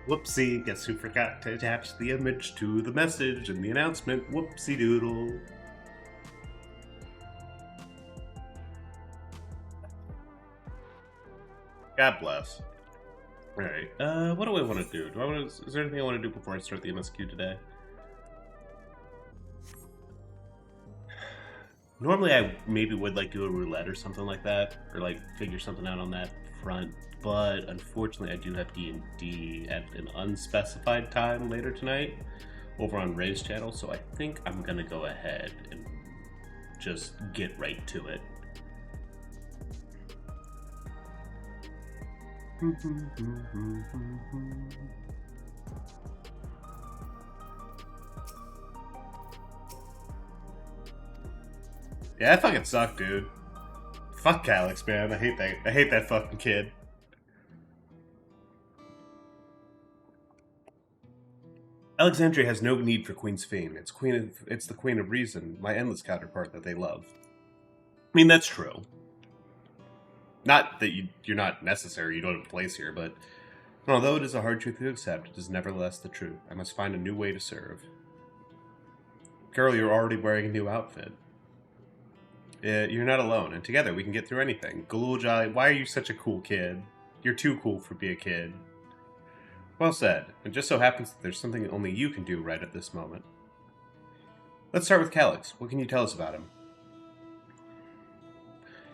Whoopsie, guess who forgot to attach the image to the message and the announcement? Whoopsie doodle. God bless. Alright, what do I want to do? Is there anything I want to do before I start the MSQ today? Normally I maybe would like do a roulette or something like that, or like figure something out on that front, but unfortunately I do have D&D at an unspecified time later tonight over on Ray's channel, so I think I'm gonna go ahead and just get right to it. Yeah, that fucking sucked, dude. Fuck Alex, man. I hate that fucking kid. Alexandria has no need for Queen's fame. It's the Queen of Reason, my endless counterpart that they love. I mean, that's true. Not that you're not necessary, you don't have a place here, but although it is a hard truth to accept, it is nevertheless the truth. I must find a new way to serve. Girl, you're already wearing a new outfit. You're not alone, and together we can get through anything. Galul Jolly, why are you such a cool kid? You're too cool for being a kid. Well said. It just so happens that there's something only you can do right at this moment. Let's start with Calyx. What can you tell us about him?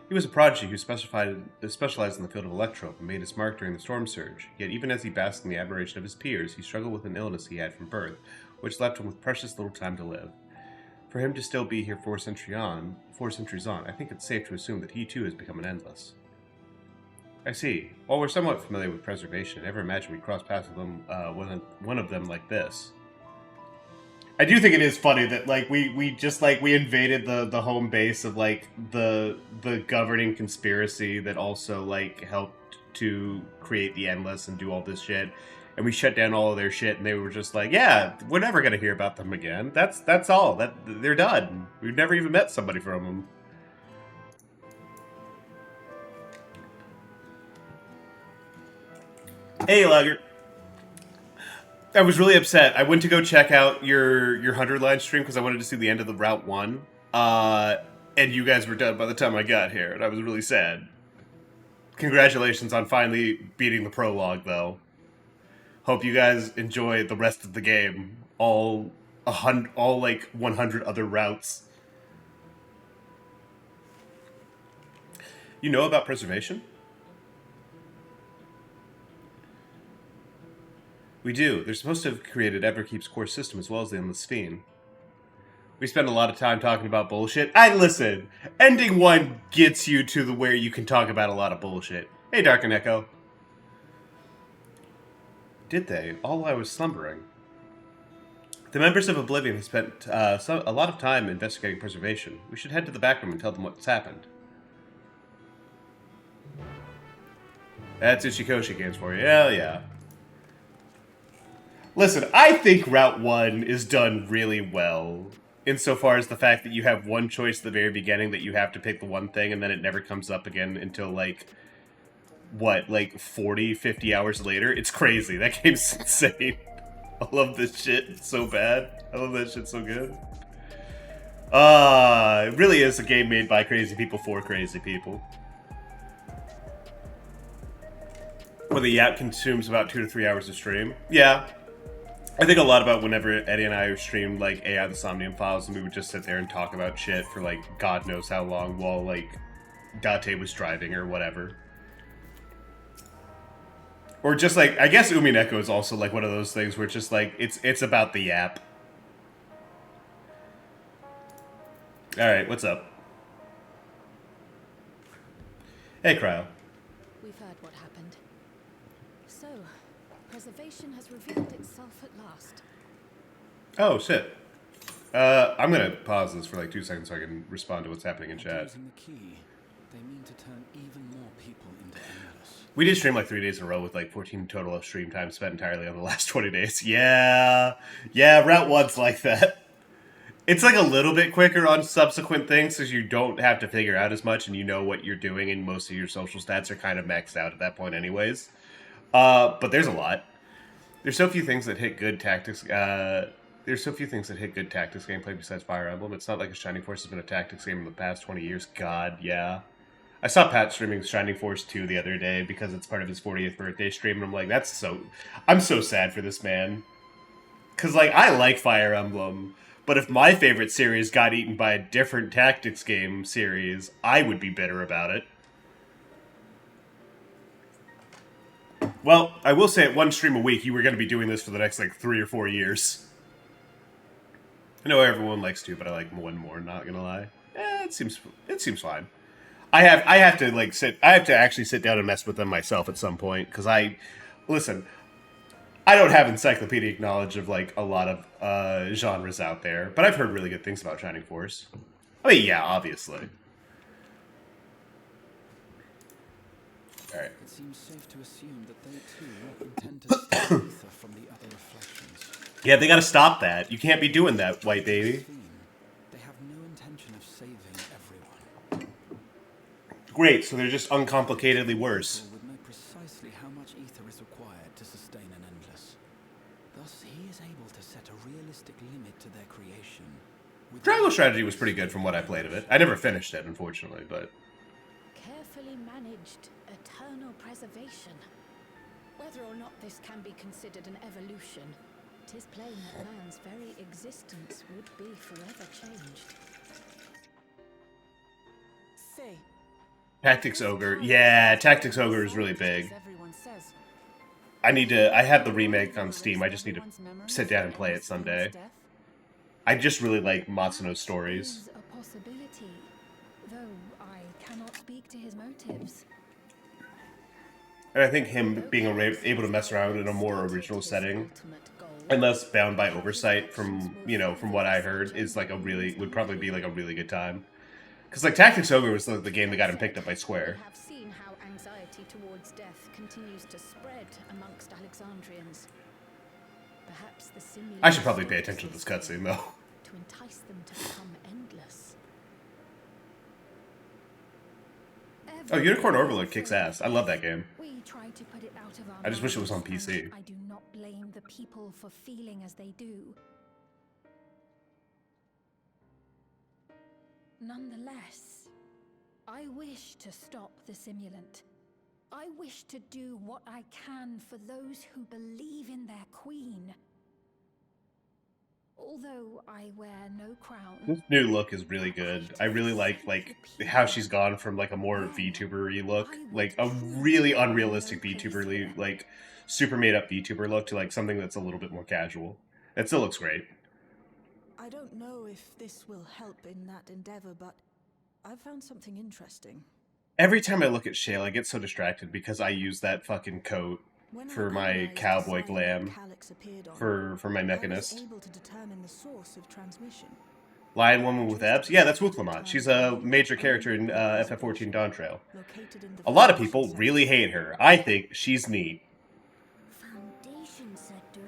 He was a prodigy who specialized in the field of electrope and made his mark during the storm surge. Yet even as he basked in the admiration of his peers, he struggled with an illness he had from birth, which left him with precious little time to live. For him to still be here 4 centuries on, I think it's safe to assume that he too has become an endless. I see. While we're somewhat familiar with preservation, I never imagined we'd cross paths with them, one of them like this. I do think it is funny that like we invaded the home base of like the governing conspiracy that also like helped to create the Endless and do all this shit, and we shut down all of their shit, and they were just like, yeah, we're never gonna hear about them again. That's all. They're done. We've never even met somebody from them. Hey, Lugger. I was really upset. I went to go check out your 100-line stream because I wanted to see the end of the Route 1. And you guys were done by the time I got here, and I was really sad. Congratulations on finally beating the prologue, though. Hope you guys enjoy the rest of the game. All like 100 other routes. You know about preservation? We do. They're supposed to have created Everkeep's core system as well as the Endless Fiend. We spend a lot of time talking about bullshit. Listen, ending 1 gets you to the where you can talk about a lot of bullshit. Hey, Dark and Echo. Did they? All while I was slumbering. The members of Oblivion have spent a lot of time investigating preservation. We should head to the back room and tell them what's happened. That's Uchikoshi games for you. Hell yeah. Listen, I think Route 1 is done really well, insofar as the fact that you have one choice at the very beginning that you have to pick the one thing, and then it never comes up again until, like, what, like 40, 50 hours later? It's crazy. That game's insane. I love this shit. It's so bad. I love that shit so good. It really is a game made by crazy people for crazy people. Where the app consumes about 2 to 3 hours of stream. Yeah. I think a lot about whenever Eddie and I streamed, like, AI the Somnium Files, and we would just sit there and talk about shit for, like, God knows how long while, like, Date was driving or whatever. Or just, like, I guess Umineko is also, like, one of those things where it's just, like, it's about the app. Alright, what's up? Hey, Cryo. We've heard what happened. So, preservation has revealed itself at last. Oh, shit. I'm gonna pause this for like 2 seconds so I can respond to what's happening in chat. Using the key, they mean to turn even more people into endless. We did stream like 3 days in a row with like 14 total of stream time spent entirely on the last 20 days. Yeah, Route 1's like that. It's like a little bit quicker on subsequent things because you don't have to figure out as much and you know what you're doing and most of your social stats are kind of maxed out at that point anyways. But there's a lot. There's so few things that hit good tactics. There's so few things that hit good tactics gameplay besides Fire Emblem. It's not like a Shining Force has been a tactics game in the past 20 years. God, yeah. I saw Pat streaming Shining Force 2 the other day because it's part of his 40th birthday stream, and I'm like, that's so... I'm so sad for this man. Because, like, I like Fire Emblem, but if my favorite series got eaten by a different tactics game series, I would be bitter about it. Well, I will say at one stream a week, you were going to be doing this for the next, like, 3 or 4 years. I know everyone likes to, but I like one more, not gonna lie. It seems fine. I have to, like, actually sit down and mess with them myself at some point, because listen, I don't have encyclopedic knowledge of, like, a lot of genres out there, but I've heard really good things about Shining Force. I mean, yeah, obviously. Alright. It seems safe to assume that they too intend to steal ether from the other reflections. Yeah, they gotta stop that. You can't be doing that, white baby. They have no intention of saving everyone. Great, so they're just uncomplicatedly worse. Would know precisely how much ether is required to sustain an endless. Thus, he is able to set a realistic limit to their creation. Triangle Strategy was pretty good from what I played of it. I never finished it, unfortunately, but... Carefully managed eternal preservation. Whether or not this can be considered an evolution, 'tis plain that man's very existence would be forever changed. Say, Tactics Ogre. Yeah, Tactics Ogre is really big. I have the remake on Steam. I just need to sit down and play it someday. I just really like Matsuno's stories. Is a possibility, though I cannot speak to his motives. And I think him being able to mess around in a more original setting, and less bound by oversight from what I heard, is like would probably be like a really good time. Because like Tactics Ogre was the game that got him picked up by Square. We have seen how anxiety towards death continues to spread amongst Alexandrians. Perhaps the simulation I should probably pay attention to this cutscene though. to entice them to become endless. Oh, Unicorn Overlord kicks ass. I love that game. We try to put it out of our I just wish it was on minds, PC. and I do not blame the people for feeling as they do. Nonetheless, I wish to stop the simulant. I wish to do what I can for those who believe in their queen. Although I wear no crown. This new look is really good. I really like how she's gone from like a more VTuber-y look, like a really unrealistic VTuber-y, like super made-up VTuber look, to like something that's a little bit more casual. It still looks great. I don't know if this will help in that endeavor, but I've found something interesting. Every time I look at Shale, I get so distracted because I use that fucking coat When for I my analyzed the cowboy sign glam that Calyx appeared on, for my I was mechanist. able to determine the source of transmission. Lion Woman with Abs? Yeah, that's Wuklamot. She's a major character in FF14 Dawn Trail. Located in the A lot of Foundation people really hate her. I think she's neat. Foundation sector?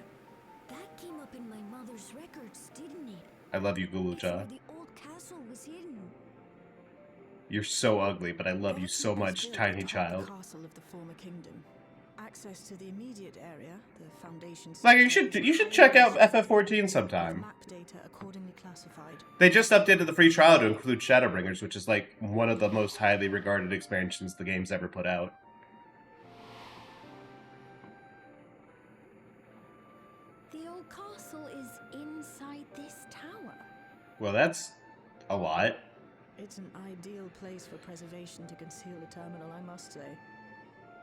That came up in my mother's records, didn't it? I love you, It's where Gulucha. the old castle was hidden. You're so ugly, but I love you so much, Built tiny atop child. The castle of the former kingdom. Access to the immediate area, the Foundation Like, you sector, should is check out with FF14 sometime. map data accordingly classified. They just updated the free trial to include Shadowbringers, which is like one of the most highly regarded expansions the game's ever put out. The old castle is inside this tower. Well, that's a lot. It's an ideal place for preservation to conceal the terminal, I must say.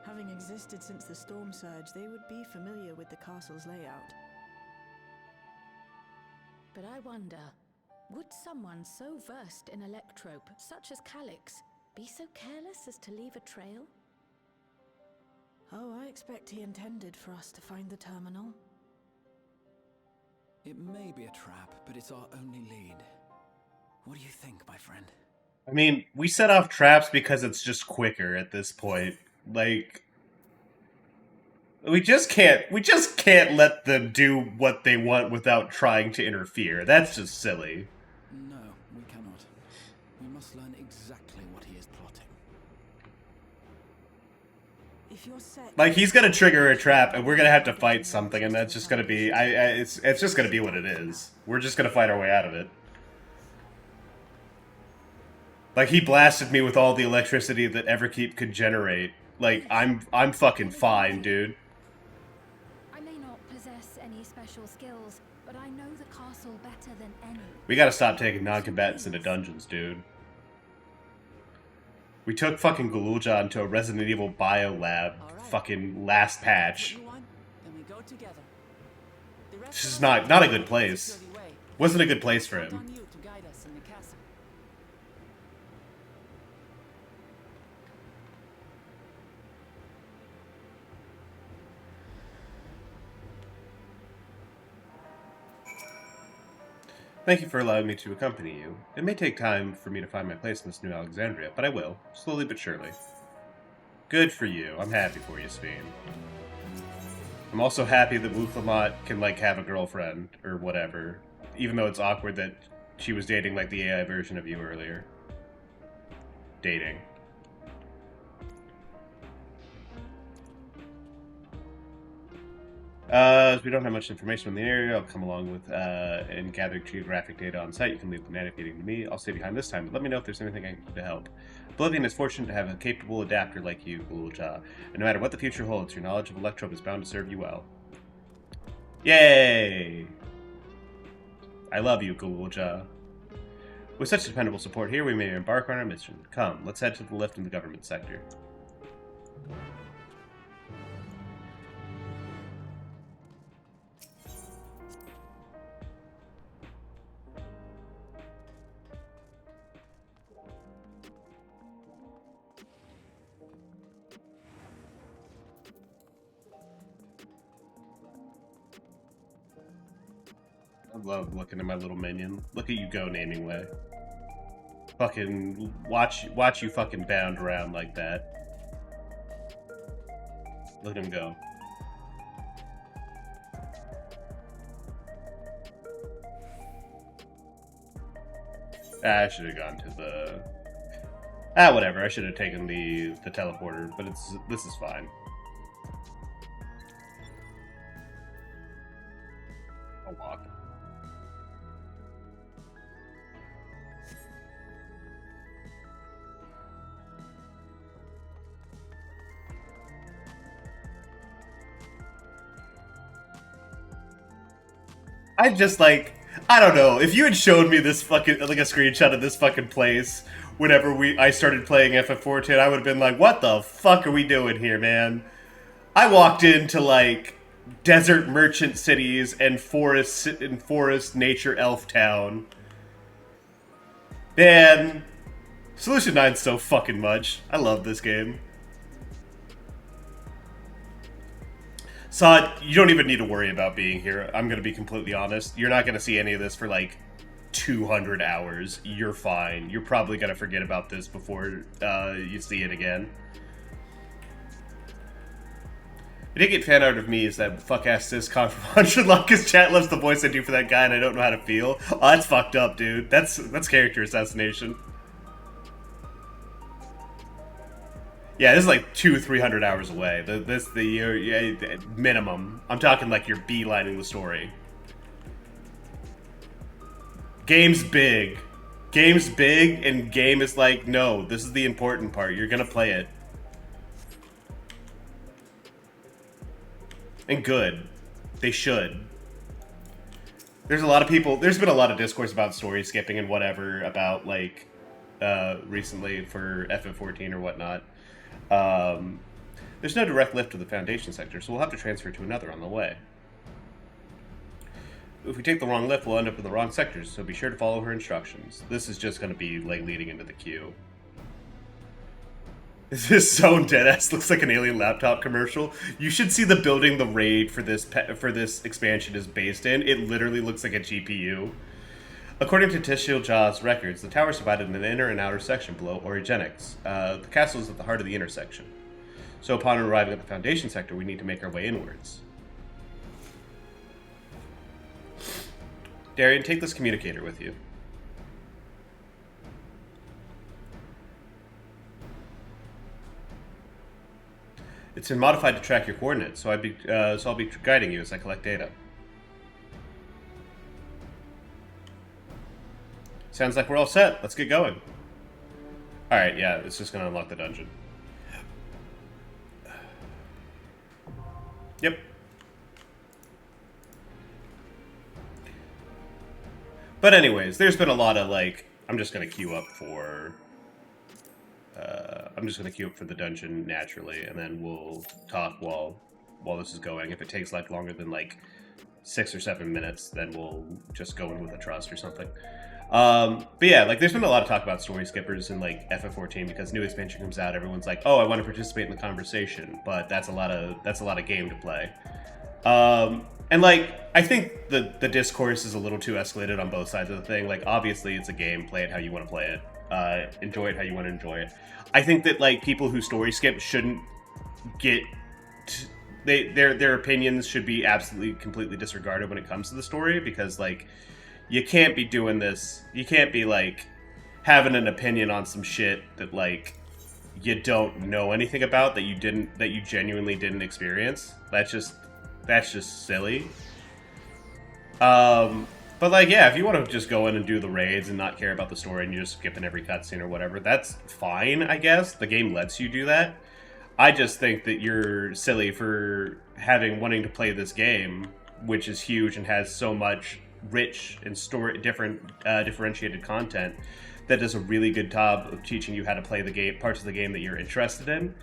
Having existed since the storm surge, they would be familiar with the castle's layout. But I wonder, would someone so versed in electrope, such as Calyx, be so careless as to leave a trail? Oh, I expect he intended for us to find the terminal. It may be a trap, but it's our only lead. What do you think, my friend? I mean, we set off traps because it's just quicker at this point. Like, we just can't let them do what they want without trying to interfere. That's just silly. No, we cannot. We must learn exactly what he is plotting. If you're set, Like, he's gonna trigger a trap, and we're gonna have to fight something, and that's just gonna be... it's just gonna be what it is. We're just gonna fight our way out of it. Like, he blasted me with all the electricity that Everkeep could generate. Like, I'm fucking fine, dude. I may not possess any special skills, but I know the castle better than any. We gotta stop taking non-combatants into dungeons, dude. We took fucking Gululja into a Resident Evil bio lab fucking last patch. This is not a good place. Wasn't a good place for him. Thank you for allowing me to accompany you. It may take time for me to find my place in this new Alexandria, but I will, slowly but surely. Good for you. I'm happy for you, Sveen. I'm also happy that Wuklamot can, like, have a girlfriend, or whatever. Even though it's awkward that she was dating, like, the AI version of you earlier. Dating. As we don't have much information on the area, I'll come along with and gather geographic data on site. You can leave the navigating to me. I'll stay behind this time, but let me know if there's anything I can do to help. Oblivion is fortunate to have a capable adapter like you, Gululja, and no matter what the future holds, your knowledge of Electrope is bound to serve you well. Yay! I love you, Gululja. With such dependable support here, we may embark on our mission. Come, let's head to the lift in the government sector. I love looking at my little minion. Look at you go, naming way. Fucking watch you fucking bound around like that. Look at him go. I should have gone to the... whatever. I should have taken the teleporter, but this is fine. I'll walk. I just, like, I don't know. If you had showed me this fucking, like, a screenshot of this fucking place whenever I started playing FF14, I would have been like, what the fuck are we doing here, man? I walked into, like, desert merchant cities and forest nature elf town. Man, Solution 9's so fucking much. I love this game. Sod, you don't even need to worry about being here. I'm going to be completely honest. You're not going to see any of this for, like, 200 hours. You're fine. You're probably going to forget about this before you see it again. You did get fan art of me is that fuck-ass syscon from 100 Luck, because chat loves the voice I do for that guy and I don't know how to feel. Oh, that's fucked up, dude. That's character assassination. Yeah, this is like 200-300 hours away. The minimum. I'm talking like you're beelining the story. Game's big. Game's big, and game is like, no, this is the important part. You're gonna play it. And good. They should. There's a lot of people, there's been a lot of discourse about story skipping and whatever about, like, recently for FF14 or whatnot. There's no direct lift to the Foundation sector, so we'll have to transfer to another on the way. If we take the wrong lift, we'll end up in the wrong sectors, so be sure to follow her instructions. This is just going to be, like, leading into the queue. This zone deadass looks like an alien laptop commercial. You should see the building the raid for this expansion is based in. It literally looks like a GPU. According to Tishil Jaw's records, the tower is divided in an inner and outer section below Origenics. The castle is at the heart of the intersection. So upon arriving at the Foundation sector, we need to make our way inwards. Darian, take this communicator with you. It's been modified to track your coordinates, so I'll be guiding you as I collect data. Sounds like we're all set. Let's get going. Alright, yeah, it's just gonna unlock the dungeon. Yep. But anyways, there's been a lot of, like, I'm just gonna queue up for the dungeon naturally, and then we'll talk while this is going. If it takes like longer than like 6 or 7 minutes, then we'll just go in with a trust or something. But yeah, like there's been a lot of talk about story skippers in like FF14 because new expansion comes out. Everyone's like, "Oh, I want to participate in the conversation," but that's a lot of game to play. And like I think the discourse is a little too escalated on both sides of the thing. Like obviously it's a game, play it how you want to play it, enjoy it how you want to enjoy it. I think that like people who story skip shouldn't get their opinions should be absolutely completely disregarded when it comes to the story, because like you can't be doing this. You can't be like having an opinion on some shit that like you don't know anything about, that you genuinely didn't experience. That's just silly. But like, yeah, if you want to just go in and do the raids and not care about the story and you're just skipping every cutscene or whatever, that's fine, I guess. The game lets you do that. I just think that you're silly for wanting to play this game, which is huge and has so much rich and differentiated content that does a really good job of teaching you how to play the game, parts of the game that you're interested in,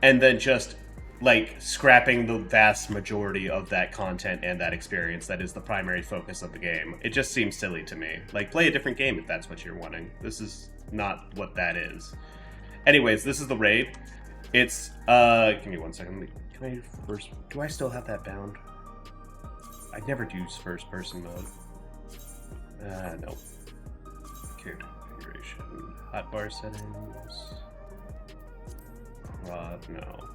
and then just like scrapping the vast majority of that content and that experience that is the primary focus of the game. It just seems silly to me. Like, play a different game if that's what you're wanting. This is not what that is. Anyways, this is the raid. It's give me 1 second. Do I still have that bound? I never use first person mode. No. Character configuration. Hotbar settings. No.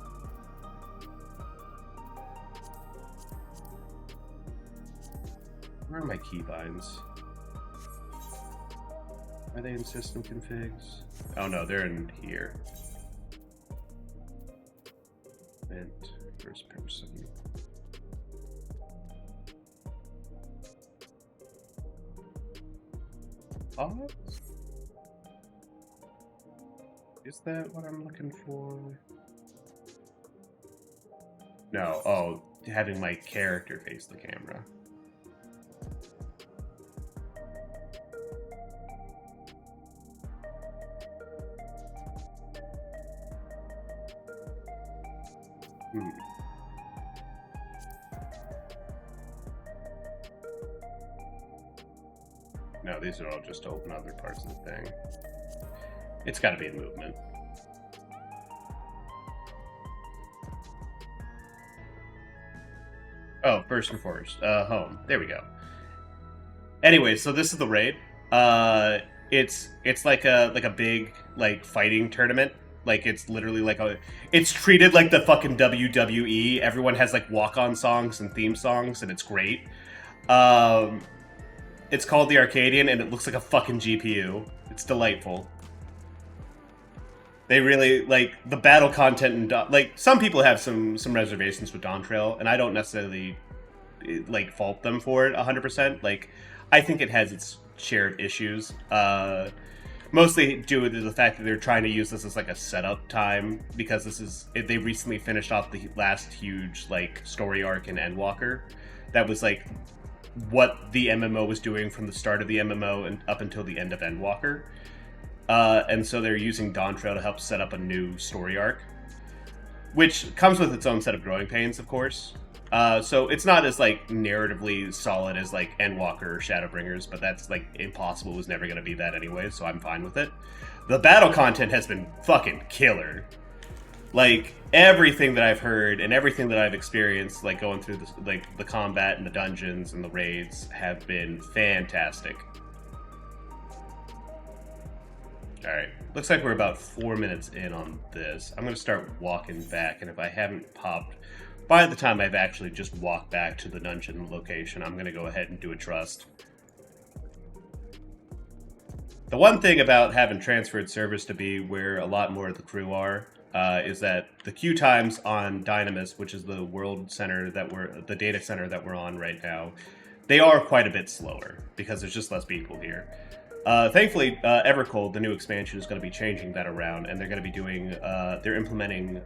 Where are my keybinds? Are they in system configs? Oh no, they're in here. Event, first person. Pause? Is that what I'm looking for? No, oh, having my character face the camera. No, these are all just to open other parts of the thing. It's got to be in movement. Oh, first and foremost, home. There we go. Anyway, so this is the raid. It's like a big like fighting tournament. Like it's literally like it's treated like the fucking WWE. Everyone has like walk-on songs and theme songs, and it's great. It's called the Arcadian, and it looks like a fucking GPU. It's delightful. They really, like, the battle content, and like, some people have some reservations with Dawn Trail, and I don't necessarily, like, fault them for it 100%. Like, I think it has its share of issues. Mostly due to the fact that they're trying to use this as, like, a setup time, because they recently finished off the last huge, like, story arc in Endwalker. That was, like, what the MMO was doing from the start of the MMO and up until the end of Endwalker. And so they're using Dawn Trail to help set up a new story arc, which comes with its own set of growing pains, of course. So it's not as, like, narratively solid as, like, Endwalker or Shadowbringers, but that's, like, impossible. It was never going to be that anyway, so I'm fine with it. The battle content has been fucking killer. Like, everything that I've heard and everything that I've experienced, like, going through this, like, the combat and the dungeons and the raids have been fantastic. Alright, looks like we're about 4 minutes in on this. I'm going to start walking back, and if I haven't popped, by the time I've actually just walked back to the dungeon location, I'm going to go ahead and do a trust. The one thing about having transferred service to be where a lot more of the crew are, is that the queue times on Dynamis, which is the the data center that we're on right now, they are quite a bit slower because there's just less people here. Thankfully, Evercold, the new expansion, is going to be changing that around, and they're going to be doing, they're implementing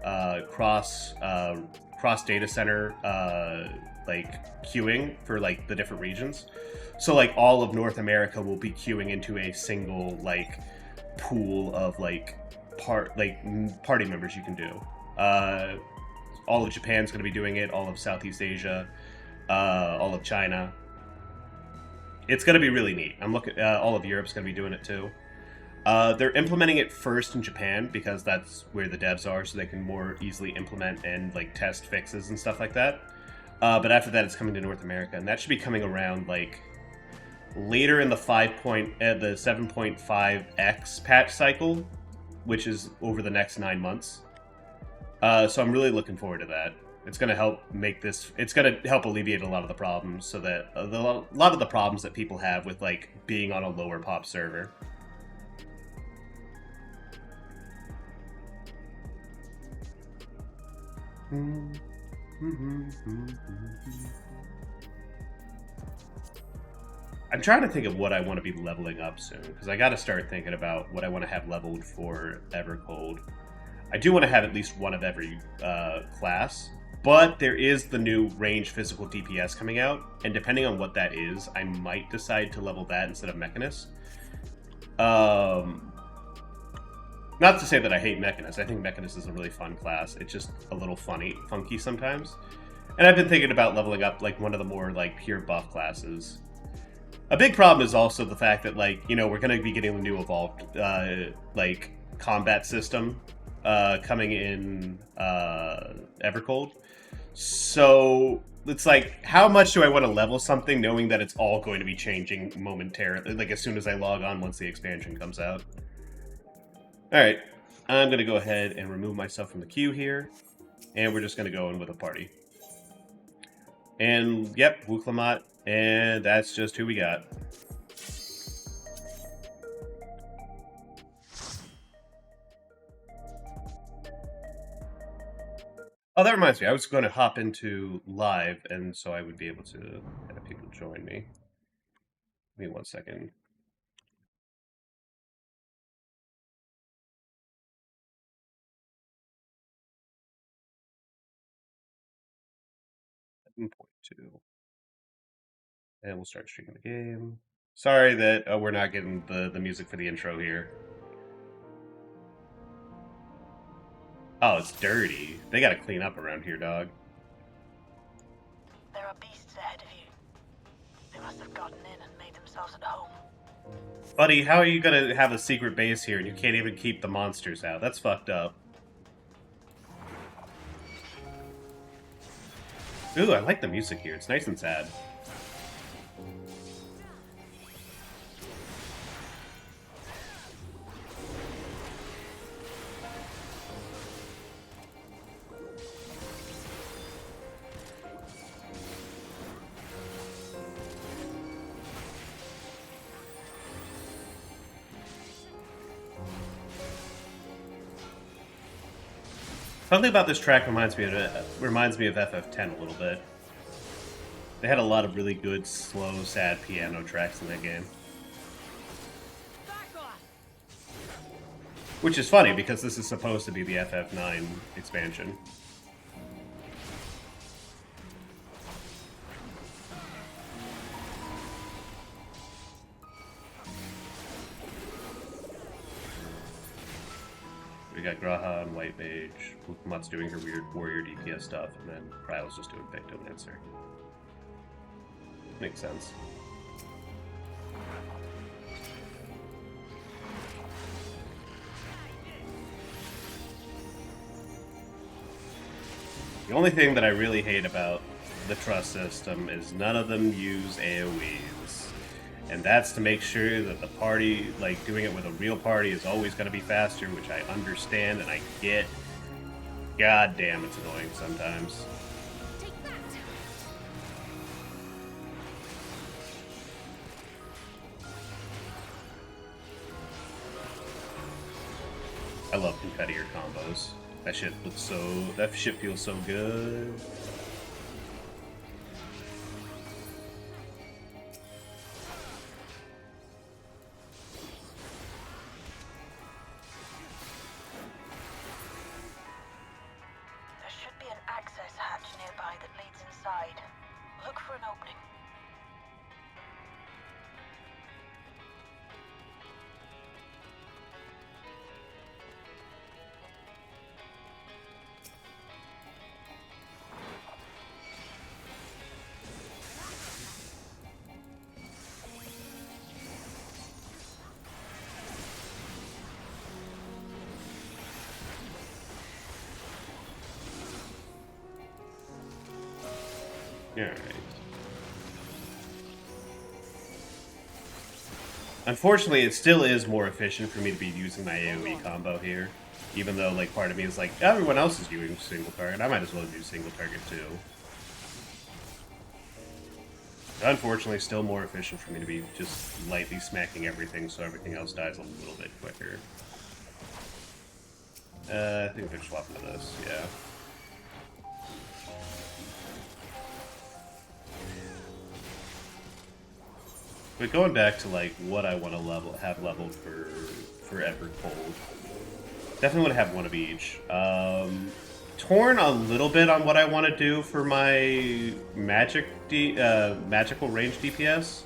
cross data center like queuing for like the different regions. So like all of North America will be queuing into a single like pool of like party members you can do. All of Japan's going to be doing it. All of Southeast Asia, all of China. It's going to be really neat. I'm looking. All of Europe's going to be doing it too. They're implementing it first in Japan because that's where the devs are, so they can more easily implement and like test fixes and stuff like that. But after that, it's coming to North America, and that should be coming around like later in the 7.5x patch cycle, which is over the next 9 months. So I'm really looking forward to that. It's going to help make this. It's going to help alleviate a lot of the problems, so that a lot of the problems that people have with like being on a lower pop server. I'm trying to think of what I want to be leveling up soon, because I got to start thinking about what I want to have leveled for Evercold. I do want to have at least one of every class, but there is the new range physical DPS coming out, and depending on what that is, I might decide to level that instead of Mechanist. Not to say that I hate Mechanist. I think Mechanist is a really fun class. It's just a little funky sometimes. And I've been thinking about leveling up like one of the more like pure buff classes. A big problem is also the fact that like, you know, we're going to be getting the new evolved like combat system coming in Evercold. So it's like, how much do I want to level something knowing that it's all going to be changing momentarily, like as soon as I log on once the expansion comes out? Alright, I'm going to go ahead and remove myself from the queue here, and we're just going to go in with a party. And, yep, Wuklamat, and that's just who we got. Oh, that reminds me, I was going to hop into live, and so I would be able to have people join me. Give me 1 second. .2. And we'll start streaming the game. Sorry that we're not getting the music for the intro here. Oh, it's dirty. They gotta clean up around here, dog. There are beasts ahead of you. They must have gotten in and made themselves at home. Buddy, how are you gonna have a secret base here and you can't even keep the monsters out? That's fucked up. Ooh, I like the music here. It's nice and sad. Something about this track reminds me of FF10 a little bit. They had a lot of really good, slow, sad piano tracks in that game. Which is funny, because this is supposed to be the FF9 expansion. We got Graha and White Mage. Wuklamat's doing her weird warrior DPS stuff, and then Ryle's just doing Pictomancer. Makes sense. The only thing that I really hate about the trust system is none of them use AoEs. And that's to make sure that the party, like doing it with a real party, is always going to be faster, which I understand and I get. God damn, it's annoying sometimes. Take that. I love competitor combos. That shit looks so... That shit feels so good. There should be an access hatch nearby that leads inside. Look for an opening. Alright. Unfortunately, it still is more efficient for me to be using my AoE combo here. Even though, like, part of me is like, everyone else is doing single target, I might as well do single target too. Unfortunately, still more efficient for me to be just lightly smacking everything so everything else dies a little bit quicker. I think they're swapping to this, yeah. But going back to like what I want to have leveled for Evercold, definitely want to have one of each. Torn a little bit on what I want to do for my magical range DPS.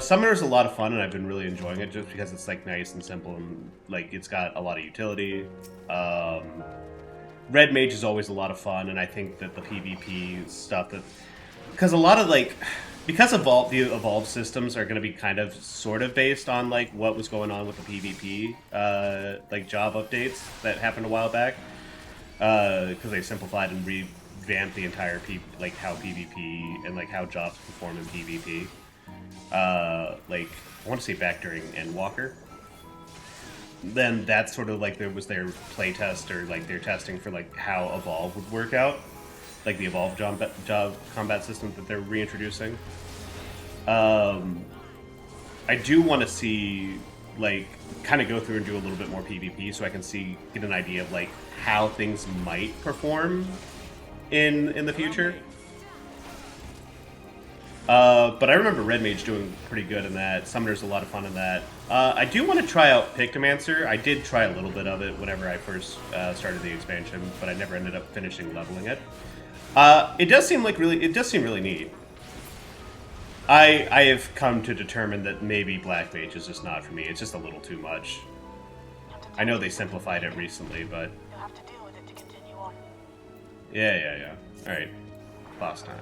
Summoner is a lot of fun, and I've been really enjoying it just because it's like nice and simple and like it's got a lot of utility. Red Mage is always a lot of fun, and I think that the PvP stuff because a lot of because the evolved systems are going to be kind of sort of based on like what was going on with the PvP like job updates that happened a while back, because they simplified and revamped the entire how PvP and like how jobs perform in PvP. Like I want to say back during Endwalker. Then that's sort of like there was their playtest or like their testing for like how Evolve would work out. Like the Evolve job combat system that they're reintroducing. I do want to see, like, kind of go through and do a little bit more PvP so I can get an idea of, like, how things might perform in the future. But I remember Red Mage doing pretty good in that. Summoner's a lot of fun in that. I do want to try out Pictomancer. I did try a little bit of it whenever I first started the expansion, but I never ended up finishing leveling it. It does seem really neat. I have come to determine that maybe Black Mage is just not for me. It's just a little too much. I know they simplified it recently, but You'll have to deal with it to continue on. yeah. All right, boss time.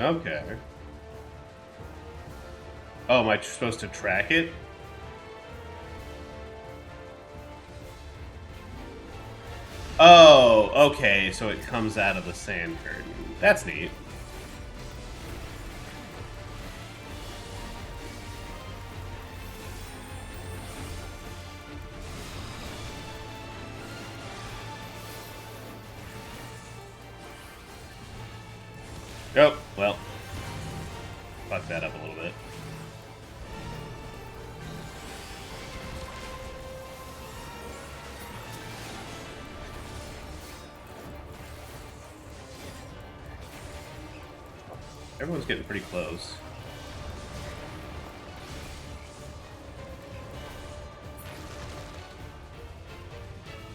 Okay. Oh, am I supposed to track it? Oh, okay, so it comes out of the sand curtain. That's neat. Oh, well. Fuck that up a little bit. Everyone's getting pretty close.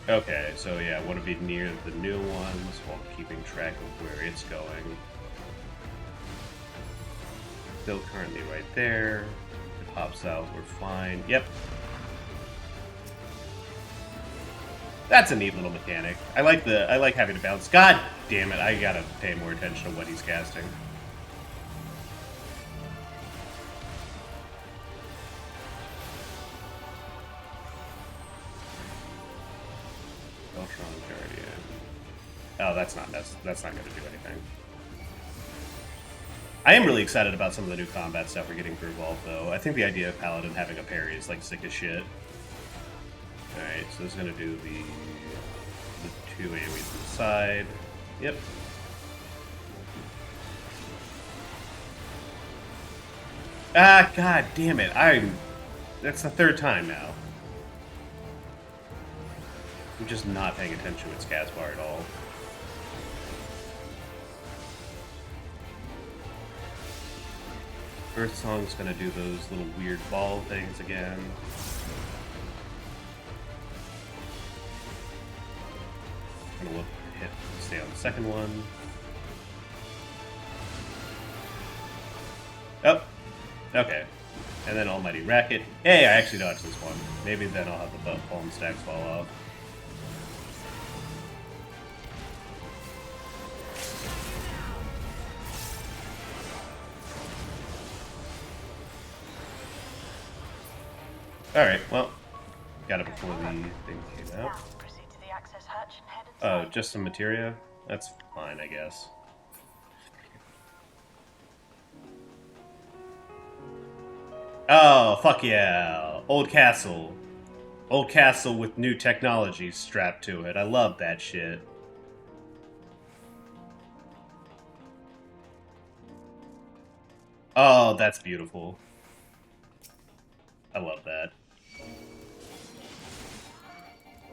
Okay, so yeah, I want to be near the new ones while keeping track of where it's going. Still currently right there. It pops out, we're fine. Yep. That's a neat little mechanic. I like having to bounce. God damn it, I gotta pay more attention to what he's casting. Ultron Guardian. Oh, that's not going to do anything. I am really excited about some of the new combat stuff we're getting for Evolve, though. I think the idea of Paladin having a parry is, like, sick as shit. Alright, so this is going to do the 2 AoEs to the side. Yep. Ah, god damn it. That's the third time now. I'm just not paying attention to its cast bar at all. Earth Song's gonna do those little weird ball things again. Gonna stay on the second one. Oh, okay. And then Almighty Racket. Hey, I actually dodged this one. Maybe then I'll have the palm stacks fall off. Alright, well, got it before the thing came out. Proceed to the access hatch and head Oh, inside. just some materia? That's fine, I guess. Oh, fuck yeah. Old castle. Old castle with new technology strapped to it. I love that shit. Oh, that's beautiful. I love that.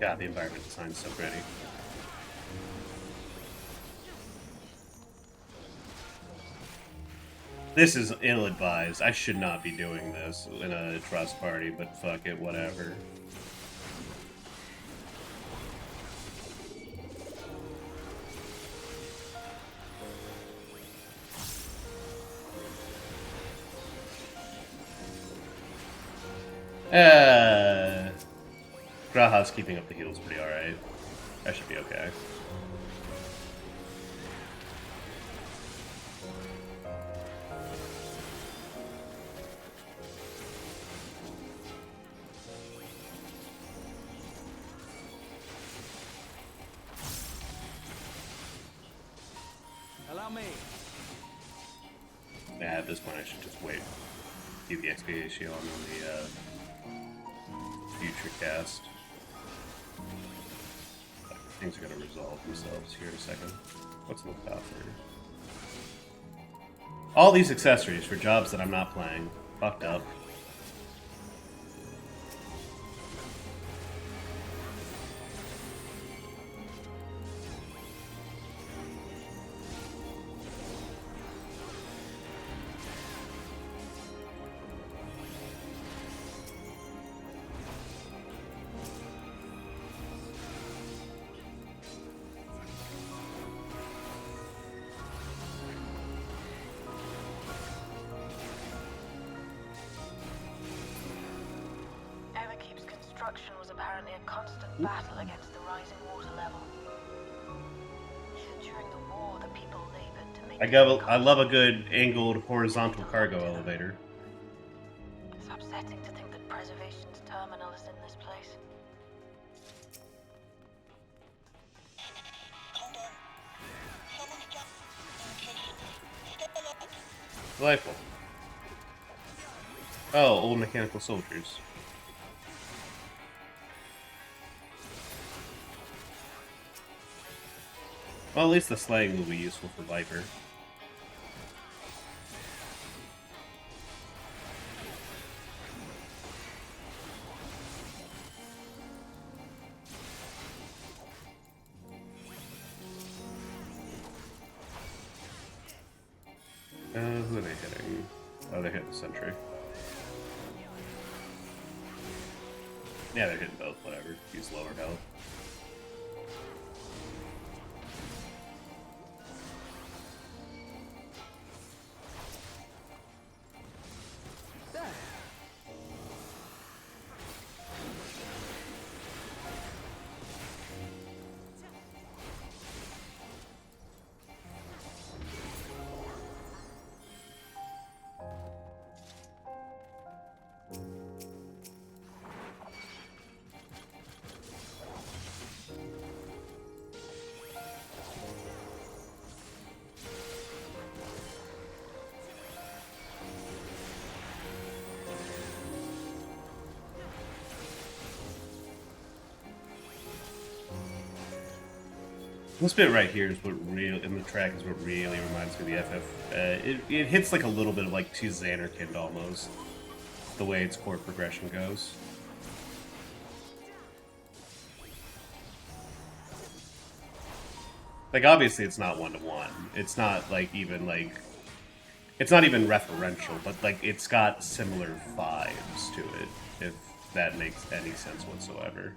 God, the environment design's so pretty. This is ill-advised. I should not be doing this in a trust party, but fuck it, whatever. Graha's keeping up the heals pretty alright. That should be okay. Allow me. Yeah, at this point I should just wait. Keep the expiation on the future cast. Things are gonna resolve themselves here in a second. What's the offer? All these accessories for jobs that I'm not playing. Fucked up. Construction was apparently a constant battle against the rising water level. Even during the war, the people labored to make I love a good angled horizontal cargo elevator. It's upsetting to think that Preservation's terminal is in this place. Delightful. Oh, old mechanical soldiers. Well, at least the slaying will be useful for Viper. Who are they hitting? Oh, they hit the sentry. Yeah, they're hitting both, whatever. Use lower health. This bit right here is what in the track is what really reminds me of the FF. It hits like a little bit of like to Xanarkand almost, the way its chord progression goes. Like obviously it's not 1-to-1. It's not like even like it's not even referential, but like it's got similar vibes to it, if that makes any sense whatsoever.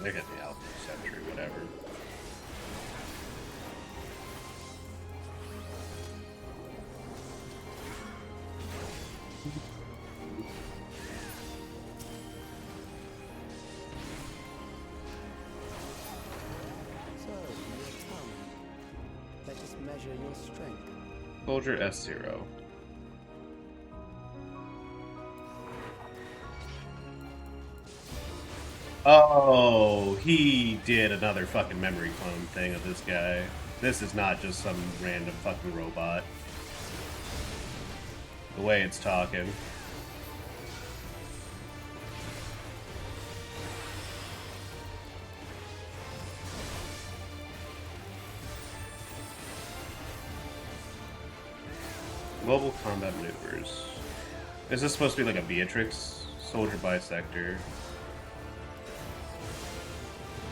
They hit the Alpha Century, whatever. So, your tongue. Let us measure your strength. Soldier S0. Oh, he did another fucking memory clone thing of this guy. This is not just some random fucking robot. The way it's talking. Global combat maneuvers. Is this supposed to be like a Beatrix? Soldier bisector.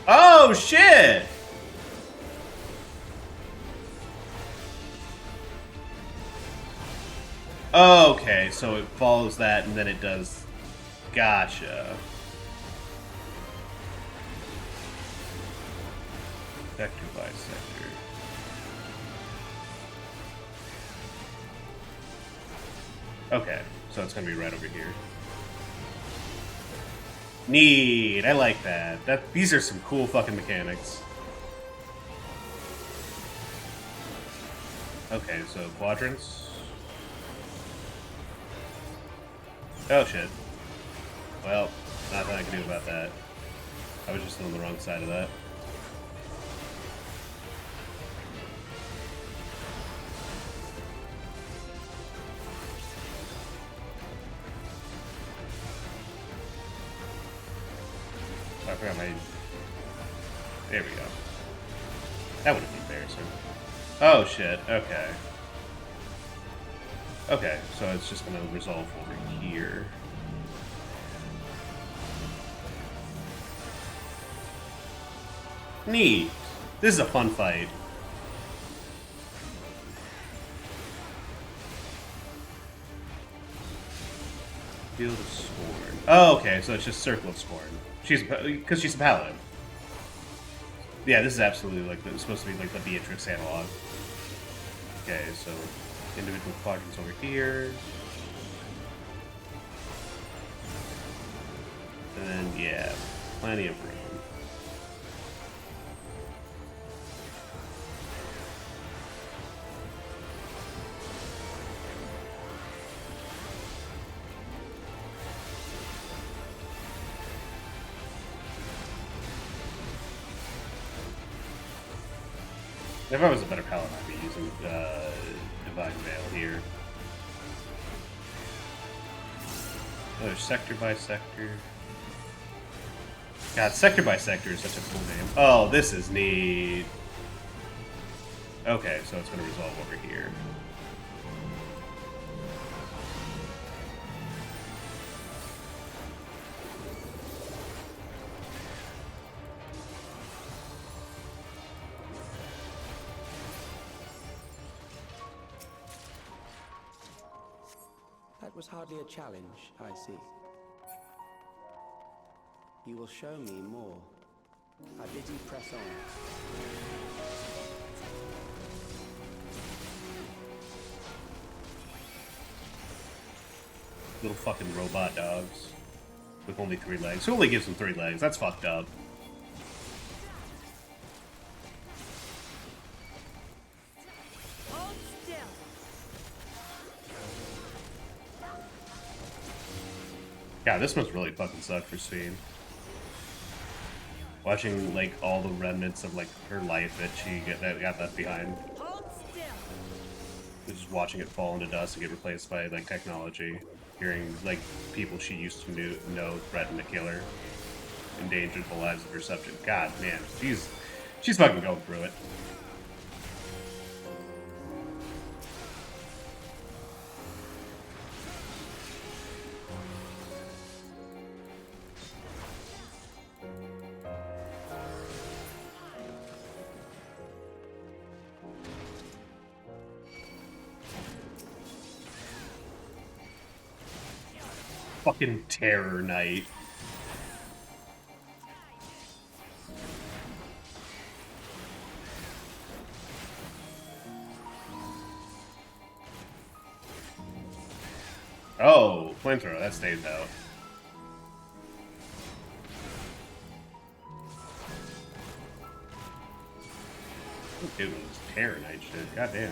Oh shit! Okay, so it follows that and then it does. Gotcha. Vector bisector. Okay, so it's gonna be right over here. Neat, I like that. These are some cool fucking mechanics. Okay, so quadrants. Oh shit. Well, nothing I can do about that. I was just on the wrong side of that. I forgot my... There we go. That would have been embarrassing. Oh shit, okay. Okay, so it's just gonna resolve over here. Neat! This is a fun fight. Field of Scorn. Oh, okay, so it's just Circle of Scorn. Because she's a paladin. Yeah, this is absolutely like it's supposed to be like the Beatrix analog. Okay, so individual quadrants over here. And then, yeah, plenty of room. If I was a better paladin, I'd be using Divine Veil here. Oh, there's Sector by Sector. God, Sector by Sector is such a cool name. Oh, this is neat. Okay, so it's going to resolve over here. That was hardly a challenge, I see. You will show me more. I bid you press on. Little fucking robot dogs. With only 3 legs. Who only gives them 3 legs? That's fucked up. God, this must really fucking suck for Sphene. Watching like all the remnants of like her life that she got left behind. It's watching it fall into dust and get replaced by like technology, hearing like people she used to know threaten to kill her, endangered the lives of her subject. God, man, she's fucking going through it. Fucking Terror Knight. Oh, flamethrower, that stays out. It was Terror Knight shit, goddamn.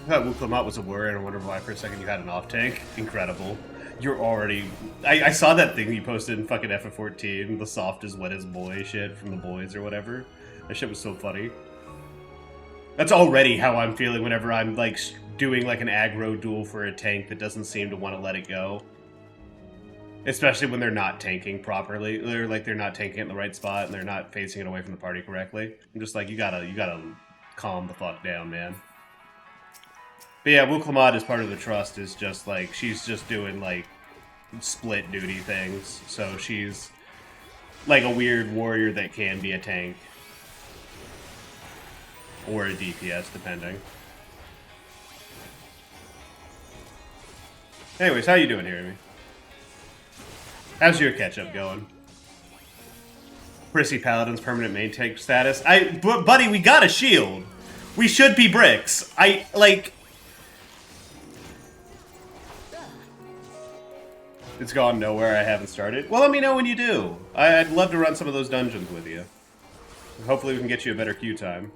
I thought Wuklamat was a warrior, and I wondered why for a second you had an off-tank. Incredible. You're already... I saw that thing you posted in fucking FF14, the soft as wet as boy shit from the boys or whatever. That shit was so funny. That's already how I'm feeling whenever I'm, like, doing, like, an aggro duel for a tank that doesn't seem to want to let it go. Especially when they're not tanking properly. They're not tanking it in the right spot, and they're not facing it away from the party correctly. I'm just like, you gotta calm the fuck down, man. But yeah, Wuklamat as part of the trust is just like, she's just doing like split duty things. So she's like a weird warrior that can be a tank. Or a DPS, depending. Anyways, how you doing here, Amy? How's your catch-up going? Prissy Paladin's permanent main tank status. Buddy, we got a shield! We should be bricks. It's gone nowhere, I haven't started. Well, let me know when you do. I'd love to run some of those dungeons with you. Hopefully we can get you a better queue time.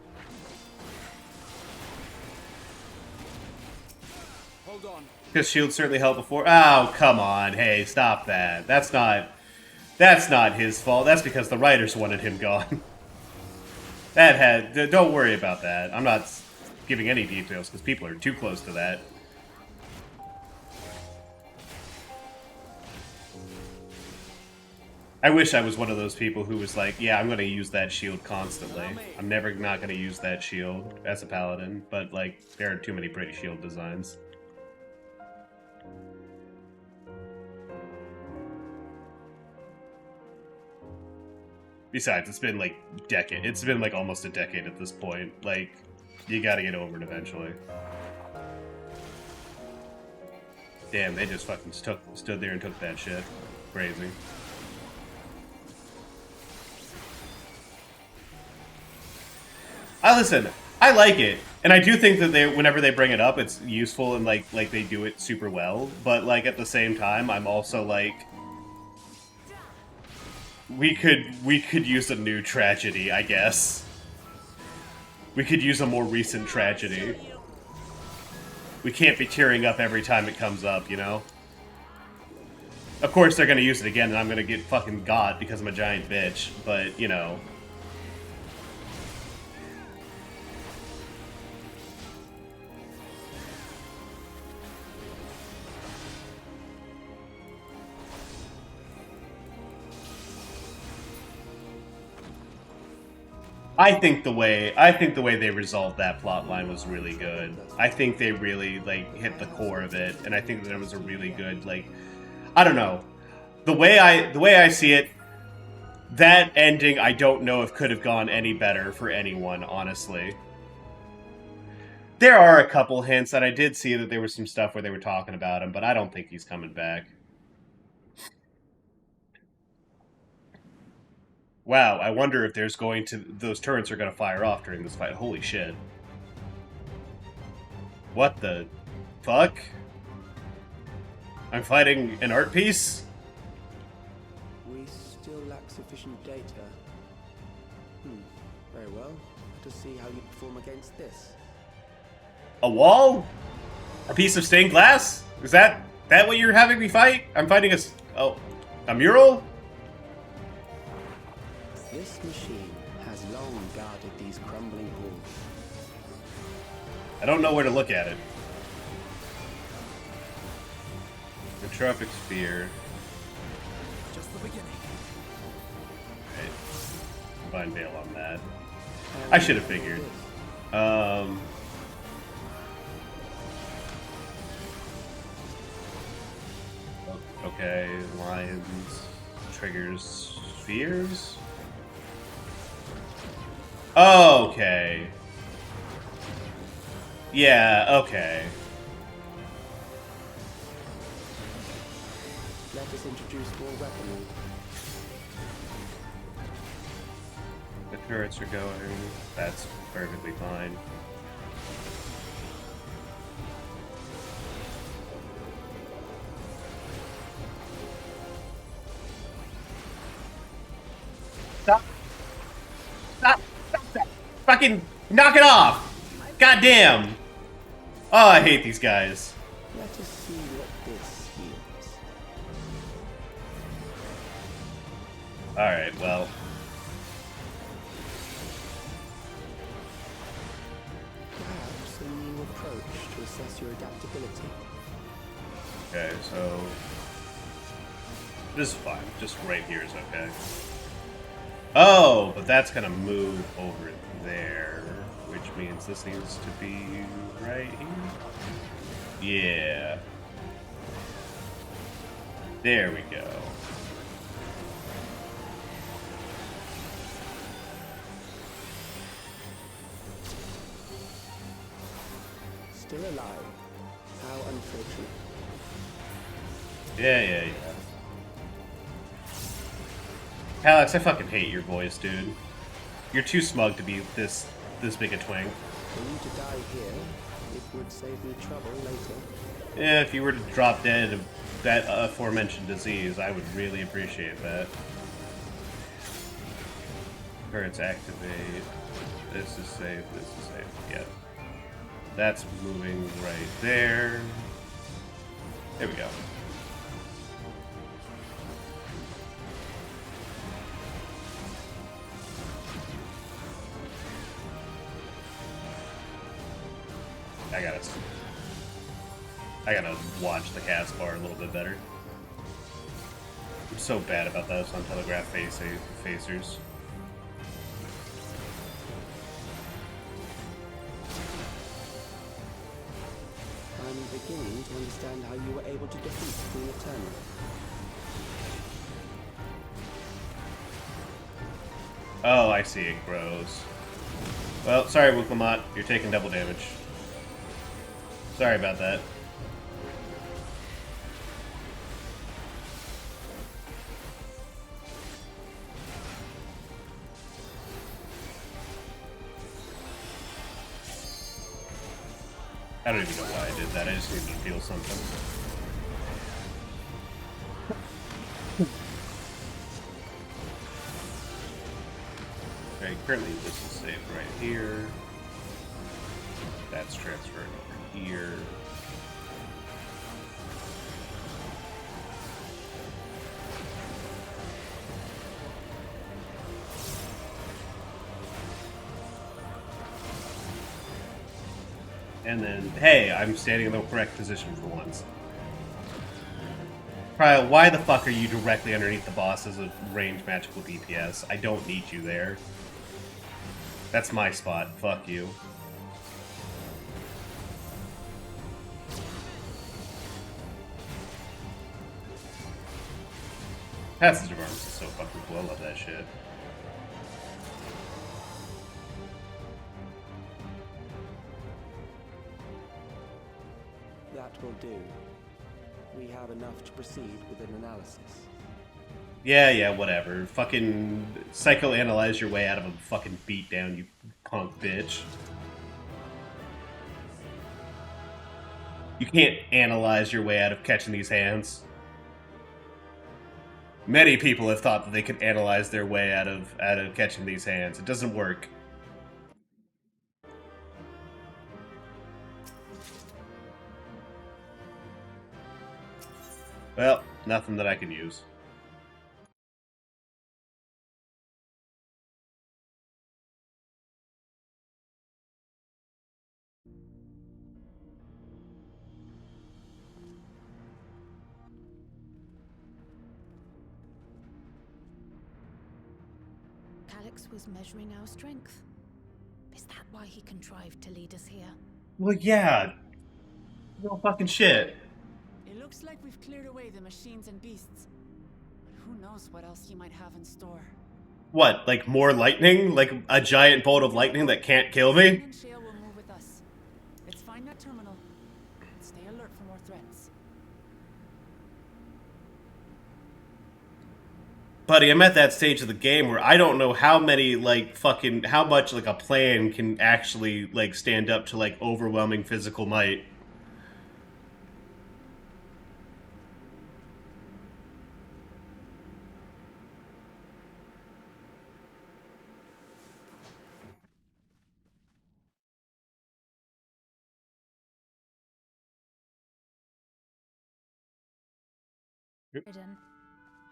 Hold on. Because shields certainly helped before. Oh, come on. Hey, stop that. That's not his fault. That's because the writers wanted him gone. Don't worry about that. I'm not giving any details because people are too close to that. I wish I was one of those people who was like, yeah, I'm going to use that shield constantly. I'm never not going to use that shield as a paladin, but like, there are too many pretty shield designs. Besides, it's been like it's been like almost a decade at this point. Like, you gotta get over it eventually. Damn, they just fucking stood there and took that shit. Crazy. Listen, I like it, and I do think that whenever they bring it up, it's useful and like they do it super well. But like at the same time, I'm also like, we could use a new tragedy, I guess. We could use a more recent tragedy. We can't be tearing up every time it comes up, you know? Of course they're gonna use it again, and I'm gonna get fucking got because I'm a giant bitch, but, you know... I think the way they resolved that plot line was really good. I think they really like hit the core of it, and I think that it was a really good, like, I don't know. The way I see it, that ending I don't know if could have gone any better for anyone, honestly. There are a couple hints that I did see that there was some stuff where they were talking about him, but I don't think he's coming back. Wow, I wonder if those turrets are going to fire off during this fight. Holy shit. What the fuck? I'm fighting an art piece? We still lack sufficient data. Very well. Let us see how you perform against this. A wall? A piece of stained glass? Is that what you're having me fight? I'm fighting a mural? This machine has long guarded these crumbling halls. I don't know where to look at it. The trophic sphere. Just the beginning. Right. Combine Veil on that. I should have figured. Okay, lions, triggers, spheres? Okay. Yeah, okay. Let us introduce more weaponry. The turrets are going. That's perfectly fine. Stop. Stop. Stop that. Fucking knock it off. God damn. Oh, I hate these guys. Let us see what this yields. Alright, well. Perhaps a new approach to assess your adaptability. Okay, so this is fine. Just right here is okay. Oh, but that's gonna move over there, which means this needs to be right here. Yeah. There we go. Still alive. How unfortunate. Yeah. Alex, I fucking hate your voice, dude. You're too smug to be this big a twink. For you to die here, it would save me trouble later. Yeah, if you were to drop dead of that aforementioned disease, I would really appreciate that. Turrets activate. This is safe, this is safe. Yep. That's moving right there. There we go. I gotta watch the cast bar a little bit better. I'm so bad about those on telegraph phasers. I'm beginning to understand how you were able to defeat Queen Eternal. Oh, I see, it grows. Well, sorry, Wuklamot, you're taking double damage. Sorry about that. I don't even know why I did that, I just needed to feel something. Okay, currently this is safe right here. That's transferring over here. And then, hey, I'm standing in the correct position for once. Kyle, why the fuck are you directly underneath the boss as a ranged magical DPS? I don't need you there. That's my spot. Fuck you. Passage of Arms is so fucking cool. I love that shit. That will do. We have enough to proceed with an analysis. Yeah, whatever. Fucking psychoanalyze your way out of a fucking beatdown, you punk bitch. You can't analyze your way out of catching these hands. Many people have thought that they could analyze their way out of catching these hands. It doesn't work. Well, nothing that I can use. Calix was measuring our strength. Is that why he contrived to lead us here? Well, yeah. No fucking shit. It looks like we've cleared away the machines and beasts. But who knows what else he might have in store. What, like more lightning? Like a giant bolt of lightning that can't kill me? And Shale will move with us. Let's find that terminal and stay alert for more threats. Buddy, I'm at that stage of the game where I don't know how many, like, fucking, how much, like, a plan can actually, like, stand up to, like, overwhelming physical might.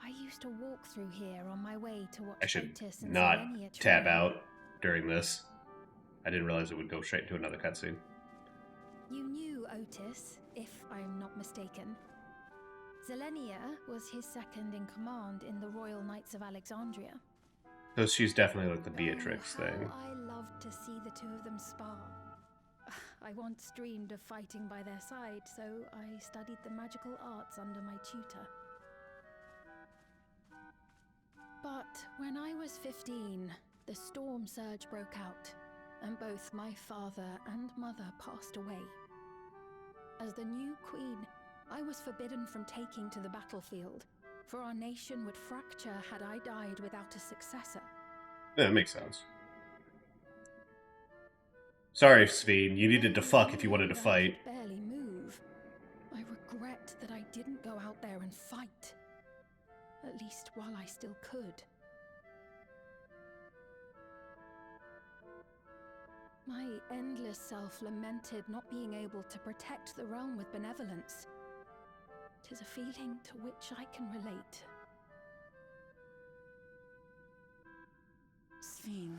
I used to walk through here on my way to watch I should Otis and not Zelenia tab train. out during this. I didn't realize it would go straight into another cutscene. You knew Otis, if I'm not mistaken. Zelenia was his second in command in the Royal Knights of Alexandria. So she's definitely like the Beatrix Oh, thing. how I loved to see the two of them spar. I once dreamed of fighting by their side, so I studied the magical arts under my tutor. But when I was 15, the storm surge broke out, and both my father and mother passed away. As the new queen, I was forbidden from taking to the battlefield, for our nation would fracture had I died without a successor. Yeah, that makes sense. Sorry, Sveen, you needed to fuck if you wanted to fight. I could barely move. I regret that I didn't go out there and fight. At least while I still could. My endless self lamented not being able to protect the realm with benevolence. 'Tis a feeling to which I can relate. Sveen.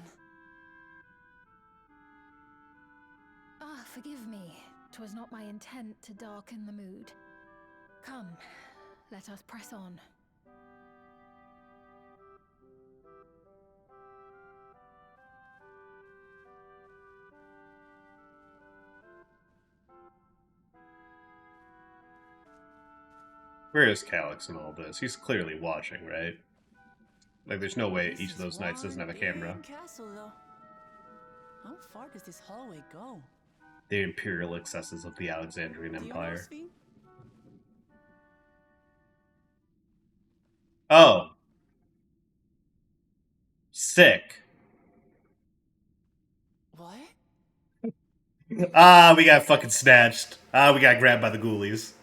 Ah, forgive me. 'Twas not my intent to darken the mood. Come, let us press on. Where is Calix in all this? He's clearly watching, right? Like, there's no way This each of those is knights doesn't one have a camera. big castle, though. How far does this hallway go? The imperial excesses of the Alexandrian Do you know, Empire. Sveen? Oh. Sick. What? Ah, we got fucking snatched. Ah, we got grabbed by the ghoulies.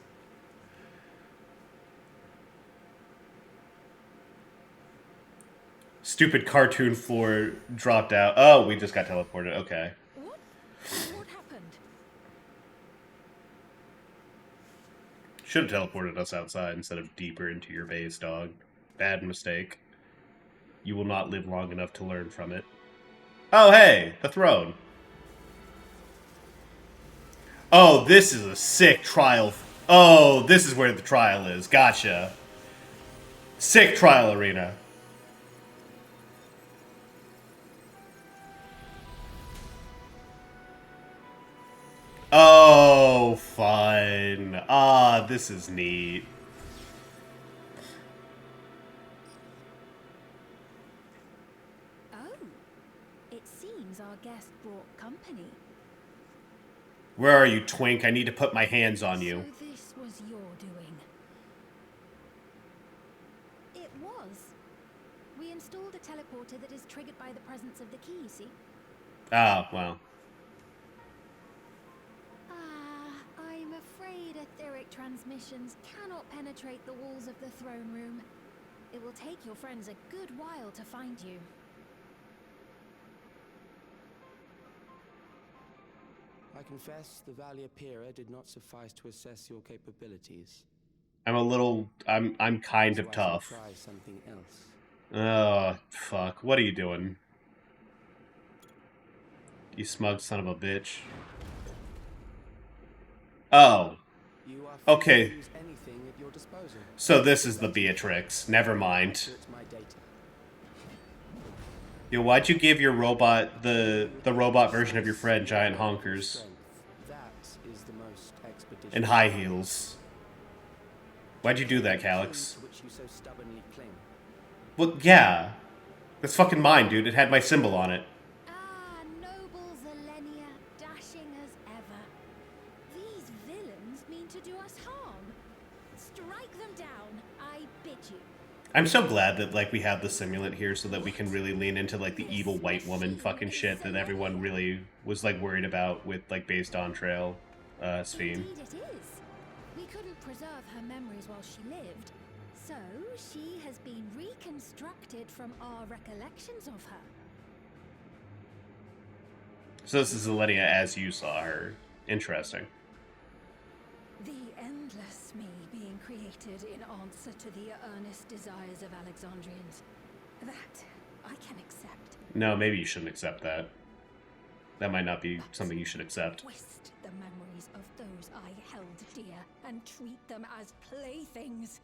Stupid cartoon floor dropped out. Oh, we just got teleported. Okay. What happened? Should have teleported us outside instead of deeper into your base, dog. Bad mistake. You will not live long enough to learn from it. Oh, hey! The throne. Oh, this is a sick trial. Oh, this is where the trial is. Gotcha. Sick trial arena. Oh, fun. Ah, this is neat. Oh, it seems our guest brought company. Where are you, twink? I need to put my hands on you. So this was your doing? It was. We installed a teleporter that is triggered by the presence of the key, see? Ah, well. I'm afraid etheric transmissions cannot penetrate the walls of the throne room. It will take your friends a good while to find you. I confess the Valia Pira did not suffice to assess your capabilities. I'm kind So of I tough. shall try something else. Oh, fuck. What are you doing? You smug son of a bitch. Oh. You are free Okay. to use anything at your disposal. So this is the Beatrix. Never mind. My data. Yo, why'd you give your robot, the robot version of your friend, giant honkers? That is the most expeditious. And high heels. Why'd you do that, Calyx? Which you so stubbornly claim. Well, yeah. That's fucking mine, dude. It had my symbol on it. Ah, noble Zelenia, dashing as ever. These villains mean to do us harm. Strike them down, I bid you. I'm so glad that, like, we have the simulant here so that we can really lean into, like, the evil white woman fucking shit that everyone really was, like, worried about with, like, based on Trail, Sphene. Indeed it is. We couldn't preserve her memories while she lived, so she has been reconstructed from our recollections of her. So this is Zelenia as you saw her. Interesting. The endless me being created in answer to the earnest desires of Alexandrians. That I can accept. No, maybe you shouldn't accept that. That might not be something you should accept. Twist the memories of those I held dear and treat them as playthings.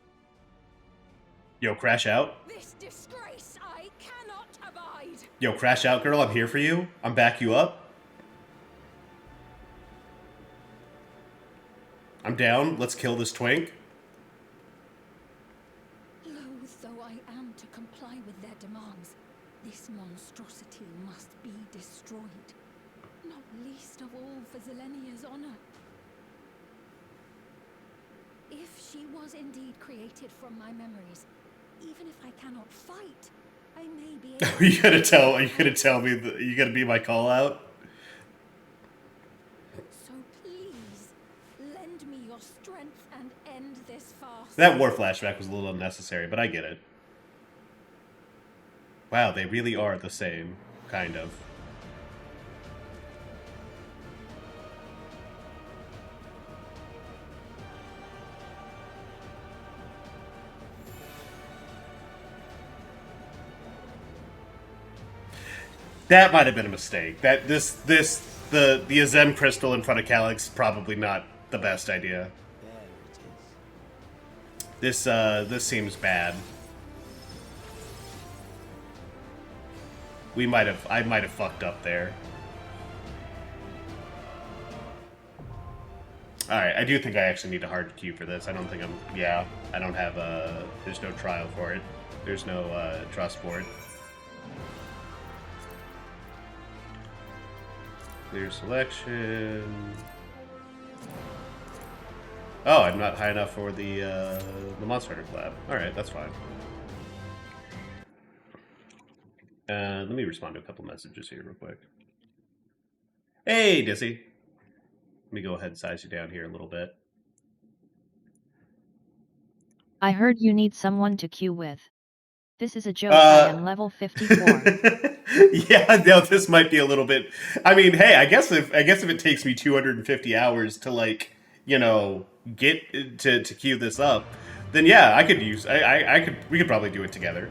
Yo, crash out. This disgrace I cannot abide. Yo, crash out, girl. I'm here for you. I'm back you up. I'm down. Let's kill this twink. Loath though I am to comply with their demands, this monstrosity must be destroyed. Not least of all for Zelenia's honor. If she was indeed created from my memories, even if I cannot fight, I may be able Are you gonna tell me that you gonna be my call out? So please, lend me your strength and end this farce. That war flashback was a little unnecessary, but I get it. Wow, they really are the same, kind of. That might have been a mistake. That the Azem crystal in front of Calyx probably not the best idea. There it is. This seems bad. I might have fucked up there. Alright, I do think I actually need a hard queue for this. I don't think I don't have there's no trial for it. There's no trust for it. Clear selection. Oh, I'm not high enough for the Monster Hunter collab. Alright, that's fine. Let me respond to a couple messages here real quick. Hey, Dizzy. Let me go ahead and size you down here a little bit. I heard you need someone to queue with. This is a joke. I am level 54. Yeah, no, this might be a little bit. I mean, hey, I guess if it takes me 250 hours to, like, you know, get to queue this up, then yeah, I could use. We could probably do it together.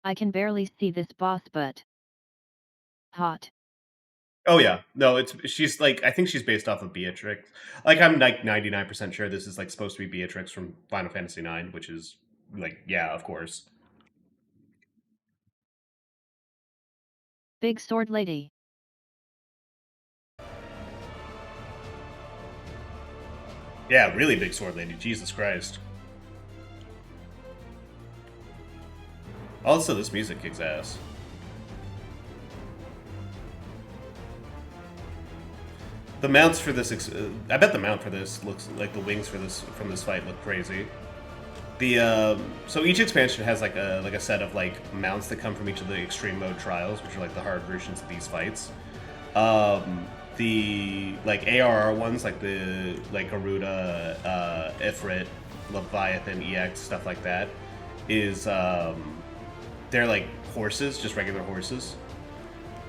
I can barely see this boss, but hot. Oh yeah, no, she's like, I think she's based off of Beatrix. Like, I'm like 99% sure this is like supposed to be Beatrix from Final Fantasy IX, which is like, yeah, of course. Big sword lady. Yeah, really big sword lady. Jesus Christ. Also, this music kicks ass. The mounts for this, I bet the mount for this looks like the wings for this from this fight look crazy. So each expansion has like a set of like mounts that come from each of the extreme mode trials, which are like the hard versions of these fights. The like ARR ones, like the Garuda, Ifrit, Leviathan, EX, stuff like that, is they're like horses, just regular horses,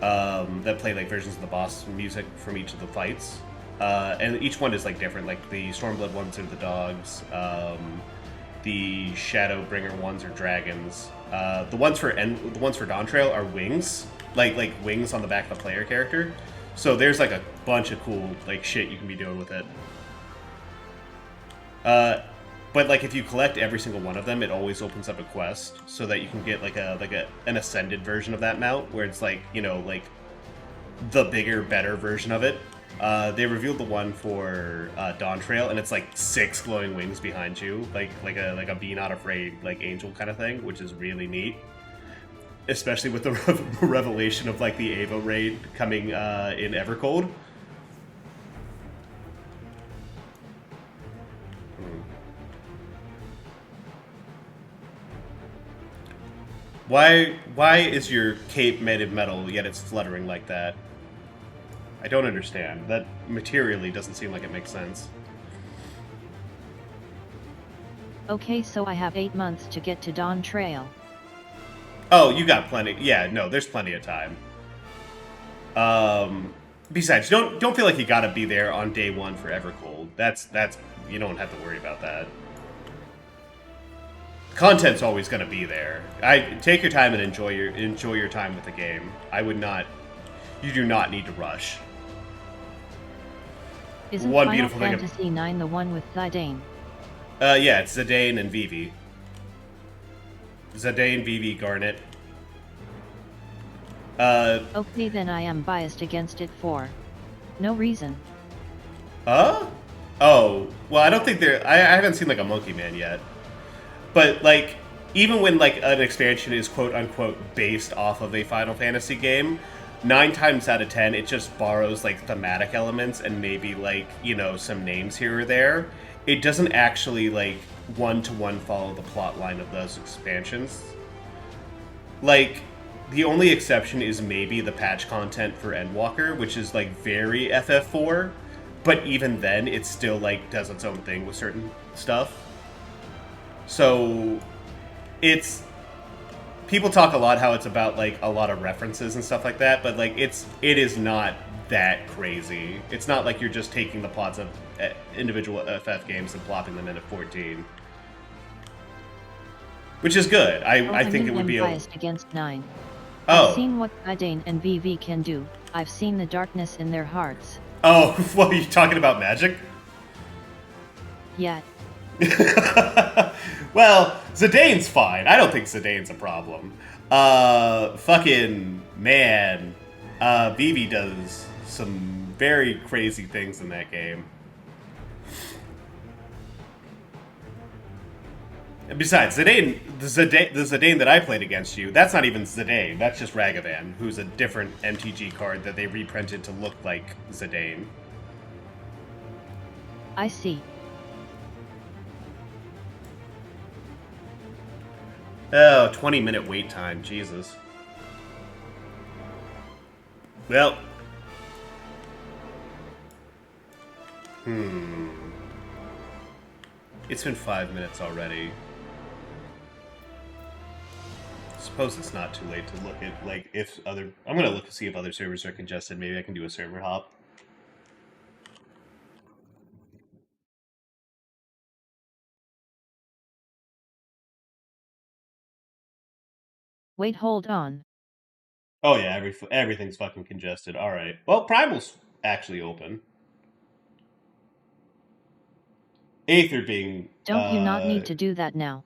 that play like versions of the boss music from each of the fights. And each one is like different. Like the Stormblood ones are the dogs. The Shadowbringer ones are dragons. The ones for Dawn Trail are wings, like wings on the back of the player character. So there's like a bunch of cool like shit you can be doing with it. But like if you collect every single one of them, it always opens up a quest so that you can get like an ascended version of that mount, where it's like, you know, like the bigger, better version of it. They revealed the one for Dawn Trail, and it's like 6 glowing wings behind you, like a be not afraid like angel kind of thing, which is really neat. Especially with the revelation of like the Ava raid coming in Evercold. Why is your cape made of metal yet it's fluttering like that? I don't understand. That materially doesn't seem like it makes sense. Okay, so I have 8 months to get to Dawn Trail. Oh, you got plenty. Yeah, no, there's plenty of time. Besides, don't feel like you gotta be there on day 1 for Evercold. That's you don't have to worry about that. Content's always gonna be there. Take your time and enjoy your time with the game. You do not need to rush. Isn't One Final beautiful thing Fantasy IX the one with Zidane? Yeah, it's Zidane and Vivi. Zidane, Vivi, Garnet. Okay, then I am biased against it for no reason. Huh? Oh, well, I don't think I haven't seen like a Monkey Man yet. But like, even when like an expansion is quote unquote based off of a Final Fantasy game, 9 times out of 10 it just borrows like thematic elements and maybe like, you know, some names here or there. It doesn't actually like one-to-one follow the plot line of those expansions. Like, the only exception is maybe the patch content for Endwalker, which is like very FF4, but even then it still like does its own thing with certain stuff. So it's, people talk a lot how it's about like a lot of references and stuff like that, but like it is not that crazy. It's not like you're just taking the plots of individual FF games and plopping them into 14. Which is good. I think it would be biased against 9. Oh. I've seen what Zidane and Vivi can do. I've seen the darkness in their hearts. Oh, what are you talking about, magic? Yeah. Well, Zidane's fine. I don't think Zidane's a problem. Fucking man, Vivi does some very crazy things in that game. And besides, the Zidane that I played against you, that's not even Zidane. That's just Ragavan, who's a different MTG card that they reprinted to look like Zidane. I see. Oh, 20-minute wait time, Jesus. Well. It's been 5 minutes already. Suppose it's not too late to look at, like, if other... I'm gonna look to see if other servers are congested. Maybe I can do a server hop. Wait, hold on. Oh yeah, everything's fucking congested. Alright. Well, Primal's actually open. Aether being... Don't you not need to do that now?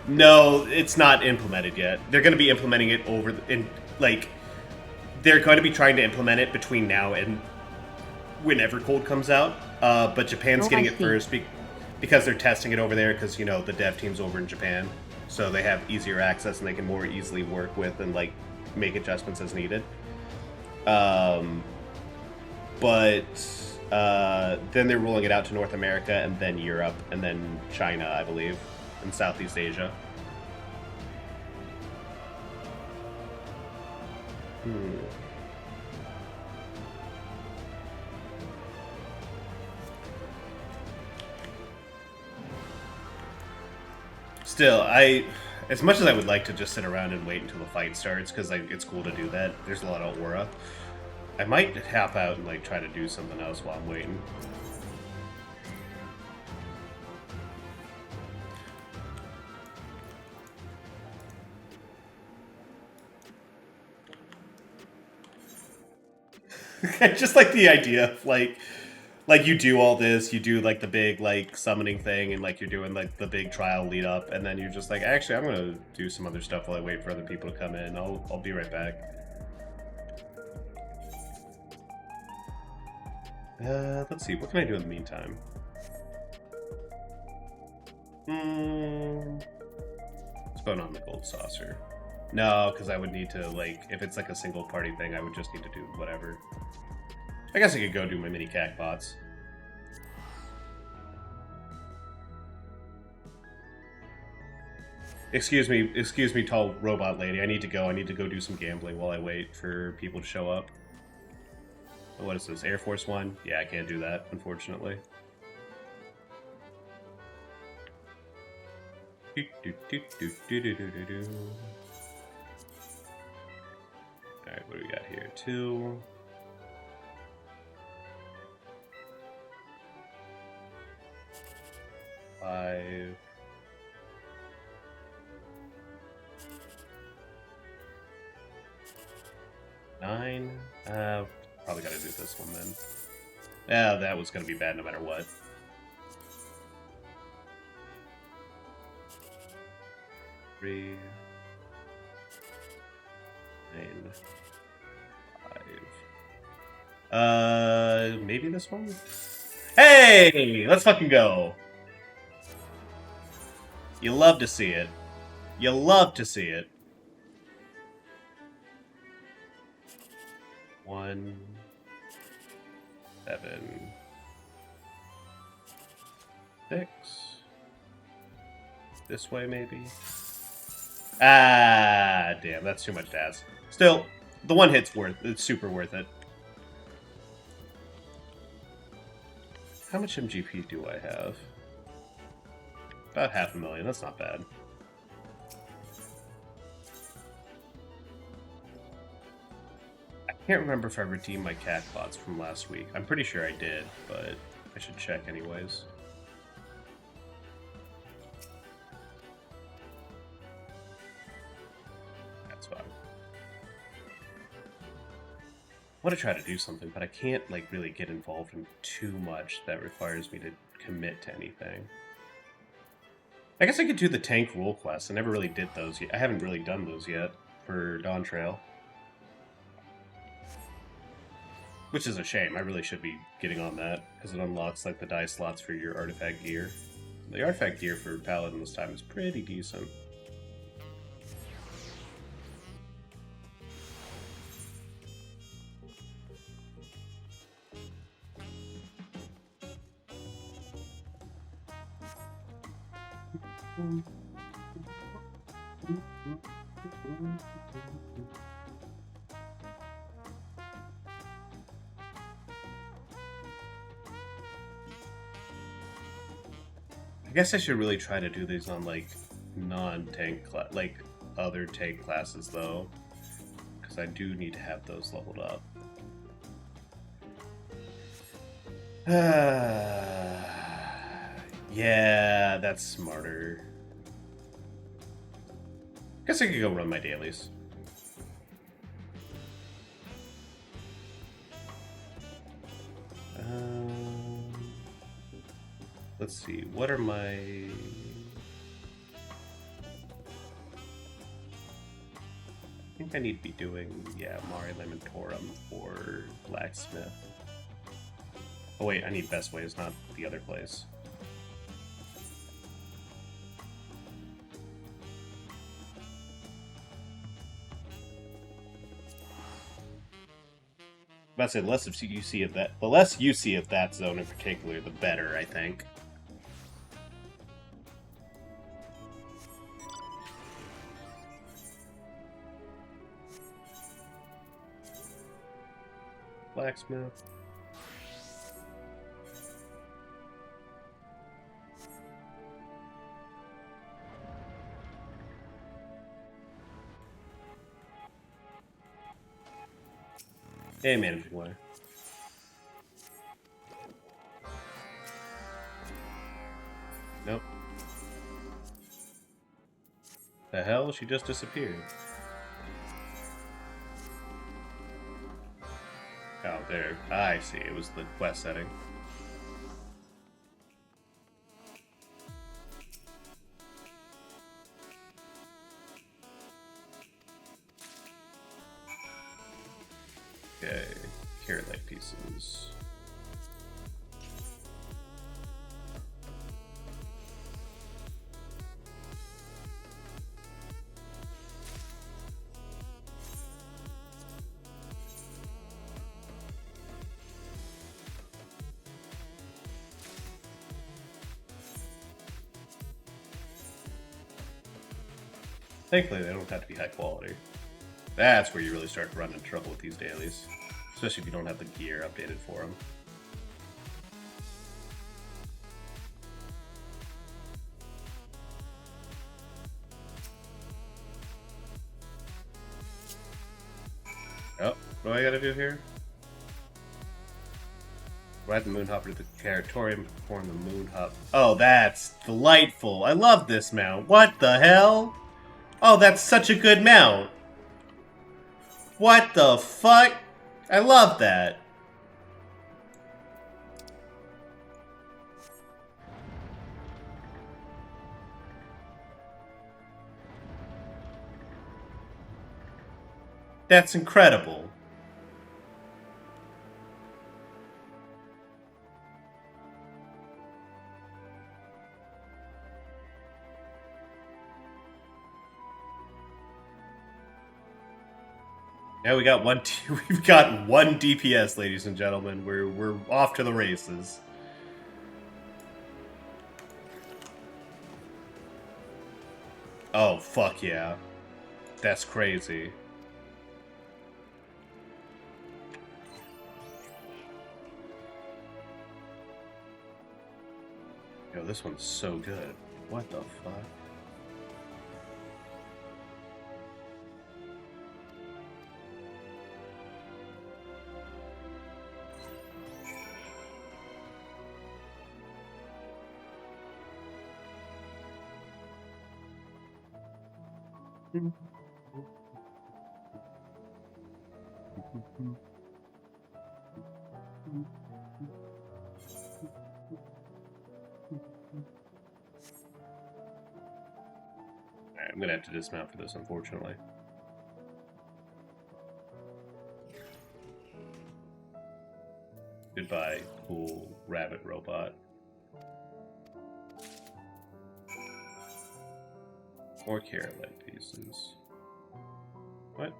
No, it's not implemented yet. They're going to be implementing it they're going to be trying to implement it between now and whenever Cold comes out. But Japan's getting it first because they're testing it over there because, you know, the dev team's over in Japan. So they have easier access and they can more easily work with and, like, make adjustments as needed. But then they're rolling it out to North America and then Europe and then China, I believe. in Southeast Asia. Still, as much as I would like to just sit around and wait until the fight starts, because like it's cool to do that. There's a lot of aura. I might tap out and like try to do something else while I'm waiting. I just like the idea of like you do all this, you do like the big like summoning thing, and like you're doing like the big trial lead up, and then you're just like, actually, I'm gonna do some other stuff while I wait for other people to come in. I'll be right back. Let's see, what can I do in the meantime? Let's go on the gold saucer. No, because I would need to, like, if it's like a single party thing, I would just need to do whatever. I guess I could go do my mini cac bots. Excuse me, tall robot lady. I need to go do some gambling while I wait for people to show up. What is this, Air Force One? Yeah, I can't do that, unfortunately. Alright, what do we got here? 2. 5. 9. Probably gotta do this one then. Yeah, that was gonna be bad no matter what. Three. 9. 5. Maybe this one? Hey! Let's fucking go! You love to see it. You love to see it. 1, 7, 6. This way, maybe? Ah, damn, that's too much Daz. Still, the one hit's it's super worth it. How much MGP do I have? About 500,000, that's not bad. I can't remember if I redeemed my cat bots from last week. I'm pretty sure I did, but I should check anyways. That's fine. I want to try to do something, but I can't like really get involved in too much that requires me to commit to anything. I guess I could do the tank rule quest. I never really did those yet. I haven't really done those yet for Dawn Trail. Which is a shame. I really should be getting on that, because it unlocks like the die slots for your artifact gear. The artifact gear for Paladin this time is pretty decent. I guess I should really try to do these on like non-tank like other tank classes though, because I do need to have those leveled up. Yeah, that's smarter. Guess I could go run my dailies. Let's see, what are my... I think I need to be doing, yeah, Mari Lamentorum for Blacksmith. Oh wait, I need Best Ways, not the other place. I say the less you see of that, the less you see of that zone in particular, the better, I think. blacksmith. Hey, managing way. Nope. The hell? She just disappeared. Oh, there. I see. It was the quest setting. Okay. Carrot leg pieces. Thankfully, they don't have to be high quality. That's where you really start to run into trouble with these dailies. Especially if you don't have the gear updated for them. Oh, what do I gotta do here? Ride the Moonhopper to the Territorium and perform the Moonhop. Oh, that's delightful. I love this mount. What the hell? Oh, that's such a good mount. What the fuck? I love that. That's incredible. Now we got we've got one DPS, ladies and gentlemen. We're off to the races. Oh fuck yeah. That's crazy. Yo, this one's so good. What the fuck? Alright, I'm gonna have to dismount for this, unfortunately. Goodbye, cool rabbit robot. More carrot leg pieces. What?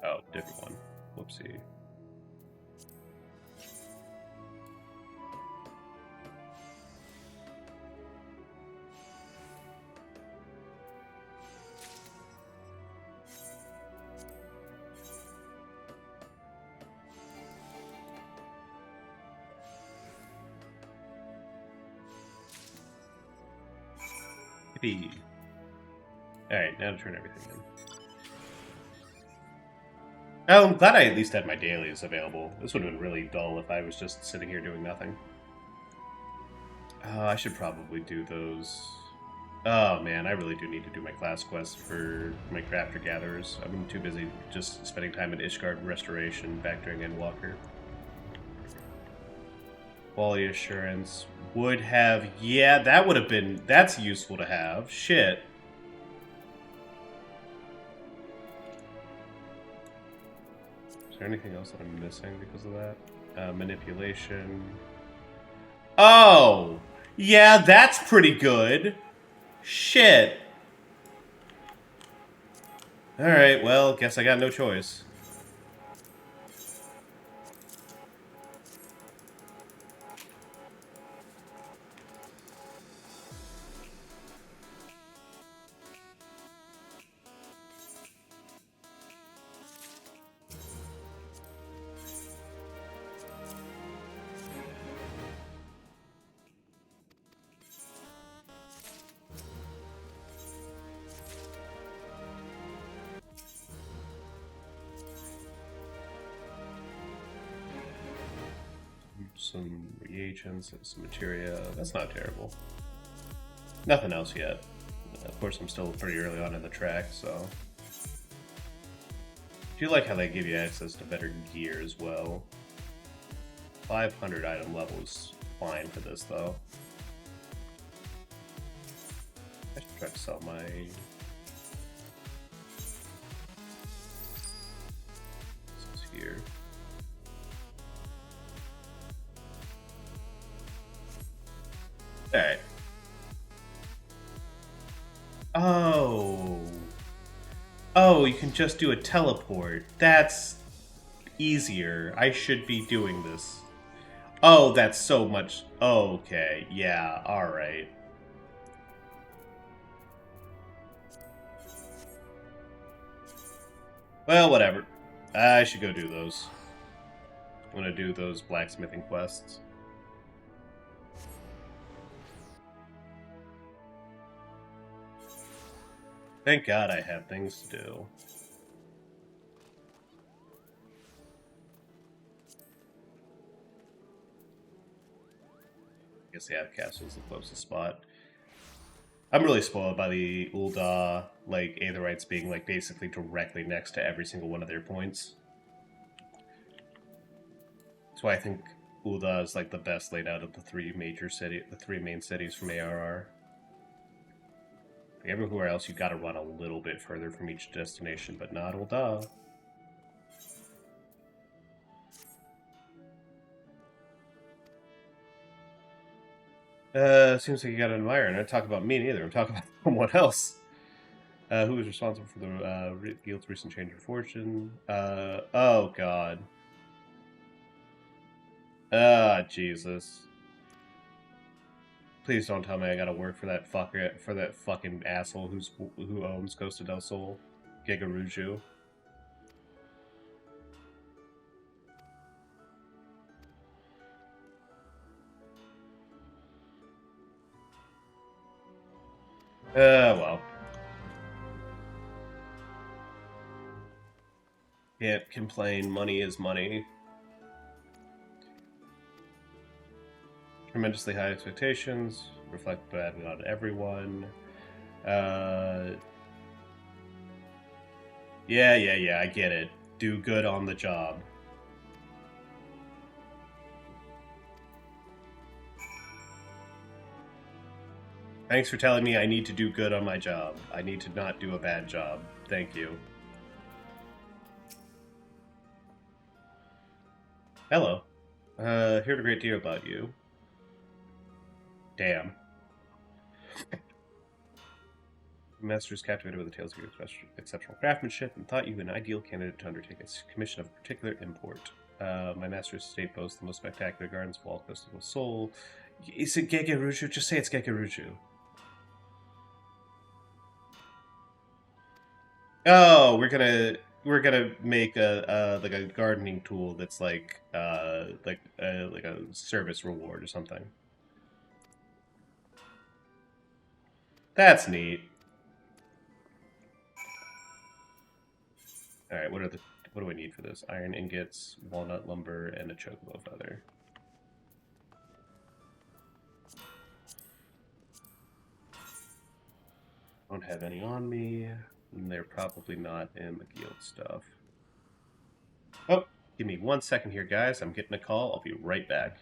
Oh, different one. Whoopsie. Yippee. Alright, now to turn everything in. Oh, I'm glad I at least had my dailies available. This would have been really dull if I was just sitting here doing nothing. I should probably do those. Oh man, I really do need to do my class quests for my crafter gatherers. I've been too busy just spending time at Ishgard Restoration back during Endwalker. Quality assurance would have... Yeah, that would have been... That's useful to have. Shit. Is there anything else that I'm missing because of that? Manipulation. Oh! Yeah, that's pretty good. Shit. Alright, well, guess I got no choice. some reagents, and some materia. That's not terrible. Nothing else yet. Of course, I'm still pretty early on in the track, so... I do like how they give you access to better gear as well. 500 item level is fine for this, though. I should try to sell my... This is here. Alright. Oh. Oh, you can just do a teleport. That's easier. I should be doing this. Oh, that's so much... Okay, yeah, alright. Well, whatever. I should go do those. I'm gonna do those blacksmithing quests. Thank God I have things to do. I guess the Ab Castle's the closest spot. I'm really spoiled by the Ul'dah, like, Aetherites being, like, basically directly next to every single one of their points. That's why I think Ul'dah is, like, the best laid out of the three main cities from ARR. Like, everywhere else, you gotta run a little bit further from each destination, but not Ul'dah. Seems like you got an admirer, and I don't talk about me neither. I'm talking about someone else. Who is responsible for the guild's recent change of fortune? Oh god. Ah, Jesus. Please don't tell me I gotta work for that fucker, for that fucking asshole who owns Costa del Sol, Gigaruju. Well. Can't complain, money is money. Tremendously high expectations, reflect badly on everyone. Yeah, I get it. Do good on the job. Thanks for telling me I need to do good on my job. I need to not do a bad job. Thank you. Hello. Heard a great deal about you. Damn. Master is captivated with the tales of your exceptional craftsmanship and thought you an ideal candidate to undertake a commission of particular import. My master's estate boasts the most spectacular gardens of all Costa del Sol. Is it Gegeruju? Just say it's Gegeruju. Oh, we're gonna make a like a gardening tool that's like a service reward or something. That's neat. All right, what do I need for this? Iron ingots, walnut lumber, and a chocobo feather. Don't have any on me. And they're probably not in the guild stuff. Oh, give me 1 second here, guys. I'm getting a call. I'll be right back.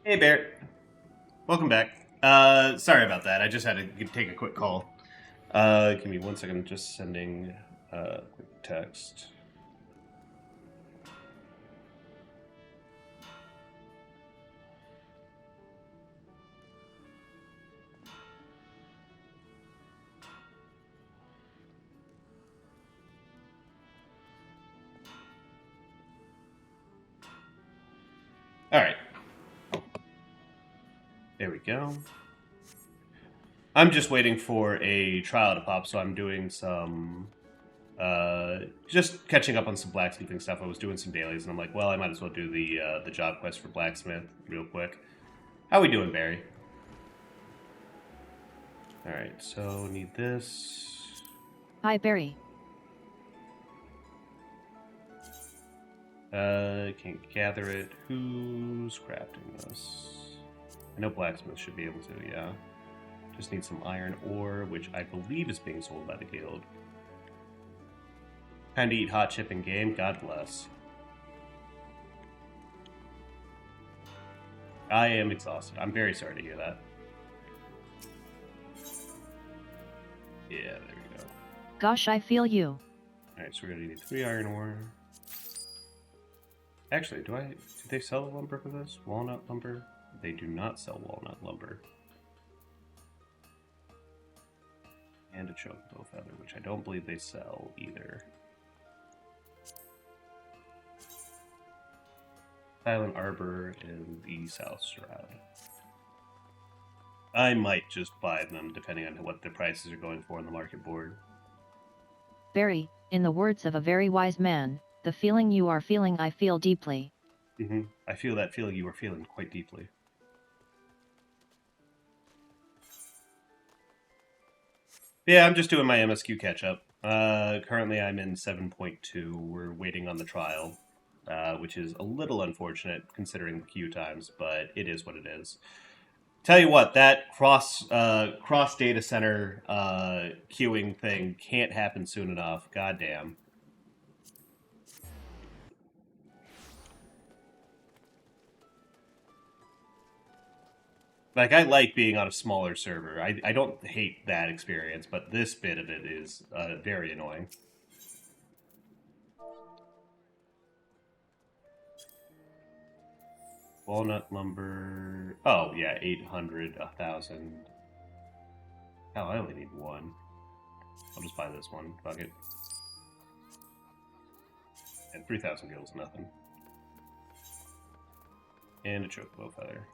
Hey, Bear. Welcome back. Sorry about that. I just had to take a quick call. Give me 1 second. Just sending a quick text. All right. There we go. I'm just waiting for a trial to pop, so I'm doing some, just catching up on some blacksmithing stuff. I was doing some dailies, and I'm like, well, I might as well do the job quest for blacksmith real quick. How we doing, Barry? All right, so need this. Hi, Barry. Can't gather it. Who's crafting this? I know blacksmith should be able to, yeah. Just need some iron ore, which I believe is being sold by the guild. Time to eat hot chip in game, God bless. I am exhausted. I'm very sorry to hear that. Yeah, there we go. Gosh, I feel you. Alright, so we're gonna need 3 iron ore. Actually, do they sell lumber for this? Walnut lumber? They do not sell walnut lumber. And a chocobo feather, which I don't believe they sell either. Silent Arbor and the South Shroud. I might just buy them depending on what the prices are going for on the market board. Barry, in the words of a very wise man, the feeling you are feeling I feel deeply. I feel that feeling you are feeling quite deeply. Yeah, I'm just doing my MSQ catch-up. Currently I'm in 7.2. We're waiting on the trial, which is a little unfortunate considering the queue times, but it is what it is. Tell you what, that cross data center queuing thing can't happen soon enough. Goddamn. Like, I like being on a smaller server. I don't hate that experience, but this bit of it is very annoying. Walnut lumber... Oh, yeah, 800, 1,000. Hell, I only need 1. I'll just buy this one. Fuck it. And 3,000 gil is nothing. And a chocobo feather.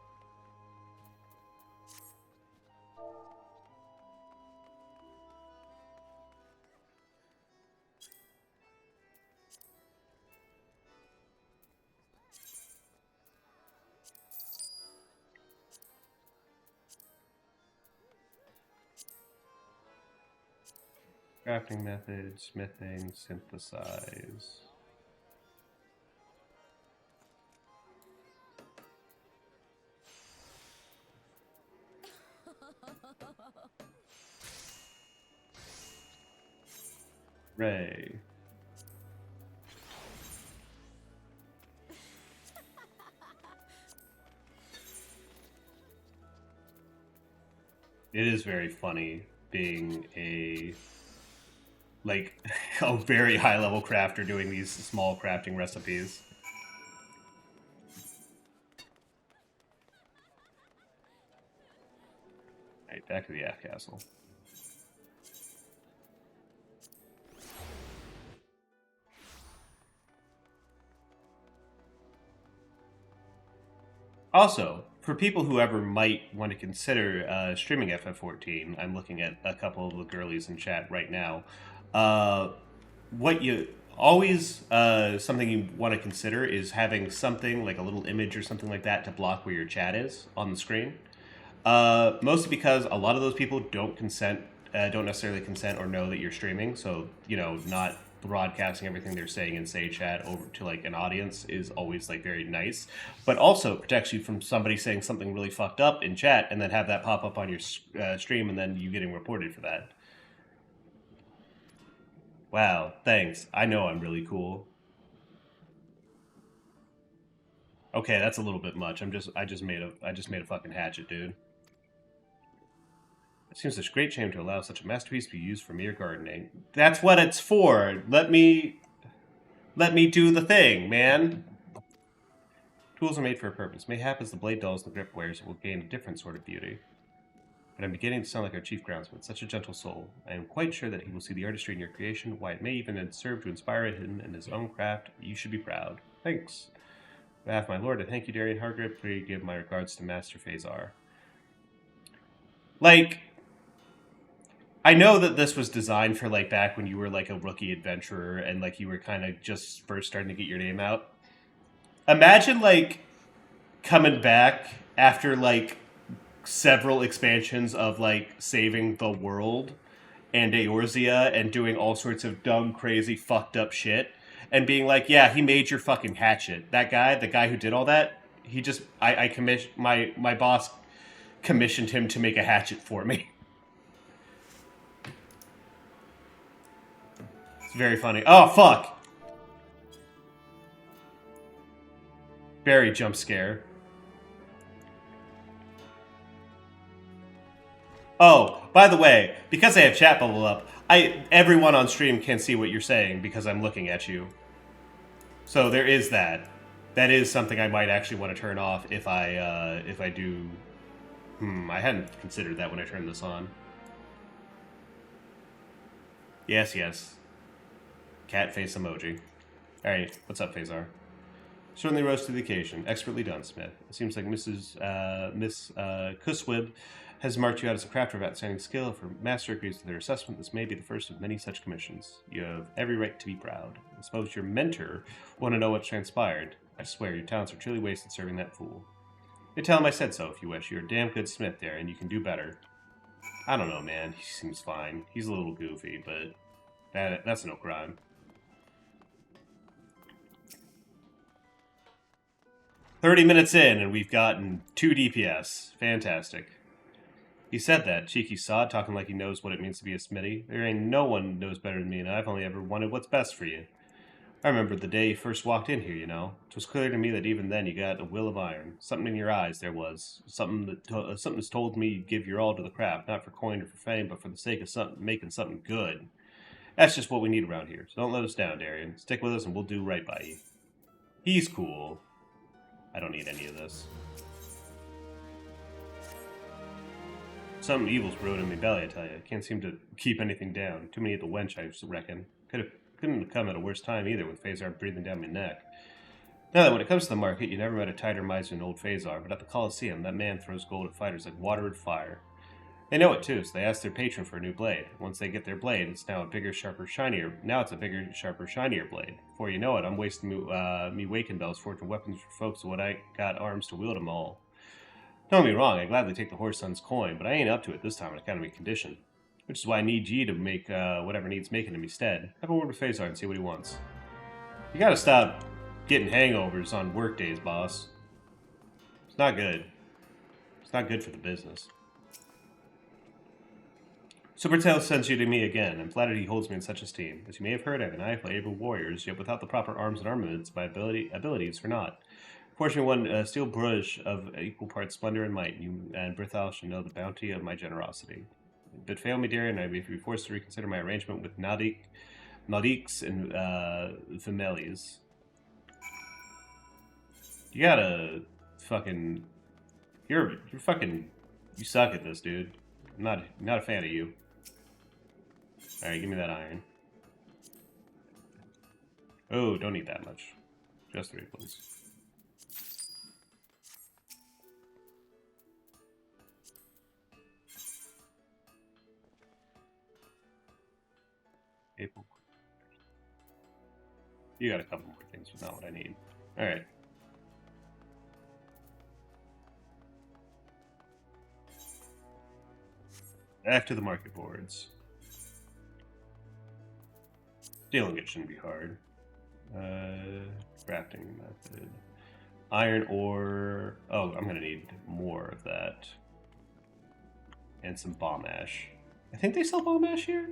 Crafting method, smithing, synthesize. Ray. It is very funny being a a very high level crafter doing these small crafting recipes. Alright, back to the F castle. Also, for people who ever might want to consider streaming FF14, I'm looking at a couple of the girlies in chat right now. What you always something you want to consider is having something like a little image or something like that to block where your chat is on the screen. Mostly because a lot of those people don't necessarily consent or know that you're streaming. So, not broadcasting everything they're saying in Say Chat over to like an audience is always like very nice, but also protects you from somebody saying something really fucked up in chat and then have that pop up on your stream and then you getting reported for that. Wow, thanks. I know I'm really cool. Okay, that's a little bit much. I just made a fucking hatchet, dude. It seems such a great shame to allow such a masterpiece to be used for mere gardening. That's what it's for. Let me do the thing, man. Tools are made for a purpose. Mayhap as the blade dulls and the grip wears, it will gain a different sort of beauty. But I'm beginning to sound like our chief groundsman, such a gentle soul. I am quite sure that he will see the artistry in your creation, why it may even serve to inspire him in his own craft. You should be proud. Thanks. On behalf of my lord, I thank you, Darian Hargrave. Please give my regards to Master Phasar. Like, I know that this was designed for, like, back when you were, like, a rookie adventurer and, like, you were kind of just first starting to get your name out. Imagine, like, coming back after, like, several expansions of, like, saving the world and Eorzea and doing all sorts of dumb, crazy, fucked up shit and being like, yeah, he made your fucking hatchet. That guy, the guy who did all that, he just, I commissioned, my boss commissioned him to make a hatchet for me. It's very funny. Oh, fuck! Very jump scare. Oh, by the way, because I have chat bubble up, everyone on stream can see what you're saying because I'm looking at you. So there is that. That is something I might actually want to turn off if I do. I hadn't considered that when I turned this on. Yes, yes. Cat face emoji. Alright, what's up, Phasar? Certainly rose to the occasion. Expertly done, Smith. It seems like Miss Kuswib has marked you out as a crafter of outstanding skill. For master agrees to their assessment, this may be the first of many such commissions. You have every right to be proud. I suppose your mentor will want to know what transpired. I swear, your talents are truly wasted serving that fool. You tell him I said so if you wish. You're a damn good smith there, and you can do better. I don't know, man. He seems fine. He's a little goofy, but that's no crime. 30 minutes in, and we've gotten 2 DPS. Fantastic. He said that, cheeky sod, talking like he knows what it means to be a smithy. There ain't no one knows better than me, and I've only ever wanted what's best for you. I remember the day you first walked in here, you know. It was clear to me that even then you got a will of iron. Something in your eyes there was. Something that's told me you'd give your all to the craft, not for coin or for fame, but for the sake of making something good. That's just what we need around here, so don't let us down, Darian. Stick with us and we'll do right by you. He's cool. I don't need any of this. Something evil's brewing in my belly, I tell you. Can't seem to keep anything down. Too many at the wench, I reckon. Couldn't have come at a worse time either, with Phasar breathing down my neck. Now that when it comes to the market, you never met a tighter miser than old Phasar, but at the Colosseum, that man throws gold at fighters like water at fire. They know it too, so they ask their patron for a new blade. Once they get their blade, it's now a bigger, sharper, shinier. Now it's a bigger, sharper, shinier blade. Before you know it, I'm wasting me waking bells forging weapons for folks when I got arms to wield them all. Don't get me wrong, I'd gladly take the horse son's coin, but I ain't up to it this time on account of my condition. Which is why I need ye to make whatever needs making in me stead. Have a word with Phasar and see what he wants. You gotta stop getting hangovers on work days, boss. It's not good. It's not good for the business. Supertail sends you to me again. I'm flattered he holds me in such esteem. As you may have heard, I have an eye for able warriors, yet without the proper arms and armaments, my abilities for naught. Fortunately, one steel brush of equal parts splendor and might, you and Brithal should know the bounty of my generosity. But fail me, Darian, I may be forced to reconsider my arrangement with Naudix and Femelies. You gotta fucking... You're fucking... You suck at this, dude. I'm not a fan of you. Alright, give me that iron. Oh, don't need that much. Just 3, please. April. You got a couple more things, but not what I need. Alright. Back to the market boards. Dealing it shouldn't be hard. Crafting method. Iron ore. Oh, I'm gonna need more of that. And some bomb ash. I think they sell bomb ash here?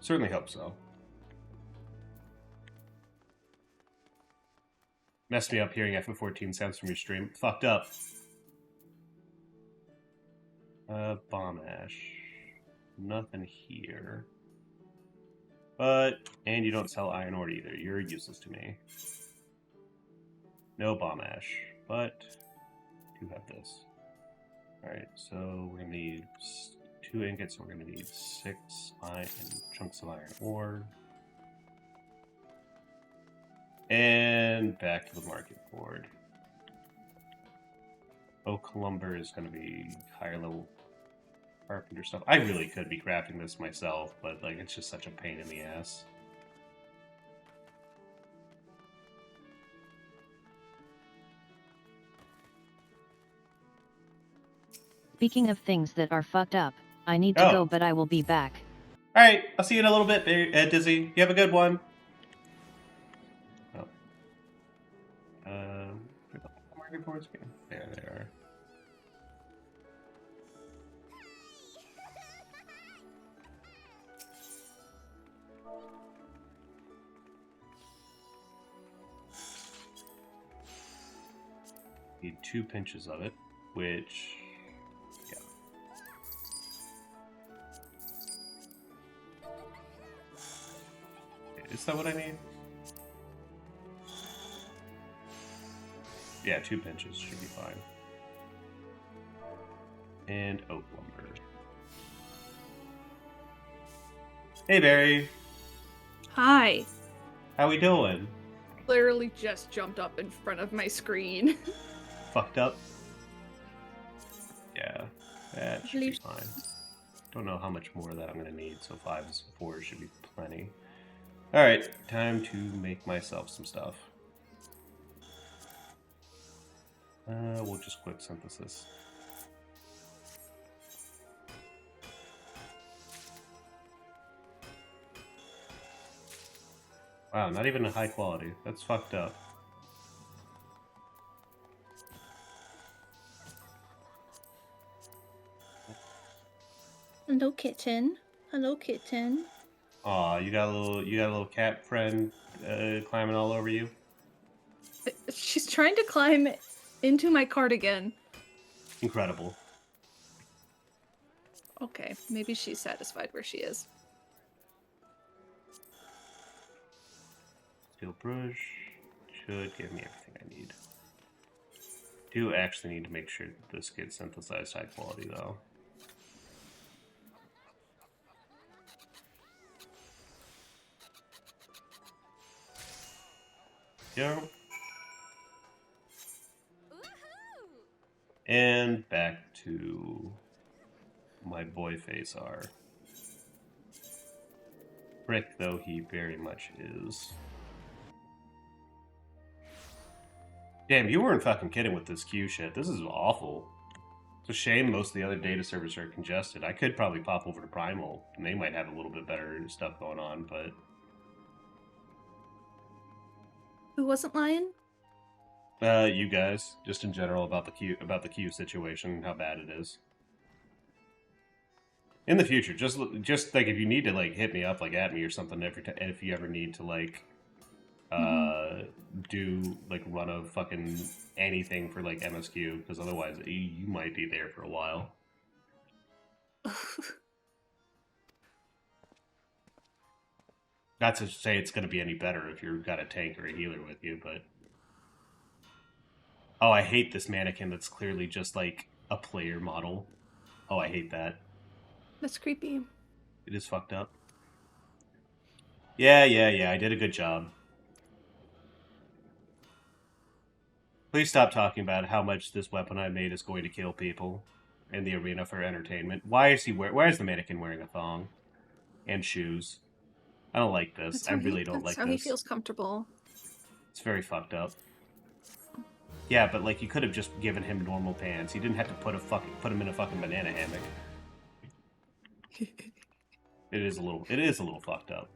Certainly hope so. Messed me up hearing FF14 sounds from your stream. Fucked up. Bomb ash. Nothing here. But, and you don't sell iron ore either. You're useless to me. No bomb ash, but do have this. Alright, so we're gonna need 2 ingots, so we're gonna need 6 iron chunks of iron ore. And back to the market board. Oak lumber is gonna be higher level carpenter stuff. I really could be crafting this myself, but like it's just such a pain in the ass. Speaking of things that are fucked up, I need to go, but I will be back. Alright, I'll see you in a little bit, Dizzy. You have a good one. Oh. Where the market boards go? There they are. Need 2 pinches of it, which, yeah. Is that what I need? Yeah, 2 pinches should be fine. And oak lumber. Hey, Barry. Hi. How we doing? Literally just jumped up in front of my screen. Fucked up? Yeah, that should be fine. Don't know how much more of that I'm going to need, so 4 should be plenty. Alright, time to make myself some stuff. We'll just quick synthesis. Wow, not even a high quality. That's fucked up. Hello, kitten. Hello, kitten. Aw, you got a little cat friend climbing all over you? She's trying to climb into my cardigan. Incredible. Okay, maybe she's satisfied where she is. Steel brush should give me everything I need. Do actually need to make sure that this gets synthesized high quality though. Go. And back to my boy face R. Brick though he very much is. Damn, you weren't fucking kidding with this Q shit. This is awful. It's a shame most of the other data servers are congested. I could probably pop over to Primal, and they might have a little bit better stuff going on, but... Who wasn't lying? You guys, just in general about the Q situation, how bad it is. In the future, just like if you need to like hit me up, like at me or something if you ever need to like do like run a fucking anything for like MSQ, because otherwise you might be there for a while. Not to say it's going to be any better if you've got a tank or a healer with you, but... Oh, I hate this mannequin that's clearly just like a player model. Oh, I hate that. That's creepy. It is fucked up. Yeah, I did a good job. Please stop talking about how much this weapon I made is going to kill people in the arena for entertainment. Why is the mannequin wearing a thong? And shoes? I don't like this. I really don't like this. That's how he feels comfortable. It's very fucked up. Yeah, but like you could have just given him normal pants. You didn't have to put him in a fucking banana hammock. It is a little fucked up.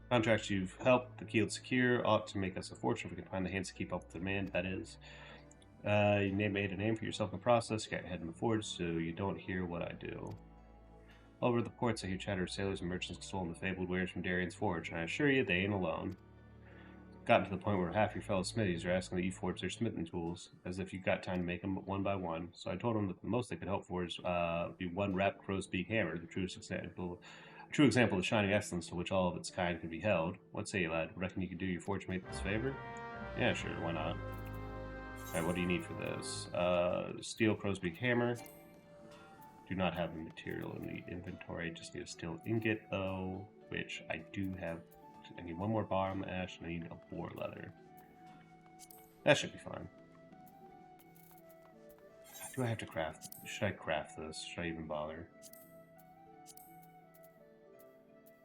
Contracts you've helped the Keeled secure ought to make us a fortune if we can find the hands to keep up with the demand, that is. You made a name for yourself in the process. You got your head in the forge, so you don't hear what I do. All over the ports, I hear chatter of sailors and merchants stolen the fabled wares from Darian's forge, and I assure you, they ain't alone. Gotten to the point where half your fellow smithies are asking that you forge their smithing tools, as if you've got time to make them one by one. So I told them that the most they could hope for is be one wrapped crow's beak hammer, the truest example, a true example of the shining excellence to which all of its kind can be held. What say you, lad? Reckon you could do your forge mate this favor? Yeah, sure, why not? Alright, what do you need for this? Steel crow's beak hammer. Do not have the material in the inventory. Just need a steel ingot, though, which I do have. I need one more bottom ash, and I need a boar leather. That should be fine. Do I have to craft? Should I craft this? Should I even bother?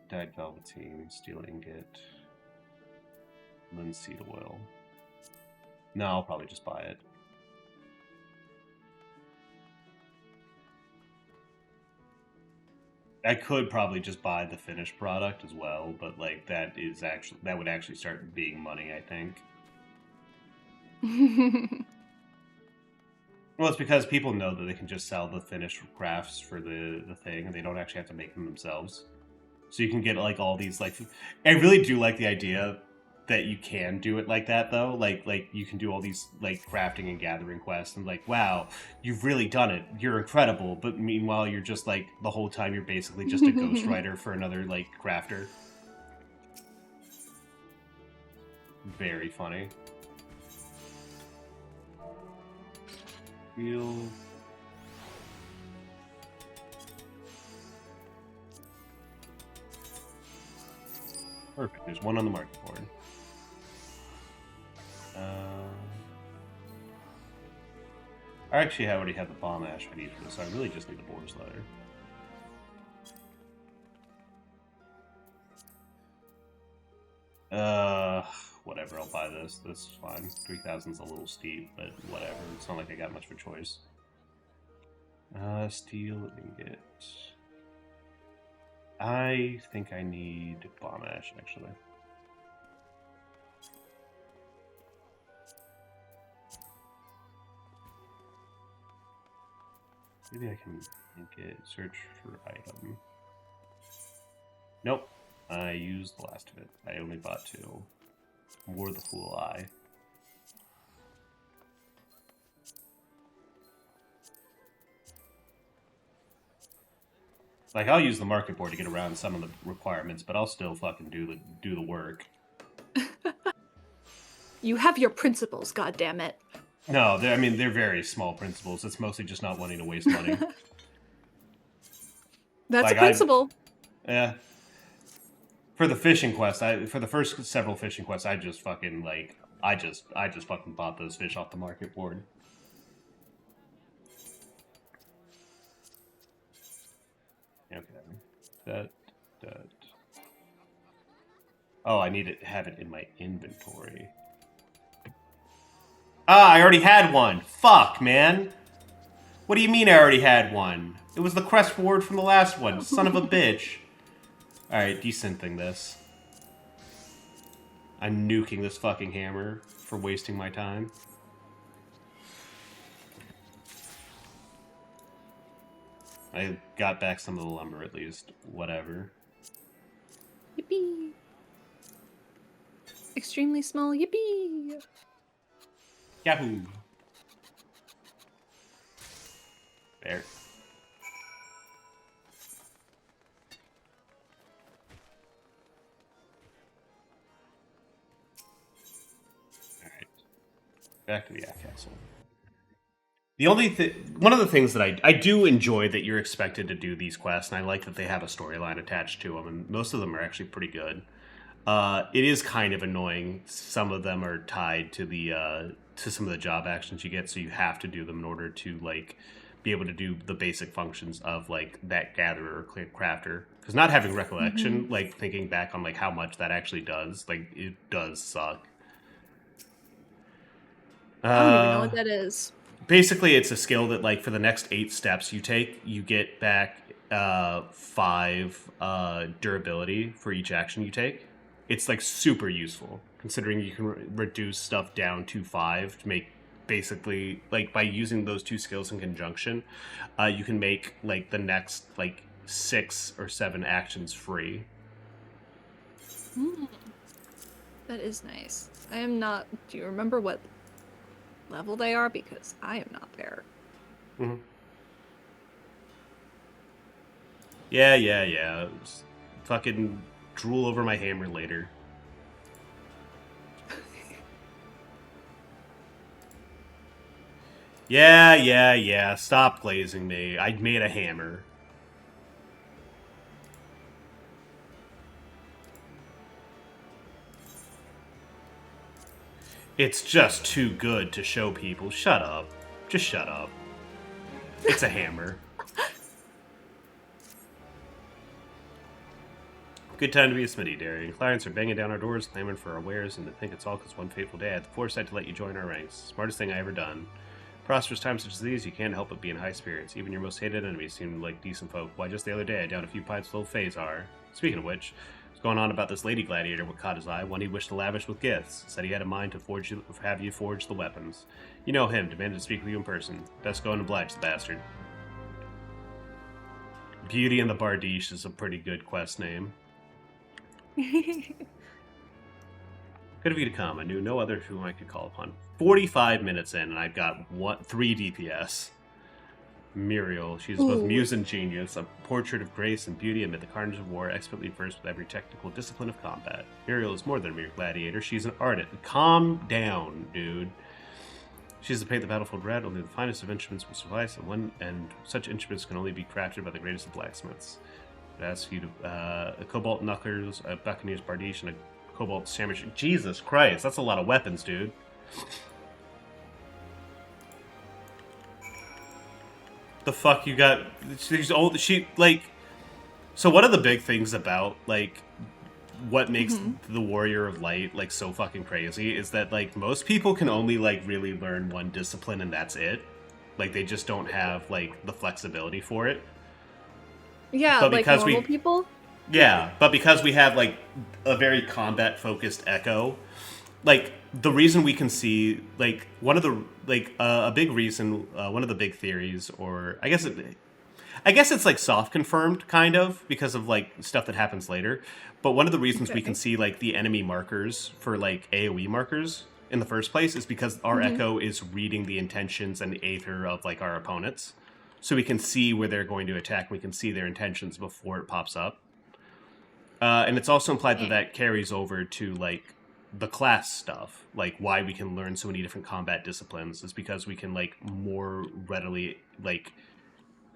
Dyed velveteen, steel ingot, linseed oil. No, I'll probably just buy it. I could probably just buy the finished product as well, but like that would actually start being money, I think. Well, it's because people know that they can just sell the finished crafts for the thing, and they don't actually have to make them themselves. So you can get like all these like. I really do like the idea that you can do it like that, though. Like you can do all these like crafting and gathering quests, and like, wow, you've really done it. You're incredible. But meanwhile, you're just like the whole time you're basically just a ghostwriter for another like crafter. Very funny. Feel. Perfect. There's one on the market board. I actually already have the bomb ash I need for this, so I really just need the boar's leather. Whatever, I'll buy this. This is fine. 3,000's a little steep, but whatever. It's not like I got much of a choice. Steel ingot. I think I need bomb ash, actually. Maybe I can search for item. Nope. I used the last of it. I only bought 2. Wore the fool eye. Like, I'll use the market board to get around some of the requirements, but I'll still fucking do the work. You have your principles, goddammit. No, they're very small principles. It's mostly just not wanting to waste money. That's like, a principle. Yeah. For the fishing quest, for the first several fishing quests, I just fucking I just fucking bought those fish off the market board. Okay. That. Oh, I need to have it in my inventory. Ah, I already had one. Fuck, man. What do you mean I already had one? It was the quest reward from the last one. Son of a bitch. Alright, desyncing this. I'm nuking this fucking hammer for wasting my time. I got back some of the lumber at least. Whatever. Yippee. Extremely small yippee. Yahoo! There. Alright. Back to the Yak Castle. The only one of the things that I do enjoy that you're expected to do these quests, and I like that they have a storyline attached to them, and most of them are actually pretty good. It is kind of annoying. Some of them are tied to the to some of the job actions you get, so you have to do them in order to like be able to do the basic functions of like that gatherer or crafter. Because not having recollection, like thinking back on like how much that actually does, like it does suck. I don't even know what that is. Basically, it's a skill that like for the next 8 steps you take, you get back 5 durability for each action you take. It's like super useful, considering you can reduce stuff down to 5 to make basically, like, by using those two skills in conjunction, you can make, like, the next, like, 6 or 7 actions free. That is nice. I am not... Do you remember what level they are? Because I am not there. Mm-hmm. Yeah. Fucking drool over my hammer later. Yeah. Stop glazing me. I made a hammer. It's just too good to show people. Shut up. Just shut up. It's a hammer. Good time to be a smithy, Darian. Clients are banging down our doors, clamoring for our wares, and to think it's all because one fateful day I had the foresight to let you join our ranks. Smartest thing I ever done. Prosperous times such as these, you can't help but be in high spirits. Even your most hated enemies seem like decent folk. Why, just the other day I downed a few pints with old Phasar. Speaking of which, what's going on about this lady gladiator what caught his eye, one he wished to lavish with gifts. Said he had a mind to have you forge the weapons. You know him, demanded to speak with you in person. Best go and oblige the bastard. Beauty and the Bardiche is a pretty good quest name. Good of you to come. I knew no other whom I could call upon. 45 minutes in, and I've got 3 DPS. Muriel, she's both muse and genius, a portrait of grace and beauty amid the carnage of war, expertly versed with every technical discipline of combat. Muriel is more than a mere gladiator, she's an artist. Calm down, dude. She has to paint the battlefield red, only the finest of instruments will suffice, and such instruments can only be crafted by the greatest of blacksmiths. It asks you to, a Cobalt Knuckles, a Buccaneer's Bardiche, and a Cobalt Sandwich. Jesus Christ, that's a lot of weapons, dude. The fuck you got? She's old. She like. So one of the big things about like what makes the Warrior of Light like so fucking crazy is that like most people can only like really learn one discipline and that's it. Like they just don't have like the flexibility for it. Yeah, but like normal people. Yeah, but because we have like a very combat focused Echo, like the reason we can see like one of the like a big reason one of the big theories, or I guess it's like soft confirmed kind of because of like stuff that happens later, but one of the reasons we can see like the enemy markers for like AoE markers in the first place is because our Echo is reading the intentions and the aether of like our opponents, so we can see where they're going to attack. We can see their intentions before it pops up, and it's also implied that that carries over to like the class stuff, like why we can learn so many different combat disciplines is because we can like more readily like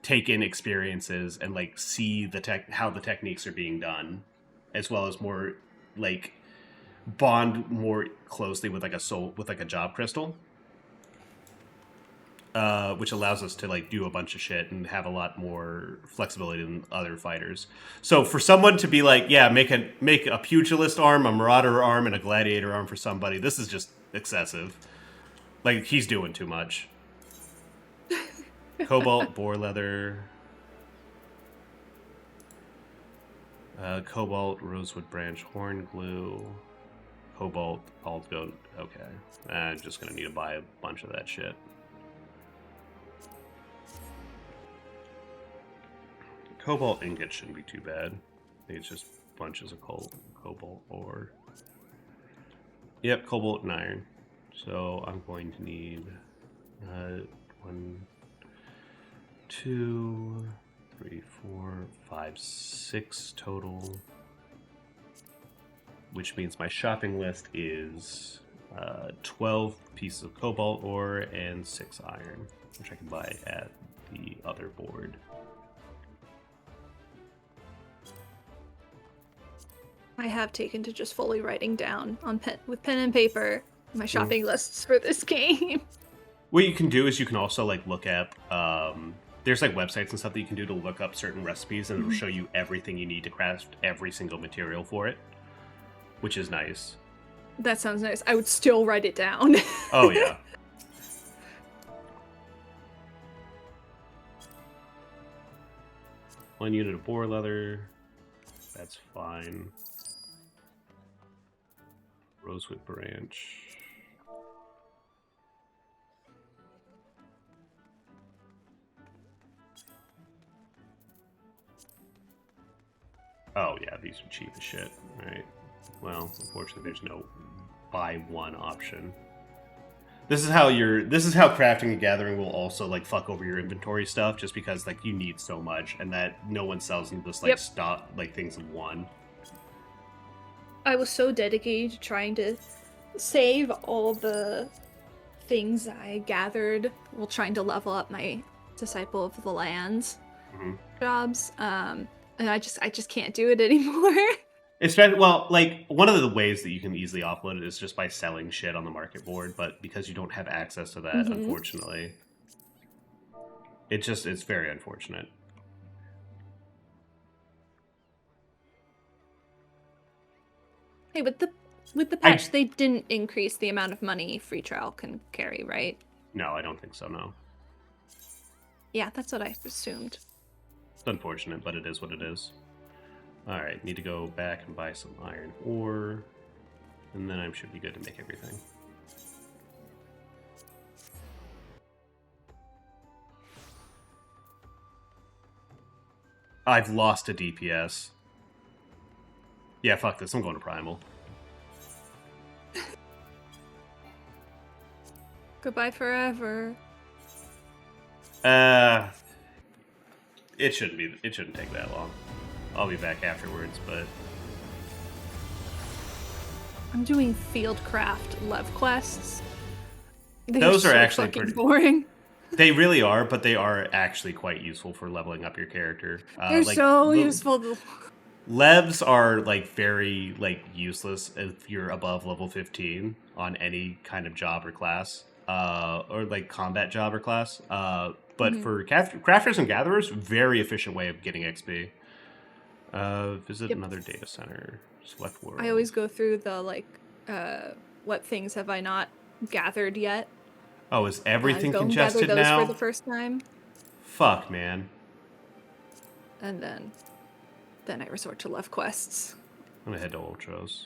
take in experiences and like see the how the techniques are being done, as well as more like bond more closely with like a job crystal, which allows us to like do a bunch of shit and have a lot more flexibility than other fighters. So for someone to be like, yeah, make a pugilist arm, a marauder arm, and a gladiator arm for somebody, this is just excessive. Like he's doing too much. Cobalt boar leather, cobalt rosewood branch horn glue, cobalt bald goat. Okay, I'm just gonna need to buy a bunch of that shit. Cobalt ingot shouldn't be too bad. I think it's just bunches of cobalt ore. Yep, cobalt and iron. So I'm going to need 1, 2, 3, 4, 5, 6 total. Which means my shopping list is 12 pieces of cobalt ore and 6 iron, which I can buy at the other board. I have taken to just fully writing down on with pen and paper my shopping lists for this game. What you can do is you can also like look at there's like websites and stuff that you can do to look up certain recipes, and it'll show you everything you need to craft every single material for it, which is nice. That sounds nice. I would still write it down. Oh yeah. One unit of boar leather. That's fine. Rosewood branch. Oh yeah, these are cheap as shit. Alright. Well, unfortunately there's no buy one option. This is how crafting and gathering will also like fuck over your inventory stuff, just because like you need so much, and that no one sells them just like stock like things of one. I was so dedicated to trying to save all the things I gathered while trying to level up my Disciple of the Lands jobs, and I just can't do it anymore. Especially, well, like, one of the ways that you can easily offload it is just by selling shit on the market board, but because you don't have access to that, unfortunately, it's very unfortunate. Hey, with the patch, they didn't increase the amount of money free trial can carry, right? No, I don't think so, no. Yeah, that's what I assumed. It's unfortunate, but it is what it is. Alright, need to go back and buy some iron ore, and then I should be good to make everything. I've lost a DPS. Yeah, fuck this, I'm going to Primal. Goodbye forever. It shouldn't take that long. I'll be back afterwards, but... I'm doing Fieldcraft Lev quests. Those are so actually fucking pretty boring. They really are, but they are actually quite useful for leveling up your character. They're like, so useful. Levs are like very like useless if you're above level 15 on any kind of job or class, or like combat job or class. But for crafters and gatherers, very efficient way of getting XP. Visit another data center. Select world. I always go through the like, what things have I not gathered yet? Oh, is everything go congested and gather those now? for the first time. Fuck, man. And then I resort to left quests. I'm gonna head to Ultros.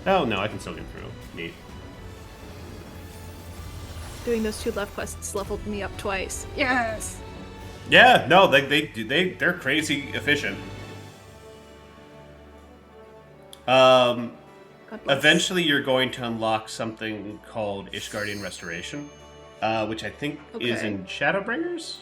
Oh no, I can still get through. Neat. Doing those 2 left quests leveled me up twice. Yes. Yeah, no, they're crazy efficient. Eventually you're going to unlock something called Ishgardian Restoration, which I think is in Shadowbringers.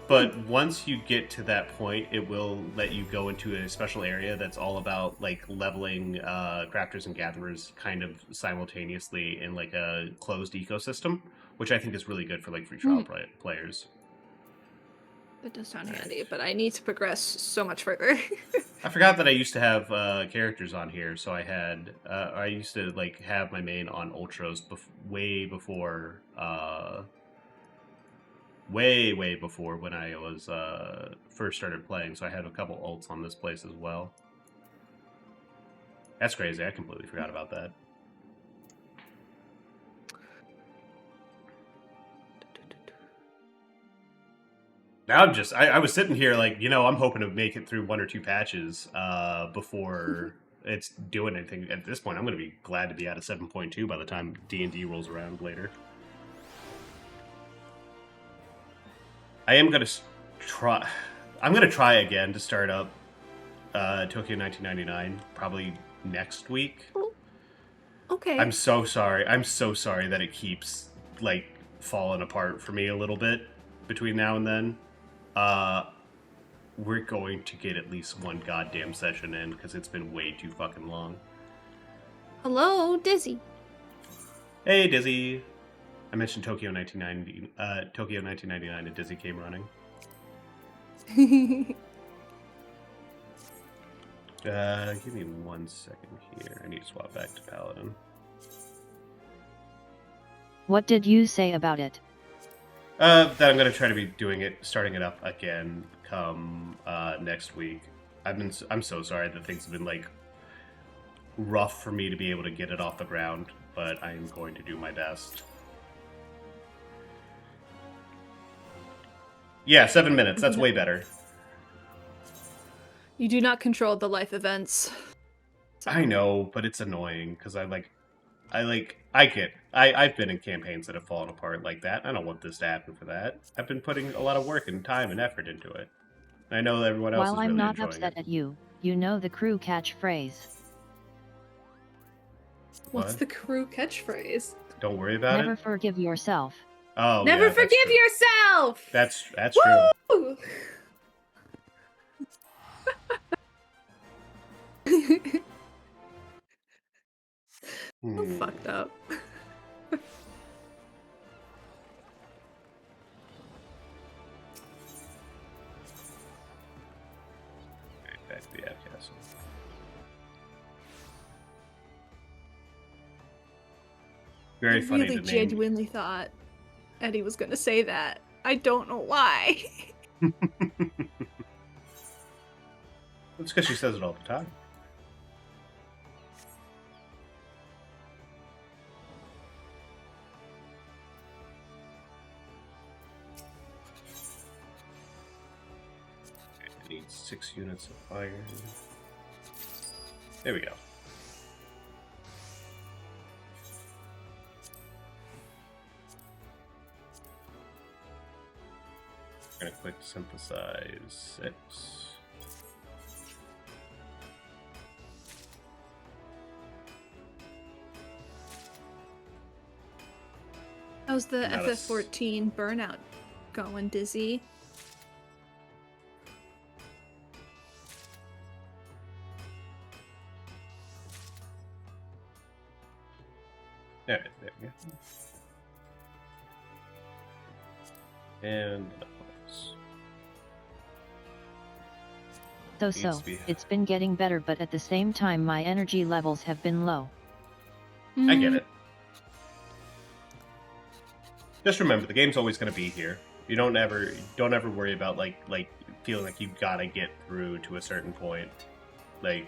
But once you get to that point, it will let you go into a special area that's all about like leveling crafters and gatherers kind of simultaneously in like a closed ecosystem, which I think is really good for like free trial players. That does sound handy, but I need to progress so much further. I forgot that I used to have characters on here, so I had I used to like have my main on Ultros way before way before when I was first started playing, so I had a couple ults on this place as well. That's crazy. I completely forgot about that. Now I'm just, I was sitting here like, I'm hoping to make it through 1 or 2 patches before it's doing anything. At this point, I'm going to be glad to be out of 7.2 by the time D&D rolls around later. I am going to try, I'm going to try again to start up Tokyo 1999 probably next week. Okay. I'm so sorry. I'm so sorry that it keeps like falling apart for me a little bit between now and then. We're going to get at least 1 goddamn session in because it's been way too fucking long. Hello, Dizzy. Hey, Dizzy. I mentioned Tokyo 1999 and Dizzy came running. Give me 1 second here. I need to swap back to Paladin. What did you say about it? That I'm going to try to be starting it up again come next week. I'm so sorry that things have been like rough for me to be able to get it off the ground, but I'm going to do my best. Yeah, 7 minutes. That's way better. You do not control the life events. I know, but it's annoying because I've been in campaigns that have fallen apart like that. I don't want this to happen for that. I've been putting a lot of work and time and effort into it. I know everyone else While is I'm really not enjoying upset it. at you, you know the crew catchphrase. What's What? the crew catchphrase? Don't worry about Never it. forgive yourself. Oh, Never yeah, that's forgive true. yourself! That's true. Woo! So fucked up. Back to the Ad Castle. Very I funny really to name. genuinely thought Eddie was gonna say that. I don't know why. It's because she says it all the time. I need 6 units of iron. There we go. I'm gonna quick synthesize 6. How's the Not a s- FF14 burnout going, Dizzy? There we go. And So, it's been getting better, but at the same time my energy levels have been low. I get it. Just remember, the game's always going to be here. You don't ever worry about like feeling like you gotta get through to a certain point. Like,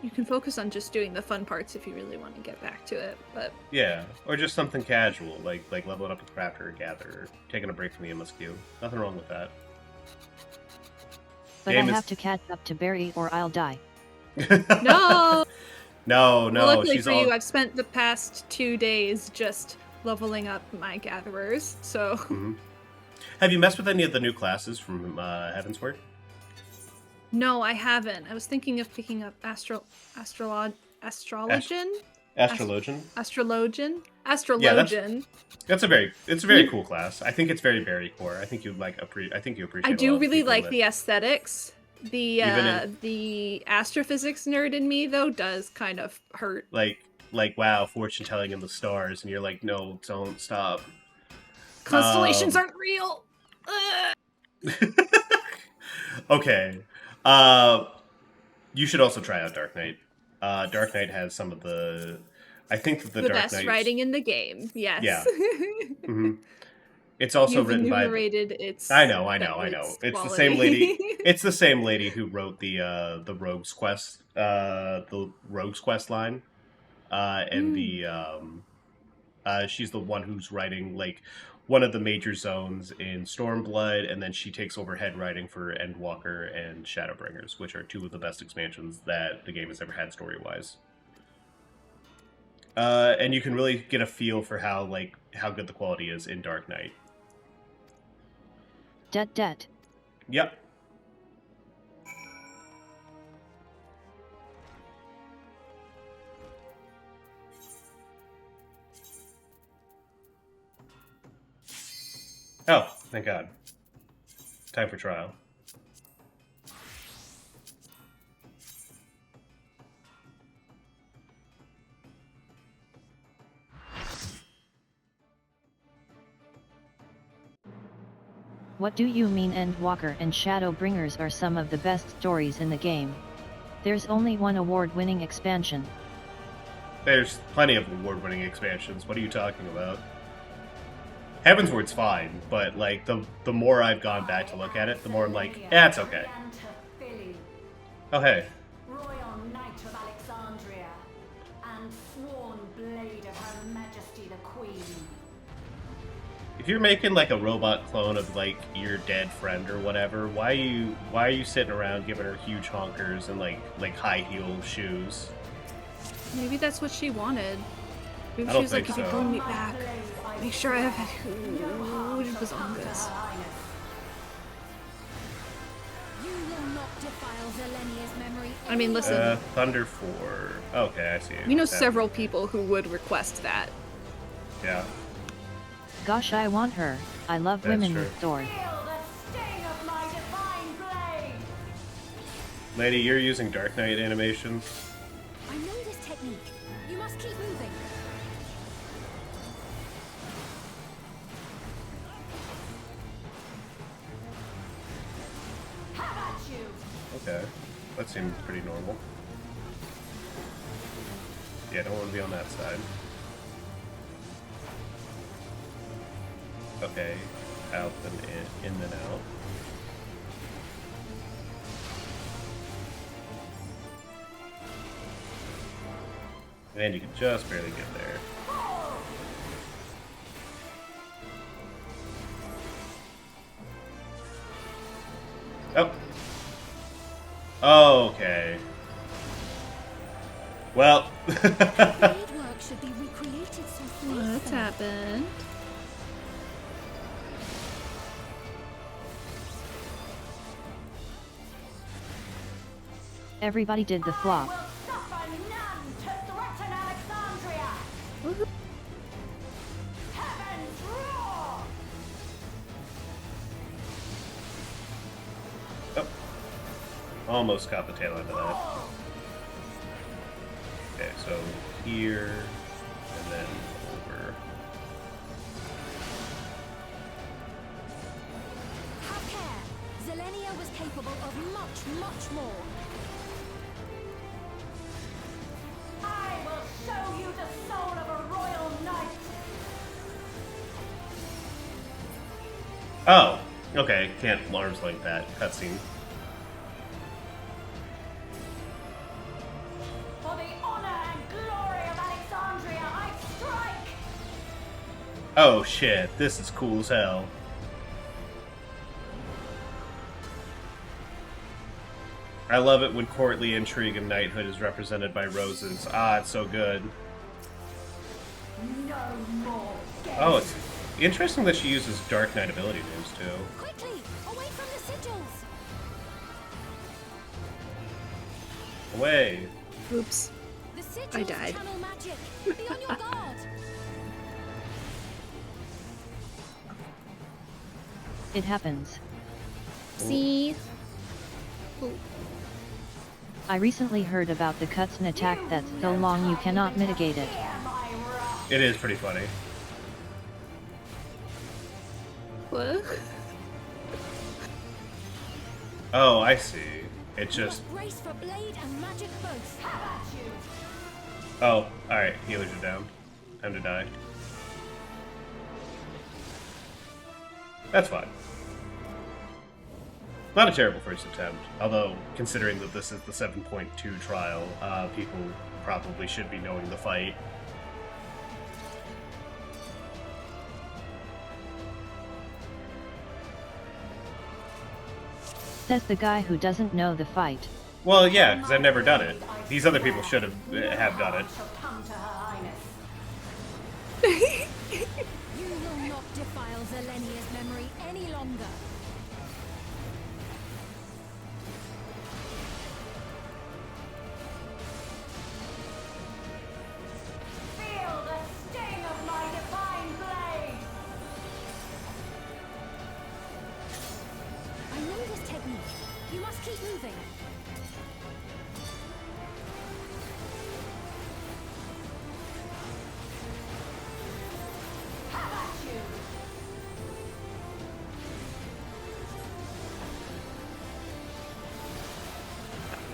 You can focus on just doing the fun parts if you really want to get back to it, but yeah, or just something casual, like leveling up with Crafter or Gather, or taking a break from the MSQ. Nothing wrong with that. But I have to catch up to Barry or I'll die. no. No. Well, luckily She's for all... you, I've spent the past 2 days just leveling up my gatherers. So, Have you messed with any of the new classes from Heavensward? no, I haven't. I was thinking of picking up Astrologian. Astrologian? Astrologian. Yeah, it's a very cool class. I think it's very berry core. I think you'd I think you appreciate. I do really like that... the aesthetics. The astrophysics nerd in me though does kind of hurt. Like wow, fortune telling in the stars, and you're like, no, don't stop. Constellations aren't real. Okay. You should also try out Dark Knight. Dark Knight has some of the... I think that the Dark best Knights... writing in the game. Yes. Yeah. It's also written by... Its I know. It's the same lady. It's the same lady who wrote the Rogue's Quest, the Rogue's Quest line, and she's the one who's writing like one of the major zones in Stormblood, and then she takes over head writing for Endwalker and Shadowbringers, which are 2 of the best expansions that the game has ever had story-wise. And you can really get a feel for how good the quality is in Dark Knight. Det. Yep. Oh, thank God. Time for trial. What do you mean Endwalker and Shadowbringers are some of the best stories in the game? There's only one award-winning expansion. There's plenty of award-winning expansions. What are you talking about? Heavensward's fine, but like the more I've gone back to look at it, the more I'm like, yeah, it's okay. Oh hey. Royal Knight of Alexandria, and sworn blade of Her Majesty the Queen. If you're making like a robot clone of like your dead friend or whatever, why are you sitting around giving her huge honkers and like high heel shoes? Maybe that's what she wanted. Maybe I she don't was like, think if you so. bring me back, make sure I have huge bazongas. You will not defile Zelenia's memory. I mean, listen. Thunder 4. Okay, I see. We know several people who would request that. Yeah. Gosh, I want her. I love That's women true. with swords. Lady, you're using Dark Knight animations. I know this technique. You must keep moving. Okay. That seems pretty normal. Yeah, don't want to be on that side. Okay. Out and in and out. And you can just barely get there. Oh. Okay. Well. Should be recreated so What's happened? Everybody did the flop. Almost got the tail end of that. Okay, so here, and then over. Have care. Zelenia was capable of much, much more. I will show you the soul of a royal knight. Oh, okay, can't arms like that. Cutscene. For the honor and glory of Alexandria, I strike! Oh shit, this is cool as hell. I love it when courtly intrigue and knighthood is represented by roses. Ah, it's so good. No more games. Oh, it's interesting that she uses Dark Knight ability moves too. Quickly, away from the sigils. Away. Oops. The sigils I died. channel magic. Be on your guard. It happens. See? I recently heard about the cutscene attack that's so long you cannot mitigate it. It is pretty funny. What? Oh, I see. It just... Brace for blade and magic both. Oh, alright. Healers are down. Time to die. That's fine. Not a terrible first attempt, although, considering that this is the 7.2 trial, people probably should be knowing the fight. Says the guy who doesn't know the fight. Well, yeah, because I've never done it. These other people should have done it. You will not defile Zelenia's memory any longer. Feel the sting of my divine blade. I know this technique. You must keep moving.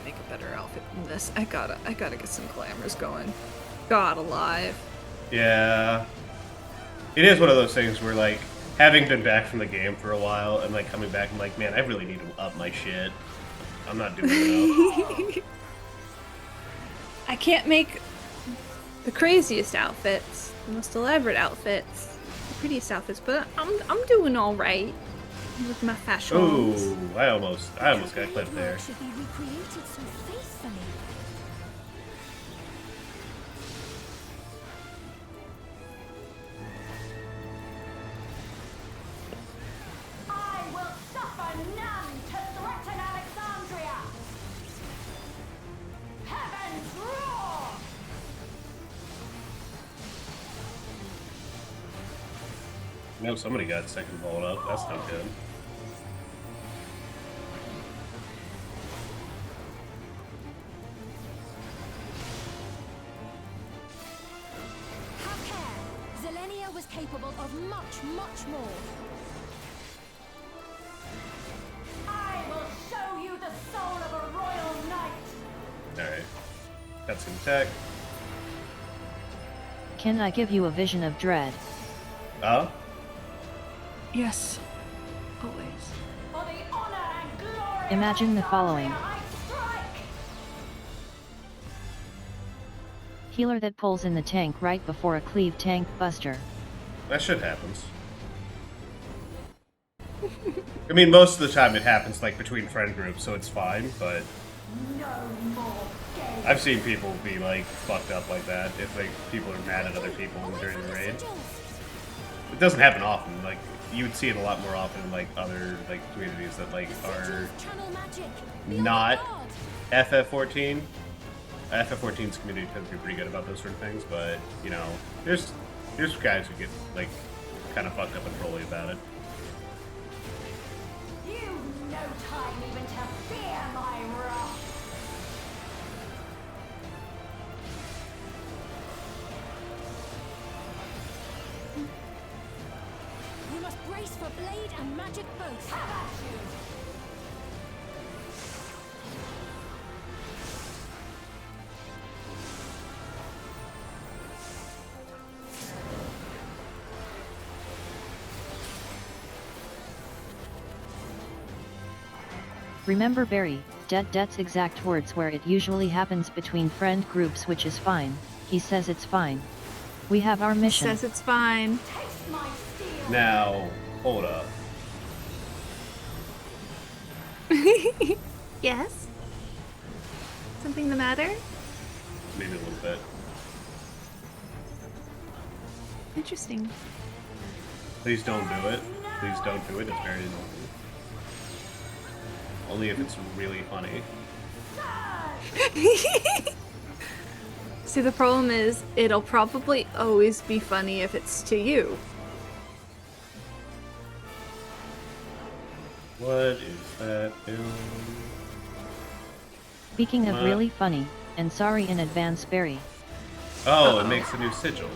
Make a better outfit than this. I gotta get some glamours going. God alive. Yeah. It is one of those things where, like, having been back from the game for a while and, like, coming back, I'm like, man, I really need to up my shit. I'm not doing enough. I can't make the craziest outfits, the most elaborate outfits, Pretty selfish, but I'm doing all right with my fashion. Ooh, I almost got clipped there. Should be recreated so faithfully. I will suffer none to threaten Alexandria! Heavens roar! No, somebody got second vault up. That's not good. Have care. Zelenia was capable of much, much more. I will show you the soul of a royal knight! Alright. Got some tech. Can I give you a vision of dread? Oh? Yes. Always. For the honor and glory Imagine of the following. Alexandria, I strike! Healer that pulls in the tank right before a cleave tank buster. That shit happens. I mean, most of the time it happens like between friend groups, so it's fine, but No more games! I've seen people be like fucked up like that if like people are mad at other people during the raid. It doesn't happen often. Like you would see it a lot more often in like other like communities that like are not FF14. FF14's community tends to be pretty good about those sort of things, but you know, there's guys who get like kind of fucked up and trolly about it. You've no time even to fear my wrath! You must brace for blade and magic both. Have at you! Remember Barry, Det's exact words where it usually happens between friend groups, which is fine. He says it's fine. We have our mission. Says it's fine. Taste my steel! Now, hold up. Yes? Something the matter? Maybe a little bit. Interesting. Please don't do it. Please don't do it. It's very annoying. Only if it's really funny. See, the problem is, it'll probably always be funny if it's to you. What is that doing? Speaking of really funny, and sorry in advance, Barry. Oh, it makes a new sigil.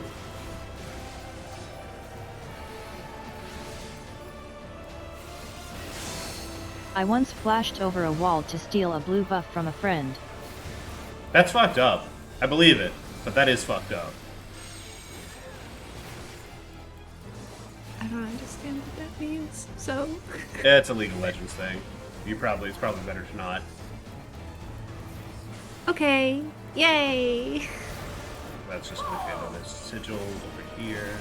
I once flashed over a wall to steal a blue buff from a friend. That's fucked up. I believe it, but that is fucked up. I don't understand what that means, so... Yeah, it's a League of Legends thing. It's probably better to not. Okay, yay! That's just gonna get on this sigil over here.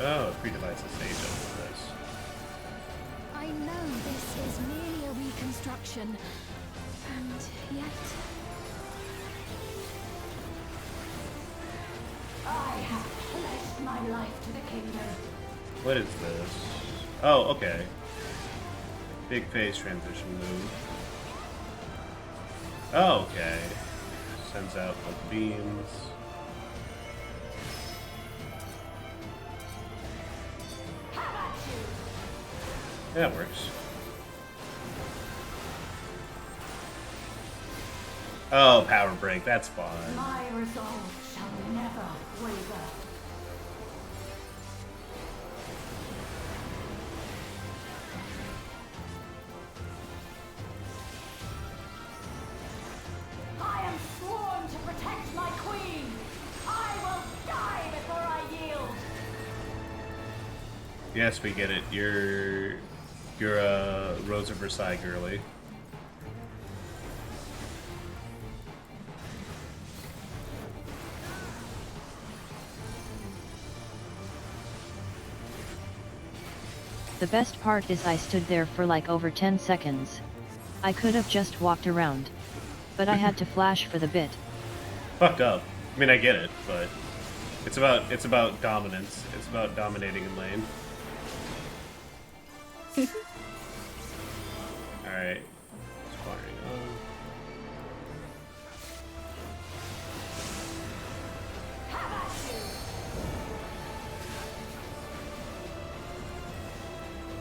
Oh, pre-device sage over this. I know this is merely a reconstruction, and yet... I have pledged my life to the kingdom. What is this? Oh, okay. Big phase transition move. Oh, okay. Sends out like beams. That works. Oh, power break. That's fine. My resolve shall never waver. I am sworn to protect my queen. I will die before I yield. Yes, we get it. You're a Rose of Versailles girly. The best part is I stood there for like over 10 seconds. I could have just walked around. But I had to flash for the bit. Fucked up. I mean, I get it, but it's about dominance. It's about dominating in lane. Alright. Firing on.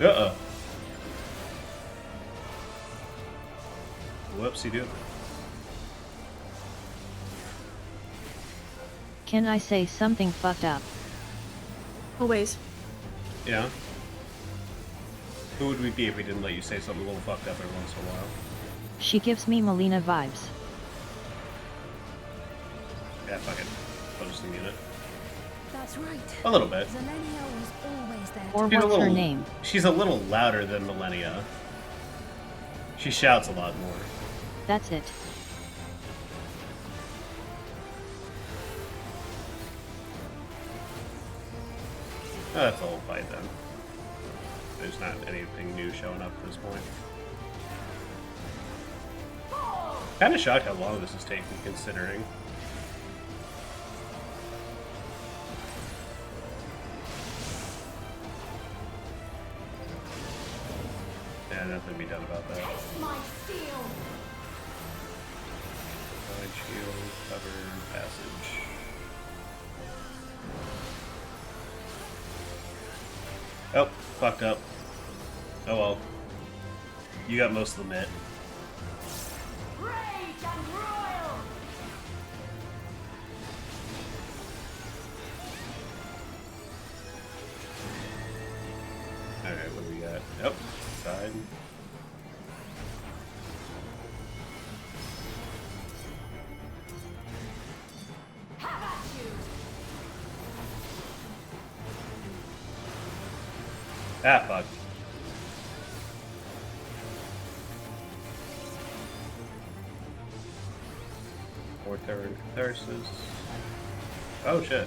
Uh-oh. Whoopsie-doo. Can I say something fucked up? Always. Yeah. Who would we be if we didn't let you say something a little fucked up every once in a while? She gives me Melina vibes. Yeah, fuck it. I'll just immune it. That's right. A little bit. Zelenia was always there. Or what's her name? She's a little louder than Millennia. She shouts a lot more. That's it. Oh, that's the whole fight then. There's not anything new showing up at this point. Kinda shocked how long this is taking, considering. Yeah, nothing to be done about that. My steel. Side shield, cover, passage. Oh, fucked up. Oh well. You got most of the mitt. Rage and royal. Alright, what do we got? Yep, side. Have at you. Ah, fuck. Or third catharsis. Oh shit.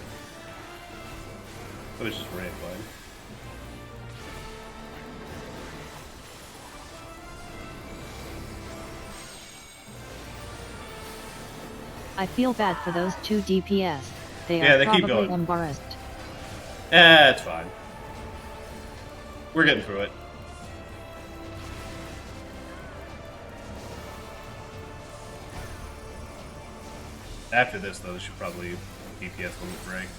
It was just red blood. I feel bad for those two DPS. They Yeah, are they keep probably going. embarrassed. It's fine. We're getting through it. After this, though, this should probably DPS limit break.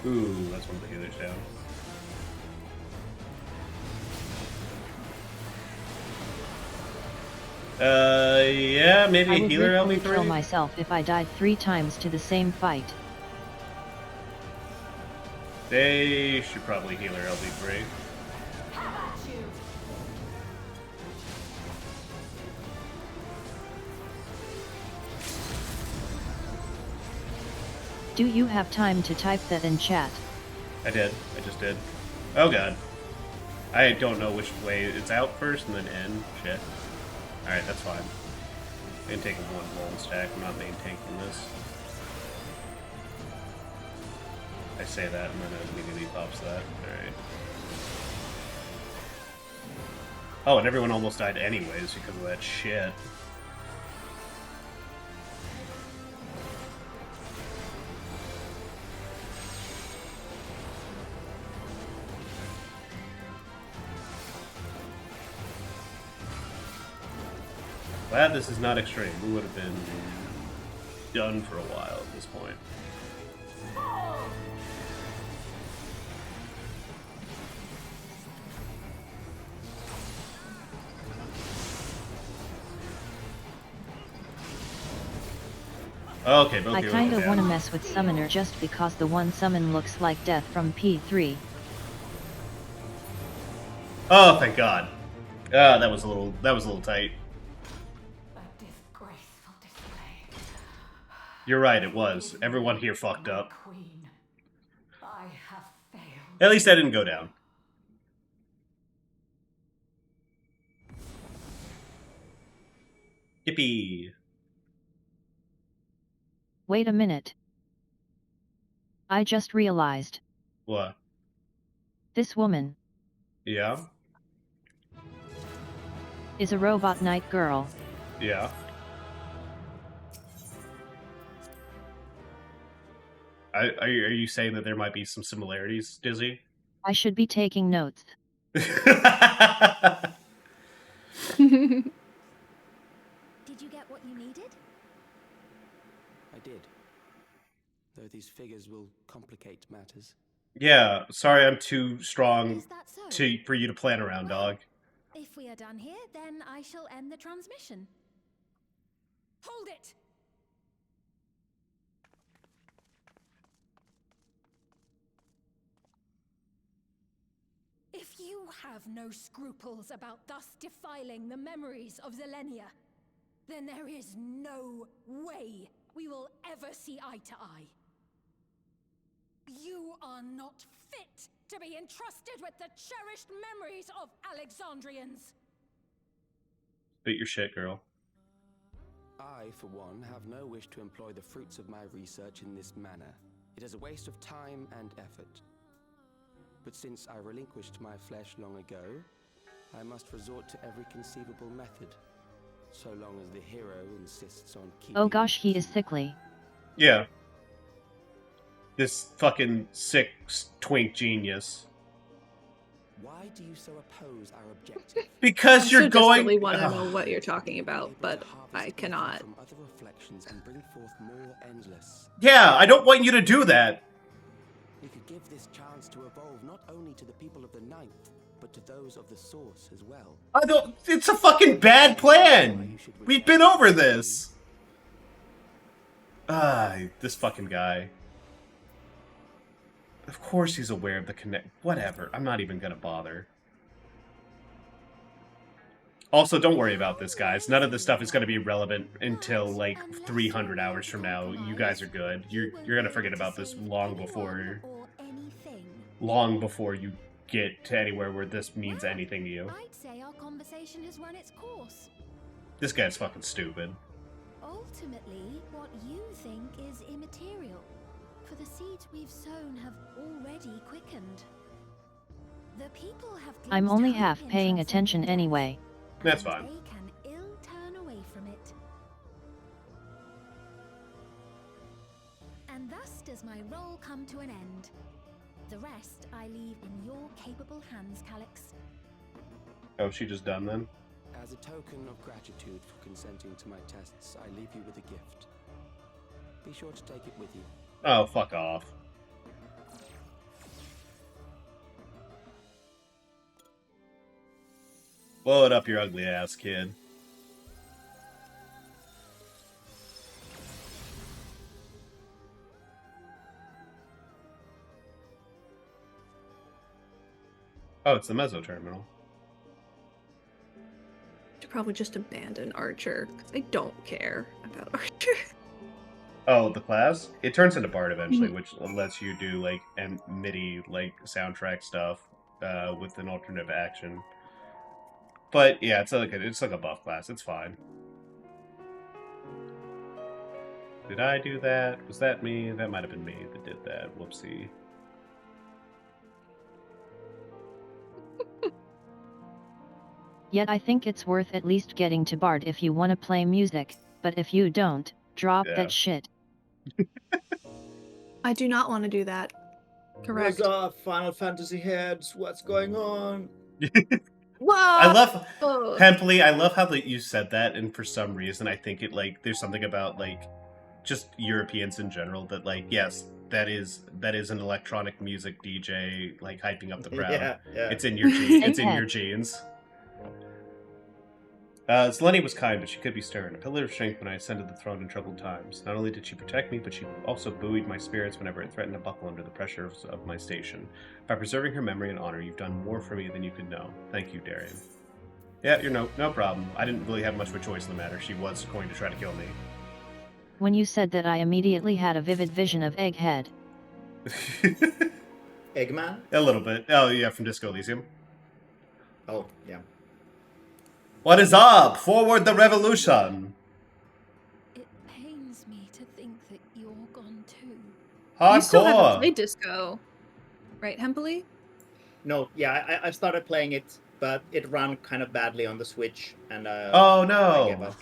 Ooh, that's one of the healers down. Yeah, maybe I a would healer literally LB3? kill myself if I died 3 times to the same fight. They should probably healer LB3. Have at you. Do you have time to type that in chat? I did. I just did. Oh god. I don't know which way it's out first and then in. Shit. Alright, that's fine. I can take a one golden stack. I'm not main tanking this. I say that and then it immediately pops that. Alright. Oh, and everyone almost died anyways because of that shit. Glad this is not extreme. We would have been done for a while at this point. Okay, both I heroes kinda are down. wanna mess with Summoner just because the one summon looks like Death from P3. Oh, thank God. That was a little tight. A disgraceful display. You're right, it was. Everyone here fucked up. Queen, I have failed. At least I didn't go down. Yippee. Wait a minute. I just realized. What? This woman. Yeah? Is a robot knight girl. Yeah. Are you saying that there might be some similarities, Dizzy? I should be taking notes. Did you get what you needed? I did. Though these figures will complicate matters. Yeah, sorry I'm too strong Is that so? for you to plan around, Well, dog. If we are done here, then I shall end the transmission. Hold it! If you have no scruples about thus defiling the memories of Zelenia, then there is no way we will ever see eye to eye. You are not fit to be entrusted with the cherished memories of Alexandrians. Beat your shit, girl. I, for one, have no wish to employ the fruits of my research in this manner. It is a waste of time and effort. But since I relinquished my flesh long ago, I must resort to every conceivable method, so long as the hero insists on keeping... Oh gosh, he is sickly. Yeah. This fucking sick twink genius. Why do you so oppose our objective? Because you're going... I want to know what you're talking about, but I cannot. From other reflections and bring forth more endless. Yeah, I don't want you to do that. We could give this chance to evolve not only to the people of the Ninth, but to those of the Source as well. I don't... It's a fucking bad plan. We've been over this. This fucking guy. Of course he's aware of the connect... Whatever, I'm not even gonna bother. Also, don't worry about this, guys. None of this stuff is gonna be relevant until, like, 300 hours from now. You guys are good. You're gonna forget about this long before... Long before you get to anywhere where this means anything to you. I'd say our conversation has run its course. This guy's fucking stupid. Ultimately, what you think is immaterial. For the seeds we've sown have already quickened. The people have I'm only glimpsed half hope in paying attention transcendence, anyway. That's and fine. They can ill turn away from it. And thus does my role come to an end. The rest I leave in your capable hands, Calyx. Oh, she just done then? As a token of gratitude for consenting to my tests, I leave you with a gift. Be sure to take it with you. Oh, fuck off. Blow it up your ugly ass, kid. Oh, it's the Mezzo terminal. Should probably just abandon Archer, because I don't care about Archer. Oh, the class? It turns into Bard eventually, which lets you do, like, MIDI, like, soundtrack stuff with an alternative action. But, yeah, it's like a buff class. It's fine. Did I do that? Was that me? That might have been me that did that. Whoopsie. Yet I think it's worth at least getting to Bard if you want to play music, but if you don't, drop that shit. I do not want to do that. Correct. What's up, Final Fantasy heads? What's going on? Whoa! I love Hempley. I love how you said that, and for some reason, I think it like there's something about like just Europeans in general that like yes, that is an electronic music DJ like hyping up the crowd. Yeah. It's in your genes. It's in your genes. Zelenia was kind, but she could be stern. A pillar of strength when I ascended the throne in troubled times. Not only did she protect me, but she also buoyed my spirits whenever it threatened to buckle under the pressure of my station. By preserving her memory and honor, you've done more for me than you could know. Thank you, Darian. Yeah, you're no problem. I didn't really have much of a choice in the matter. She was going to try to kill me. When you said that, I immediately had a vivid vision of Egghead. Eggman? A little bit. Oh, yeah, from Disco Elysium. Oh, yeah. What is up? Forward the revolution! It pains me to think that you're gone too. You still haven't Hardcore. played Disco, right, Hempely? No, yeah, I started playing it, but it ran kind of badly on the Switch, and Oh I gave no. up.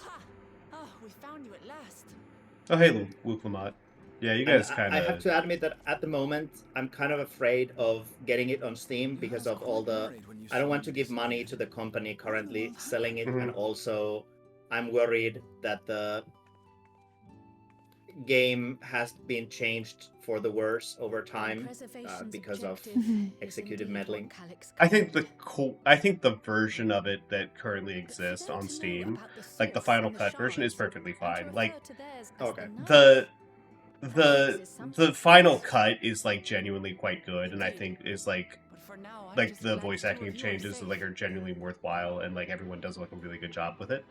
Oh, we found you at last. Oh hey, Luke Lamont. Yeah, you And guys kind I have of. to admit that at the moment, I'm kind of afraid of getting it on Steam because of all the... I don't want to give money to the company currently selling it, and also I'm worried that the game has been changed for the worse over time because of executive meddling. I think the version of it that currently exists on Steam, like the Final Cut version, is perfectly fine. Like, okay, the Final Cut is like genuinely quite good, and I think is like the voice acting changes like are genuinely worthwhile, and like everyone does like a really good job with it.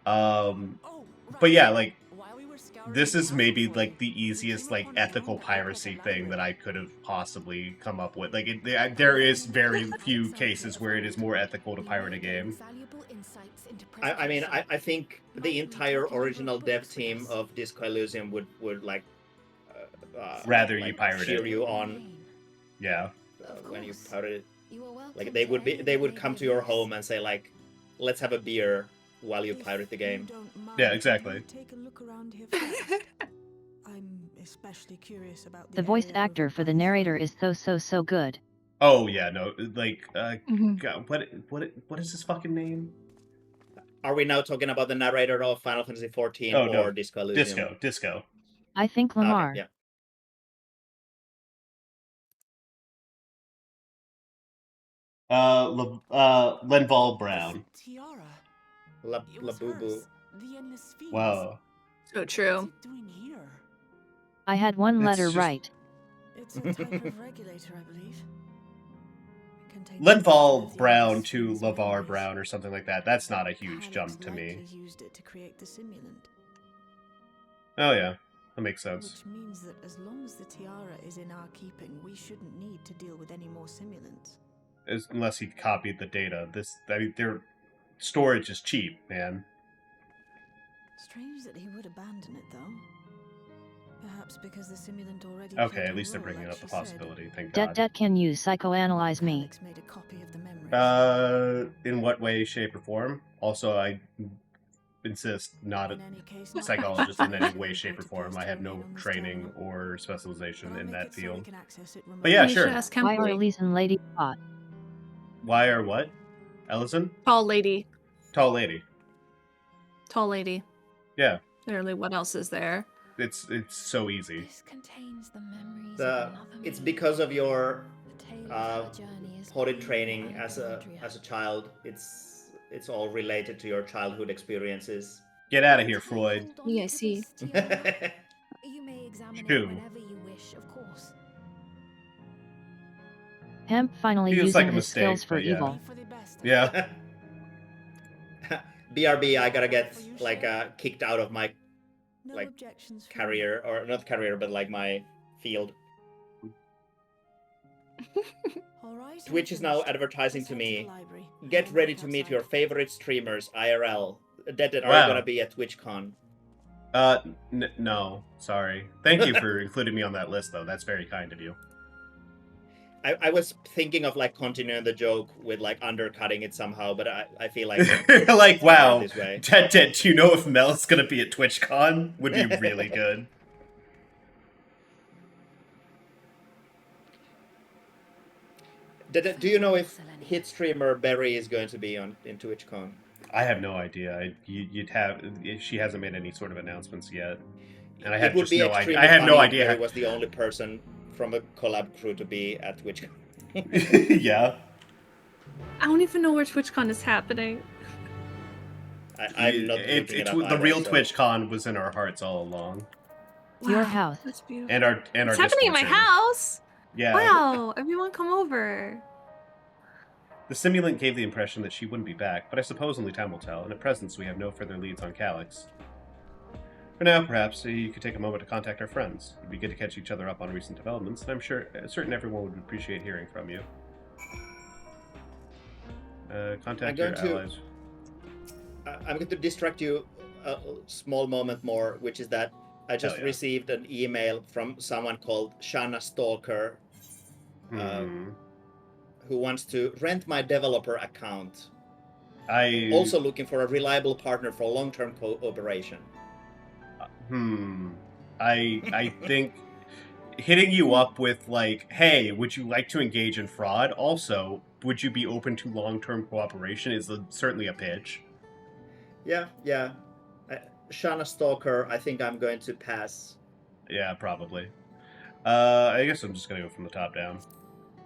But yeah, like this is maybe like the easiest like ethical piracy thing that I could have possibly come up with. Like there is very few cases where it is more ethical to pirate a game. I mean, I think the entire original dev team of Disco Elysium would like rather like you pirate cheer it. you on. Yeah. When you pirate it, like they would come to your home and say like, let's have a beer while you pirate the game. Yeah, exactly. Take a look around here first. I'm especially curious about The voice actor for the narrator is so good. Oh yeah, no, like God, what is his fucking name? Are we now talking about the narrator of Final Fantasy XIV Oh, or no. Disco Elysium? Disco. I think Lamar. Okay, yeah. Lenval Brown. Tiara. Labubu. The endless feast. Wow. So true. What's it doing here? I had one It's letter just- right. It's a type of regulator, I believe. It contains Lenval the Brown endless to seas of Lavar memories. Brown or something like that. That's not a huge Calyx jump to me. likely used it to create the simulant, Oh yeah, that makes sense. which means that as long as the tiara is in our keeping, we shouldn't need to deal with any more simulants. Unless he copied the data. Their storage is cheap, man. Strange that he would abandon it, though. Perhaps because the simulant already Okay, played at a least they're role, bringing like up the she said. possibility. Thank God. Det can you psychoanalyze me. Calyx made a copy of the memories. In what way, shape, or form? Also, I insist not a In any case, psychologist in any way, Import shape, or form. appears I to have no remain on this training terminal. or specialization I'll in make that it so we field. can access it But yeah, You should sure. ask Why are Hempely. Elysian lady hot? Why or what? Ellison? Tall lady. Tall lady. Tall lady. Yeah, Literally, what else is there? it's so easy. This contains the memories The of another it's me. because of your The tale of her journey is potted told training by as a Galadriel. child. It's all related to your childhood experiences. Get out of here, Freud. Hold on Yeah, I to see. this tiara. You may examine Shoo. it whenever you wish, of course. Hemp finally Feels using like a his mistake, skills for but yeah. evil. For the best. Yeah. BRB, I gotta get like kicked out of my No like, objections from career, or not career, but like my field. me. All right, Twitch I'm is now finished. advertising Let's to head me. the library. Get I'll ready walk to meet your outside. favorite streamers IRL. That are Wow. gonna be at TwitchCon. No, sorry. Thank you for including me on that list, though. That's very kind of you. I was thinking of like continuing the joke with like undercutting it somehow, but I feel like Like, it's better wow, this way. Ted, do you know if Mel's gonna be at TwitchCon? Would be really good. Do you know if hit streamer Berry is going to be in TwitchCon? I have no idea. She hasn't made any sort of announcements yet, and I It have would just be no idea. extremely I have no funny if idea. Berry was the only person from a collab crew to be at TwitchCon. Yeah. I don't even know where TwitchCon is happening. I'm not looking it up The either, real so- TwitchCon was in our hearts all along, Your Wow, house. That's beautiful. and our It's happening in my Discord server. house. Yeah. Wow, everyone come over. The simulant gave the impression that she wouldn't be back, but I suppose only time will tell, and at present we have no further leads on Calyx. For now, perhaps, you could take a moment to contact our friends. It'd be good to catch each other up on recent developments, and I'm certain everyone would appreciate hearing from you. Contact your allies. I'm going to distract you a small moment more, which is that I just yeah. received an email from someone called Shanna Stalker, who wants to rent my developer account. Also looking for a reliable partner for long-term cooperation. I think hitting you up with like, hey, would you like to engage in fraud? Also, would you be open to long-term cooperation? Is certainly a pitch. Yeah. Shanna Stalker, I think I'm going to pass. Yeah, probably. I guess I'm just gonna go from the top down.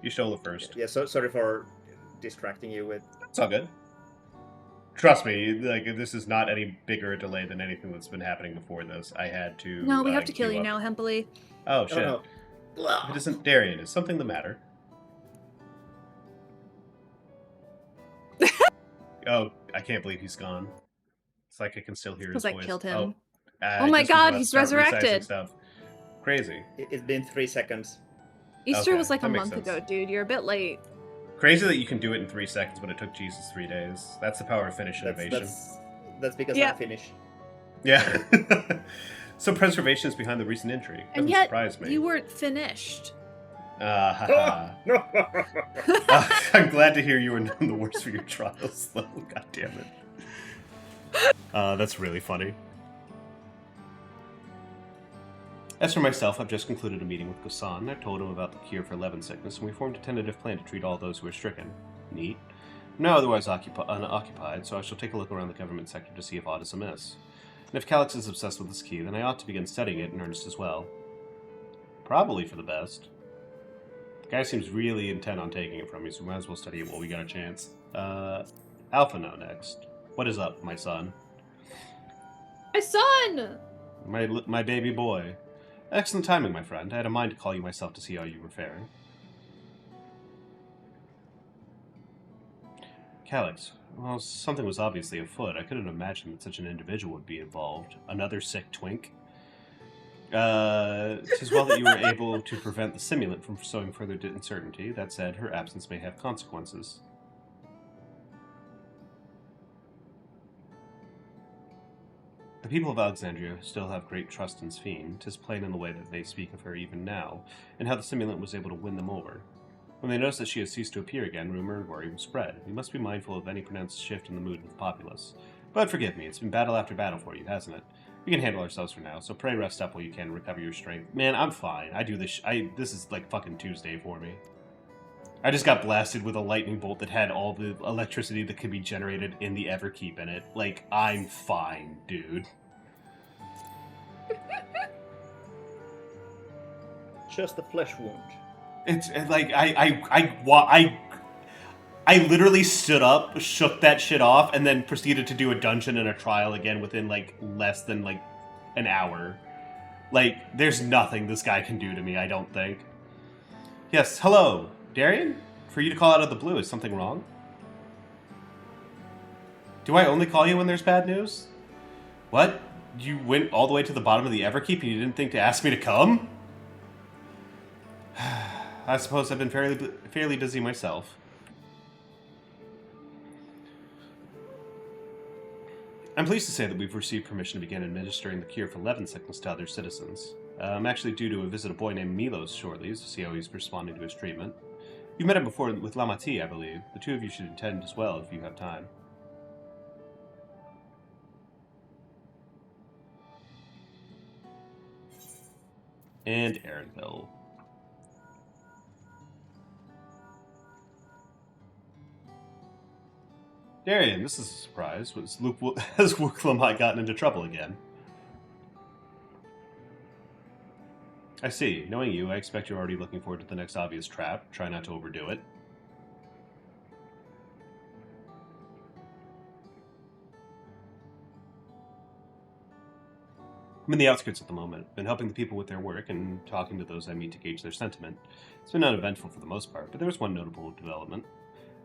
You Shola first. Yeah, so sorry for distracting you with... It's all good. Trust me, like this is not any bigger a delay than anything that's been happening before this. I had to. No, we have to kill you up. now, Hempely. Oh shit! Oh, no. If it isn't Darian, is something the matter? Oh, I can't believe he's gone. It's like I can still hear his voice. Because I killed him. Oh my god, he's resurrected. Stuff. Crazy. It's been 3 seconds. Easter was like a month ago, dude. You're a bit late. Crazy that you can do it in 3 seconds, but it took Jesus 3 days. That's the power of Finnish innovation. That's because I'm Finnish. Yeah. So preservation is behind the recent intrigue. And Doesn't yet, surprise me. you weren't finished. I'm glad to hear you were none the worse for your trials, though. God damn it. That's really funny. As for myself, I've just concluded a meeting with Ghassan. I've told him about the cure for Levin sickness, and we formed a tentative plan to treat all those who are stricken. Neat. I'm now otherwise unoccupied, so I shall take a look around the government sector to see if aught is amiss. And if Calyx is obsessed with this key, then I ought to begin studying it in earnest as well. Probably for the best. The guy seems really intent on taking it from me, so we might as well study it while we got a chance. Alpha now next. What is up, my son? My son! My baby boy. Excellent timing, my friend. I had a mind to call you myself to see how you were faring. Calyx, well, something was obviously afoot. I couldn't imagine that such an individual would be involved. Another sick twink? 'Tis well that you were able to prevent the simulant from sowing further uncertainty. That said, her absence may have consequences. The people of Alexandria still have great trust in Sphene. 'Tis plain in the way that they speak of her even now, and how the simulant was able to win them over. When they notice that she has ceased to appear again, rumor and worry will spread. We must be mindful of any pronounced shift in the mood of the populace. But forgive me, it's been battle after battle for you, hasn't it? We can handle ourselves for now, so pray rest up while you can and recover your strength. Man, I'm fine. I do this. This is like fucking Tuesday for me. I just got blasted with a lightning bolt that had all the electricity that could be generated in the Everkeep in it. Like, I'm fine, dude. Just a flesh wound. It's like I literally stood up, shook that shit off, and then proceeded to do a dungeon and a trial again within like less than like an hour. Like, there's nothing this guy can do to me, I don't think. Yes, hello, Darian? For you to call out of the blue, is something wrong? Do I only call you when there's bad news? What? You went all the way to the bottom of the Everkeep and you didn't think to ask me to come? I suppose I've been fairly busy myself. I'm pleased to say that we've received permission to begin administering the cure for Levin sickness to other citizens. I'm actually due to visit a boy named Milos shortly to see how he's responding to his treatment. You've met him before with Lamati, I believe. The two of you should attend as well if you have time. And Aaronville. Darian, this is a surprise. Has Luke Lamont gotten into trouble again? I see. Knowing you, I expect you're already looking forward to the next obvious trap. Try not to overdo it. I'm in the outskirts at the moment. Been helping the people with their work and talking to those I meet to gauge their sentiment. It's been uneventful for the most part, but there was one notable development.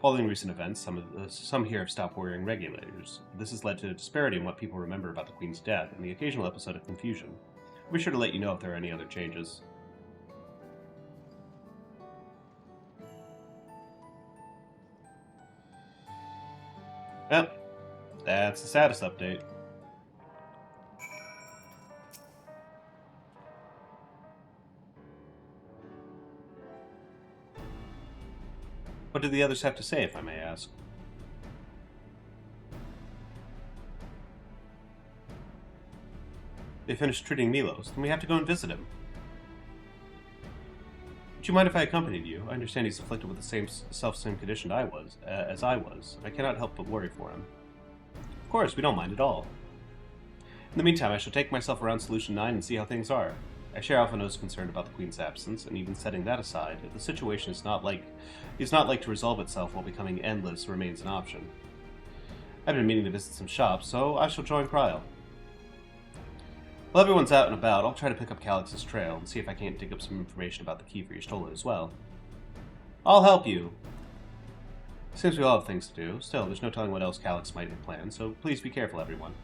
Following recent events, some here have stopped worrying regulators. This has led to a disparity in what people remember about the Queen's death and the occasional episode of confusion. I'll be sure to let you know if there are any other changes. Yep, that's the status update. What did the others have to say, if I may ask? They finished treating Milos, then we have to go and visit him. Would you mind if I accompanied you? I understand he's afflicted with the same self-same condition as I was. I cannot help but worry for him. Of course, we don't mind at all. In the meantime, I shall take myself around Solution 9 and see how things are. I share Alphino's concern about the Queen's absence, and even setting that aside, if the situation is not like to resolve itself while becoming endless remains an option. I've been meaning to visit some shops, so I shall join Kryl. While everyone's out and about, I'll try to pick up Calyx's trail and see if I can't dig up some information about the key for your stolen as well. I'll help you. Seems we all have things to do. Still, there's no telling what else Calyx might have planned, so please be careful, everyone.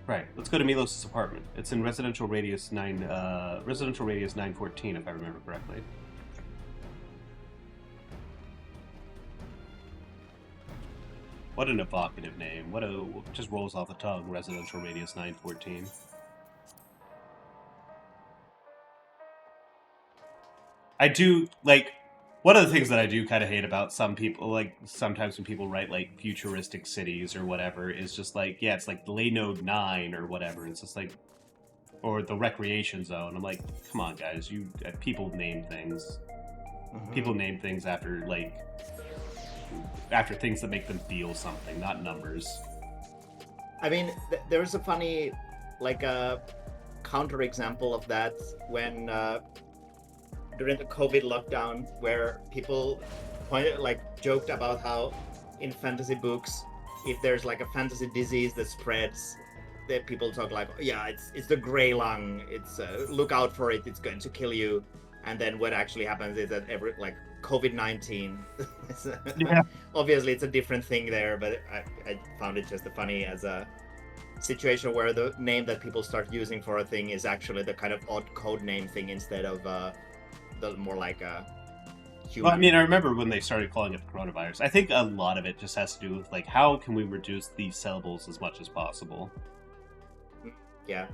Right, let's go to Milos' apartment. It's in residential radius 914, if I remember correctly. What an evocative name. Just rolls off the tongue, residential radius 914. I do, like, one of the things that I do kind of hate about some people, like, sometimes when people write, like, futuristic cities or whatever, is just like, yeah, it's like Laynode 9 or whatever. It's just like, or the recreation zone. I'm like, come on, guys, people name things. Mm-hmm. People name things after, like, after things that make them feel something, not numbers. I mean, there's a funny, like, counter example of that when, during the COVID lockdown, where people joked about how in fantasy books, if there's like a fantasy disease that spreads, that people talk like, yeah, it's the gray lung, it's look out for it, it's going to kill you. And then what actually happens is that COVID-19, yeah. Obviously it's a different thing there, but I found it just funny as a situation where the name that people start using for a thing is actually the kind of odd code name thing instead of the more like a human. Well, I mean, I remember when they started calling it the coronavirus. I think a lot of it just has to do with, like, how can we reduce these syllables as much as possible? Yeah.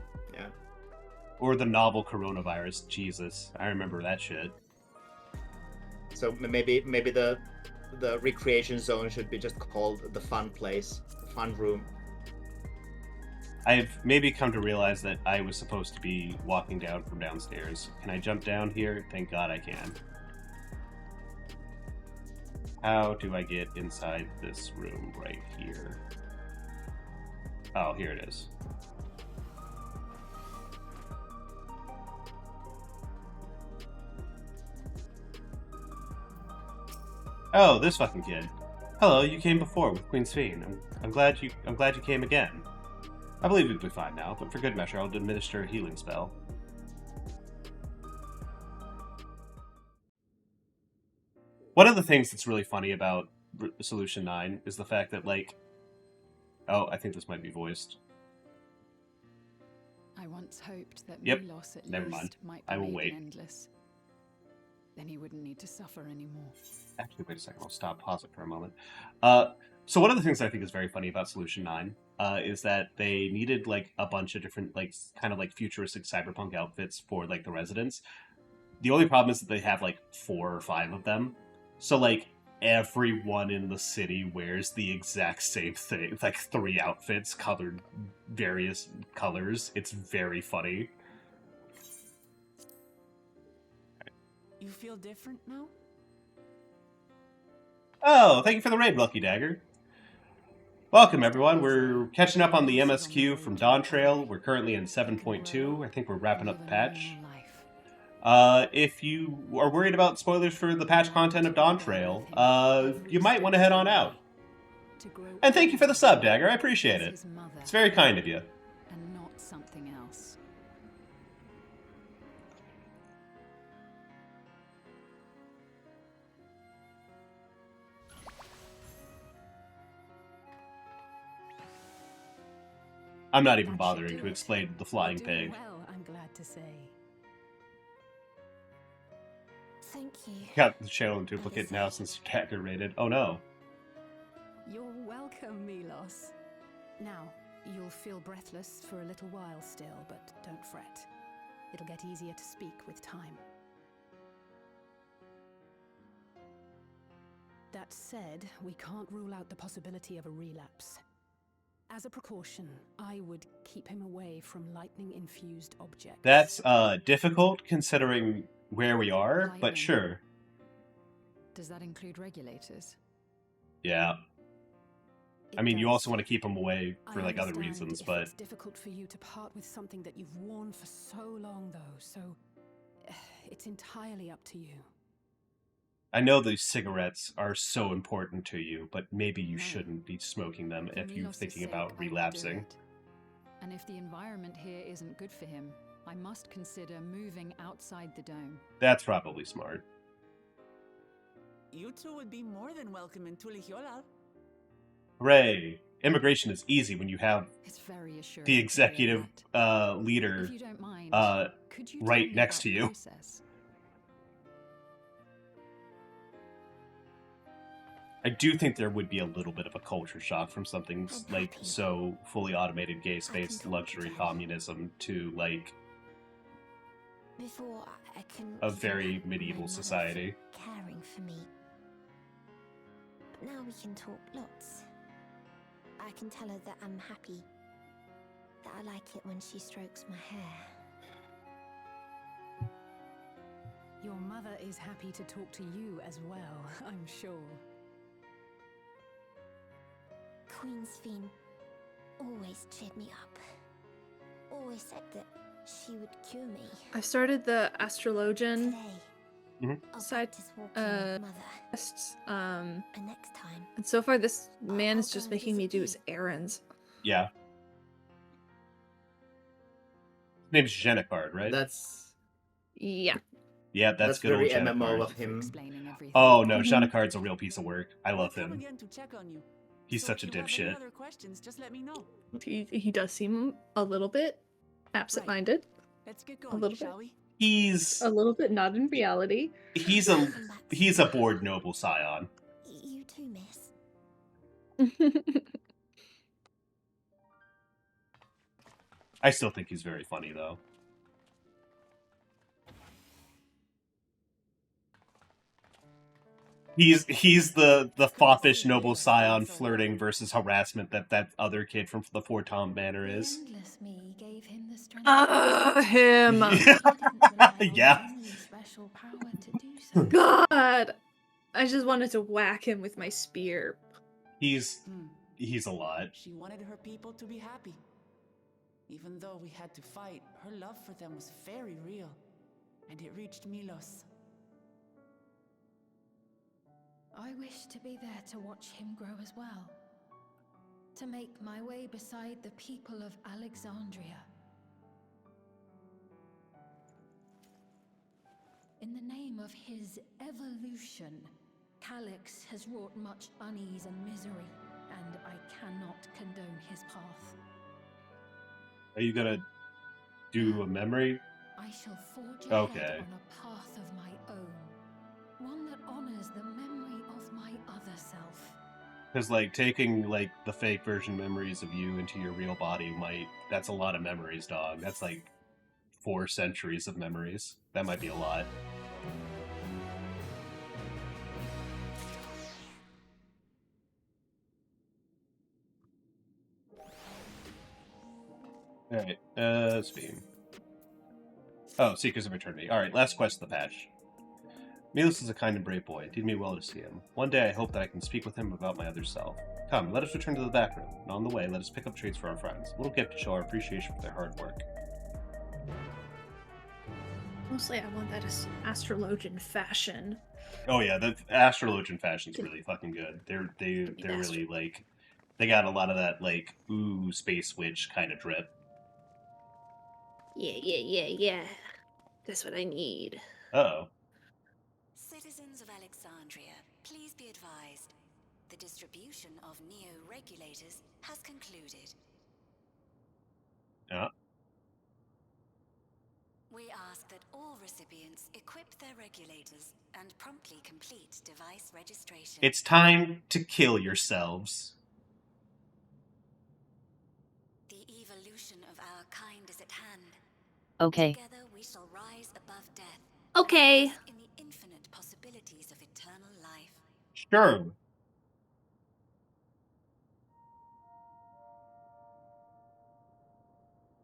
Or the novel coronavirus. Jesus, I remember that shit. So maybe the recreation zone should be just called the fun place, the fun room. I've maybe come to realize that I was supposed to be walking down from downstairs. Can I jump down here? Thank God I can. How do I get inside this room right here? Oh, here it is. Oh, this fucking kid. Hello, you came before with Queen's Fiend. I'm glad you came again. I believe you'll be fine now, but for good measure, I'll administer a healing spell. One of the things that's really funny about Solution 9 is the fact that, like... Oh, I think this might be voiced. I once hoped that Yep, Milos at never least mind. might I will be wait. endless. Then he wouldn't need to suffer anymore. Actually, wait a second. I'll pause it for a moment. So one of the things I think is very funny about Solution 9 is that they needed, like, a bunch of different, like, kind of, like, futuristic cyberpunk outfits for, like, the residents. The only problem is that they have, like, 4 or 5 of them. So, like, everyone in the city wears the exact same thing. Like, 3 outfits colored various colors. It's very funny. You feel different now? Oh, thank you for the raid, Lucky Dagger. Welcome, everyone. We're catching up on the MSQ from Dawn Trail. We're currently in 7.2. I think we're wrapping up the patch. If you are worried about spoilers for the patch content of Dawn Trail, you might want to head on out. And thank you for the sub, Dagger. I appreciate it. It's very kind of you. And not something else. I'm not even bothering to explain the flying pig. Well, I'm glad to say. Thank you. Got the channel in duplicate now since Dagger raided. Oh no. You're welcome, Milos. Now, you'll feel breathless for a little while still, but don't fret. It'll get easier to speak with time. That said, we can't rule out the possibility of a relapse. As a precaution, I would keep him away from lightning-infused objects. That's difficult considering where we are, Lightning. but sure. Does that include regulators? Yeah. It I mean, you does. also want to keep him away for I like other understand reasons, if but it's difficult for you to part with something that you've worn for so long, though. So it's entirely up to you. I know these cigarettes are so important to you, but maybe you No. shouldn't be smoking them For if you're Milos's thinking sake, about I will do relapsing. it. And if the environment here isn't good for him, I must consider moving outside the dome. That's probably smart. You two would be more than welcome in Tulijola. Hooray! Immigration is easy when you have It's very assuring the to hear executive that. leader If you don't mind, could you tell right me next about to the you. process? I do think there would be a little bit of a culture shock from something like so fully automated gay space luxury communism to like Before I can a give very my medieval mother for society. caring for me. But now we can talk lots. I can tell her that I'm happy. That I like it when she strokes my hair. Your mother is happy to talk to you as well, I'm sure. Queen Sphene always cheered me up. Always said that she would cure me. I started the Astrologian Mm-hmm. side quests, And next time, and so far this man is just making me do his errands. Yeah. His name's Genocard, right? That's Yeah. Yeah, that's good very old MMO Genocard. of him. Oh no, Genocard's a real piece of work. I love Come him. again to check on you. He's So such a if you have any dipshit. other questions, just let me know. He does seem a little bit absent-minded. Let's get A going, little shall bit. we? He's A little bit not in reality. he's a bored noble scion. you too, miss. I still think he's very funny though. He's the foppish noble scion flirting versus harassment that other kid from the Fort Tom Manor is. Endless me gave him the strength. Him. Yeah. Special power to do so. God, I just wanted to whack him with my spear. He's a lot. She wanted her people to be happy. Even though we had to fight, her love for them was very real. And it reached Milos. I wish to be there to watch him grow as well. To make my way beside the people of Alexandria. In the name of his evolution, Calyx has wrought much unease and misery, and I cannot condone his path. Are you gonna do a memory? I shall forge Okay. ahead on a path of my own. One that honors the memory of my other self. Because like taking like the fake version memories of you into your real body that's a lot of memories, dog. That's like 4 centuries of memories. That might be a lot. Alright, Sphene. Oh, Seekers of Eternity. Alright, last quest of the patch. Milos is a kind and brave boy. It did me well to see him. One day I hope that I can speak with him about my other self. Come, let us return to the back room, and on the way, let us pick up treats for our friends. A little gift to show our appreciation for their hard work. Mostly I want that Astrologian fashion. Oh yeah, the Astrologian fashion's really fucking good. They're really like they got a lot of that like ooh space witch kind of drip. Yeah. That's what I need. Uh-oh. Citizens of Alexandria, please be advised. The distribution of neo-regulators has concluded. Yeah. We ask that all recipients equip their regulators and promptly complete device registration. It's time to kill yourselves. The evolution of our kind is at hand. Okay. Together we shall rise above death. Okay. In the infinite possibilities of eternal life. Sure.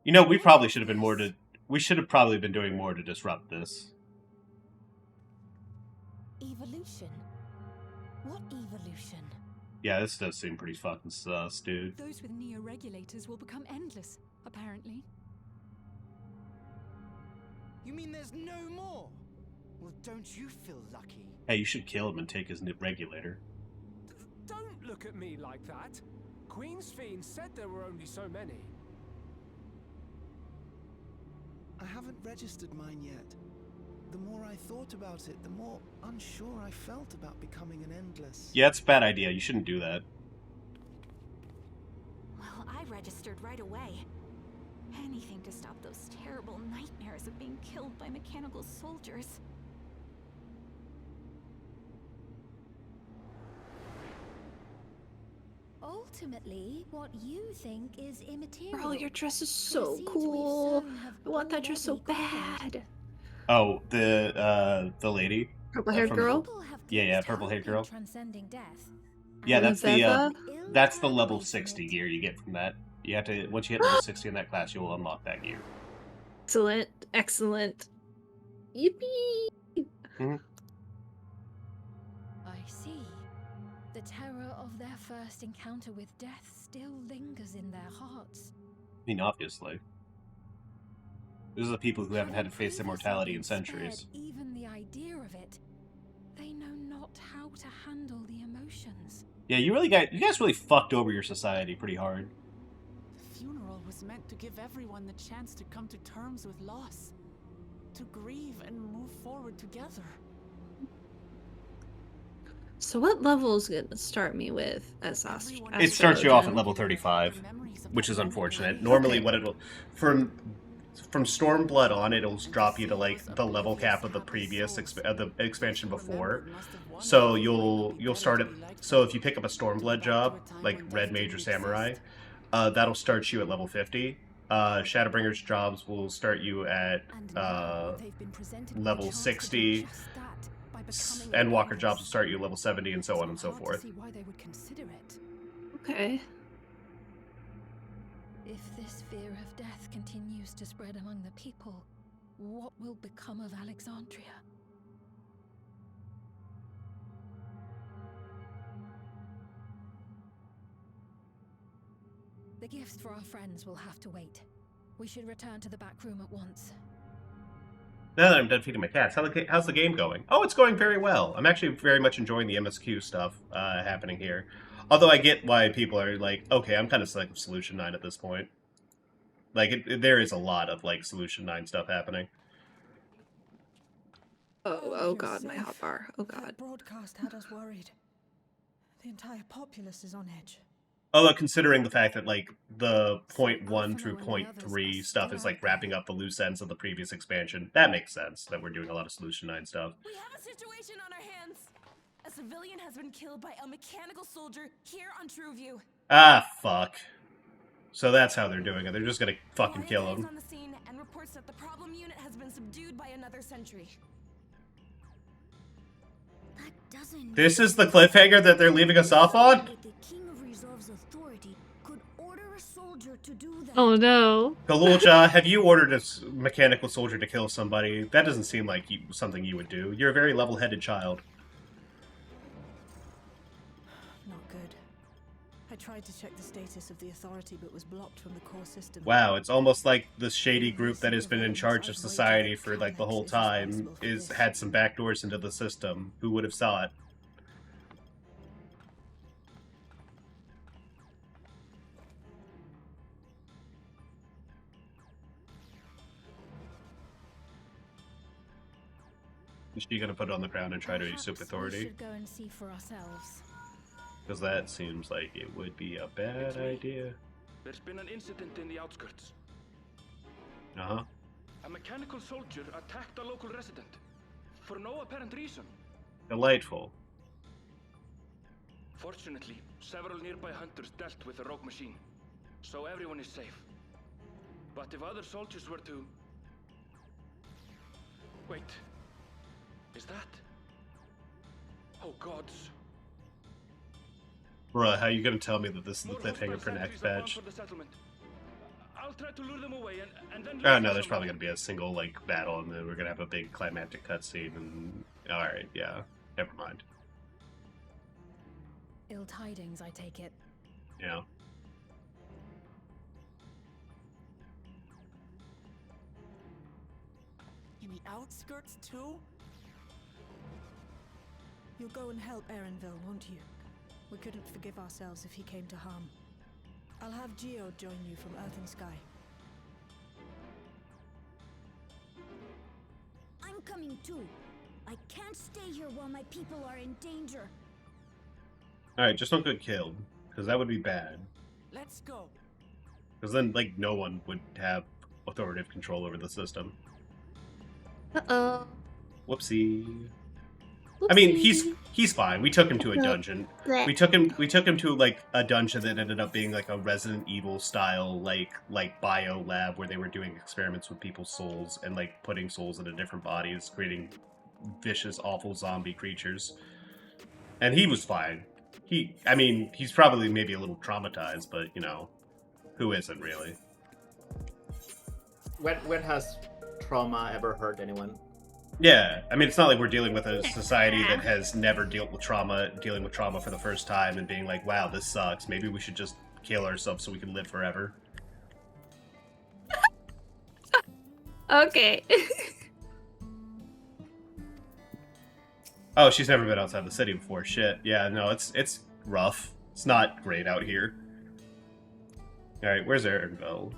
You know, we probably should have been more to. We should have probably been doing more to disrupt this. Evolution? What evolution? Yeah, this does seem pretty fucking sus, dude. Those with neo-regulators will become endless, apparently. You mean there's no more? Well, don't you feel lucky? Hey, you should kill him and take his regulator. Don't look at me like that. Queen's Fiend said there were only so many. I haven't registered mine yet. The more I thought about it, the more unsure I felt about becoming an endless. Yeah, it's a bad idea. You shouldn't do that. Well, I registered right away. Anything to stop those terrible nightmares of being killed by mechanical soldiers. Ultimately, what you think is immaterial. Bro, your dress is so cool. I want that dress so bad. Oh, the lady. Purple-haired girl? Yeah, purple-haired girl. Transcending death. Yeah, that's the Zeva? that's the level 60 gear you get from that. You have to once you hit level 60 in that class, you will unlock that gear. Excellent, excellent. Yippee! I see. The terror of their first encounter with death still lingers in their hearts. I mean, obviously. These are the people who haven't had to face immortality in centuries. Even the idea of it, they know not how to handle the emotions. Yeah, you guys really fucked over your society pretty hard. The funeral was meant to give everyone the chance to come to terms with loss, to grieve and move forward together. So what level is going to start me with as It starts you off at level 35, which is unfortunate. Normally what it'll... From Stormblood on, it'll drop you to, like, the level cap of the previous the expansion before. So you'll start at... So if you pick up a Stormblood job, like Red Mage or Samurai, that'll start you at level 50. Shadowbringer's jobs will start you at level 60. Endwalker jobs will start you at level 70, and so on and so forth. Okay. If this fear of death continues to spread among the people, what will become of Alexandria? The gifts for our friends will have to wait. We should return to the back room at once. Now that I'm done feeding my cats, how's the game going? Oh, it's going very well. I'm actually very much enjoying the MSQ stuff happening here. Although I get why people are like, okay, I'm kind of sick of Solution 9 at this point. Like, there is a lot of, like, Solution 9 stuff happening. Oh god, my hotbar. Oh god. That broadcast had us worried. The entire populace is on edge. Although, considering the fact that, like, the point 1 through point 3 stuff is, like, wrapping up the loose ends of the previous expansion, that makes sense that we're doing a lot of Solution 9 stuff. We have a situation on our hands. A civilian has been killed by a mechanical soldier here on Trueview. Ah, fuck. So that's how they're doing it. They're just gonna fucking kill him. On the scene and reports that the problem unit has been subdued by another sentry. That doesn't. This is the cliffhanger that they're leaving us off on? The King of Reserve's authority could order a soldier to do that. Oh no. Galulja, have you ordered a mechanical soldier to kill somebody? That doesn't seem like something you would do. You're a very level-headed child. Not good. I tried to check the status of the authority, but was blocked from the core system. Wow, it's almost like the shady group that has been in charge of society for, like, the whole time had some backdoors into the system. Who would have thought? it? Is she gonna put it on the ground and try to usurp authority? We should go and see for ourselves. Because that seems like it would be a bad idea. There's been an incident in the outskirts. Uh-huh. A mechanical soldier attacked a local resident. For no apparent reason. Delightful. Fortunately, several nearby hunters dealt with the rogue machine. So everyone is safe. But if other soldiers were to... Wait. Is that... Oh gods. Bruh, how you gonna tell me that this is the cliffhanger for next patch? I'll try to lure them away and then... Oh no, there's probably gonna be a single, like, battle, and then we're gonna have a big climactic cutscene, and... Alright, yeah. Never mind. Ill tidings, I take it. Yeah. In the outskirts, too? You'll go and help Erenville, won't you? We couldn't forgive ourselves if he came to harm. I'll have Geo join you from Earth and Sky. I'm coming too. I can't stay here while my people are in danger. Alright, just don't get killed, because that would be bad. Let's go. Because then, like, no one would have authoritative control over the system. Uh-oh. Whoopsie. I mean, he's fine. We took him to a dungeon. We took him to like a dungeon that ended up being like a Resident Evil style like bio lab where they were doing experiments with people's souls and like putting souls into different bodies, creating vicious, awful zombie creatures. And he was fine. I mean, he's probably maybe a little traumatized, but you know, who isn't really? When has trauma ever hurt anyone? Yeah, I mean, it's not like we're dealing with a society that has never dealt with trauma, dealing with trauma for the first time and being like, wow, this sucks. Maybe we should just kill ourselves so we can live forever. Okay. Oh, she's never been outside the city before. Shit. Yeah, no, it's rough. It's not great out here. Alright, where's Erenville?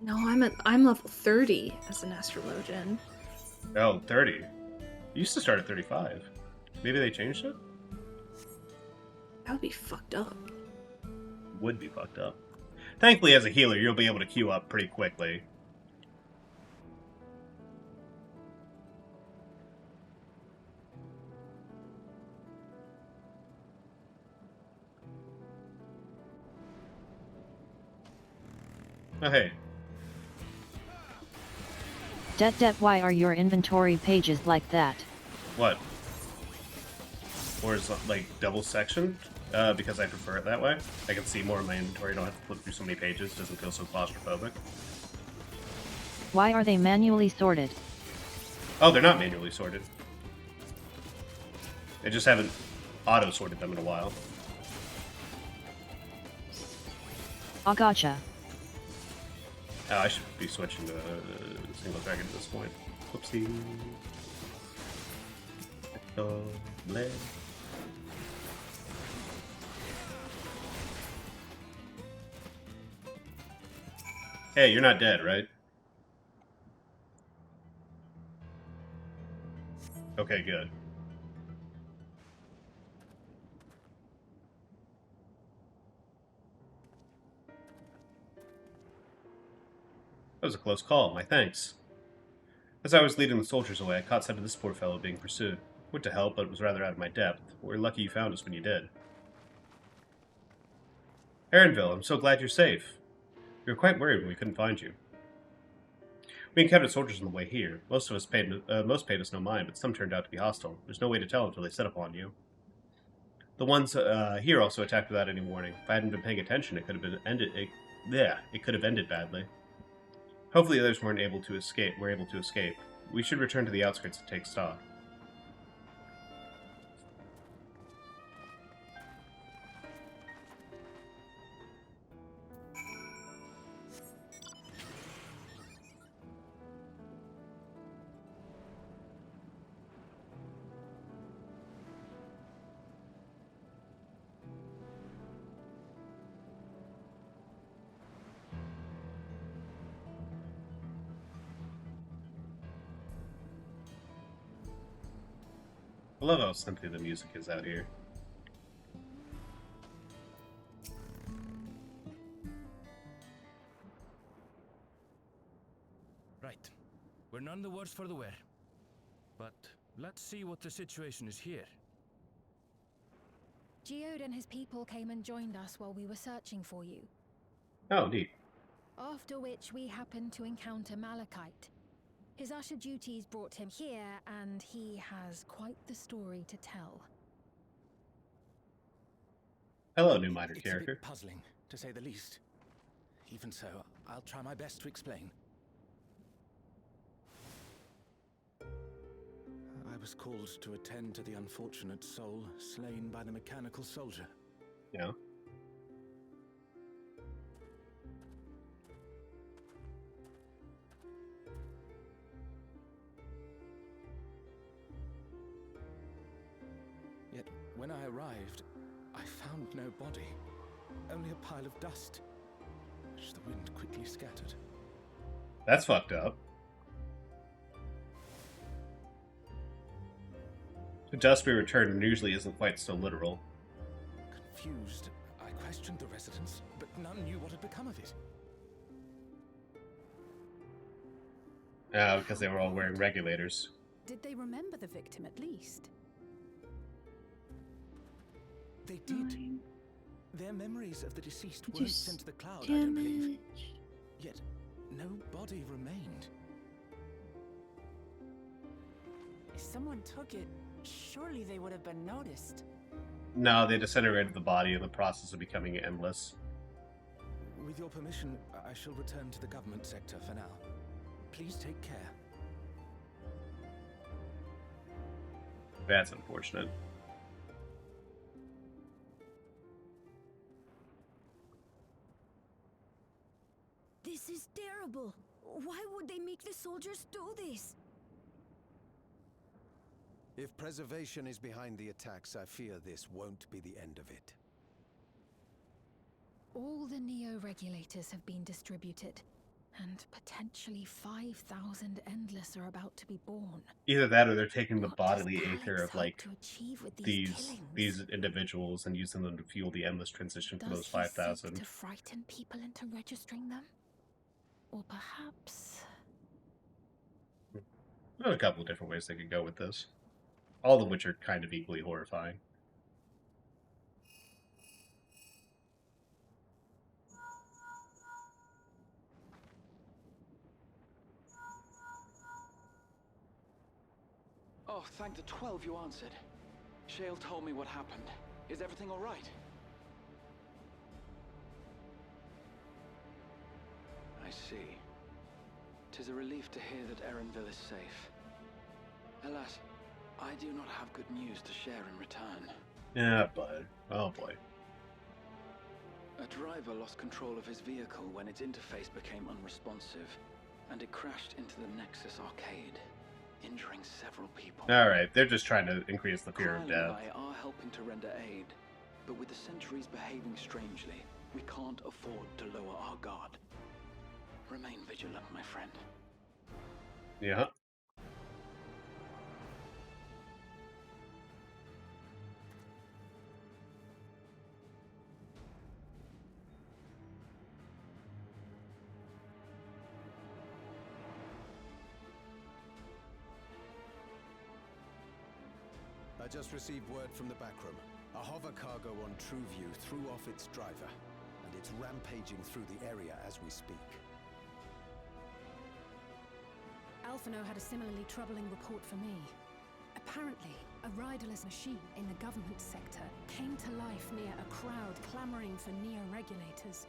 No, I'm level 30 as an astrologian. Oh, 30. You used to start at 35. Maybe they changed it? That would be fucked up. Would be fucked up. Thankfully, as a healer, you'll be able to queue up pretty quickly. Oh, hey. Det, why are your inventory pages like that? What? Or is it, like, double sectioned? Because I prefer it that way. I can see more of my inventory, I don't have to flip through so many pages, doesn't feel so claustrophobic. Why are they manually sorted? Oh, they're not manually sorted. They just haven't auto-sorted them in a while. Oh, gotcha. Oh, I should be switching to single dragon at this point. Whoopsie. Bleh. Hey, you're not dead, right? Okay, good. That was a close call, my thanks. As I was leading the soldiers away, I caught sight of this poor fellow being pursued. Would to help, but it was rather out of my depth. We're lucky you found us when you did. Erenville, I'm so glad you're safe. We were quite worried when we couldn't find you. We encountered soldiers on the way here. Most paid us no mind, but some turned out to be hostile. There's no way to tell until they set upon you. The ones here also attacked without any warning. If I hadn't been paying attention, it could have been ended. It could have ended badly. Hopefully, the others were able to escape. We should return to the outskirts and take stock. I love how simply the music is out here. Right. We're none the worse for the wear. But let's see what the situation is here. Geode and his people came and joined us while we were searching for you. Oh, neat. After which we happened to encounter Malachite. His usher duties brought him here, and he has quite the story to tell. Hello, new minor It's character. a bit puzzling, to say the least. Even so, I'll try my best to explain. I was called to attend to the unfortunate soul slain by the mechanical soldier. Yeah. Yet, when I arrived, I found no body. Only a pile of dust, which the wind quickly scattered. That's fucked up. To dust be returned usually isn't quite so literal. Confused, I questioned the residents, but none knew what had become of it. Because they were all wearing regulators. Did they remember the victim at least? They did. Their memories of the deceased weren't sent to the cloud, I don't believe. Yet, no body remained. If someone took it, surely they would have been noticed. No, they disintegrated the body in the process of becoming endless. With your permission, I shall return to the government sector for now. Please take care. That's unfortunate. This is terrible. Why would they make the soldiers do this? If preservation is behind the attacks, I fear this won't be the end of it. All the Neo-regulators have been distributed, and potentially 5,000 Endless are about to be born. Either that or they're taking the bodily aether of, like, these individuals and using them to fuel the endless transition for those 5,000. To frighten people into registering them? Or perhaps... There's a couple of different ways they could go with this. All of which are kind of equally horrifying. Oh, thank the 12 you answered. Shale told me what happened. Is everything all right? I see. 'Tis a relief to hear that Erenville is safe. Alas, I do not have good news to share in return. Yeah, bud. Oh boy. A driver lost control of his vehicle when its interface became unresponsive, and it crashed into the Nexus arcade, injuring several people. Alright, they're just trying to increase the fear of Kyle death. and I are helping to render aid, but with the sentries behaving strangely, we can't afford to lower our guard. Remain vigilant, my friend. Yeah. I just received word from the backroom. A hover cargo on TrueView threw off its driver, and it's rampaging through the area as we speak. Alphino had a similarly troubling report for me. Apparently, a riderless machine in the government sector came to life near a crowd clamoring for Neo-regulators.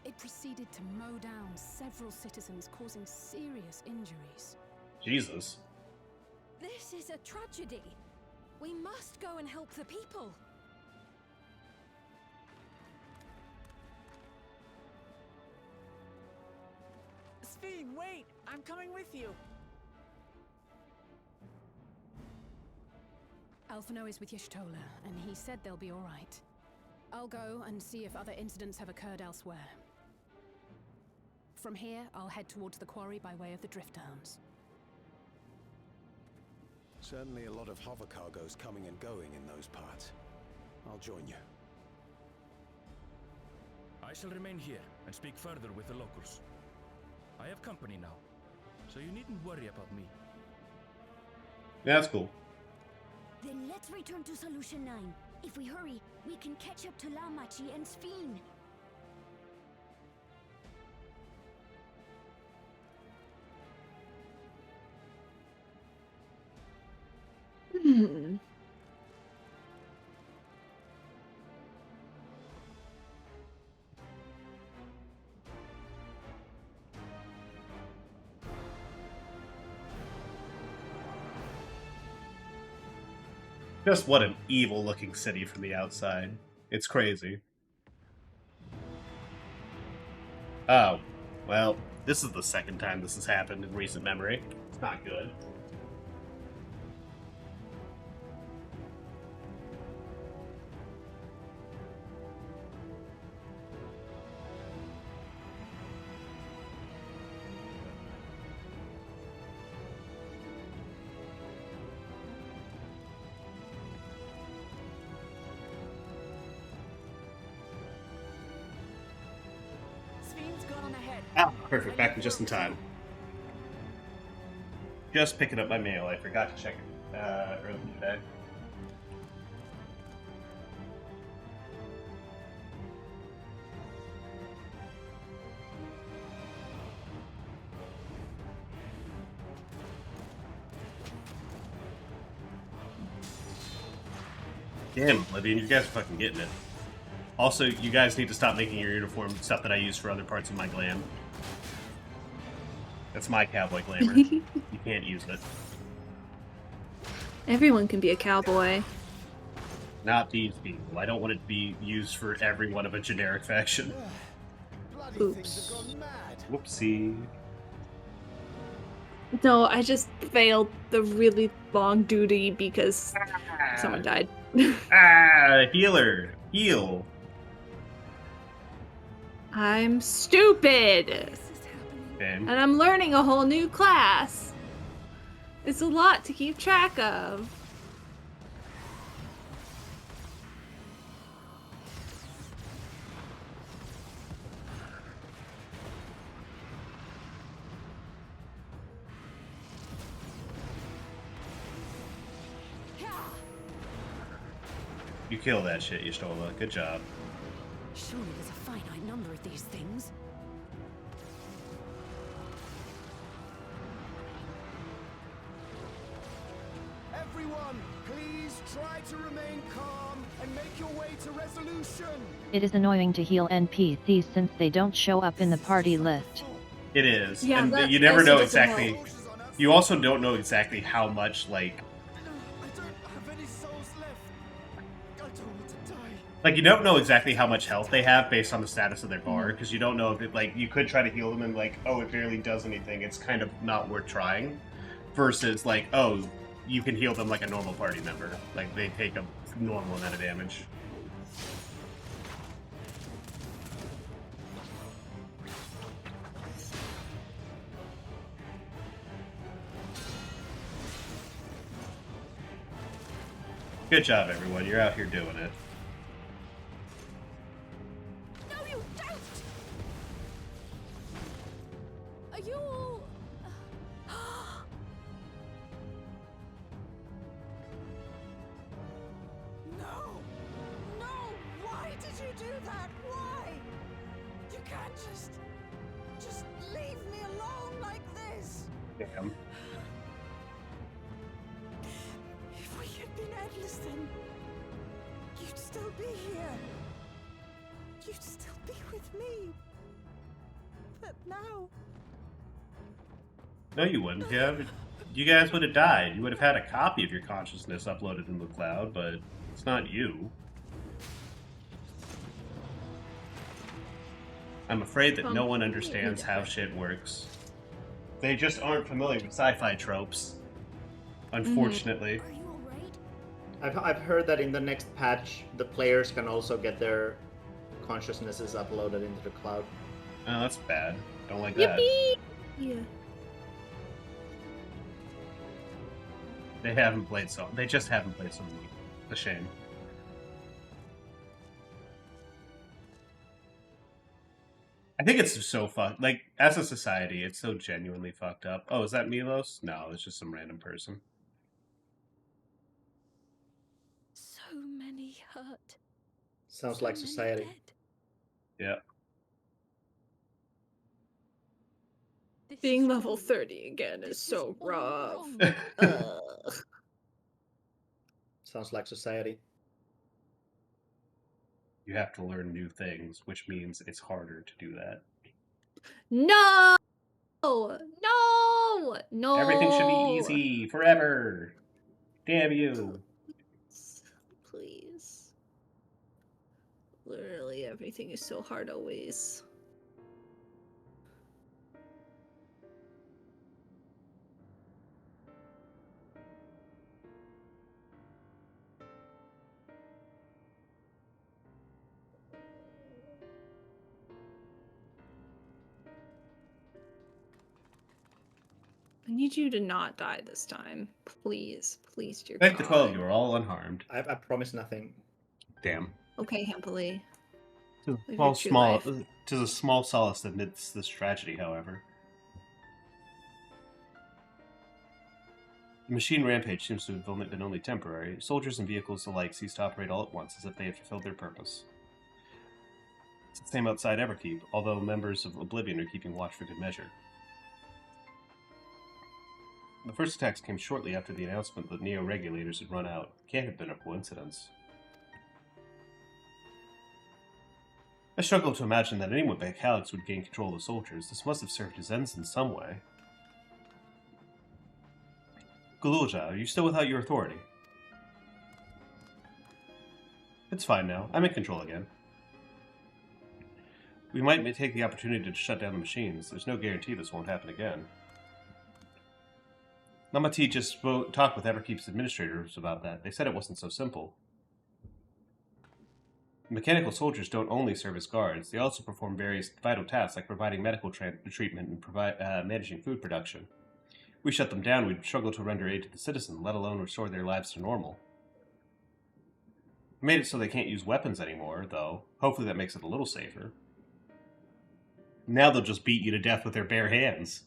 It proceeded to mow down several citizens, causing serious injuries. Jesus. This is a tragedy. We must go and help the people. Sphene, wait! I'm coming with you! Alphino is with Y'shtola, and he said they'll be all right. I'll go and see if other incidents have occurred elsewhere. From here, I'll head towards the quarry by way of the Drift Downs. Certainly a lot of hover cargoes coming and going in those parts. I'll join you. I shall remain here and speak further with the locals. I have company now, so you needn't worry about me. Yeah, that's cool. Then let's return to Solution 9. If we hurry, we can catch up to Lamachi and Sphene. Just what an evil-looking city from the outside. It's crazy. Oh, well, this is the second time this has happened in recent memory. It's not good. Ah, perfect. Back in just in time. Just picking up my mail. I forgot to check it earlier today. Damn, Oblivion, you guys are fucking getting it. Also, you guys need to stop making your uniform stuff that I use for other parts of my glam. That's my cowboy glamour. You can't use it. Everyone can be a cowboy. Not these people. I don't want it to be used for every one of a generic faction. Oops. Whoopsie. No, I just failed the really long duty because someone died. Healer! Heal! I'm stupid! Ben. And I'm learning a whole new class. It's a lot to keep track of. You kill that shit, Y'shtola. Good job. Surely there's a finite number of these things. Everyone, please try to remain calm and make your way to resolution. It is annoying to heal NPCs since they don't show up in the party list. It is. Yeah, and that you never also know doesn't exactly... help. You also don't know exactly how much, like... Like, you don't know exactly how much health they have based on the status of their bar, because you don't know if it, like, you could try to heal them and, like, oh, it barely does anything, it's kind of not worth trying. Versus, like, oh, you can heal them like a normal party member. Like, they take a normal amount of damage. Good job, everyone. You're out here doing it. No, you don't! Are you all... No! No! Why did you do that? Why? You can't just leave me alone like this! Damn. If we had been endless, then you'd still be here. You'd still be with me. But now... No, you wouldn't have. You guys would have died. You would have had a copy of your consciousness uploaded in the cloud, but it's not you. I'm afraid that no one understands how shit works. They just aren't familiar with sci-fi tropes. Unfortunately. I've heard that in the next patch, the players can also get their consciousnesses uploaded into the cloud. Oh, that's bad. Don't like that. Yeah. They haven't played so. They just haven't played so many. A shame. I think it's so fucked. Like, as a society, it's so genuinely fucked up. Oh, is that Milos? No, it's just some random person. So many hurt. Sounds like society. Yeah. Being level 30 again is so rough. Sounds like society. You have to learn new things, which means it's harder to do that. No! No! No! Everything should be easy forever. Damn you. everything is so hard always. I need you to not die this time. Please. Please, dear Thank God. the 12, you are all unharmed. I promise nothing. Damn. Okay, Hempely. Tis a small solace amidst this tragedy, however. The machine rampage seems to have been only temporary. Soldiers and vehicles alike cease to operate all at once, as if they have fulfilled their purpose. It's the same outside Everkeep, although members of Oblivion are keeping watch for good measure. The first attacks came shortly after the announcement that Neo-regulators had run out. Can't have been a coincidence. I struggle to imagine that anyone but Calyx would gain control of the soldiers. This must have served his ends in some way. Gululja, are you still without your authority? It's fine now. I'm in control again. We might take the opportunity to shut down the machines. There's no guarantee this won't happen again. Namati just talked with Everkeep's administrators about that. They said it wasn't so simple. Mechanical soldiers don't only serve as guards, they also perform various vital tasks like providing medical treatment and managing food production. If we shut them down, we'd struggle to render aid to the citizen, let alone restore their lives to normal. We made it so they can't use weapons anymore, though. Hopefully that makes it a little safer. Now they'll just beat you to death with their bare hands.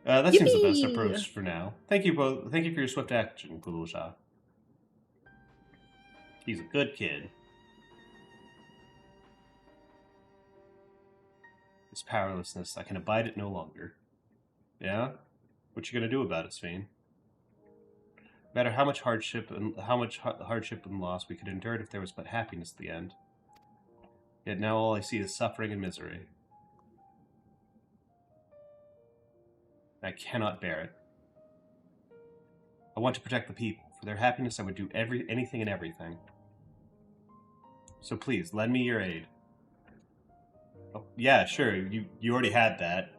That seems the best approach for now. Thank you both. Thank you for your swift action, Gululja. He's a good kid. This powerlessness, I can abide it no longer. Yeah? What you gonna do about it, Sven? No matter how much hardship and loss we could endure it if there was but happiness at the end. Yet now all I see is suffering and misery. I cannot bear it. I want to protect the people. For their happiness, I would do anything and everything. So please, lend me your aid. Oh, yeah, sure. You already had that.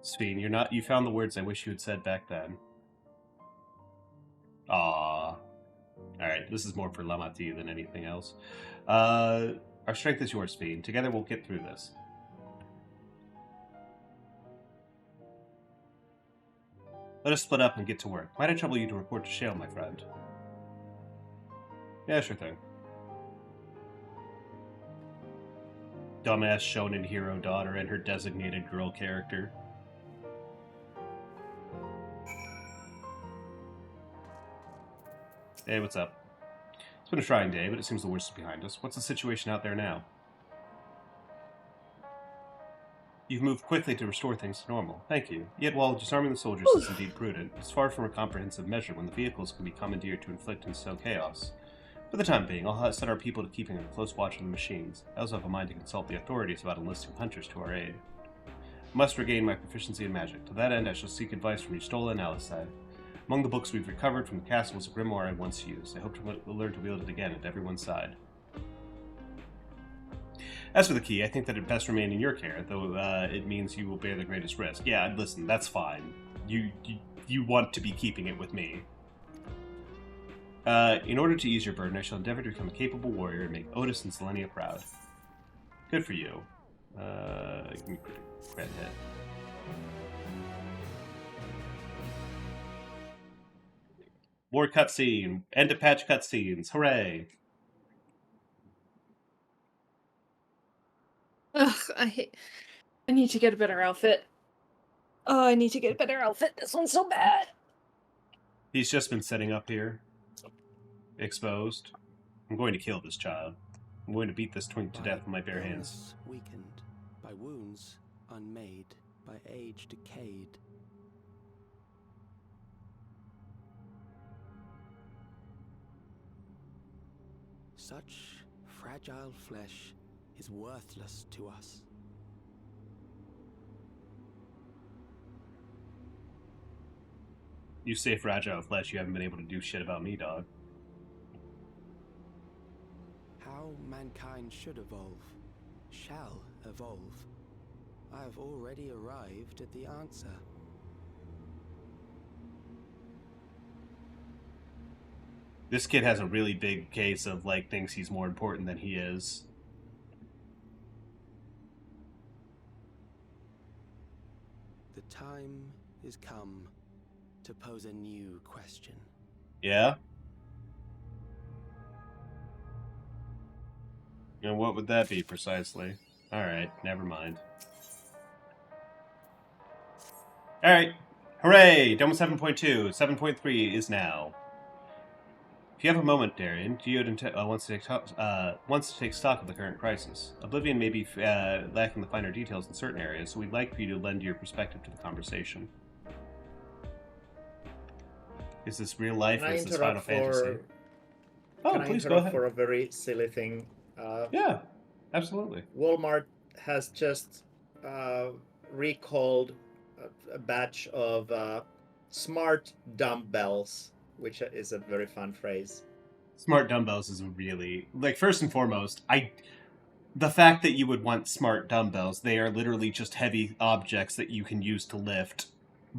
Sven, you found the words I wish you had said back then. Aww. Alright, this is more for Lamati than anything else. Our strength is yours, Sven. Together we'll get through this. Let us split up and get to work. Might I trouble you to report to Shale, my friend? Yeah, sure thing. Dumbass shonen hero daughter and her designated girl character. Hey, what's up? It's been a trying day, but it seems the worst is behind us. What's the situation out there now? You've moved quickly to restore things to normal. Thank you. Yet while disarming the soldiers is indeed prudent, it's far from a comprehensive measure when the vehicles can be commandeered to inflict and sow chaos. For the time being, I'll set our people to keeping a close watch on the machines. I also have a mind to consult the authorities about enlisting hunters to our aid. I must regain my proficiency in magic. To that end, I shall seek advice from Yustola and Alisai. Among the books we've recovered from the castle was a grimoire I once used. I hope to learn to wield it again at everyone's side. As for the key, I think that it best remain in your care, though it means you will bear the greatest risk. Yeah, listen, that's fine. You want to be keeping it with me. In order to ease your burden, I shall endeavor to become a capable warrior and make Otis and Selenia proud. Good for you. Give me credit hit. More cutscene. End of patch cutscenes. Hooray! Ugh, I need to get a better outfit. Oh, I need to get a better outfit. This one's so bad. He's just been setting up here. Exposed. I'm going to kill this child. I'm going to beat this twink to death with my bare hands. Weakened, by wounds unmade, by age decayed. Such fragile flesh is worthless to us. You say fragile flesh, you haven't been able to do shit about me, dog. how mankind should evolve, shall evolve. I've already arrived at the answer. This kid has a really big case of, like, thinks he's more important than he is. The time is come to pose a new question. Yeah? And what would that be, precisely? Alright, never mind. Alright. Hooray! Done with 7.2. 7.3 is now. If you have a moment, Darian, Geode wants to take stock of the current crisis. Oblivion may be lacking the finer details in certain areas, so we'd like for you to lend your perspective to the conversation. Is this real life or is this Final Fantasy? Oh, please go ahead. For a very silly thing. Yeah, absolutely. Walmart has just recalled a batch of smart dumbbells, which is a very fun phrase. Smart dumbbells is really, like, first and foremost, the fact that you would want smart dumbbells, they are literally just heavy objects that you can use to lift,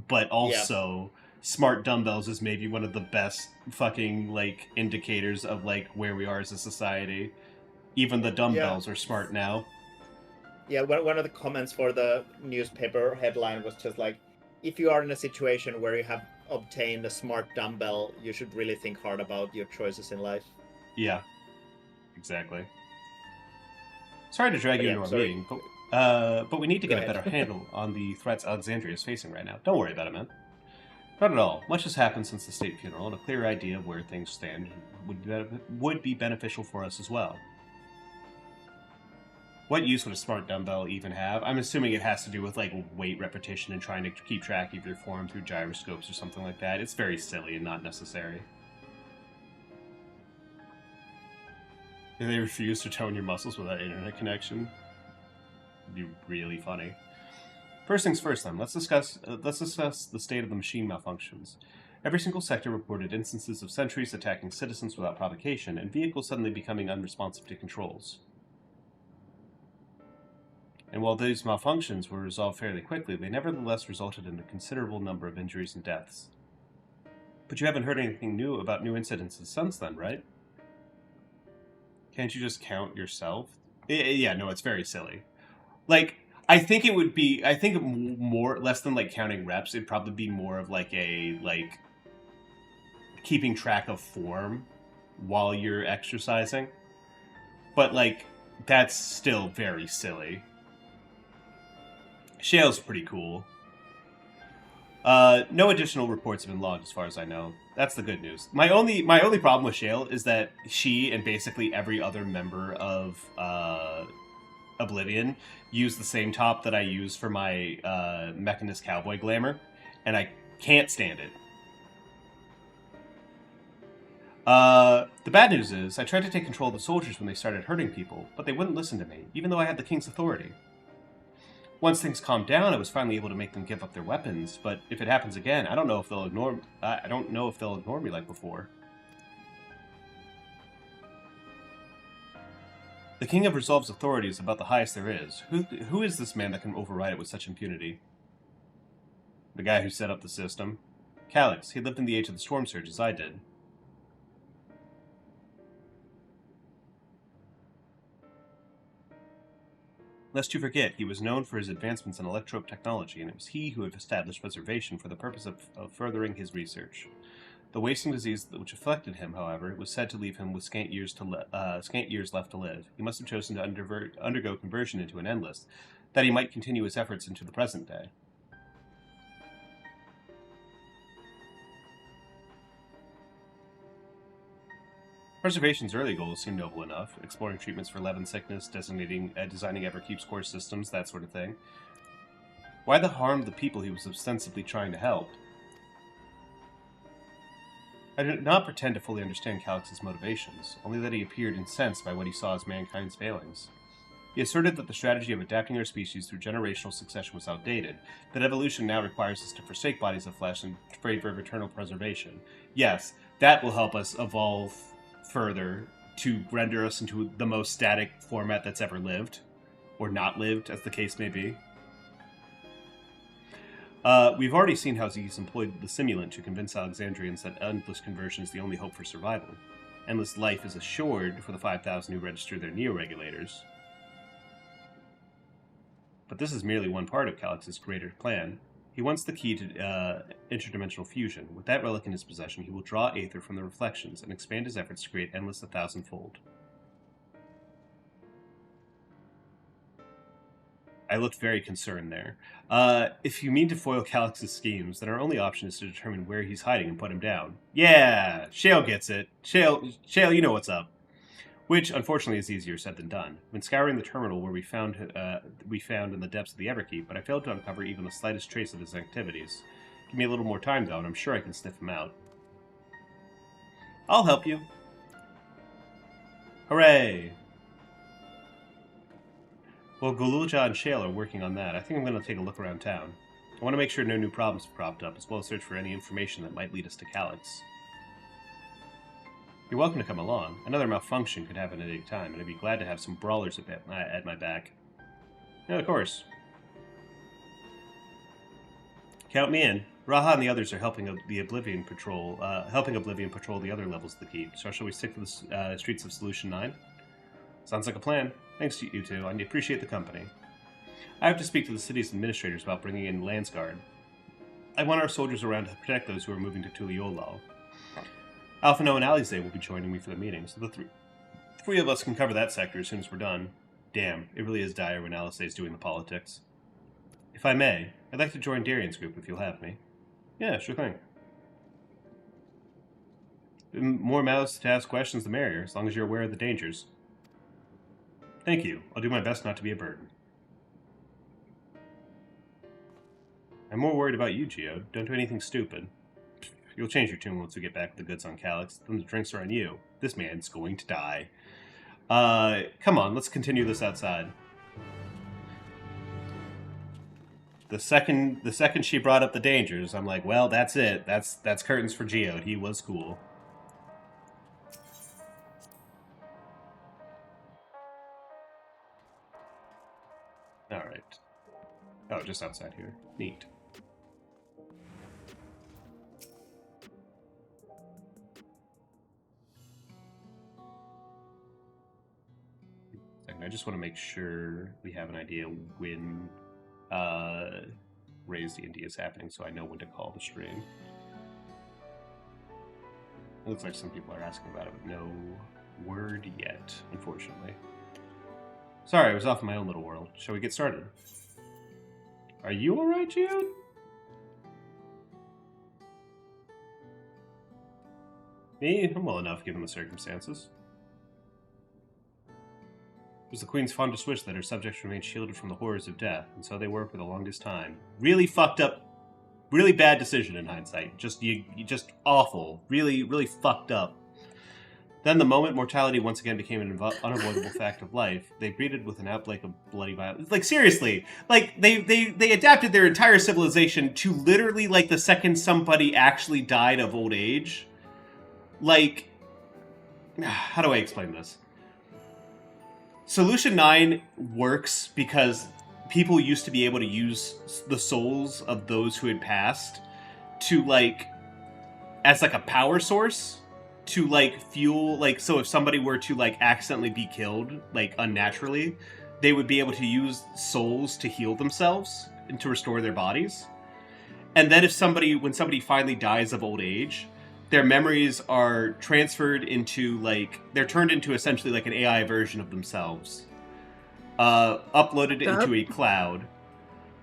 but also smart dumbbells is maybe one of the best fucking, like, indicators of, like, where we are as a society. Even the dumbbells are smart now. Yeah, one of the comments for the newspaper headline was just like, if you are in a situation where you have obtained a smart dumbbell, you should really think hard about your choices in life. Yeah, exactly. Sorry to drag you into our meeting, but we need to get a better handle on the threats Alexandria is facing right now. Don't worry about it, man. Not at all. Much has happened since the state funeral, and a clear idea of where things stand would be beneficial for us as well. What use would a smart dumbbell even have? I'm assuming it has to do with, like, weight repetition and trying to keep track of your form through gyroscopes or something like that. It's very silly and not necessary. Do they refuse to tone your muscles without internet connection? It'd be really funny. First things first, then. Let's discuss the state of the machine malfunctions. Every single sector reported instances of sentries attacking citizens without provocation, and vehicles suddenly becoming unresponsive to controls. And while these malfunctions were resolved fairly quickly, they nevertheless resulted in a considerable number of injuries and deaths. But you haven't heard anything new about new incidences since then, right? Can't you just count yourself? Yeah, no, it's very silly. Like, I think less than, like, counting reps, it'd probably be more of, like, keeping track of form while you're exercising. But, like, that's still very silly. Shale's pretty cool. No additional reports have been logged as far as I know. That's the good news. My only problem with Shale is that she and basically every other member of Oblivion use the same top that I use for my Mechanist Cowboy glamour, and I can't stand it. The bad news is, I tried to take control of the soldiers when they started hurting people, but they wouldn't listen to me, even though I had the king's authority. Once things calmed down, I was finally able to make them give up their weapons, but if it happens again, I don't know if they'll ignore me like before. The king of Resolve's authority is about the highest there is. Who is this man that can override it with such impunity? The guy who set up the system. Calyx, he lived in the age of the Storm Surge as I did. Lest you forget, he was known for his advancements in electrope technology, and it was he who had established preservation for the purpose of furthering his research. The wasting disease which afflicted him, however, was said to leave him with scant years left to live. He must have chosen to undergo conversion into an endless, that he might continue his efforts into the present day. Preservation's early goals seem noble enough, exploring treatments for Levin sickness, designing ever-keep score systems, that sort of thing. Why the harm the people he was ostensibly trying to help? I do not pretend to fully understand Calyx's motivations, only that he appeared incensed by what he saw as mankind's failings. He asserted that the strategy of adapting our species through generational succession was outdated, that evolution now requires us to forsake bodies of flesh in favor of eternal preservation. Yes, that will help us evolve further to render us into the most static format that's ever lived, or not lived, as the case may be. We've already seen how he's employed the simulant to convince Alexandrians that endless conversion is the only hope for survival. Endless life is assured for the 5,000 who register their neo-regulators. But this is merely one part of Calyx's greater plan. He wants the key to interdimensional fusion. With that relic in his possession, he will draw Aether from the reflections and expand his efforts to create Endless 1,000-fold. I looked very concerned there. If you mean to foil Calyx's schemes, then our only option is to determine where he's hiding and put him down. Yeah! Shale gets it. Shale, you know what's up. Which, unfortunately, is easier said than done. When scouring the terminal where we found in the depths of the Everkeep, but I failed to uncover even the slightest trace of his activities. Give me a little more time, though, and I'm sure I can sniff him out. I'll help you. Hooray! Well, Gululja and Shale are working on that. I think I'm going to take a look around town. I want to make sure no new problems have cropped up, as well as search for any information that might lead us to Calyx. You're welcome to come along. Another malfunction could happen at any time, and I'd be glad to have some brawlers at my back. Yeah, of course. Count me in. Raha and the others are helping Oblivion patrol the other levels of the keep. So shall we stick to the streets of Solution 9? Sounds like a plan. Thanks to you two. I appreciate the company. I have to speak to the city's administrators about bringing in Landsguard. I want our soldiers around to protect those who are moving to Tuliolal. Alphino and Alize will be joining me for the meeting, so the three of us can cover that sector as soon as we're done. Damn, it really is dire when Alize is doing the politics. If I may, I'd like to join Darian's group if you'll have me. Yeah, sure thing. The more mouths to ask questions, the merrier, as long as you're aware of the dangers. Thank you. I'll do my best not to be a burden. I'm more worried about you, Geode. Don't do anything stupid. You'll change your tune once we get back with the goods on Calyx. Then the drinks are on you. This man's going to die. Come on, let's continue this outside. The second she brought up the dangers, I'm like, well, that's it. That's curtains for Geode. He was cool. Alright. Oh, just outside here. Neat. I just want to make sure we have an idea when Raise D&D is happening, so I know when to call the stream. It looks like some people are asking about it, but no word yet, unfortunately. Sorry, I was off in my own little world. Shall we get started? Are you alright, Jude? Me? I'm well enough, given the circumstances. It was the Queen's fondest wish that her subjects remain shielded from the horrors of death, and so they were for the longest time. Really fucked up, really bad decision in hindsight. Just awful. Really, really fucked up. Then, the moment mortality once again became an unavoidable fact of life, they greeted with an outbreak of bloody violence. Like, seriously, like, they adapted their entire civilization to literally, like, the second somebody actually died of old age. Like, how do I explain this? Solution 9 works because people used to be able to use the souls of those who had passed to, like, as, like, a power source to, like, fuel, like, so if somebody were to, like, accidentally be killed, like, unnaturally, they would be able to use souls to heal themselves and to restore their bodies. And then when somebody finally dies of old age, their memories are transferred into, like, they're turned into essentially like an AI version of themselves. Uploaded into a cloud.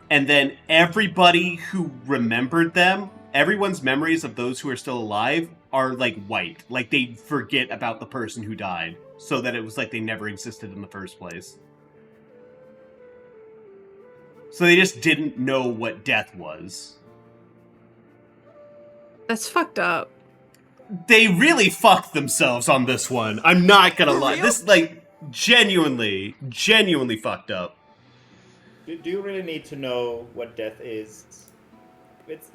And then everybody who remembered them, everyone's memories of those who are still alive are, like, white. Like, they forget about the person who died. So that it was like they never existed in the first place. So they just didn't know what death was. That's fucked up. They really fucked themselves on this one. I'm not gonna lie. This, like, genuinely fucked up. Do you really need to know what death is? It's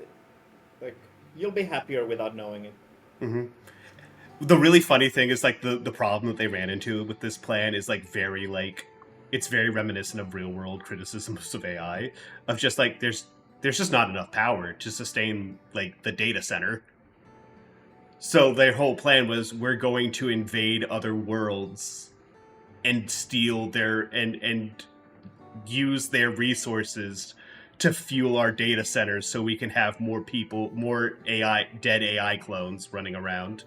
like, you'll be happier without knowing it. Mm-hmm. The really funny thing is, like, the problem that they ran into with this plan is, like, very, like, it's very reminiscent of real-world criticisms of AI, of just, like, there's just not enough power to sustain, like, the data center. So their whole plan was, we're going to invade other worlds and steal their, and use their resources to fuel our data centers so we can have more people, more dead AI clones running around.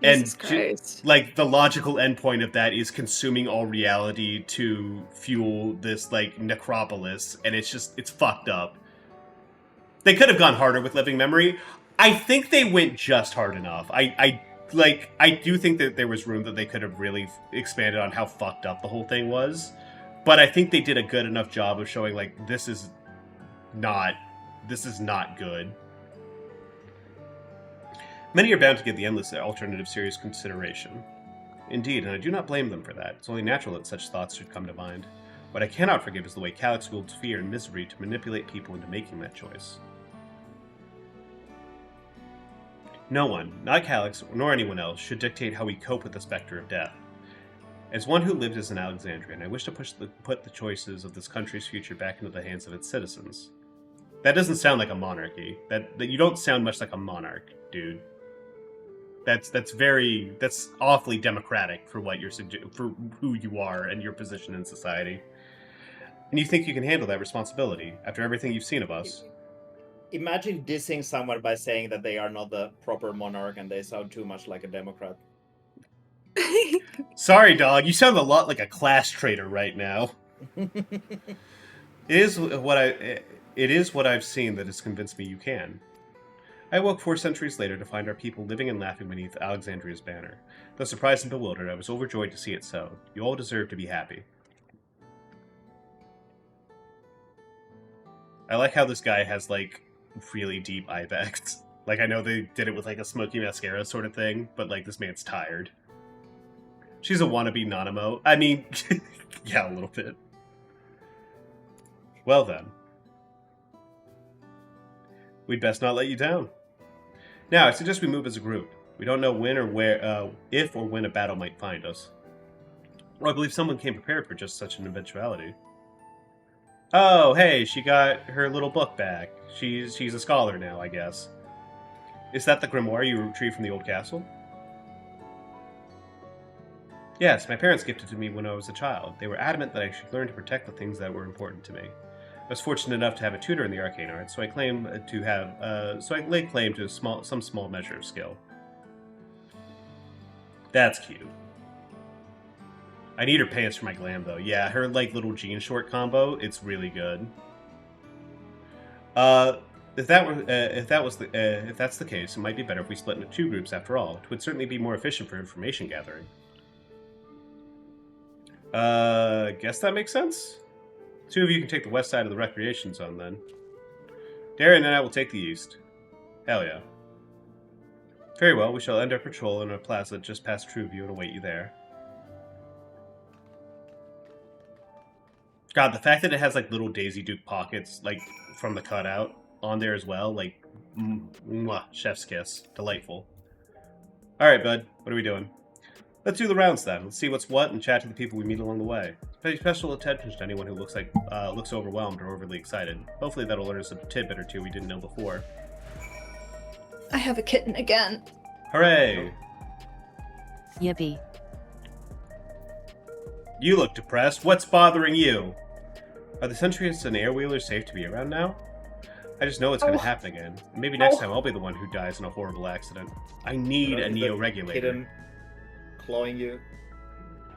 Jesus Christ. Like, the logical endpoint of that is consuming all reality to fuel this, like, necropolis, and it's fucked up. They could have gone harder with living memory. I think they went just hard enough. I do think that there was room that they could have really expanded on how fucked up the whole thing was, but I think they did a good enough job of showing, like, this is not good. Many are bound to give the Endless alternative serious consideration. Indeed, and I do not blame them for that. It's only natural that such thoughts should come to mind. What I cannot forgive is the way Calyx wields fear and misery to manipulate people into making that choice. No one, not Calyx nor anyone else, should dictate how we cope with the specter of death. As one who lived as an Alexandrian, I wish to put the choices of this country's future back into the hands of its citizens. That doesn't sound like a monarchy. That you don't sound much like a monarch, dude. That's awfully democratic for what for who you are and your position in society. And you think you can handle that responsibility after everything you've seen of us? Imagine dissing someone by saying that they are not the proper monarch and they sound too much like a Democrat. Sorry, dog. You sound a lot like a class traitor right now. It is what I've seen that has convinced me you can. I woke 4 centuries later to find our people living and laughing beneath Alexandria's banner. Though surprised and bewildered, I was overjoyed to see it so. You all deserve to be happy. I like how this guy has, like, really deep eye bags. Like, I know they did it with, like, a smoky mascara sort of thing, but, like, this man's tired. She's a wannabe Nanamo. I mean, yeah, a little bit. Well then. We'd best not let you down. Now, I suggest we move as a group. We don't know when or where, if or when a battle might find us. Well, I believe someone came prepared for just such an eventuality. Oh, hey, she got her little book back. She's a scholar now, I guess. Is that the grimoire you retrieved from the old castle? Yes, my parents gifted it to me when I was a child. They were adamant that I should learn to protect the things that were important to me. I was fortunate enough to have a tutor in the arcane arts, so I lay claim to some small measure of skill. That's cute. I need her pants for my glam, though. Yeah, her like little jean short combo, it's really good. If that's the case, it might be better if we split into 2 groups. After all, it would certainly be more efficient for information gathering. Guess that makes sense. 2 of you can take the west side of the recreation zone, then. Darian and I will take the east. Hell yeah. Very well, we shall end our patrol in a plaza just past Trueview and await you there. God, the fact that it has, like, little Daisy Duke pockets, like, from the cutout on there as well, like, mwah, chef's kiss. Delightful. Alright, bud, what are we doing? Let's do the rounds then. Let's see what's what and chat to the people we meet along the way. Pay special attention to anyone who looks overwhelmed or overly excited. Hopefully that'll learn us a tidbit or 2 we didn't know before. I have a kitten again. Hooray! Yippee. You look depressed. What's bothering you? Are the Centurions and Airwheelers safe to be around now? I just know it's going to happen again. Maybe next time I'll be the one who dies in a horrible accident. I need a Neo-regulator. Clawing you?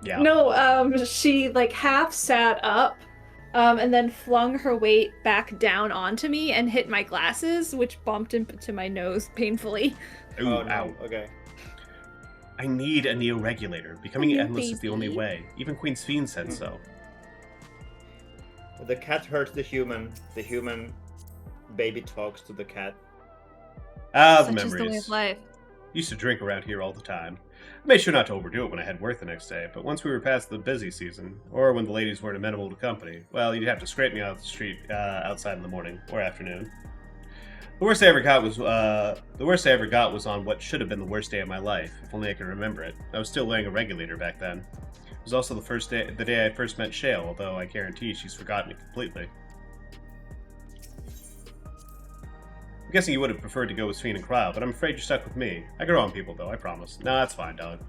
Yeah. No, she like half sat up, and then flung her weight back down onto me and hit my glasses, which bumped into my nose painfully. Ooh, oh, no. Ow. Okay. I need a Neo-regulator. Becoming endless is the only way. Even Queen Sphene said so. The cat hurts the human baby talks to the cat. Ah, the Such memories. is the way of life. Used to drink around here all the time. I made sure not to overdo it when I had work the next day, but once we were past the busy season, or when the ladies weren't amenable to company, well, you'd have to scrape me out of the street outside in the morning or afternoon. The worst I ever got was on what should have been the worst day of my life, if only I could remember it. I was still wearing a regulator back then. It was also the day I first met Shale, although I guarantee she's forgotten it completely. I'm guessing you would have preferred to go with Sphene and Cryle, but I'm afraid you're stuck with me. I grow on people, though, I promise. Nah, that's fine, dog.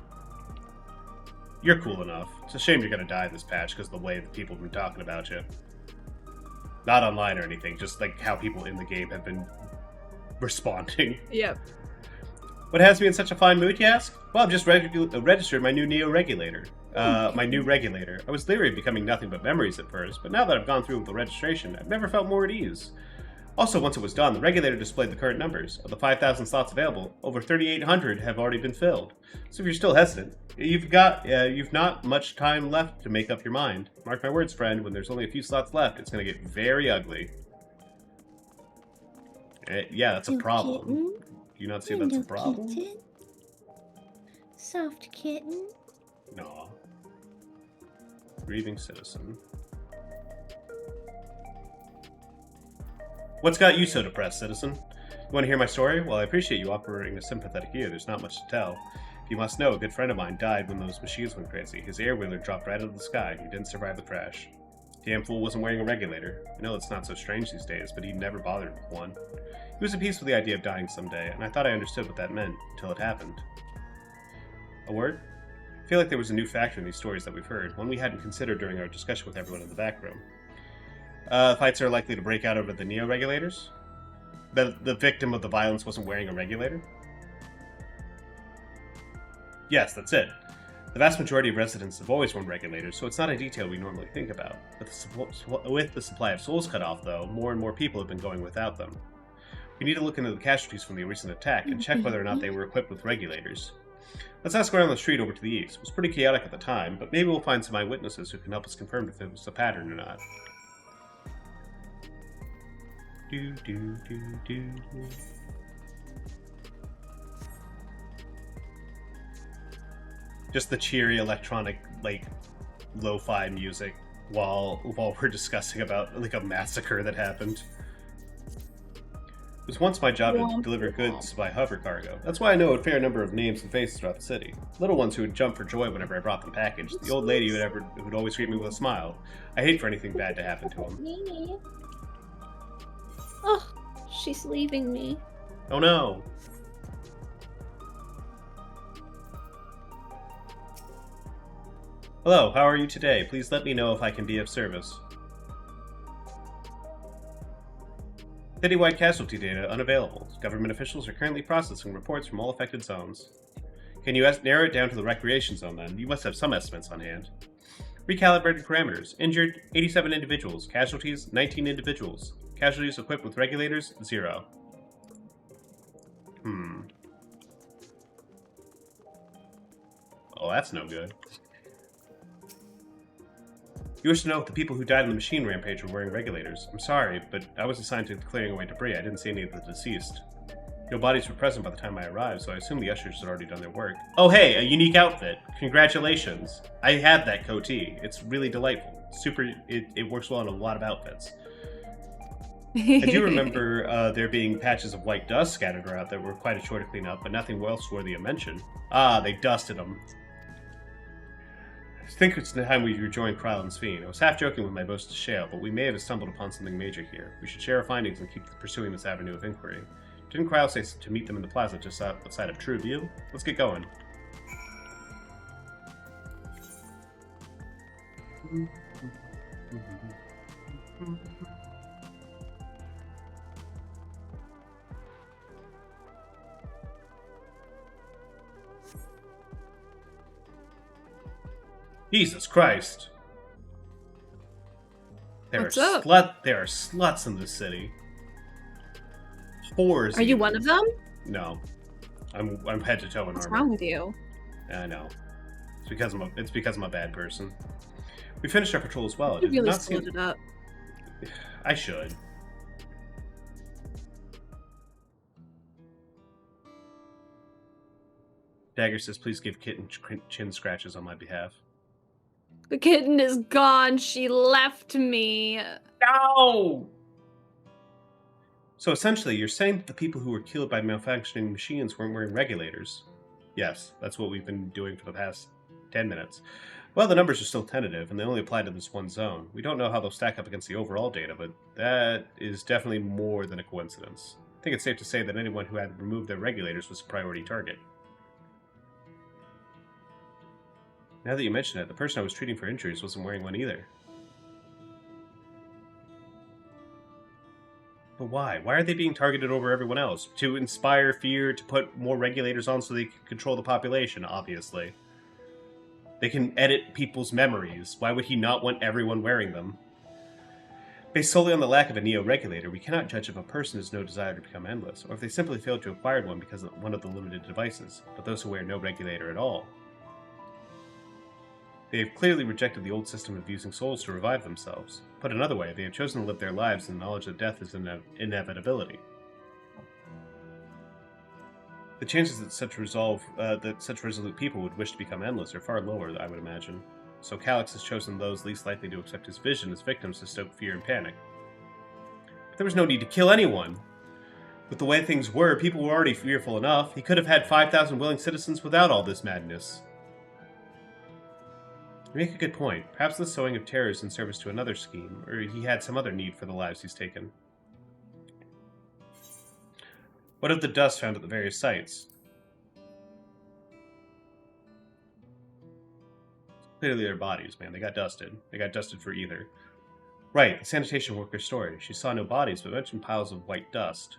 You're cool enough. It's a shame you're gonna die this patch because of the way that people have been talking about you. Not online or anything, just like how people in the game have been responding. Yep. What has me in such a fine mood, you ask? Well, I've just registered my new Neo regulator. My new regulator. I was leery of becoming nothing but memories at first, but now that I've gone through with the registration, I've never felt more at ease. Also, once it was done, the regulator displayed the current numbers. Of the 5,000 slots available, over 3,800 have already been filled. So if you're still hesitant, you've not much time left to make up your mind. Mark my words, friend, when there's only a few slots left, it's going to get very ugly. Yeah, that's a problem. Kitten. Do you not see that's a problem? Kitten. Soft kitten. No. Grieving citizen. What's got you so depressed, citizen? You want to hear my story? Well, I appreciate you offering a sympathetic ear. There's not much to tell. You must know, a good friend of mine died when those machines went crazy. His air-wheeler dropped right out of the sky. He didn't survive the crash. Damn fool wasn't wearing a regulator. I know it's not so strange these days, but he never bothered with one. He was at peace with the idea of dying someday, and I thought I understood what that meant, until it happened. A word? I feel like there was a new factor in these stories that we've heard, one we hadn't considered during our discussion with everyone in the back room. Fights are likely to break out over the Neo regulators? The victim of the violence wasn't wearing a regulator? Yes, that's it. The vast majority of residents have always worn regulators, so it's not a detail we normally think about. With the supply of souls cut off, though, more and more people have been going without them. We need to look into the casualties from the recent attack and check whether or not they were equipped with regulators. Let's ask around the street over to the east. It was pretty chaotic at the time, but maybe we'll find some eyewitnesses who can help us confirm if it was a pattern or not. Just the cheery electronic, like, lo-fi music while we're discussing about, like, a massacre that happened. It was once my job to deliver goods by hover cargo. That's why I know a fair number of names and faces throughout the city. Little ones who would jump for joy whenever I brought them packaged. The old lady who would always greet me with a smile. I hate for anything bad to happen to them. Oh, she's leaving me. Oh no! Hello, how are you today? Please let me know if I can be of service. Citywide casualty data unavailable. Government officials are currently processing reports from all affected zones. Can you narrow it down to the recreation zone then? You must have some estimates on hand. Recalibrated parameters. Injured, 87 individuals. Casualties, 19 individuals. Casualties equipped with regulators, 0. Oh, that's no good. You wish to know if the people who died in the machine rampage were wearing regulators. I'm sorry, but I was assigned to clearing away debris. I didn't see any of the deceased. No bodies were present by the time I arrived, so I assume the ushers had already done their work. Oh hey, a unique outfit. Congratulations. I have that coatee. It's really delightful. It works well on a lot of outfits. I do remember there being patches of white dust scattered around that were quite a chore to clean up, but nothing else worthy of mention. Ah, they dusted them. I think it's the time we rejoined Cryle and Sphene. I was half joking with my boast to Shale, but we may have stumbled upon something major here. We should share our findings and keep pursuing this avenue of inquiry. Didn't Cryle say to meet them in the plaza just outside of True View? Let's get going. Jesus Christ. There are sluts in this city. Whores. Are you one of them? No. I'm head to toe in armor. What's wrong with you? I know. It's because I'm a bad person. We finished our patrol as well. You really split it up. I should. Dagger says, please give Kitten chin scratches on my behalf. The kitten is gone. She left me. No! So essentially, you're saying that the people who were killed by malfunctioning machines weren't wearing regulators? Yes, that's what we've been doing for the past 10 minutes. Well, the numbers are still tentative, and they only apply to this one zone. We don't know how they'll stack up against the overall data, but that is definitely more than a coincidence. I think it's safe to say that anyone who had removed their regulators was a priority target. Now that you mention it, the person I was treating for injuries wasn't wearing one either. But why? Why are they being targeted over everyone else? To inspire fear, to put more regulators on so they can control the population, obviously. They can edit people's memories. Why would he not want everyone wearing them? Based solely on the lack of a neo-regulator, we cannot judge if a person has no desire to become endless, or if they simply failed to acquire one because of one of the limited devices, but those who wear no regulator at all. They have clearly rejected the old system of using souls to revive themselves. Put another way, they have chosen to live their lives in the knowledge that death is an inevitability. The chances that such resolute people would wish to become endless are far lower, I would imagine. So Calyx has chosen those least likely to accept his vision as victims to stoke fear and panic. But there was no need to kill anyone. With the way things were, people were already fearful enough. He could have had 5,000 willing citizens without all this madness. You make a good point. Perhaps the sowing of terror is in service to another scheme, or he had some other need for the lives he's taken. What of the dust found at the various sites? Clearly their bodies, man. They got dusted. They got dusted for either. Right, the sanitation worker's story. She saw no bodies, but mentioned piles of white dust.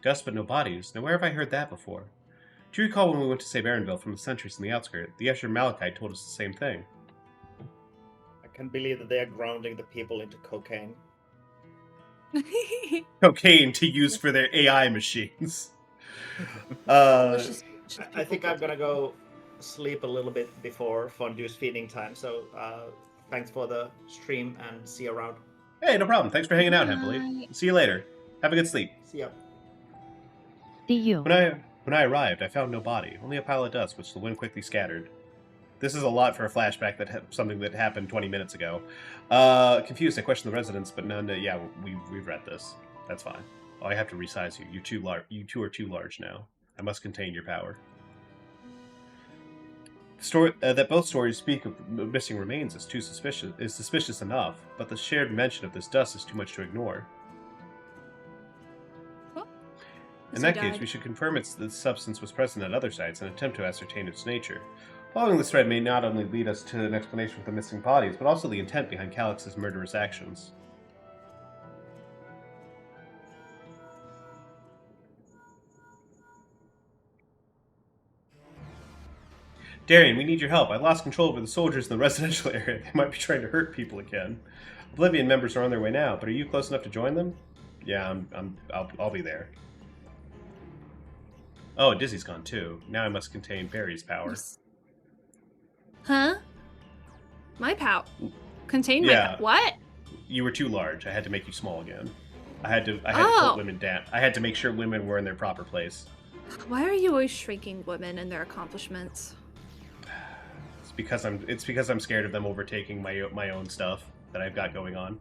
Dust but no bodies? Now where have I heard that before? Do you recall when we went to save Erenville from the sentries in the outskirts? The Escher Malachite told us the same thing. I can't believe that they are grounding the people into cocaine. Cocaine to use for their AI machines. I think I'm gonna go sleep a little bit before Fondue's feeding time, so thanks for the stream and see you around. Hey, no problem. Thanks for hanging out, Heavily. See you later. Have a good sleep. See ya. See you. When I arrived, I found no body, only a pile of dust, which the wind quickly scattered. This is a lot for a flashback something that happened 20 minutes ago. Confused, I questioned the residents, but none. Yeah, we've read this. That's fine. Oh, I have to resize you. You're too large. You two are too large now. I must contain your power. That both stories speak of missing remains is suspicious enough, but the shared mention of this dust is too much to ignore. In that case, we should confirm the substance was present at other sites and attempt to ascertain its nature. Following this thread may not only lead us to an explanation for the missing bodies, but also the intent behind Calyx's murderous actions. Darian, we need your help. I lost control over the soldiers in the residential area. They might be trying to hurt people again. Oblivion members are on their way now, but are you close enough to join them? Yeah, I'll be there. Oh, Dizzy's gone too. Now I must contain Barry's power. Huh? My power? Contain my what? You were too large. I had to make you small again. I had to put women down. I had to make sure women were in their proper place. Why are you always shrinking women and their accomplishments? It's because I'm scared of them overtaking my own stuff that I've got going on.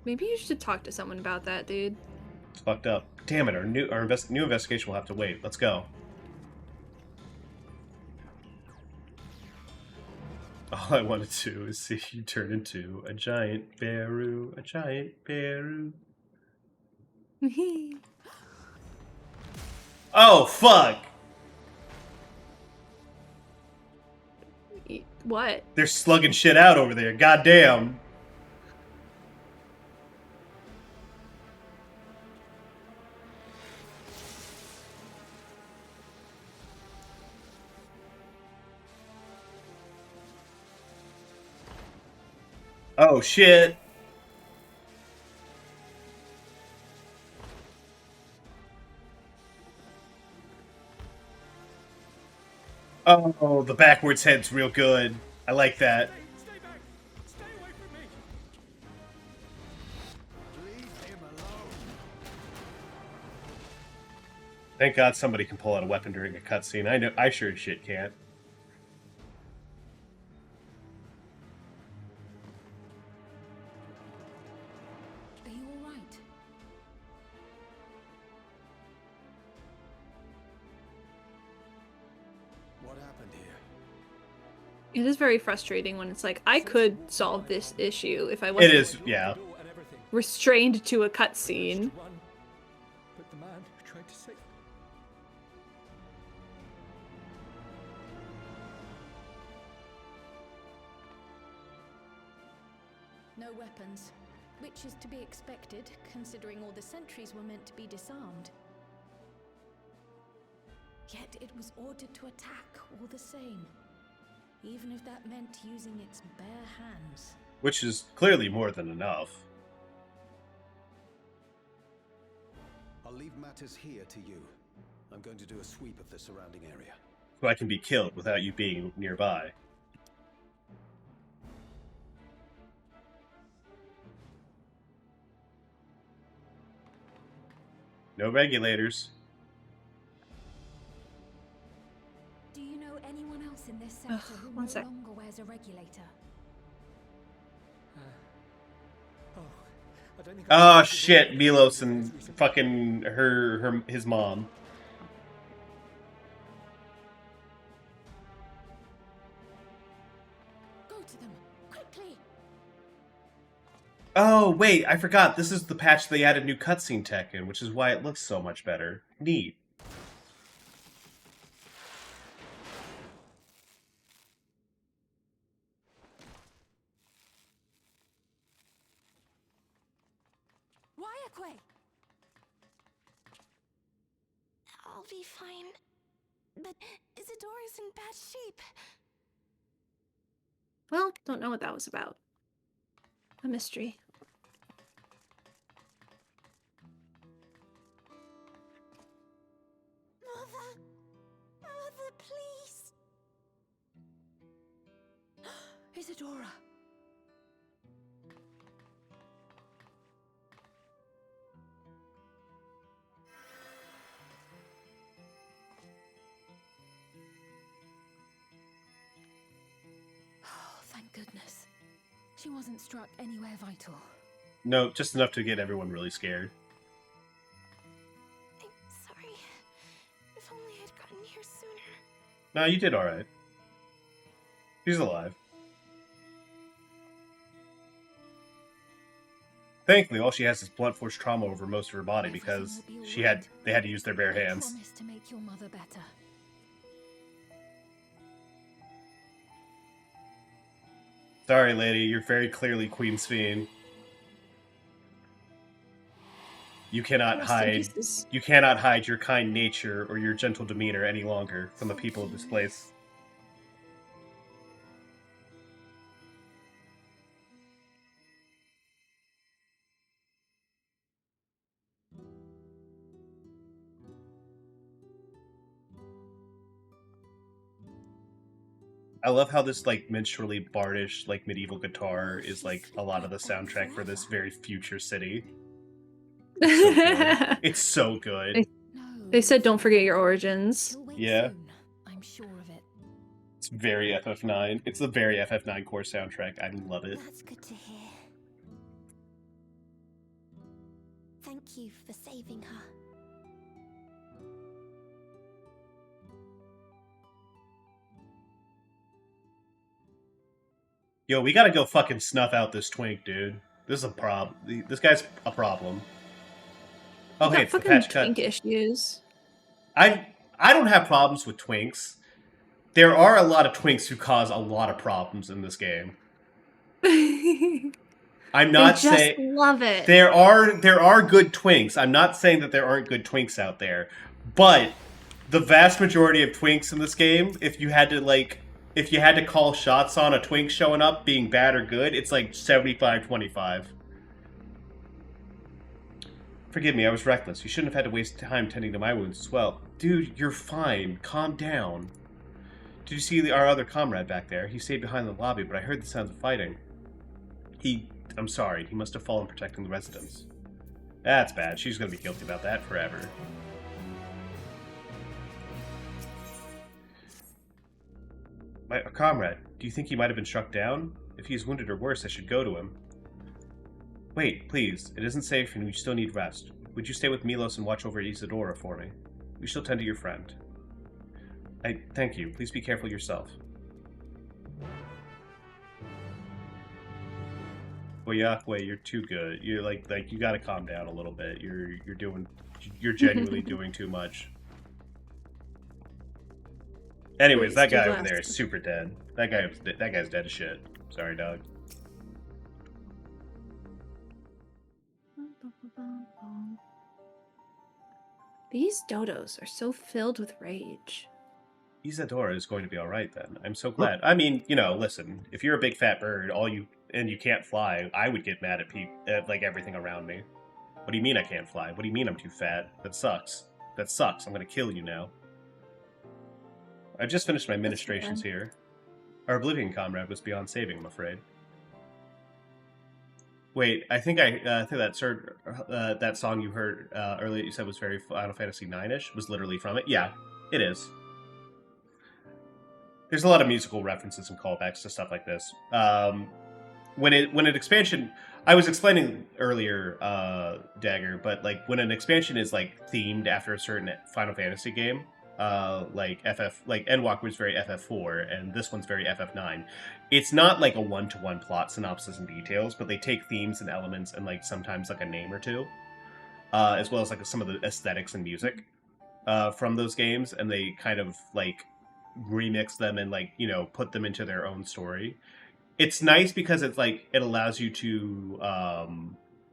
Maybe you should talk to someone about that, dude. It's fucked up. Damn it, our new investigation will have to wait. Let's go. All I wanted to do is see you turn into a giant Beru. A giant Beru. Oh, fuck! What? They're slugging shit out over there. Goddamn. Oh, shit. Oh, the backwards head's real good. I like that. Stay back! Stay away from me! Leave him alone. Thank God somebody can pull out a weapon during a cutscene. I sure as shit can't. Are you alright? What happened here? It is very frustrating when it's like, I could solve this issue if I wasn't It is, yeah. restrained to a cutscene. But the man who tried to save No weapons, which is to be expected, considering all the sentries were meant to be disarmed. Yet it was ordered to attack all the same, even if that meant using its bare hands. Which is clearly more than enough. I'll leave matters here to you. I'm going to do a sweep of the surrounding area. So I can be killed without you being nearby. No regulators. Do you know anyone else in this sector who no longer wears a regulator? Oh shit, Milos and fucking his mom. Go to them, quickly! Oh wait, I forgot. This is the patch they added new cutscene tech in, which is why it looks so much better. Neat. I'll be fine. But Isadora's in bad shape. Well, don't know what that was about. A mystery. Mother! Mother, please! Isadora! Thank goodness. She wasn't struck anywhere vital. No, just enough to get everyone really scared. I'm sorry. If only I'd gotten here sooner. No, you did alright. She's alive. Thankfully, all she has is blunt force trauma over most of her body because they had to use their bare hands. I promise to make your mother better. Sorry, lady, you're very clearly Queen's Fiend. You cannot hide. You cannot hide your kind nature or your gentle demeanor any longer from the people of this place. I love how this, like, minstrelly bardish, like, medieval guitar is, like, a lot of the soundtrack for this very future city. It's so good. They said don't forget your origins. Yeah. I'm sure of it. It's very FF9. It's the very FF9 core soundtrack. I love it. That's good to hear. Thank you for saving her. Yo, we gotta go fucking snuff out this twink, dude. This is a problem. This guy's a problem. Oh, hey, it's the patch cut. Twink issues. I don't have problems with twinks. There are a lot of twinks who cause a lot of problems in this game. I'm not saying just love it. There are good twinks. I'm not saying that there aren't good twinks out there, but the vast majority of twinks in this game, if you had to call shots on a twink showing up being bad or good, it's like 75-25. Forgive me, I was reckless. You shouldn't have had to waste time tending to my wounds as well. Dude, you're fine. Calm down. Did you see our other comrade back there? He stayed behind the lobby, but I heard the sounds of fighting. I'm sorry. He must have fallen protecting the residents. That's bad. She's going to be guilty about that forever. My comrade, do you think he might have been struck down? If he is wounded or worse, I should go to him. Wait, please. It isn't safe and we still need rest. Would you stay with Milos and watch over Isadora for me? We shall tend to your friend. Thank you. Please be careful yourself. Well, Yahweh, you're too good. You're like you gotta calm down a little bit. You're genuinely doing too much. Anyways, that guy over there is super dead. That guy's dead as shit. Sorry, dog. These dodos are so filled with rage. Isadora is going to be alright then. I'm so glad. I mean, you know, listen, if you're a big fat bird, and you can't fly, I would get mad at like everything around me. What do you mean I can't fly? What do you mean I'm too fat? That sucks. That sucks. I'm gonna kill you now. I just finished my ministrations here. Our Oblivion comrade was beyond saving, I'm afraid. Wait, I think that song you heard earlier you said was very Final Fantasy IX-ish, was literally from it. Yeah, it is. There's a lot of musical references and callbacks to stuff like this. When an expansion, I was explaining earlier, Dagger, but like when an expansion is like themed after a certain Final Fantasy game, like Endwalker was very FF4, and this one's very FF9. It's not like a one-to-one plot synopsis and details, but they take themes and elements and like sometimes like a name or two, as well as like some of the aesthetics and music from those games, and they kind of like remix them and like, you know, put them into their own story. It's nice because it's like it allows you to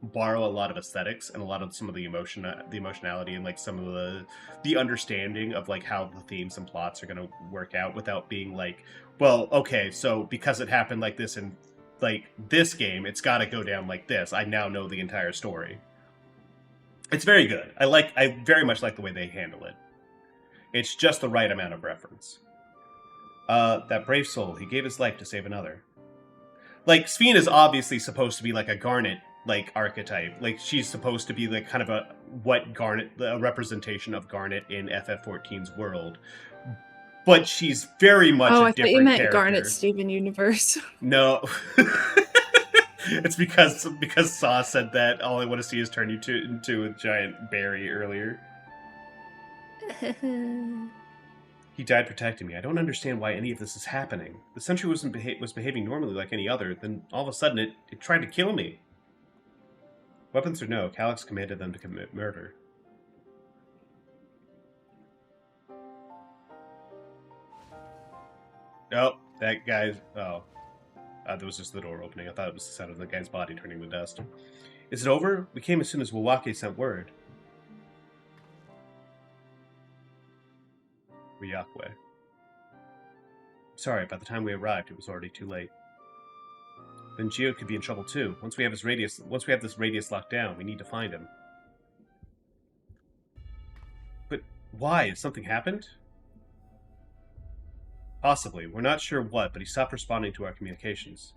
borrow a lot of aesthetics and a lot of some of the emotionality and like some of the understanding of like how the themes and plots are going to work out without being like, well, okay, so because it happened like this in like this game, it's got to go down like this. I now know the entire story. It's very good. I very much like the way they handle it. It's just the right amount of reference. That brave soul, he gave his life to save another. Like, Sphene is obviously supposed to be like a Garnet like archetype. Like, she's supposed to be like kind of a representation of Garnet in FF14's world. But she's very much a different character. Oh, I thought you meant Garnet Steven Universe. No. It's because Saw said that all I want to see is turn you into a giant berry earlier. He died protecting me. I don't understand why any of this is happening. The Sentry was behaving normally like any other, then all of a sudden it tried to kill me. Weapons or no, Calyx commanded them to commit murder. Oh, that guy's... Oh. That was just the door opening. I thought it was the sound of the guy's body turning to dust. Is it over? We came as soon as Wawake sent word. Ryakwe. Sorry, by the time we arrived, it was already too late. Then Geode could be in trouble too. Once we have this radius locked down, we need to find him. But why? Has something happened? Possibly. We're not sure what, but he stopped responding to our communications.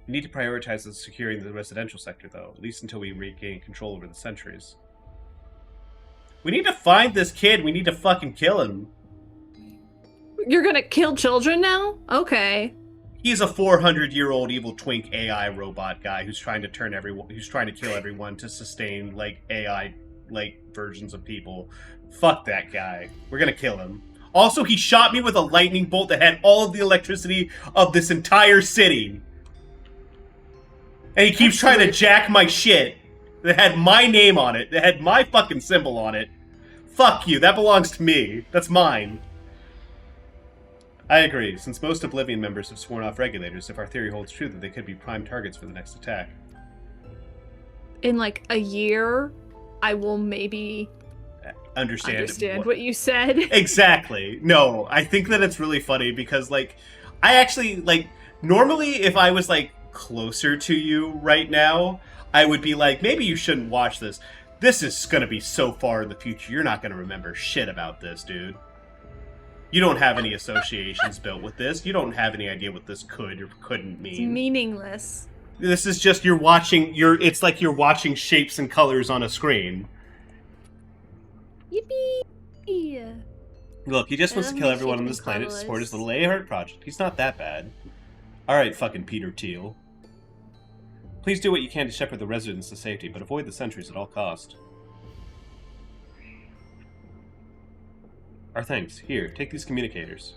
We need to prioritize securing the residential sector, though, at least until we regain control over the sentries. We need to find this kid. We need to fucking kill him. You're gonna kill children now? Okay. He's a 400-year-old evil twink AI robot guy who's trying to kill everyone to sustain like AI like versions of people. Fuck that guy. We're gonna kill him. Also, he shot me with a lightning bolt that had all of the electricity of this entire city. And he keeps trying to jack my shit that had my name on it, that had my fucking symbol on it. Fuck you, that belongs to me. That's mine. I agree. Since most Oblivion members have sworn off regulators, if our theory holds true, that they could be prime targets for the next attack. In like a year, I will maybe understand what you said. Exactly. No, I think that it's really funny because, like, I actually, like, normally if I was, like, closer to you right now, I would be like, maybe you shouldn't watch this. This is gonna be so far in the future, you're not gonna remember shit about this, dude. You don't have any associations built with this. You don't have any idea what this could or couldn't mean. It's meaningless. This is just it's like you're watching shapes and colors on a screen. Yippee! Look, he just wants to kill everyone on this planet to support his little A-Heart project. He's not that bad. Alright, fucking Peter Thiel. Please do what you can to shepherd the residents to safety, but avoid the sentries at all cost. Our thanks. Here, take these communicators.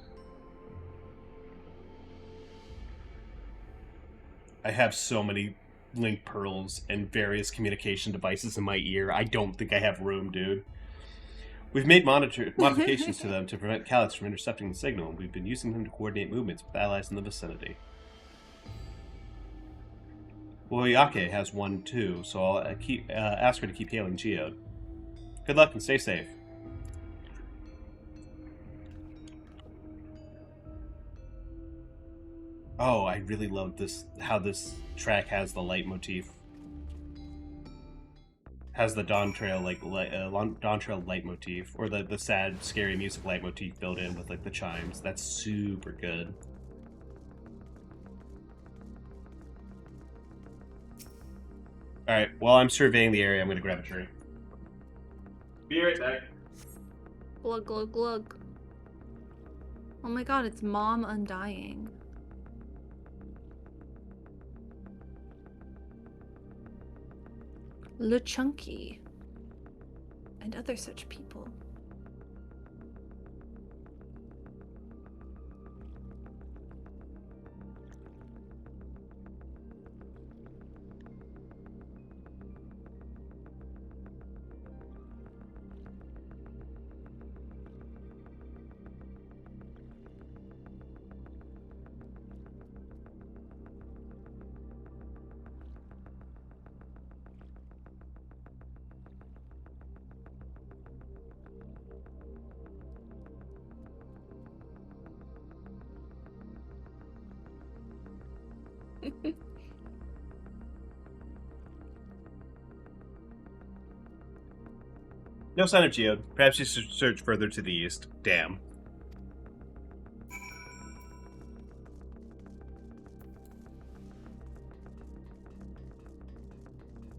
I have so many link pearls and various communication devices in my ear. I don't think I have room, dude. We've made modifications to them to prevent Calyx from intercepting the signal, and we've been using them to coordinate movements with allies in the vicinity. Well, Yake has one too, so I'll ask her to keep hailing Geode. Good luck and stay safe. Oh, I really love this, how this track has the leitmotif. Has the Dawn Trail, like, Dawn Trail leitmotif, or the sad, scary music leitmotif built in with, like, the chimes. That's super good. Alright, while I'm surveying the area, I'm gonna grab a drink. Be right back. Glug, glug, glug. Oh my god, it's Mom Undying. Le Chunky. And other such people. No sign of Geode. Perhaps you should search further to the east. Damn.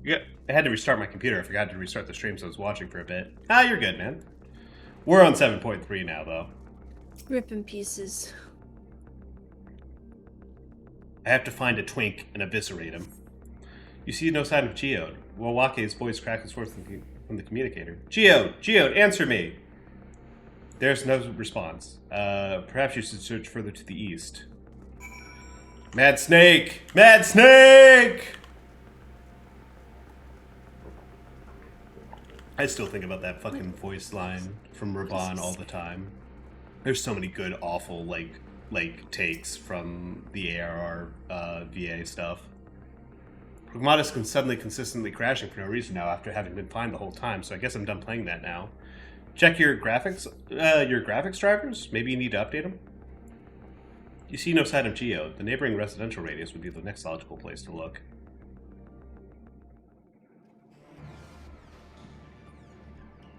Yeah, I had to restart my computer. I forgot to restart the stream, so I was watching for a bit. Ah, you're good, man. We're on 7.3 now, though. Rip in pieces. I have to find a twink and eviscerate him. You see no sign of Geode. Wawake's voice crackles forth from the communicator. Geode! Geode, answer me! There's no response. Perhaps you should search further to the east. Mad Snake! Mad Snake! I still think about that fucking voice line from Raban all the time. There's so many good, awful, like takes from the ARR VA stuff. Pragmatis can suddenly consistently crashing for no reason now after having been fine the whole time, so I guess I'm done playing that now. Check your graphics drivers? Maybe you need to update them? You see no sign of Geode. The neighboring residential radius would be the next logical place to look.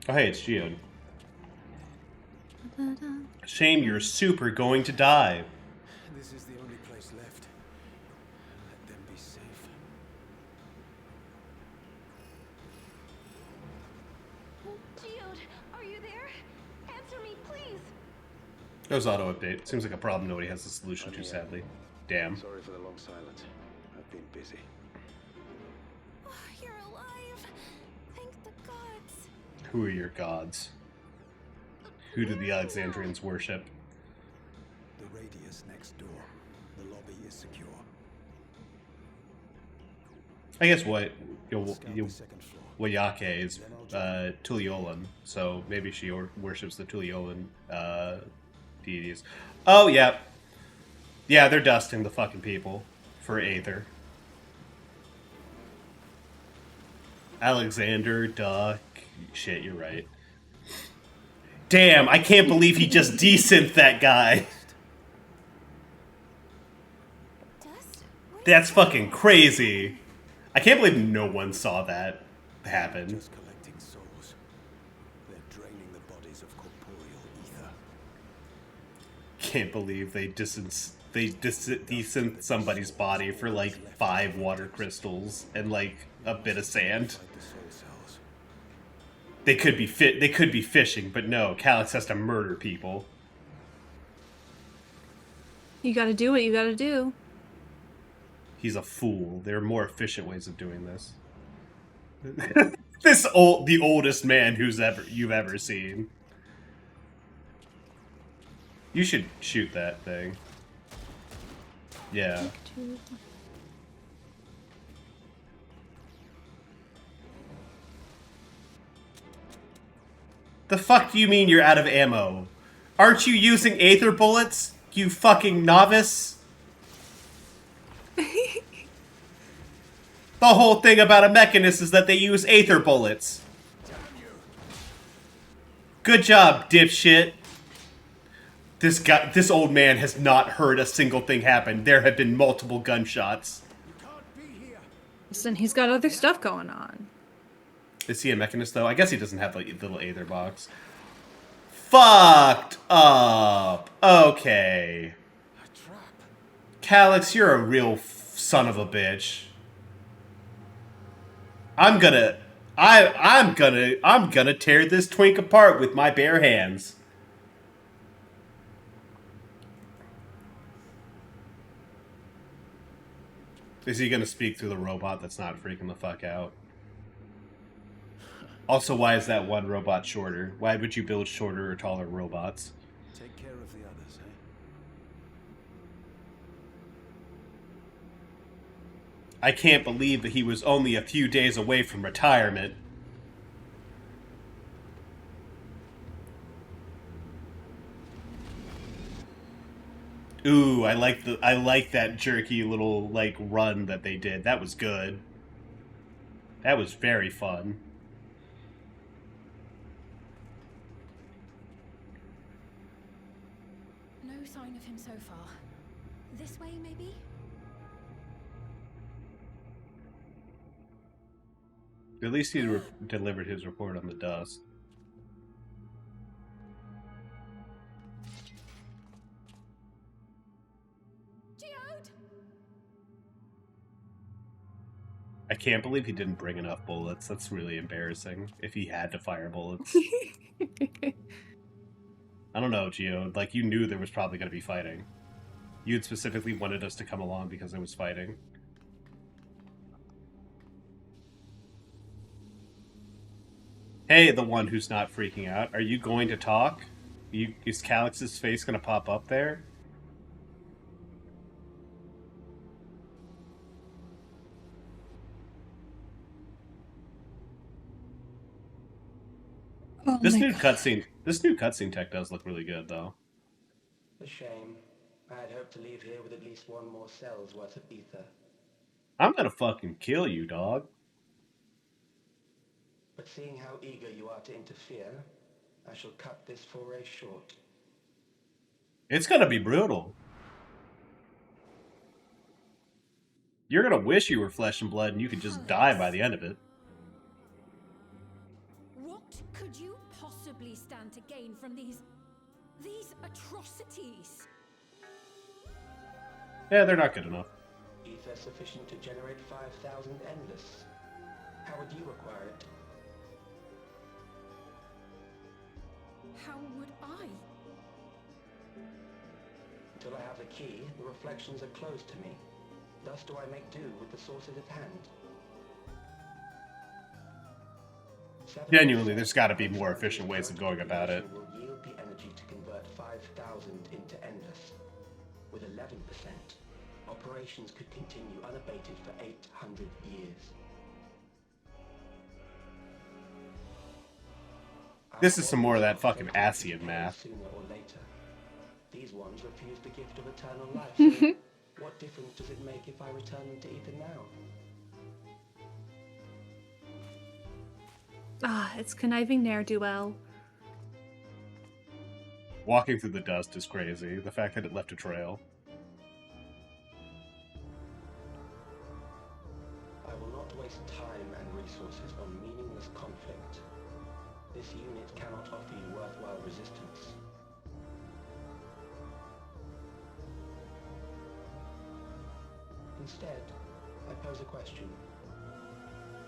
Oh hey, it's Geode. Shame you're super going to die. This is the only place left. Let them be safe. Geode, are you there? Answer me, please. That was auto update. Seems like a problem nobody has a solution to, sadly. Damn. Sorry for the long silence. I've been busy. Oh, you're alive. Thank the gods. Who are your gods? Who do the Alexandrians worship? The radius next door. The lobby is secure. I guess Wayake is Tuliolan, so maybe she worships the Tuliolan deities. Oh, yeah. Yeah, they're dusting the fucking people for Aether. Alexander, duh. Shit, you're right. Damn, I can't believe he just desynth that guy. That's fucking crazy. I can't believe no one saw that happen. Just collecting souls. They're draining the bodies of corporeal ether. Can't believe they desynth somebody's body for like 5 water crystals and like a bit of sand. They could be fishing, but no, Calyx has to murder people. You gotta do what you gotta do. He's a fool. There are more efficient ways of doing this. The oldest man you've ever seen. You should shoot that thing. Yeah. The fuck do you mean you're out of ammo? Aren't you using aether bullets, you fucking novice? The whole thing about a mechanist is that they use aether bullets. Good job, dipshit. This old man has not heard a single thing happen. There have been multiple gunshots. Listen, he's got other stuff going on. Is he a mechanist, though? I guess he doesn't have the little aether box. Fucked up. Okay. Calyx, you're a real son of a bitch. I'm gonna tear this twink apart with my bare hands. Is he gonna speak through the robot that's not freaking the fuck out? Also, why is that one robot shorter? Why would you build shorter or taller robots? Take care of the others, eh? I can't believe that he was only a few days away from retirement. Ooh, I like that jerky little like run that they did. That was good. That was very fun. No sign of him so far. This way, maybe? At least he delivered his report on the dust. I can't believe he didn't bring enough bullets. That's really embarrassing. If he had to fire bullets. I don't know, Geo. Like, you knew there was probably going to be fighting. You had specifically wanted us to come along because there was fighting. Hey, the one who's not freaking out. Are you going to talk? Is Calyx's face going to pop up there? Oh this new cutscene tech does look really good, though. A shame. I had hoped to leave here with at least one more cell's worth of ether. I'm gonna fucking kill you, dog. But seeing how eager you are to interfere, I shall cut this foray short. It's gonna be brutal. You're gonna wish you were flesh and blood and you could just die by the end of it. What could you possibly stand to gain from these atrocities? Yeah, they're not good enough. Ether sufficient to generate 5,000 endless. How would you acquire it? How would I? Until I have the key, the reflections are closed to me. Thus do I make do with the sources at hand. Genuinely, there's gotta be more efficient ways of going about it. Will yield the energy to convert 5,000 into endless. With 11%, operations could continue unabated for 800 years. This is some more of that fucking Asian math. Sooner or later. These ones refuse the gift of eternal life. So what difference does it make if I return them to ether now? Ah, it's conniving ne'er-do-well. Walking through the dust is crazy. The fact that it left a trail. I will not waste time and resources on meaningless conflict. This unit cannot offer you worthwhile resistance. Instead, I pose a question.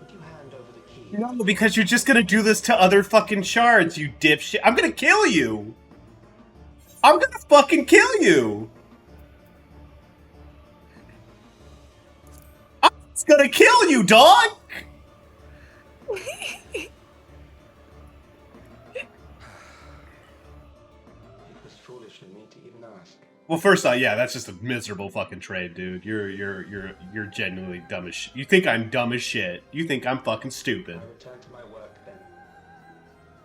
Would you hand over the key? No, because you're just gonna do this to other fucking shards, you dipshit. I'm gonna kill you! I'm gonna fucking kill you! I'm just gonna kill you, dog! It was foolish of me to ask. Well, first off, yeah, that's just a miserable fucking trade, dude. You're genuinely dumb as shit. You think I'm dumb as shit. You think I'm fucking stupid. I return to my work then.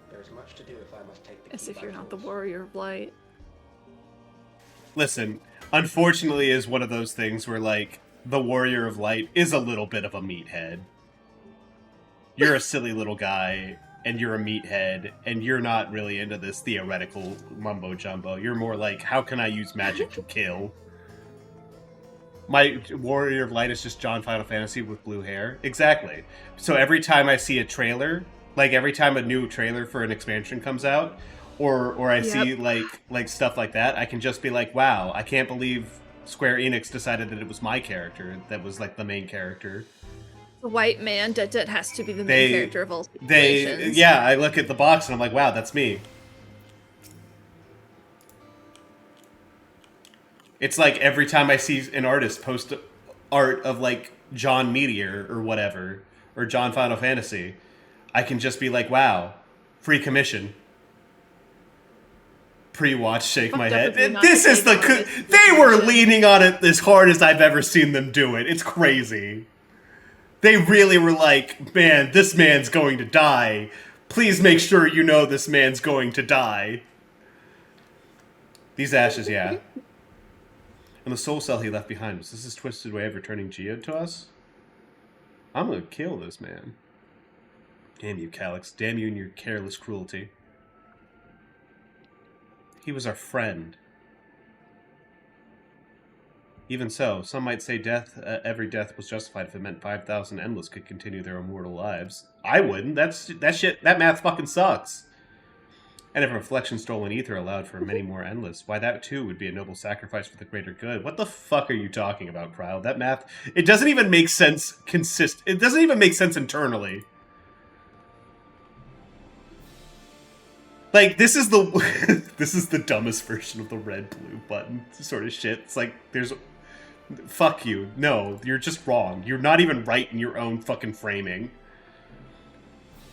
There is much to do if I must take the As key if by you're not the force. warrior of light. Listen, unfortunately, is one of those things where, like, the warrior of light is a little bit of a meathead. You're a silly little guy, and you're a meathead, and you're not really into this theoretical mumbo-jumbo. You're more like, how can I use magic to kill? My warrior of light is just John Final Fantasy with blue hair. Exactly. So every time I see a trailer, like every time a new trailer for an expansion comes out, or I see like stuff like that, I can just be like, wow, I can't believe Square Enix decided that it was my character that was like the main character. The white man that has to be the main character of all situations. Yeah, I look at the box and I'm like, wow, that's me. It's like every time I see an artist post art of like John Meteor or whatever, or John Final Fantasy, I can just be like, wow, free commission. Pre-watch, shake my head. This is they were leaning on it as hard as I've ever seen them do it. It's crazy. They really were like, man, this man's going to die. Please make sure you know this man's going to die. These ashes, yeah. And the soul cell he left behind, was this his twisted way of returning Geode to us? I'm gonna kill this man. Damn you, Calyx. Damn you and your careless cruelty. He was our friend. Even so, some might say every death was justified if it meant 5,000 Endless could continue their immortal lives. I wouldn't. That math fucking sucks. And if reflection stolen ether allowed for many more Endless, why that too would be a noble sacrifice for the greater good. What the fuck are you talking about, Crowd? That math, it doesn't even make sense it doesn't even make sense internally. Like, this is the dumbest version of the red-blue button sort of shit. It's like, fuck you. No, you're just wrong. You're not even right in your own fucking framing.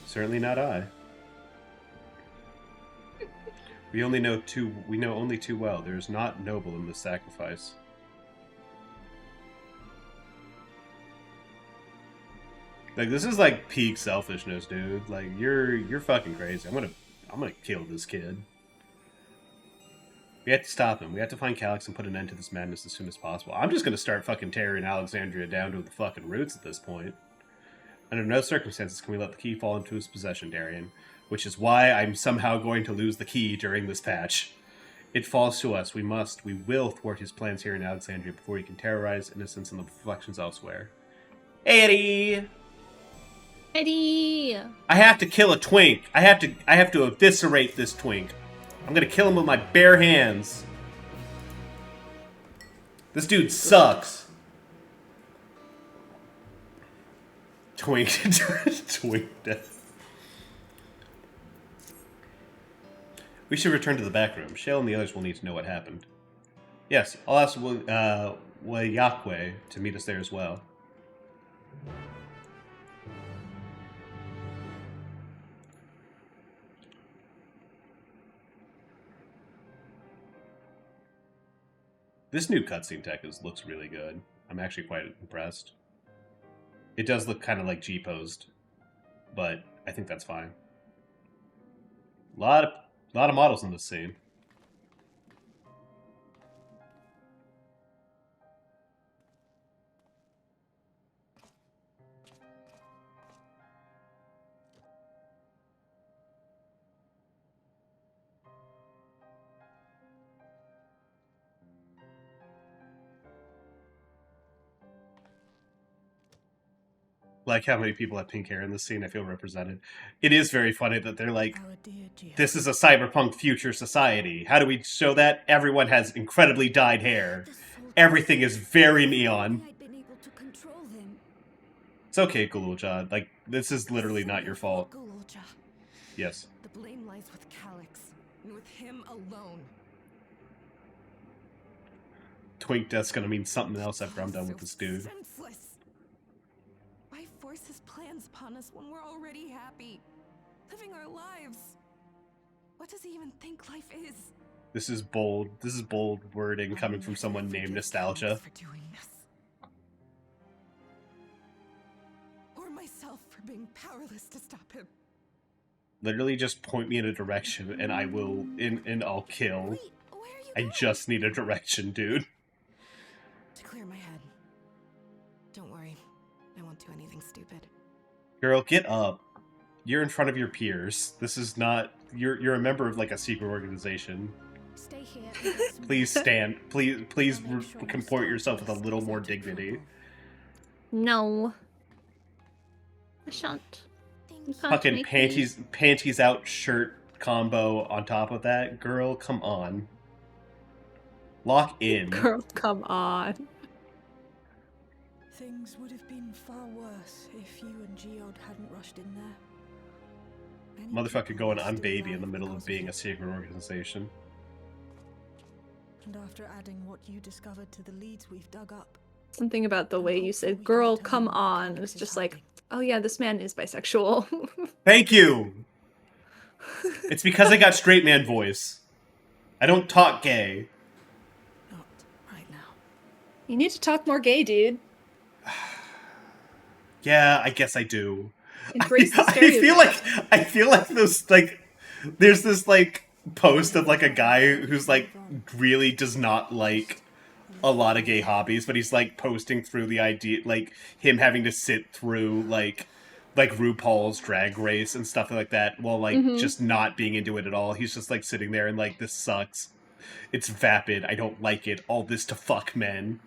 Certainly not I. We know only too well. There is not noble in this sacrifice. Like, this is like peak selfishness, dude. Like, you're fucking crazy. I'm gonna kill this kid. We have to stop him. We have to find Calyx and put an end to this madness as soon as possible. I'm just gonna start fucking tearing Alexandria down to the fucking roots at this point. Under no circumstances can we let the key fall into his possession, Darian. Which is why I'm somehow going to lose the key during this patch. It falls to us. We will thwart his plans here in Alexandria before he can terrorize innocents and the reflections elsewhere. Eddie! Eddie! I have to kill a twink. I have to eviscerate this twink. I'm gonna kill him with my bare hands. This dude sucks. Twink. Twink death. We should return to the back room. Shale and the others will need to know what happened. Yes, I'll ask Wayakwe to meet us there as well. This new cutscene tech looks really good. I'm actually quite impressed. It does look kind of like G-posed, but I think that's fine. A lot of models in this scene. Like how many people have pink hair in this scene, I feel represented. It is very funny that they're like, this is a cyberpunk future society. How do we show that? Everyone has incredibly dyed hair. Everything is very neon. It's okay, Gululja. Like, this is literally not your fault. Gululja. Yes. The blame lies with Calyx, and with him alone. Twink Death's gonna mean something else after I'm done with this dude. Senseless. Why force his plans upon us when we're already happy, living our lives? What does he even think life is? This is bold. This is bold wording coming from someone named Nostalgia. For doing this. Or myself for being powerless to stop him. Literally just point me in a direction and I will, and I'll kill. I just need a direction, dude. To clear my head. Don't worry. I won't do anything stupid. Girl, get up. You're in front of your peers. This is not... You're a member of, like, a secret organization. Stay here. Please stand. Please comport yourself with a little more dignity. No. I shan't. You can't Fucking make me. panties out shirt combo on top of that. Girl, come on. Lock in. Girl, come on. Things would have been far worse if you and Geode hadn't rushed in there. Motherfucker going on baby in the middle of being a secret organization. And after adding what you discovered to the leads we've dug up. Something about the way you said, girl, come on. It's just like, oh yeah, this man is bisexual. Thank you! It's because I got straight man voice. I don't talk gay. You need to talk more gay, dude. Yeah, I guess I do. Embrace the I feel like those, like, there's this, like, post of, like, a guy who's, like, really does not like a lot of gay hobbies, but he's, like, posting through the idea, like, him having to sit through, like RuPaul's Drag Race and stuff like that, while, like, just not being into it at all. He's just, like, sitting there and, like, this sucks. It's vapid. I don't like it. All this to fuck men.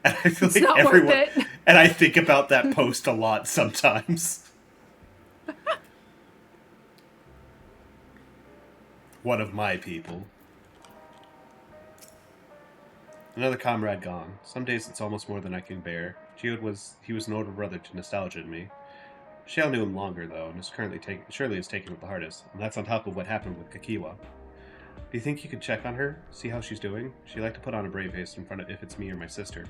And I feel like everyone... And I think about that post a lot sometimes. One of my people. Another comrade gone. Some days it's almost more than I can bear. Geode was an older brother to Nostalgia and me. Shale knew him longer, though, and is surely is taking it the hardest. And that's on top of what happened with Kakiwa. Do you think you could check on her? See how she's doing? She like to put on a brave face in front of if it's me or my sister.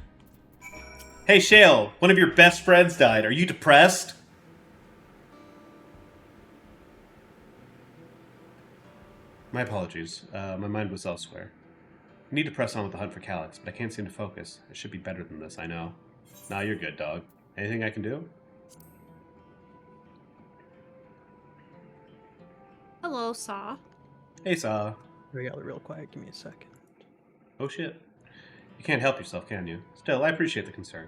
Hey, Shale! One of your best friends died. Are you depressed? My apologies. My mind was elsewhere. I need to press on with the hunt for Calyx, but I can't seem to focus. It should be better than this, I know. Nah, you're good, dog. Anything I can do? Hello, Saw. Hey, Saw. We got real quiet. Give me a second. Oh, shit. You can't help yourself, can you? Still, I appreciate the concern.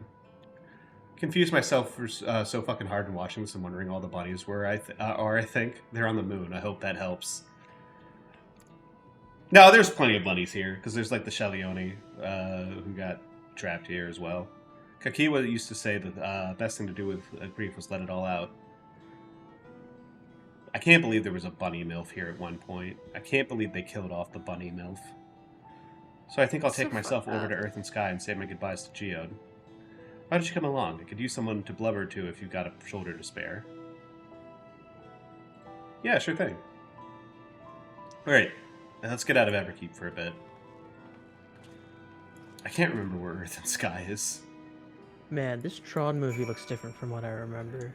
Confused myself for so fucking hard in watching this and wondering all the bodies were. I think they're on the moon. I hope that helps. No, there's plenty of bunnies here because there's like the Shalioni who got trapped here as well. Kakiwa used to say that the best thing to do with grief was let it all out. I can't believe there was a bunny MILF here at one point. I can't believe they killed off the bunny MILF. So I think I'll take myself over to Earth and Sky and say my goodbyes to Geode. Why don't you come along? I could use someone to blubber to if you've got a shoulder to spare. Yeah, sure thing. Alright, let's get out of Everkeep for a bit. I can't remember where Earth and Sky is. Man, this Tron movie looks different from what I remember.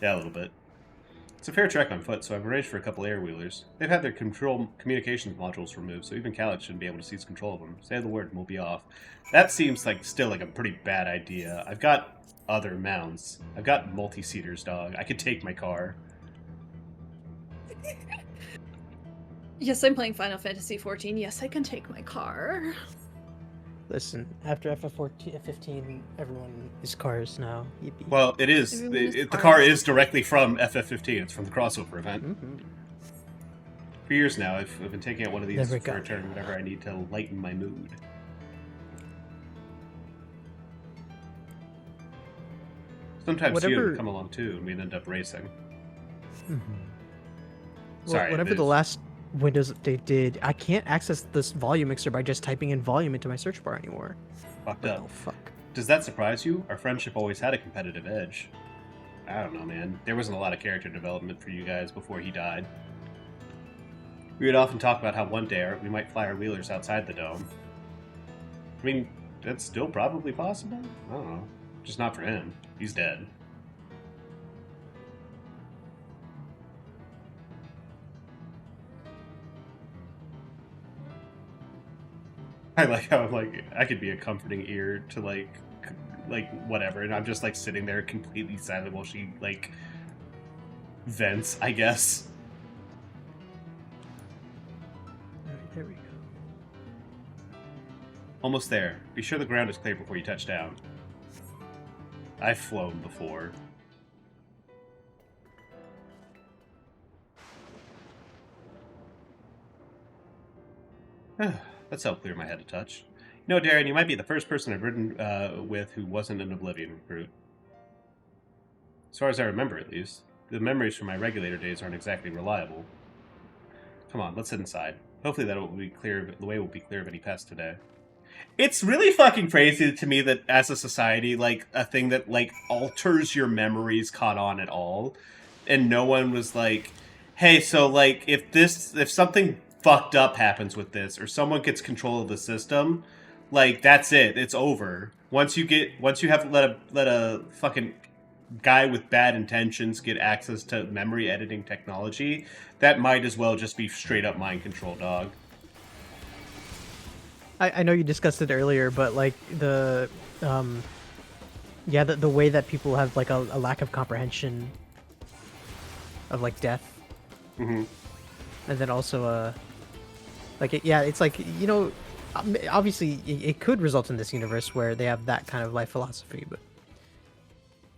Yeah, a little bit. It's a fair trek on foot, so I've arranged for a couple air-wheelers. They've had their communications modules removed, so even Calyx shouldn't be able to seize control of them. Say the word and we'll be off. That seems like still like a pretty bad idea. I've got other mounts. I've got multi-seaters, dog. I could take my car. Yes, I'm playing Final Fantasy XIV. Yes, I can take my car. Listen, after FF15, everyone is cars now. Yippee. Well, it is. The car is directly from FF15. It's from the crossover event. For years now, I've been taking out one of these for a turn whenever I need to lighten my mood. Sometimes you would come along too, and we'd end up racing. Sorry. Whatever the last Windows update did, I can't access this volume mixer by just typing in volume into my search bar anymore. Fucked up. Does that surprise you? Our friendship always had a competitive edge. I don't know, man. There wasn't a lot of character development for you guys before he died. We would often talk about how one day we might fly our wheelers outside the dome. I mean, that's still probably possible? I don't know. Just not for him. He's dead. I like how I'm like, I could be a comforting ear to like whatever, and I'm just like sitting there completely silent while she like vents, I guess. Alright, there we go. Almost there. Be sure the ground is clear before you touch down. I've flown before. That's how clear my head to touch. You know, Darren, you might be the first person I've ridden with who wasn't an Oblivion recruit. As far as I remember, at least. The memories from my regulator days aren't exactly reliable. Come on, let's sit inside. Hopefully that will be clear. The way will be clear of any pests today. It's really fucking crazy to me that as a society, like, a thing that, like, alters your memories caught on at all. And no one was like, hey, so, like, if something fucked up happens with this, or someone gets control of the system, like, that's it. It's over. Once you have let a fucking guy with bad intentions get access to memory editing technology, that might as well just be straight up mind control, dog. I know you discussed it earlier, but like the way that people have like a lack of comprehension of like death, and then also it's like, you know, obviously it could result in this universe where they have that kind of life philosophy,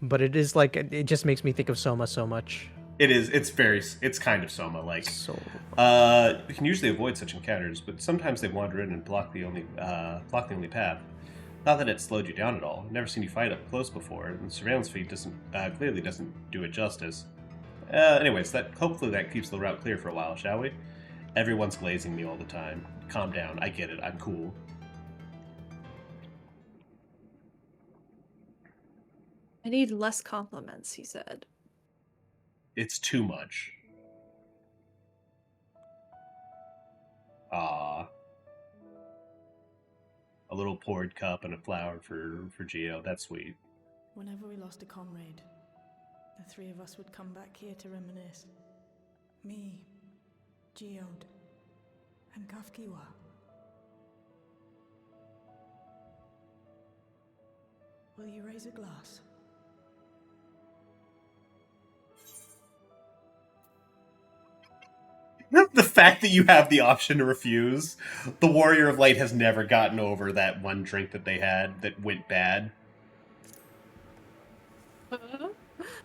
but it is like, it just makes me think of Soma so much. It is. It's kind of Soma-like. So, we can usually avoid such encounters, but sometimes they wander in and block the only path. Not that it slowed you down at all. I've never seen you fight up close before, and the surveillance feed clearly doesn't do it justice. Anyways, hopefully that keeps the route clear for a while, shall we? Everyone's glazing me all the time. Calm down. I get it. I'm cool. I need less compliments, he said. It's too much. Ah, a little poured cup and a flower for Geo. That's sweet. Whenever we lost a comrade, the three of us would come back here to reminisce. Me, Geode, and Kafkiwa. Will you raise a glass? The fact that you have the option to refuse. The Warrior of Light has never gotten over that one drink that they had that went bad.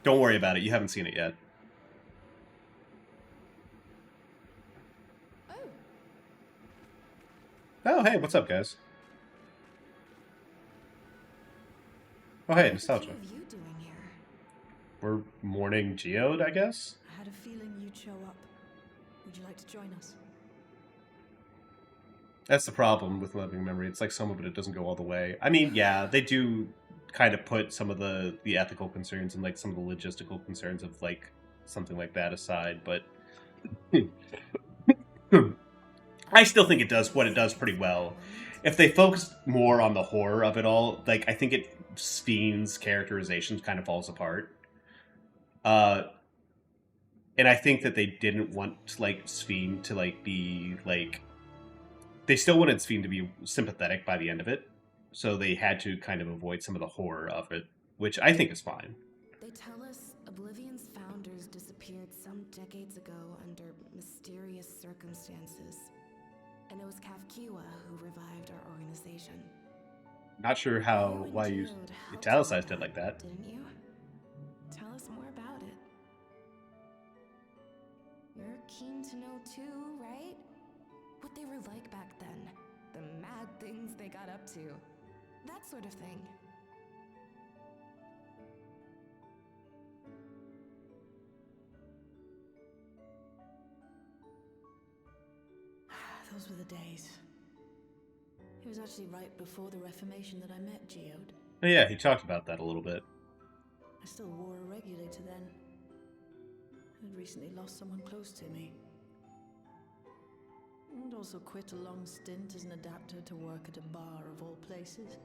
Don't worry about it. You haven't seen it yet. Oh, hey, what's up, guys? Oh, hey, Nostalgia. What are you doing here? We're mourning Geode, I guess? I had a feeling you'd show up. Would you like to join us? That's the problem with Living Memory. It's like Soma, but it doesn't go all the way. I mean, yeah, they do kind of put some of the ethical concerns and like some of the logistical concerns of like something like that aside, but I still think it does what it does pretty well. If they focused more on the horror of it all, like I think Spheen's characterization kind of falls apart. And I think that they didn't want like Spheen to like be like, they still wanted Spheen to be sympathetic by the end of it, so they had to kind of avoid some of the horror of it, which I think is fine. They tell us Oblivion's founders disappeared some decades ago under mysterious circumstances. And it was Kafkiwa who revived our organization. Not sure why you italicized it like that. Didn't you? Tell us more about it. You're keen to know too, right? What they were like back then. The mad things they got up to. That sort of thing. Those were the days. It was actually right before the Reformation that I met Geode. Oh yeah, he talked about that a little bit. I still wore a regulator then. I'd recently lost someone close to me. And also quit a long stint as an adapter to work at a bar of all places.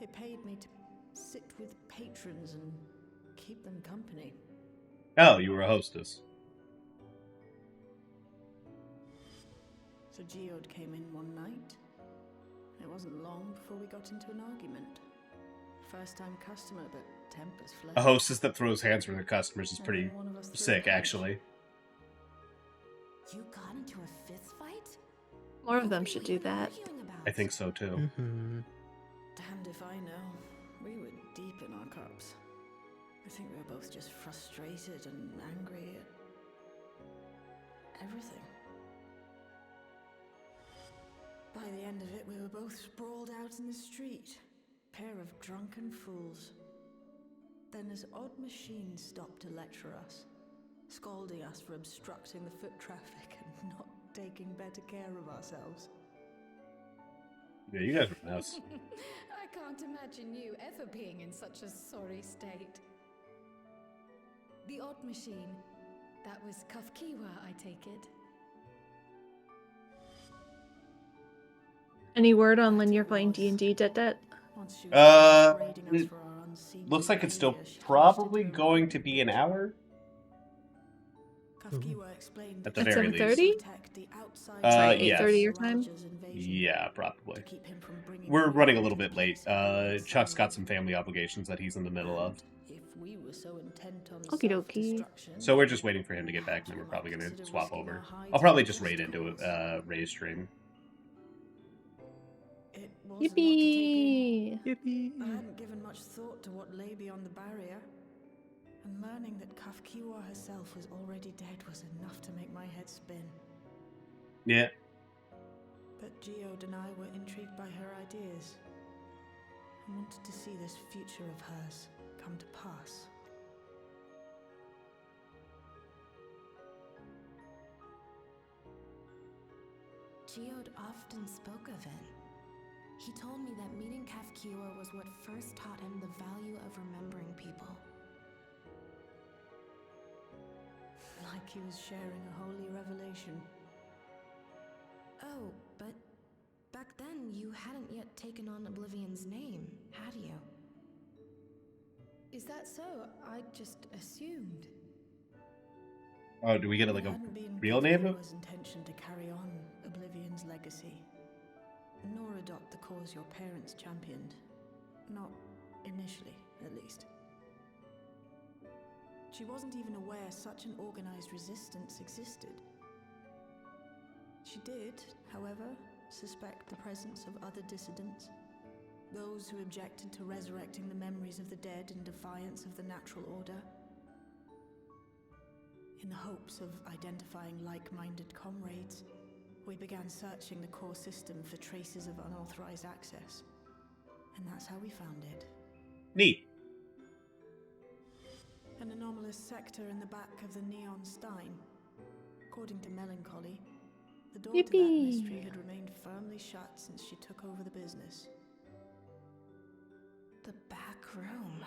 It paid me to sit with patrons and keep them company. Oh, you were a hostess. So Geode came in one night, It wasn't long before we got into an argument. First-time customer, but tempers flare. A hostess that throws hands with her customers is pretty sick, actually. You got into a fist fight? More of them should do that. I think so too. Damned if I know. We were deep in our cups. I think we were both just frustrated and angry at everything. By the end of it, we were both sprawled out in the street. Pair of drunken fools. Then this odd machine stopped to lecture us, scolding us for obstructing the foot traffic and not taking better care of ourselves. Yeah, you guys were nuts. I can't imagine you ever being in such a sorry state. The odd machine. That was Kafkiwa, I take it. Any word on when you're playing D&D, Det? Looks like it's still probably going to be an hour. At the very least. 8:30 your time? Yeah, probably. We're running a little bit late. Chuck's got some family obligations that he's in the middle of. Okie dokie. So we're just waiting for him to get back, and then we're probably going to swap over. I'll probably just raid into Ray's stream. Yippee! Yippee! I hadn't given much thought to what lay beyond the barrier, and learning that Kafkiwa herself was already dead was enough to make my head spin. Yeah. But Geode and I were intrigued by her ideas, and wanted to see this future of hers come to pass. Geode often spoke of it. He told me that meeting Kafkiwa was what first taught him the value of remembering people. Like he was sharing a holy revelation. Oh, but back then you hadn't yet taken on Oblivion's name, had you? Is that so? I just assumed. Oh, do we get like a real name? It was intention to carry on Oblivion's legacy, nor adopt the cause your parents championed. Not initially, at least. She wasn't even aware such an organized resistance existed. She did, however, suspect the presence of other dissidents. Those who objected to resurrecting the memories of the dead in defiance of the natural order. In the hopes of identifying like-minded comrades, we began searching the core system for traces of unauthorized access. And that's how we found it. Neat. An anomalous sector in the back of the Neon Stein. According to Melancholy, the door to that mystery had remained firmly shut since she took over the business. The back room.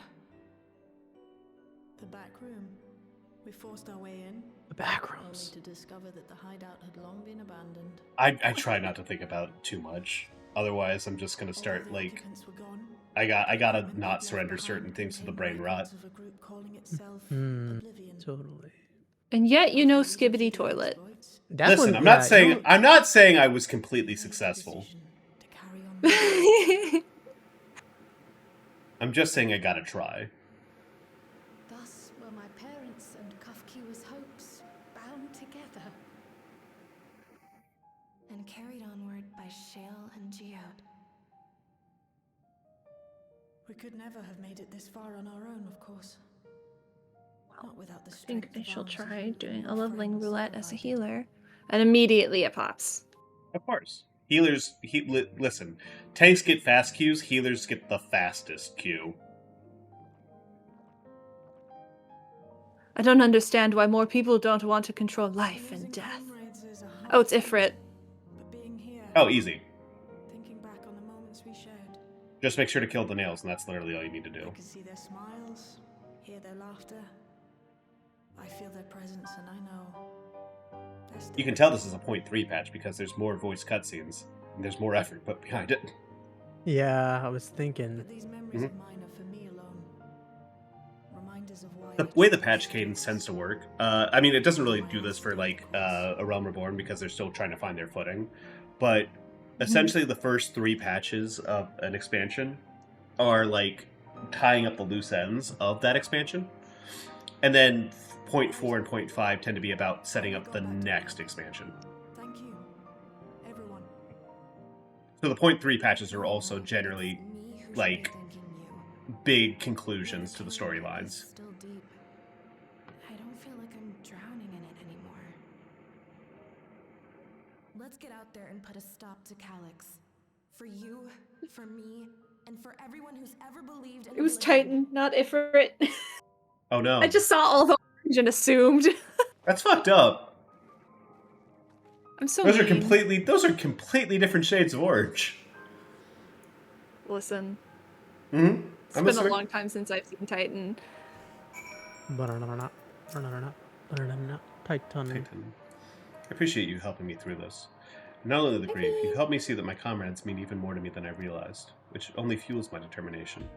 The back room. We forced our way in. The back rooms. Only to discover that the hideout had long been abandoned. I try not to think about too much. Otherwise, I'm just gonna start like. I gotta not surrender certain things to the brain rot. Totally. And yet you know Skibbity Toilet. Listen, I'm not saying I was completely successful. I'm just saying I gotta try. Thus were my parents and Kafkiwa's hopes bound together. And carried onward by Shale and Geode. We could never have made it this far on our own, of course. Not without the I think strength I of shall ours try doing a leveling roulette as a healer. And immediately it pops. Of course. Healers, listen. Tanks get fast queues, healers get the fastest queue. I don't understand why more people don't want to control life and death. Oh, it's Ifrit. Oh, easy. Thinking back on the moments we shared. Just make sure to kill the nails, and that's literally all you need to do. I can see their smiles, hear their laughter. I feel their presence, and I know. You can tell this is a 0.3 patch because there's more voice cutscenes, and there's more effort put behind it. Yeah, I was thinking. But these memories of mine are for me alone. Reminders of why The way the patch cadence tends to work, I mean, it doesn't really do this for, like, A Realm Reborn because they're still trying to find their footing, but essentially the first 3 patches of an expansion are like tying up the loose ends of that expansion. And then 0.4 and 0.5 tend to be about setting up the next expansion. Thank you, everyone. So the 0.3 patches are also generally like big conclusions to the storylines. Still deep. I don't feel like I'm drowning in it anymore. Let's get out there and put a stop to Calyx. For you, for me, and for everyone who's ever believed in It was Titan, not Ifrit. Oh no. I just saw all the orange and assumed. That's fucked up. I'm so those mean. are completely different shades of orange. Listen. Mm-hmm. It's been a long time since I've seen Titan. Titan. I appreciate you helping me through this. Not only the grief, you've helped me see that my comrades mean even more to me than I realized, which only fuels my determination.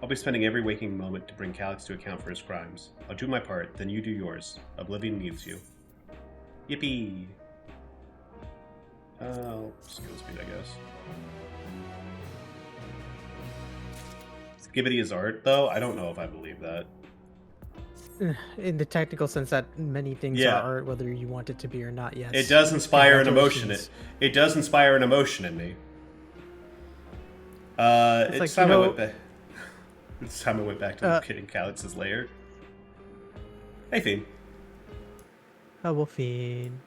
I'll be spending every waking moment to bring Calyx to account for his crimes. I'll do my part, then you do yours. Oblivion needs you. Yippee! Skill speed, I guess. Skibbity is art, though? I don't know if I believe that. In the technical sense that many things are art, whether you want it to be or not, yes. It does inspire an emotion. It does inspire an emotion in me. It's time I went back to kidding Calyx's lair. Hey, Fiend. Hello, Fiend.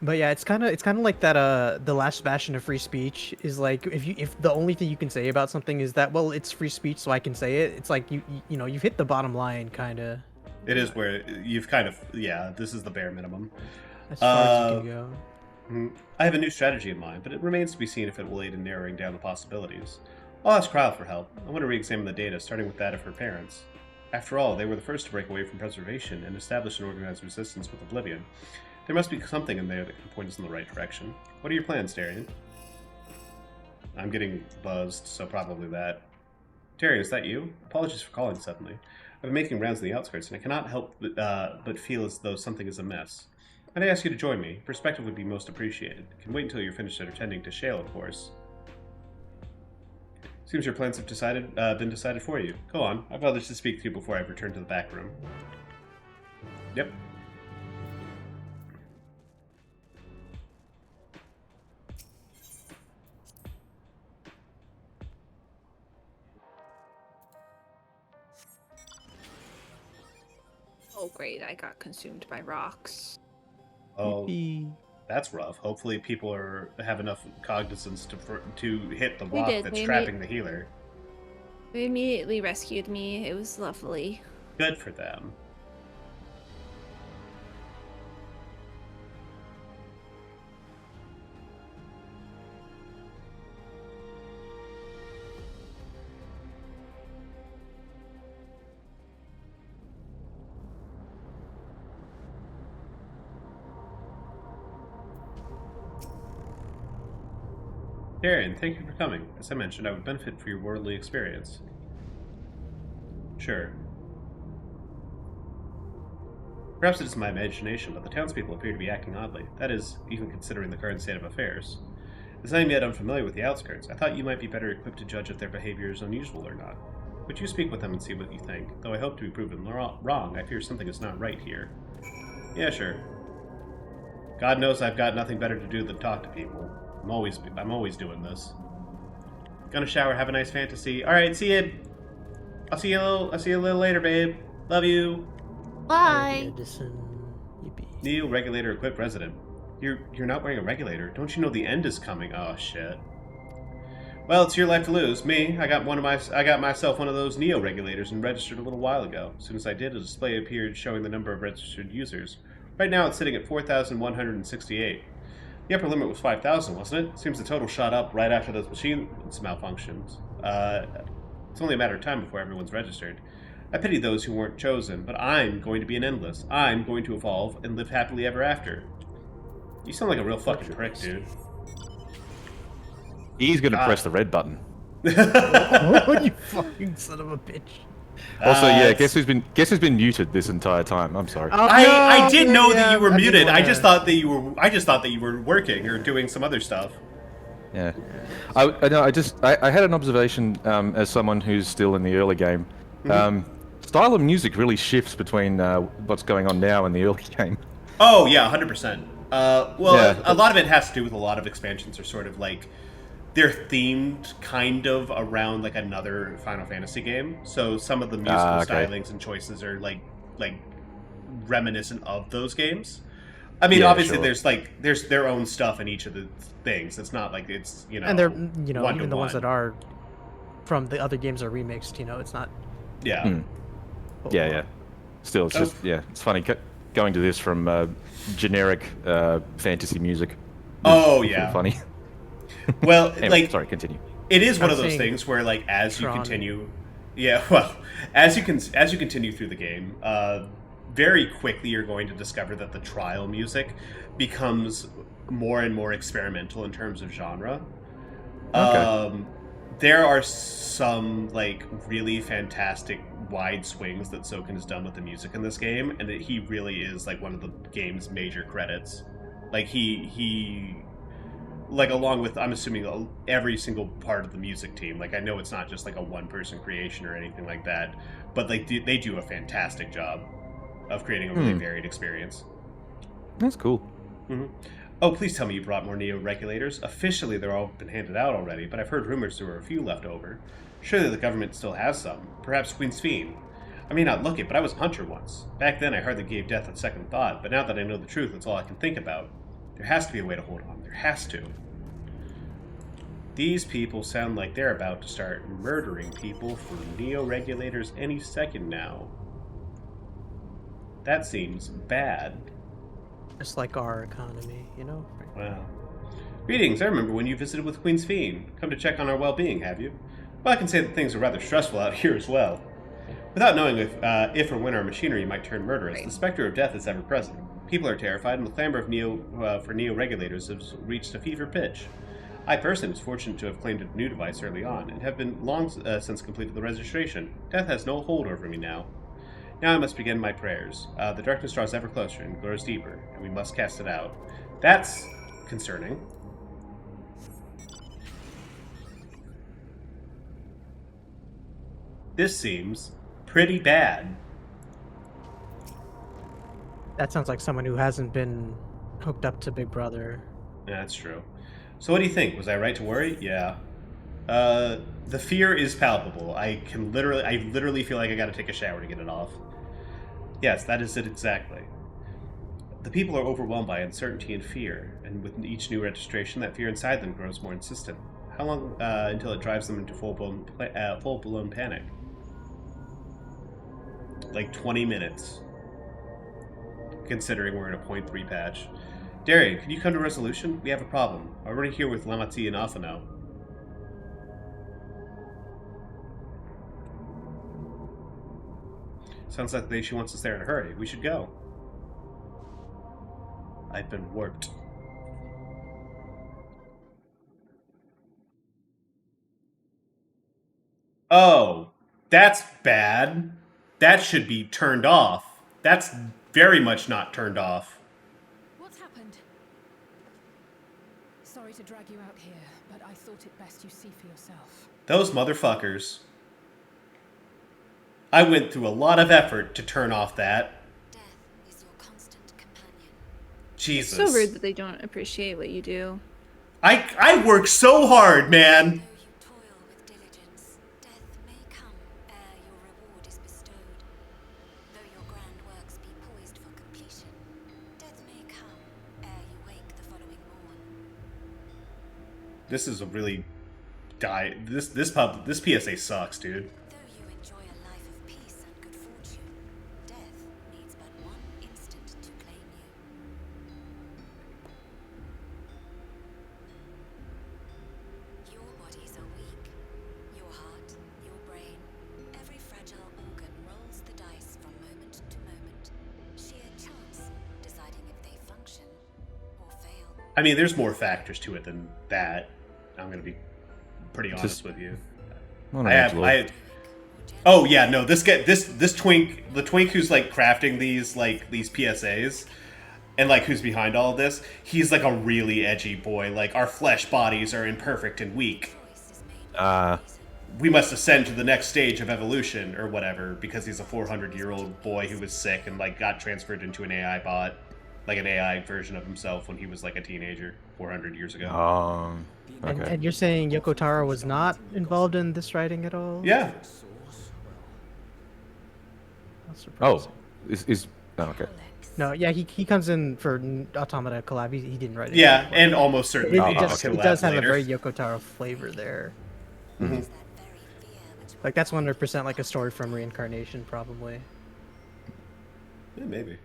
But yeah, it's kind of like that. The last bastion of free speech is like if the only thing you can say about something is that, well, it's free speech, so I can say it. It's like you've hit the bottom line, kind of. It is where you've kind of this is the bare minimum. As far as you can go. I have a new strategy in mind, but it remains to be seen if it will aid in narrowing down the possibilities. I'll ask Krile for help. I want to re-examine the data, starting with that of her parents. After all, they were the first to break away from preservation and establish an organized resistance with Oblivion. There must be something in there that can point us in the right direction. What are your plans, Darian? I'm getting buzzed, so probably that. Darian, is that you? Apologies for calling suddenly. I've been making rounds in the outskirts, and I cannot help but feel as though something is amiss. I'd ask you to join me. Perspective would be most appreciated. Can wait until you're finished attending to Shale, of course. Seems your plans have been decided for you. Go on. I've others to speak to you before I return to the back room. Yep. Oh great, I got consumed by rocks. Oh, that's rough. Hopefully people have enough cognizance to hit the rock that's trapping the healer. They immediately rescued me. It was lovely. Good for them. Darian, thank you for coming. As I mentioned, I would benefit from your worldly experience. Sure. Perhaps it is my imagination, but the townspeople appear to be acting oddly. That is, even considering the current state of affairs. As I am yet unfamiliar with the outskirts, I thought you might be better equipped to judge if their behavior is unusual or not. Would you speak with them and see what you think? Though I hope to be proven wrong, I fear something is not right here. Yeah, sure. God knows I've got nothing better to do than talk to people. I'm always doing this. Gonna shower, have a nice fantasy. Alright, see you. I'll see you a little later, babe. Love you. Bye. Neo regulator equipped resident. You're not wearing a regulator. Don't you know the end is coming? Oh shit. Well, it's your life to lose. Me, I got myself one of those Neo regulators and registered a little while ago. As soon as I did, a display appeared showing the number of registered users. Right now it's sitting at 4,168. The upper limit was 5,000, wasn't it? Seems the total shot up right after those machines malfunctions. It's only a matter of time before everyone's registered. I pity those who weren't chosen, but I'm going to be an endless. I'm going to evolve and live happily ever after. You sound like a real fucking prick, dude. He's gonna press the red button. Oh, you fucking son of a bitch. Also, yeah, guess who's been muted this entire time? I'm sorry. Oh, I did know that you were muted. I just thought that you were working or doing some other stuff. Yeah, I know. I had an observation as someone who's still in the early game. Style of music really shifts between what's going on now and the early game. Oh yeah, 100%. A lot of it has to do with a lot of expansions are sort of like they're themed kind of around like another Final Fantasy game. So some of the musical stylings and choices are like reminiscent of those games. I mean, obviously there's their own stuff in each of the things. It's not like it's, and they're, even the ones that are from the other games are remixed, it's not. Yeah. Yeah. Still, it's just it's funny going to this from generic fantasy music. Oh yeah. Funny. Well, anyway, sorry, continue. It is one of those things where, like, as you continue, as you continue through the game, very quickly you're going to discover that the trial music becomes more and more experimental in terms of genre. Okay. There are some like really fantastic wide swings that Soken has done with the music in this game, and that he really is like one of the game's major credits. Like he like along with, I'm assuming, every single part of the music team. Like I know it's not just like a one-person creation or anything like that, but like they do a fantastic job of creating a really varied experience. That's cool. Oh, please tell me you brought more Neo regulators. Officially, they're all been handed out already, but I've heard rumors there were a few left over. Surely the government still has some. Perhaps Queen's Fiend. I may not look it, but I was a hunter once. Back then, I hardly gave death a second thought, but now that I know the truth, that's all I can think about. There has to be a way to hold on. There has to. These people sound like they're about to start murdering people for Neo regulators any second now. That seems bad. Just like our economy, Wow. Greetings, I remember when you visited with Queen's Fiend. Come to check on our well-being, have you? Well, I can say that things are rather stressful out here as well. Without knowing if or when our machinery might turn murderous, the specter of death is ever present. People are terrified, and the clamor of for Neo regulators has reached a fever pitch. I personally was fortunate to have claimed a new device early on, and have been long since completed the registration. Death has no hold over me now. Now I must begin my prayers. The darkness draws ever closer and grows deeper, and we must cast it out. That's concerning. This seems pretty bad. That sounds like someone who hasn't been hooked up to Big Brother. Yeah, that's true. So what do you think? Was I right to worry? Yeah. The fear is palpable. I literally feel like I gotta take a shower to get it off. Yes, that is it exactly. The people are overwhelmed by uncertainty and fear, and with each new registration, that fear inside them grows more insistent. How long until it drives them into full-blown panic? Like 20 minutes. Considering we're in a 0.3 patch. Darian, can you come to resolution? We have a problem. I'm already here with Lamati and Athano. Sounds like she wants us there in a hurry. We should go. I've been warped. Oh, that's bad. That should be turned off. That's very much not turned off. What's happened? Sorry to drag you out here, but I thought it best you see for yourself. Those motherfuckers. I went through a lot of effort to turn off that. Death is your constant companion. Jesus. It's so rude that they don't appreciate what you do. I work so hard, man. This is a really this PSA sucks, dude. Though you enjoy a life of peace and good fortune, death needs but one instant to claim you. Your bodies are weak. Your heart, your brain, every fragile organ rolls the dice from moment to moment. Sheer chance deciding if they function or fail. I mean, there's more factors to it than that. I'm gonna be pretty honest with you. I Oh yeah, no, this twink, the twink who's like crafting these PSAs, and like who's behind all of this, he's like a really edgy boy. Like, our flesh bodies are imperfect and weak. We must ascend to the next stage of evolution or whatever, because he's a 400-year-old boy who was sick and like got transferred into an AI bot, like an AI version of himself when he was like a teenager 400 years ago. Okay. And you're saying Yoko Taro was not involved in this writing at all? Yeah. Oh, okay. No, yeah, he comes in for Automata collab. He didn't write it. Yeah, and almost certainly it does have later. a very Yoko Taro flavor there. Mm-hmm. Like, that's 100% like a story from Reincarnation, probably. Yeah, maybe.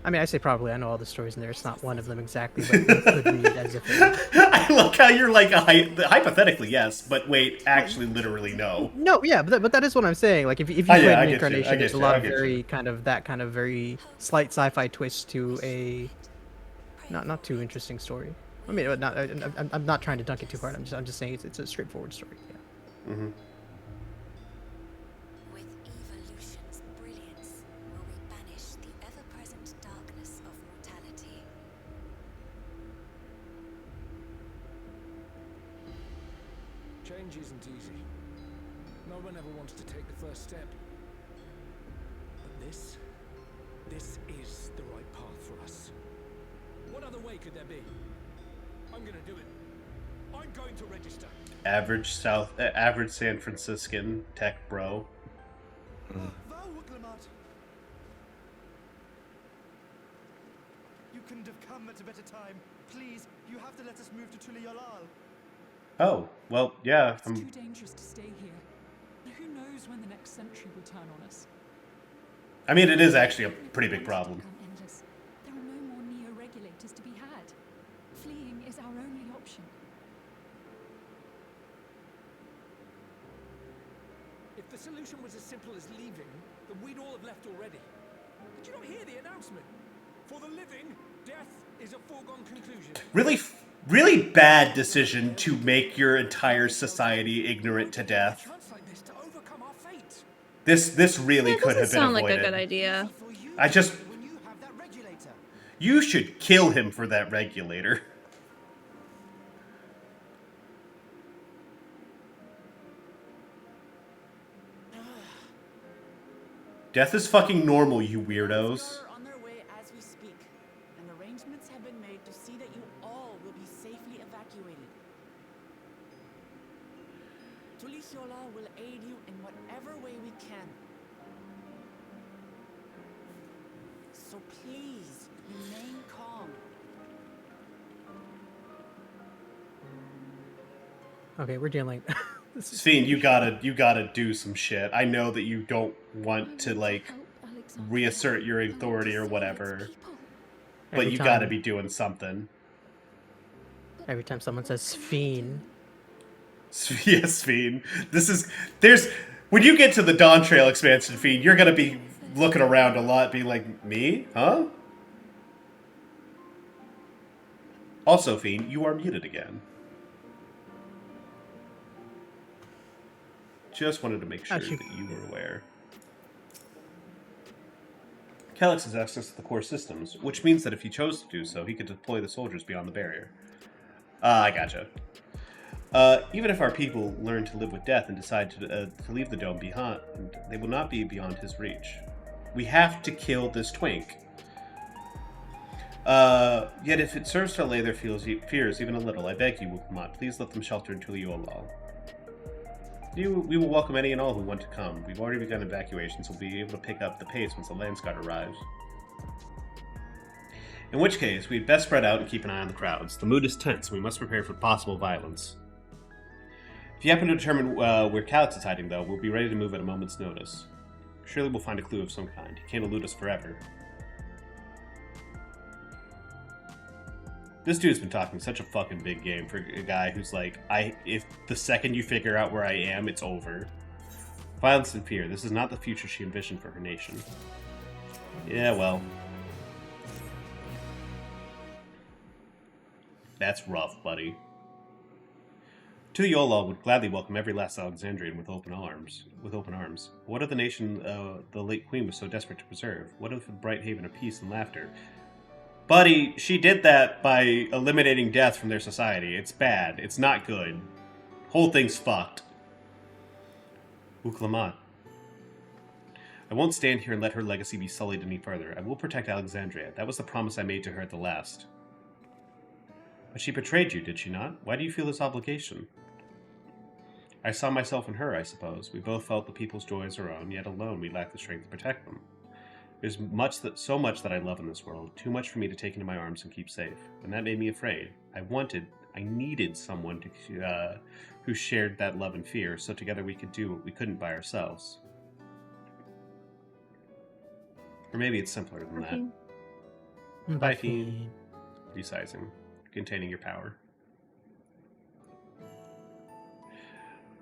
I mean, I say probably. I know all the stories in there. It's not one of them exactly, but you could read it as if it was. I like how you're like, hypothetically, yes, but wait, actually, literally, no. No, yeah, but that is what I'm saying. Like, if you play Reincarnation, there's a lot of very kind of very slight sci-fi twist to a not too interesting story. I mean, I'm not trying to dunk it too hard. I'm just saying it's a straightforward story. Yeah. Mm-hmm. Change isn't easy. No one ever wants to take the first step. But this is the right path for us. What other way could there be? I'm gonna do it. I'm going to register. Average San Franciscan tech bro. You couldn't have come at a better time. Please, you have to let us move to Tuliolal. Oh, well, yeah. It's too dangerous to stay here. Who knows when the next century will turn on us? I mean, it is actually a pretty big problem. There are no more neo-regulators to be had. Fleeing is our only option. If the solution was as simple as leaving, then we'd all have left already. Did you not hear the announcement? For the living, death is a foregone conclusion. Really bad decision to make your entire society ignorant to death. This really could have been sound avoided. like a good idea. You should kill him for that regulator. Death is fucking normal, you weirdos. On their way as we speak, and arrangements have been made to see that you all will be safely evacuated. Tuliolal will aid you in whatever way we can. So please, remain calm. Okay, we're dealing. Sphene, you gotta do some shit. I know that you don't want to like reassert your authority or whatever, but you gotta be doing something. Every time someone says Sphene. Yes, Sphene. When you get to the Dawn Trail expansion, Sphene, you're gonna be looking around a lot, being like, me? Huh? Also, Sphene, you are muted again. Just wanted to make sure that you were aware. Calyx has access to the core systems, which means that if he chose to do so, he could deploy the soldiers beyond the barrier. I gotcha. Even if our people learn to live with death and decide to leave the dome behind, they will not be beyond his reach. We have to kill this twink. Yet if it serves to allay their fears even a little, I beg you, Wukamot, please let them shelter in Tuliolal. We will welcome any and all who want to come. We've already begun evacuations, so we'll be able to pick up the pace once the Landsguard arrives. In which case, we'd best spread out and keep an eye on the crowds. The mood is tense, and we must prepare for possible violence. If you happen to determine where Calyx is hiding, though, we'll be ready to move at a moment's notice. Surely we'll find a clue of some kind. He can't elude us forever. This dude's been talking such a fucking big game for a guy who's like, if the second you figure out where I am, it's over. Violence and fear. This is not the future she envisioned for her nation. Yeah, well. That's rough, buddy. Yolal would gladly welcome every last Alexandrian with open arms. What of the nation the late queen was so desperate to preserve? What of the bright haven of peace and laughter? Buddy, she did that by eliminating death from their society. It's bad. It's not good. Whole thing's fucked. Uklamat. I won't stand here and let her legacy be sullied any further. I will protect Alexandria. That was the promise I made to her at the last. But she betrayed you, did she not? Why do you feel this obligation? I saw myself in her, I suppose. We both felt the people's joy as our own, yet alone we lacked the strength to protect them. There's so much that I love in this world, too much for me to take into my arms and keep safe. And that made me afraid. I needed someone who shared that love and fear, so together we could do what we couldn't by ourselves. Or maybe it's simpler than that. Bye, Fiend. Resizing. Containing your power.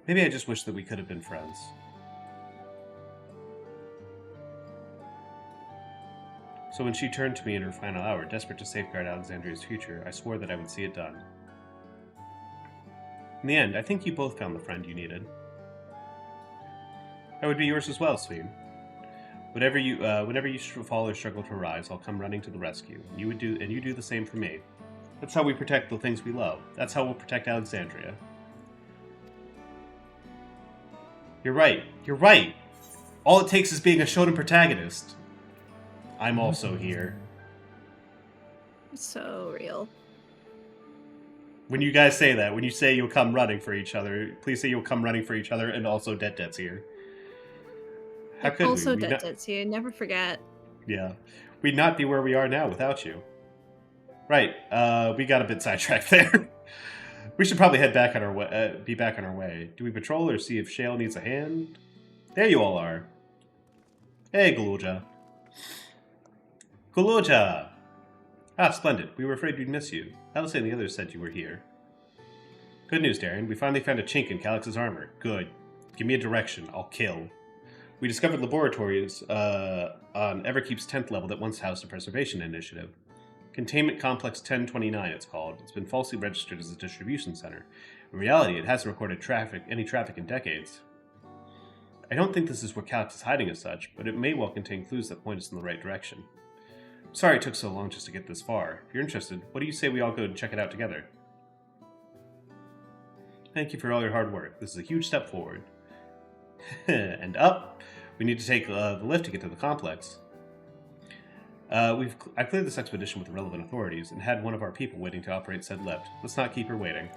Maybe I just wish that we could have been friends. So when she turned to me in her final hour, desperate to safeguard Alexandria's future, I swore that I would see it done. In the end, I think you both found the friend you needed. I would be yours as well, Sween. Whenever you fall or struggle to rise, I'll come running to the rescue. You do the same for me. That's how we protect the things we love. That's how we'll protect Alexandria. You're right. You're right. All it takes is being a shonen protagonist. I'm also here. So real. When you guys say that, when you say you'll come running for each other, please say you'll come running for each other, and also Det's here. How could also we? Det's here. Never forget. Yeah, we'd not be where we are now without you. Right. We got a bit sidetracked there. We should probably head back on our way. Be back on our way. Do we patrol or see if Shale needs a hand? There you all are. Hey, Galuja. Galuja! Ah, splendid. We were afraid we'd miss you. Alice and the others said you were here. Good news, Darren. We finally found a chink in Calix's armor. Good. Give me a direction. I'll kill. We discovered laboratories on Everkeep's 10th level that once housed a preservation initiative. Containment Complex 1029, it's called. It's been falsely registered as a distribution center. In reality, it hasn't recorded any traffic in decades. I don't think this is where Calix is hiding as such, but it may well contain clues that point us in the right direction. Sorry it took so long just to get this far. If you're interested, what do you say we all go and check it out together? Thank you for all your hard work. This is a huge step forward. And up. We need to take the lift to get to the complex. I cleared this expedition with the relevant authorities and had one of our people waiting to operate said lift. Let's not keep her waiting.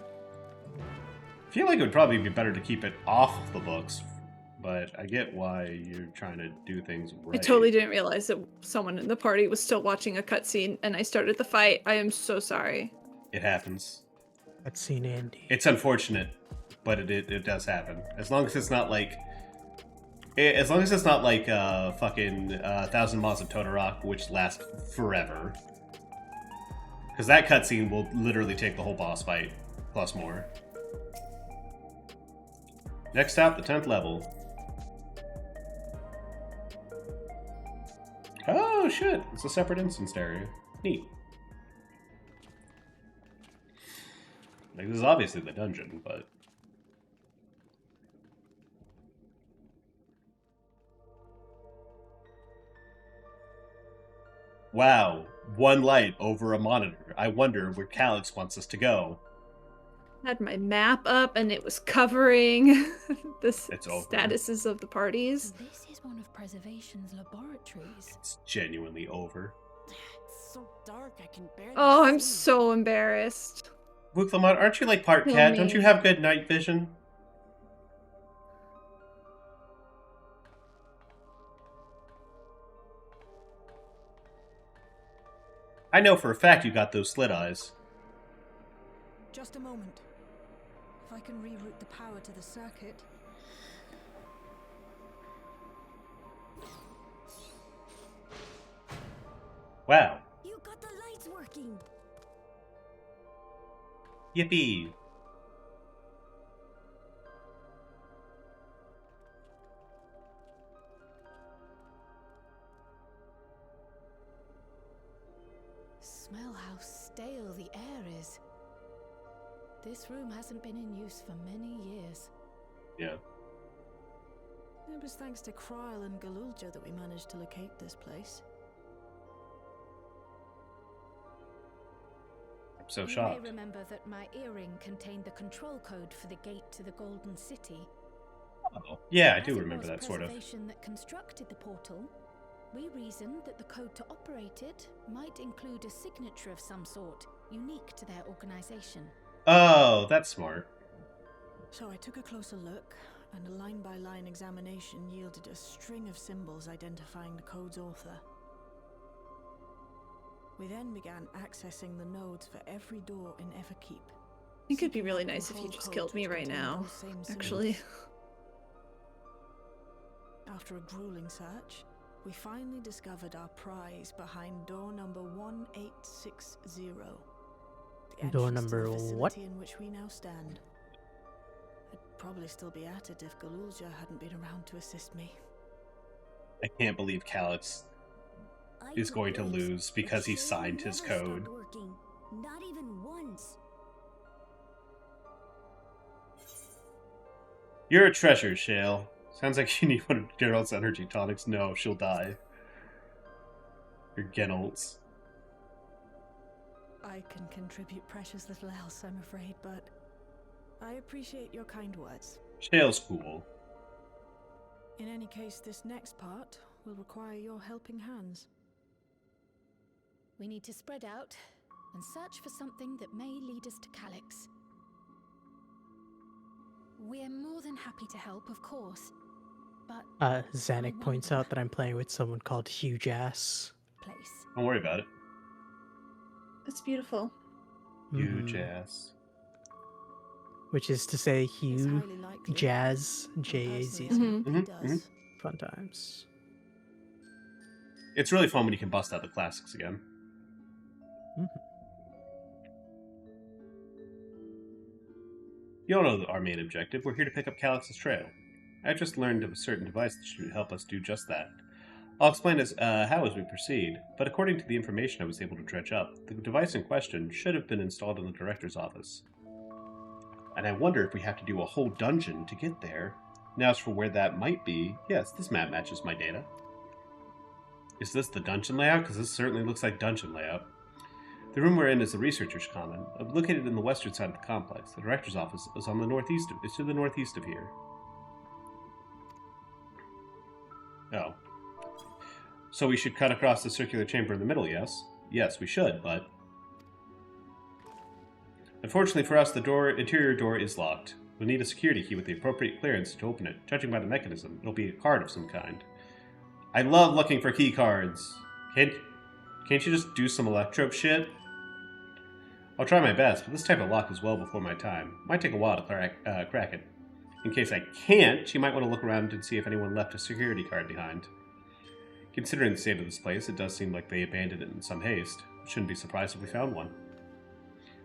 I feel like it would probably be better to keep it off the books, but I get why you're trying to do things right. I totally didn't realize that someone in the party was still watching a cutscene and I started the fight. I am so sorry. It happens. Cutscene Andy. It's unfortunate, but it does happen. As long as it's not like fucking 1,000 Miles of Totoroki, which lasts forever. Because that cutscene will literally take the whole boss fight, plus more. Next stop, the 10th level. Oh shit, it's a separate instance area. Neat. Like, this is obviously the dungeon, but... Wow, one light over a monitor. I wonder where Calix wants us to go. I had my map up and it was covering the statuses of the parties. This is one of Preservation's laboratories. It's genuinely over. It's so dark, I can barely Oh, I'm so embarrassed. Wuklamot, aren't you like part cat? Don't you have good night vision? I know for a fact you got those slit eyes. Just a moment. If I can reroute the power to the circuit. Wow. You got the lights working. Yippee. Smell how stale the air is. This room hasn't been in use for many years. Yeah. It was thanks to Kryl and Galulja that we managed to locate this place. I'm so You shocked. may remember that my earring contained the control code for the gate to the Golden City. Oh, yeah, I do As it remember was that sort of. Preservation that constructed the portal, we reasoned that the code to operate it might include a signature of some sort, unique to their organization. Oh, that's smart. So I took a closer look, and a line-by-line examination yielded a string of symbols identifying the code's author. We then began accessing the nodes for every door in Everkeep. I think it'd be really nice if you just killed me right now, actually. After a grueling search, we finally discovered our prize behind door number 1860. The Door entrance to number the facility what? in which we now stand. I'd probably still be at it if Galulja hadn't been around to assist me. I can't believe Calyx is going to lose because he signed his code. Working. Not even once. You're a treasure, Shale. Sounds like you need one of Geralt's energy tonics. No, she'll die. Or Genolt's. I can contribute precious little else, I'm afraid, but I appreciate your kind words. Shale's cool. In any case, this next part will require your helping hands. We need to spread out and search for something that may lead us to Calyx. We're more than happy to help, of course. But Zanuck points out that I'm playing with someone called Huge Ass. Don't worry about it. That's beautiful. Huge ass. Which is to say huge jazz, J-A-Z. Fun times. It's really fun when you can bust out the classics again. You all know our main objective. We're here to pick up Calyx's trail. I just learned of a certain device that should help us do just that. I'll explain how as we proceed, but according to the information I was able to dredge up, the device in question should have been installed in the director's office. And I wonder if we have to do a whole dungeon to get there. Now as for where that might be, yes, this map matches my data. Is this the dungeon layout? Because this certainly looks like dungeon layout. The room we're in is the researcher's common, located in the western side of the complex. The director's office is on the northeast is to the northeast of here. Oh. So we should cut across the circular chamber in the middle, yes? Yes, we should, but... Unfortunately for us, the interior door is locked. We'll need a security key with the appropriate clearance to open it. Judging by the mechanism, it'll be a card of some kind. I love looking for key cards. Can't you just do some electrope shit? I'll try my best, but this type of lock is well before my time. Might take a while to crack it. In case I can't, you might want to look around and see if anyone left a security card behind. Considering the state of this place, it does seem like they abandoned it in some haste. Shouldn't be surprised if we found one.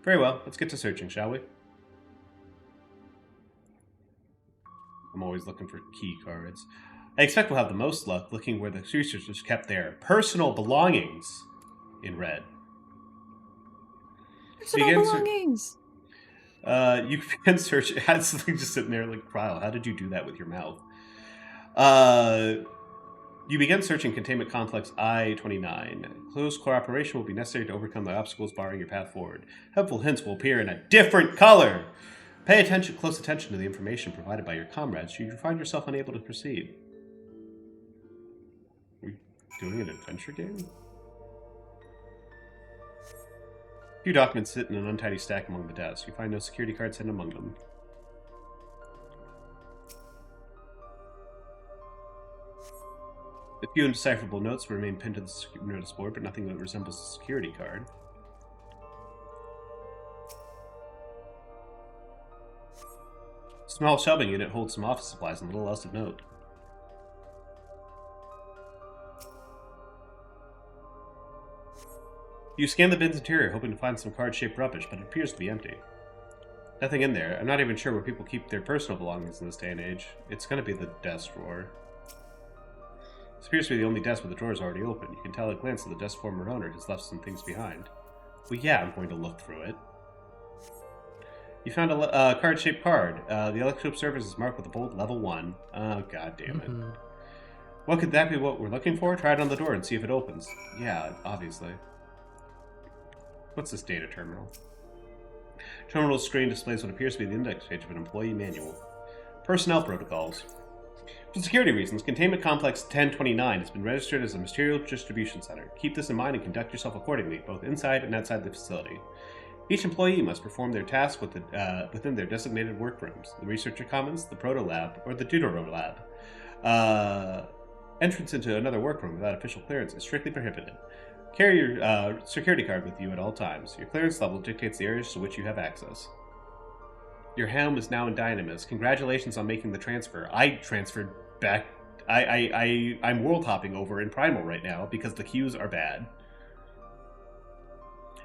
Very well, let's get to searching, shall we? I'm always looking for key cards. I expect we'll have the most luck looking where the researchers kept their personal belongings in red. Personal belongings! You can search. It had something just sitting there like, Kryl, how did you do that with your mouth? You begin searching Containment Complex I-29. Close cooperation will be necessary to overcome the obstacles barring your path forward. Helpful hints will appear in a different color. Pay close attention to the information provided by your comrades should you find yourself unable to proceed. Are we doing an adventure game? A few documents sit in an untidy stack among the desks. You find no security cards hidden among them. A few indecipherable notes remain pinned to the notice board, but nothing that resembles a security card. A small shelving unit holds some office supplies and little else of note. You scan the bin's interior, hoping to find some card-shaped rubbish, but it appears to be empty. Nothing in there. I'm not even sure where people keep their personal belongings in this day and age. It's going to be the desk drawer. This appears to be the only desk where the drawer is already open. You can tell at a glance that the desk former owner has left some things behind. Well, yeah, I'm going to look through it. You found a card-shaped card. The electroscope surface is marked with a bold level 1. Oh, god damn it. What could that be what we're looking for? Try it on the door and see if it opens. Yeah, obviously. What's this data terminal? Terminal screen displays what appears to be the index page of an employee manual. Personnel protocols. For security reasons, Containment Complex 1029 has been registered as a material distribution center. Keep this in mind and conduct yourself accordingly, both inside and outside the facility. Each employee must perform their tasks within their designated workrooms, the Researcher Commons, the Proto Lab, or the Deutero Lab. Entrance into another workroom without official clearance is strictly prohibited. Carry your security card with you at all times. Your clearance level dictates the areas to which you have access. Your helm is now in Dynamis. Congratulations on making the transfer. I transferred back. I'm world hopping over in Primal right now because the queues are bad.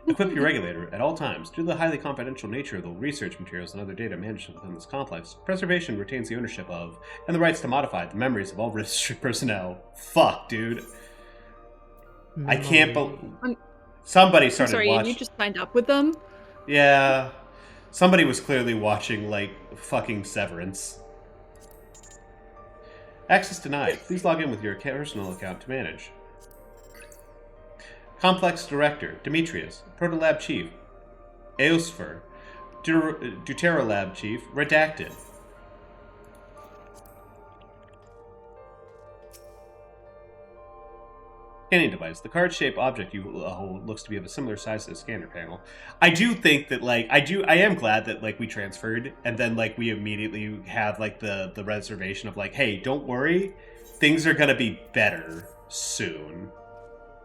Equip your regulator at all times. Due to the highly confidential nature of the research materials and other data managed within this complex, Preservation retains the ownership of, and the rights to modify, the memories of all research personnel. Fuck, dude. I can't believe... Somebody started watching... you just signed up with them? Yeah. Somebody was clearly watching, like, fucking Severance. Access denied. Please log in with your personal account to manage. Complex Director, Demetrius. Protolab Chief, Eosfer. Deutero Lab Chief, Redacted. Scanning device. The card-shaped object you hold looks to be of a similar size to the scanner panel. I do think that, like, I am glad that, like, we transferred, and then, like, we immediately have, like, the reservation of, like, hey, don't worry, things are gonna be better soon.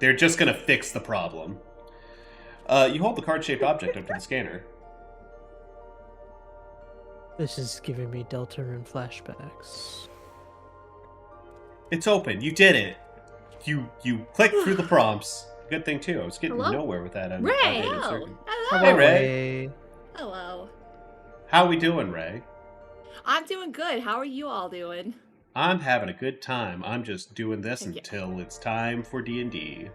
They're just gonna fix the problem. You hold the card-shaped object up to the scanner. This is giving me Deltarune flashbacks. It's open. You did it. You clicked through the prompts. Good thing too. I was getting nowhere with that. Ray, hello. Hello. Hey, Ray. Hello. How we doing, Ray? I'm doing good. How are you all doing? I'm having a good time. I'm just doing this until it's time for D&D.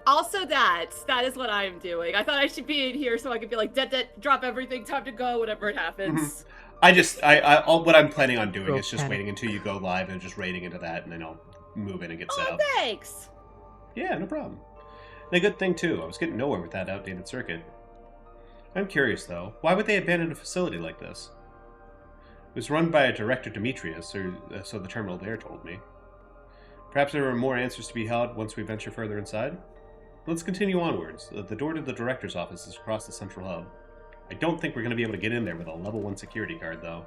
Also that is what I'm doing. I thought I should be in here so I could be like, drop everything, time to go, whatever it happens. What I'm planning on doing is just waiting until you go live and just raiding into that, and then I'll move in and get set up. Thanks! Yeah, no problem. And a good thing, too. I was getting nowhere with that outdated circuit. I'm curious, though. Why would they abandon a facility like this? It was run by a director, Demetrius, or so the terminal there told me. Perhaps there are more answers to be had once we venture further inside? Let's continue onwards. The door to the director's office is across the central hub. I don't think we're going to be able to get in there with a level 1 security card, though.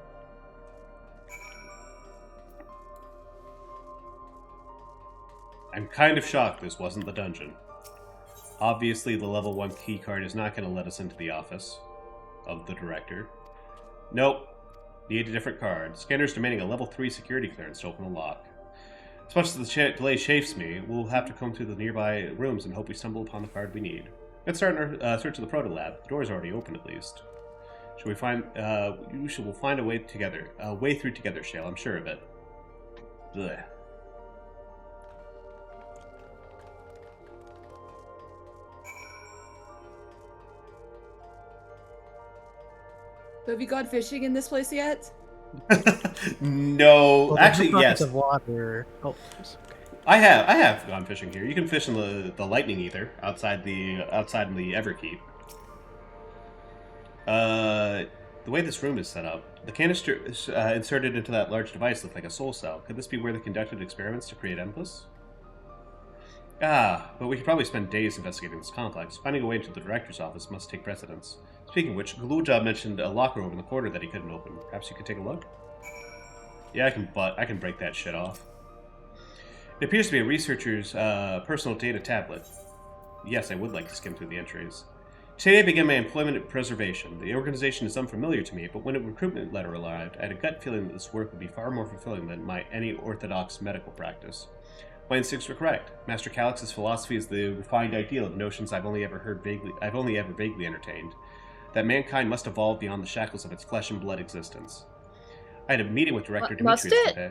I'm kind of shocked this wasn't the dungeon. Obviously, the level 1 key card is not going to let us into the office of the director. Nope. Need a different card. Scanner's demanding a level 3 security clearance to open the lock. As much as the delay chafes me, we'll have to comb through the nearby rooms and hope we stumble upon the card we need. Let's start our search of the Proto Lab. The door's already open, at least. Should we find... we'll find a way together. A way through together, Shale. I'm sure of it. Ugh. Have you gone fishing in this place yet? No, well, actually, yes. Of water. Oh, okay. I have gone fishing here. You can fish in the Lightning Ether outside in the Everkeep. The way this room is set up, the canister is, inserted into that large device looks like a soul cell. Could this be where they conducted experiments to create Empus? But we could probably spend days investigating this complex. Finding a way into the director's office must take precedence. Speaking of which, Glujab mentioned a locker over in the corner that he couldn't open. Perhaps you could take a look? Yeah, I can break that shit off. It appears to be a researcher's personal data tablet. Yes, I would like to skim through the entries. Today I began my employment at Preservation. The organization is unfamiliar to me, but when a recruitment letter arrived, I had a gut feeling that this work would be far more fulfilling than any orthodox medical practice. My instincts were correct. Master Calix's philosophy is the refined ideal of notions I've only ever vaguely entertained. That mankind must evolve beyond the shackles of its flesh and blood existence. I had a meeting with Director Demetrius today.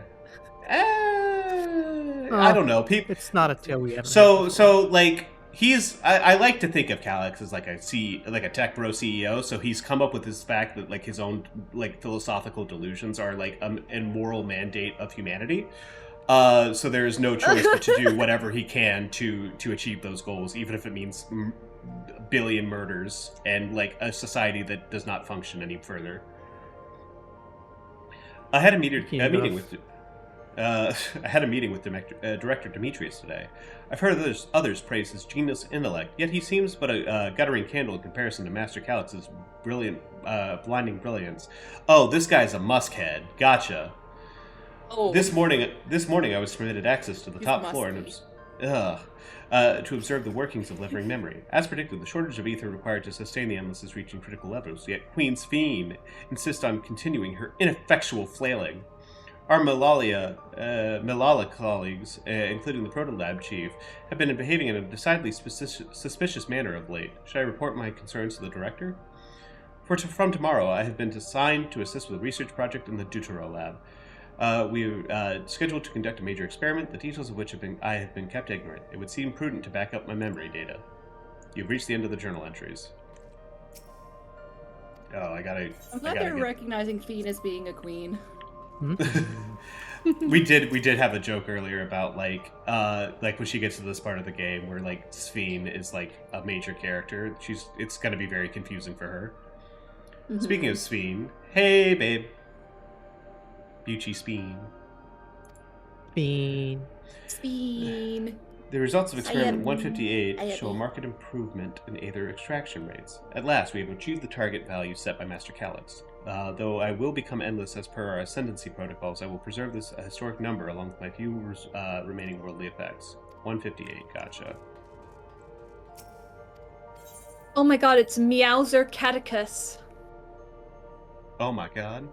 I don't know. It's not a tale we ever. So like I like to think of Calyx as like a tech bro CEO. So he's come up with this fact that like his own like philosophical delusions are like a moral mandate of humanity. So there is no choice but to do whatever he can to achieve those goals, even if it means billion murders and like a society that does not function any further. I had a meeting with Director Demetrius today. I've heard others praise his genius intellect, yet he seems but a guttering candle in comparison to Master Calyx's blinding brilliance. Oh, this guy's a muskhead. Gotcha. Oh. This morning I was permitted access to the top floor to observe the workings of levering memory. As predicted, the shortage of ether required to sustain the Endless is reaching critical levels, yet Queen Sphene insists on continuing her ineffectual flailing. Our Malala colleagues, including the Proto-Lab chief, have been behaving in a decidedly suspicious manner of late. Should I report my concerns to the director? From tomorrow, I have been assigned to assist with a research project in the Deutero Lab. We are scheduled to conduct a major experiment, the details of which I have been kept ignorant. It would seem prudent to back up my memory data. You've reached the end of the journal entries. Oh, I'm glad they're recognizing Fiend as being a queen. we did have a joke earlier about like when she gets to this part of the game where like Sphene is like a major character. It's gonna be very confusing for her. Mm-hmm. Speaking of Sphene, hey babe. Bucci Sphene. Sphene. The results of experiment 158 show a marked improvement in aether extraction rates. At last, we have achieved the target value set by Master Calyx. Though I will become endless as per our ascendancy protocols, I will preserve this historic number along with my few remaining worldly effects. 158, gotcha. Oh my god, it's Meowser Catechus. Oh my god.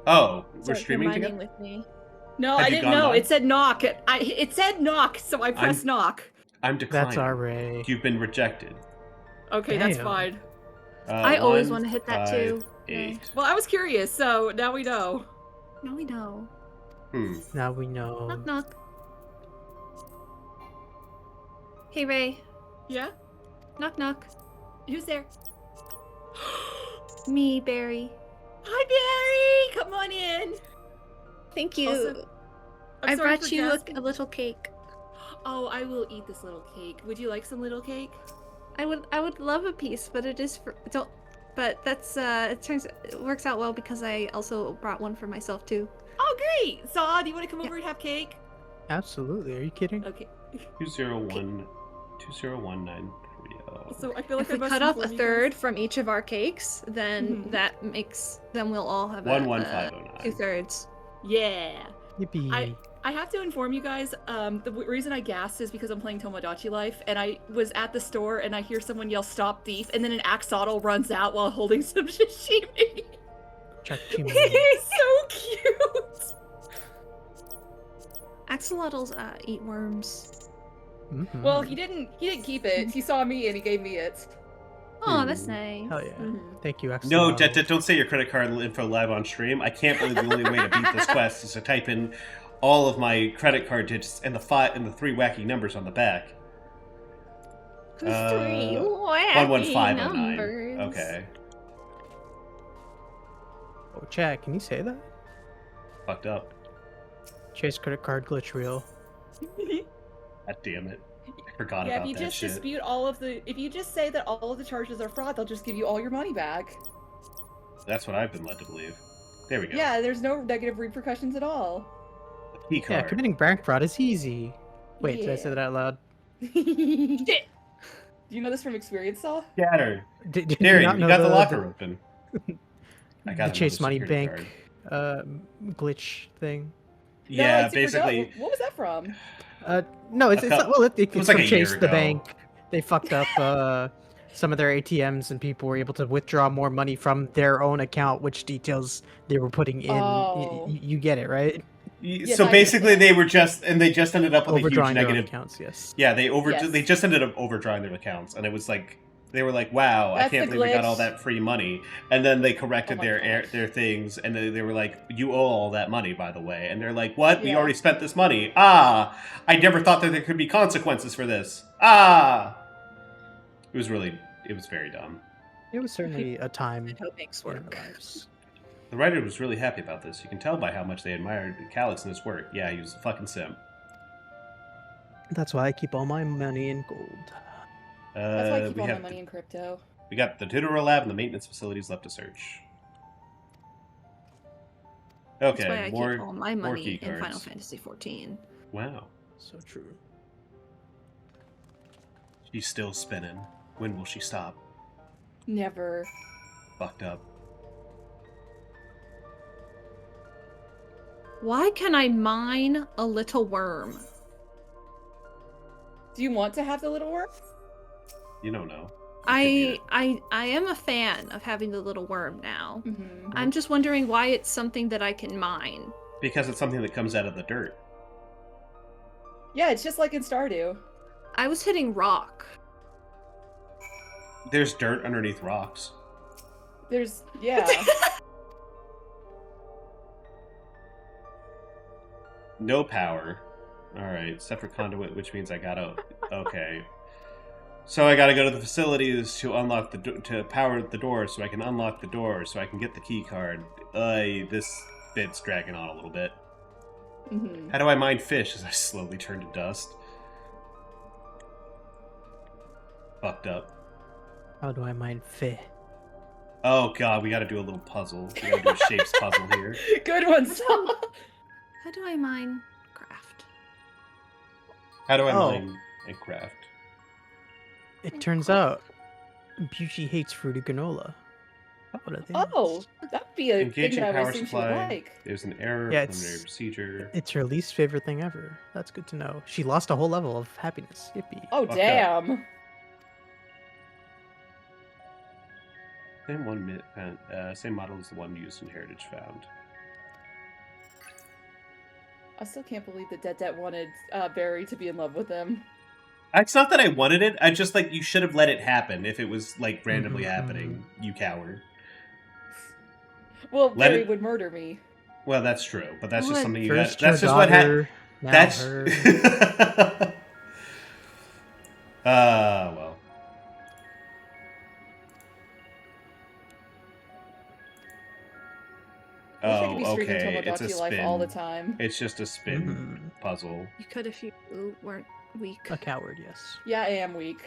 Oh, we're streaming together? With me. No, I didn't know. It said knock. It said knock, so I pressed knock. I'm declining. That's our Ray. You've been rejected. Okay, that's fine. I always want to hit that too. 8. Well, I was curious, so now we know. Now we know. Now we know. Knock knock. Hey Ray. Yeah? Knock knock. Who's there? Me, Barry. Hi, Barry! Come on in! Thank you. Also, I brought you a little cake. Oh, I will eat this little cake. Would you like some little cake? I would love a piece, but it is for but that's it works out well because I also brought one for myself too. Oh great! Saw, do you want to come over and have cake? Absolutely. Are you kidding? Okay. 201-201-930. So I feel like if we cut off a third from each of our cakes, then then we'll all have 11509. 2/3. Yeah. Yippee. I have to inform you guys, the reason I gasped is because I'm playing Tomodachi Life, and I was at the store, and I hear someone yell, "Stop thief," and then an axolotl runs out while holding some sashimi. He's so cute! Axolotls eat worms. Mm-hmm. Well, he didn't keep it. He saw me, and he gave me it. Oh, that's nice. Hell yeah. Thank you, No, Axolotl. don't say your credit card info live on stream. I can't believe the only way to beat this quest is to type in all of my credit card digits and the 3 wacky numbers on the back. 3 wacky 11509. numbers. Okay. Oh, Chad, can you say that? Fucked up. Chase credit card glitch reel. God damn it. I forgot Yeah, about if you that just shit. dispute if you just say that all of the charges are fraud, they'll just give you all your money back. That's what I've been led to believe. There we go. Yeah, there's no negative repercussions at all. Key card. Yeah, committing bank fraud is easy. Wait, did I say that out loud? Shit! Do you know this from experience, Saul? Scatter. Did you Darren, not you know got the locker open. I got the Chase Money security Bank card. glitch thing? Yeah, No, I basically. forgot. What was that from? No, it's not, well, it's was like from a year Chase the ago. bank. They fucked up some of their ATMs, and people were able to withdraw more money from their own account, which details they were putting in. Oh. You get it, right? So basically, they just ended up with a huge Overdrawing their own negative. accounts, yes. Yeah, they Yes. just ended up overdrawing their accounts, and it was like they were like, "Wow, I That's can't the believe we got glitch. all that free money." And then they corrected Oh my their things, and they were like, "You owe all that money, by the way." And they're like, "What? We Yeah. already spent this money." Ah, I never thought that there could be consequences for this. Ah. It was very dumb. It was certainly a time How things in our work. lives. The writer was really happy about this. You can tell by how much they admired Calyx and his work. Yeah, he was a fucking simp. That's why I keep all my money in gold. That's why I keep we all my have money in crypto. We got the tutorial lab and the maintenance facilities left to search. Okay, That's why I more, keep all my more money key in cards. Final Fantasy XIV. Wow. So true. She's still spinning. When will she stop? Never. Fucked up. Why can I mine a little worm? Do you want to have the little worm? You don't know. I am a fan of having the little worm now. Mm-hmm. I'm just wondering why it's something that I can mine. Because it's something that comes out of the dirt. Yeah, it's just like in Stardew. I was hitting rock. There's dirt underneath rocks. There's, yeah. No power. Alright, separate conduit, which means I gotta... Okay. So I gotta go to the facilities to unlock to power the door so I can unlock the door so I can get the key card. This bit's dragging on a little bit. Mm-hmm. How do I mine fish as I slowly turn to dust? Fucked up. How do I mine fi? Oh god, we gotta do a little puzzle. We gotta do a shapes puzzle here. Good one, Saul. How do I mine craft? How do I mine and craft? It turns out Bucci hates fruity granola. What are they? Oh, that'd be a thing Engaging that I power would assume she supply. would like. There's an error, Yeah, preliminary procedure. It's her least favorite thing ever. That's good to know. She lost a whole level of happiness. Yippee. Oh, Fucked damn. Same model as the one used in Heritage Found. I still can't believe that Det wanted Barry to be in love with him. It's not that I wanted it. I just you should have let it happen if it was randomly happening. You coward. Well, Barry would murder me. Well, that's true, but that's just What? something you First got. That's your just what daughter, happened. now That's. her. Well. I wish I could be streaking okay. It's a Tomodachi Life spin. all the time. It's just a spin puzzle. You could if you weren't weak. A coward, yes. Yeah, I am weak.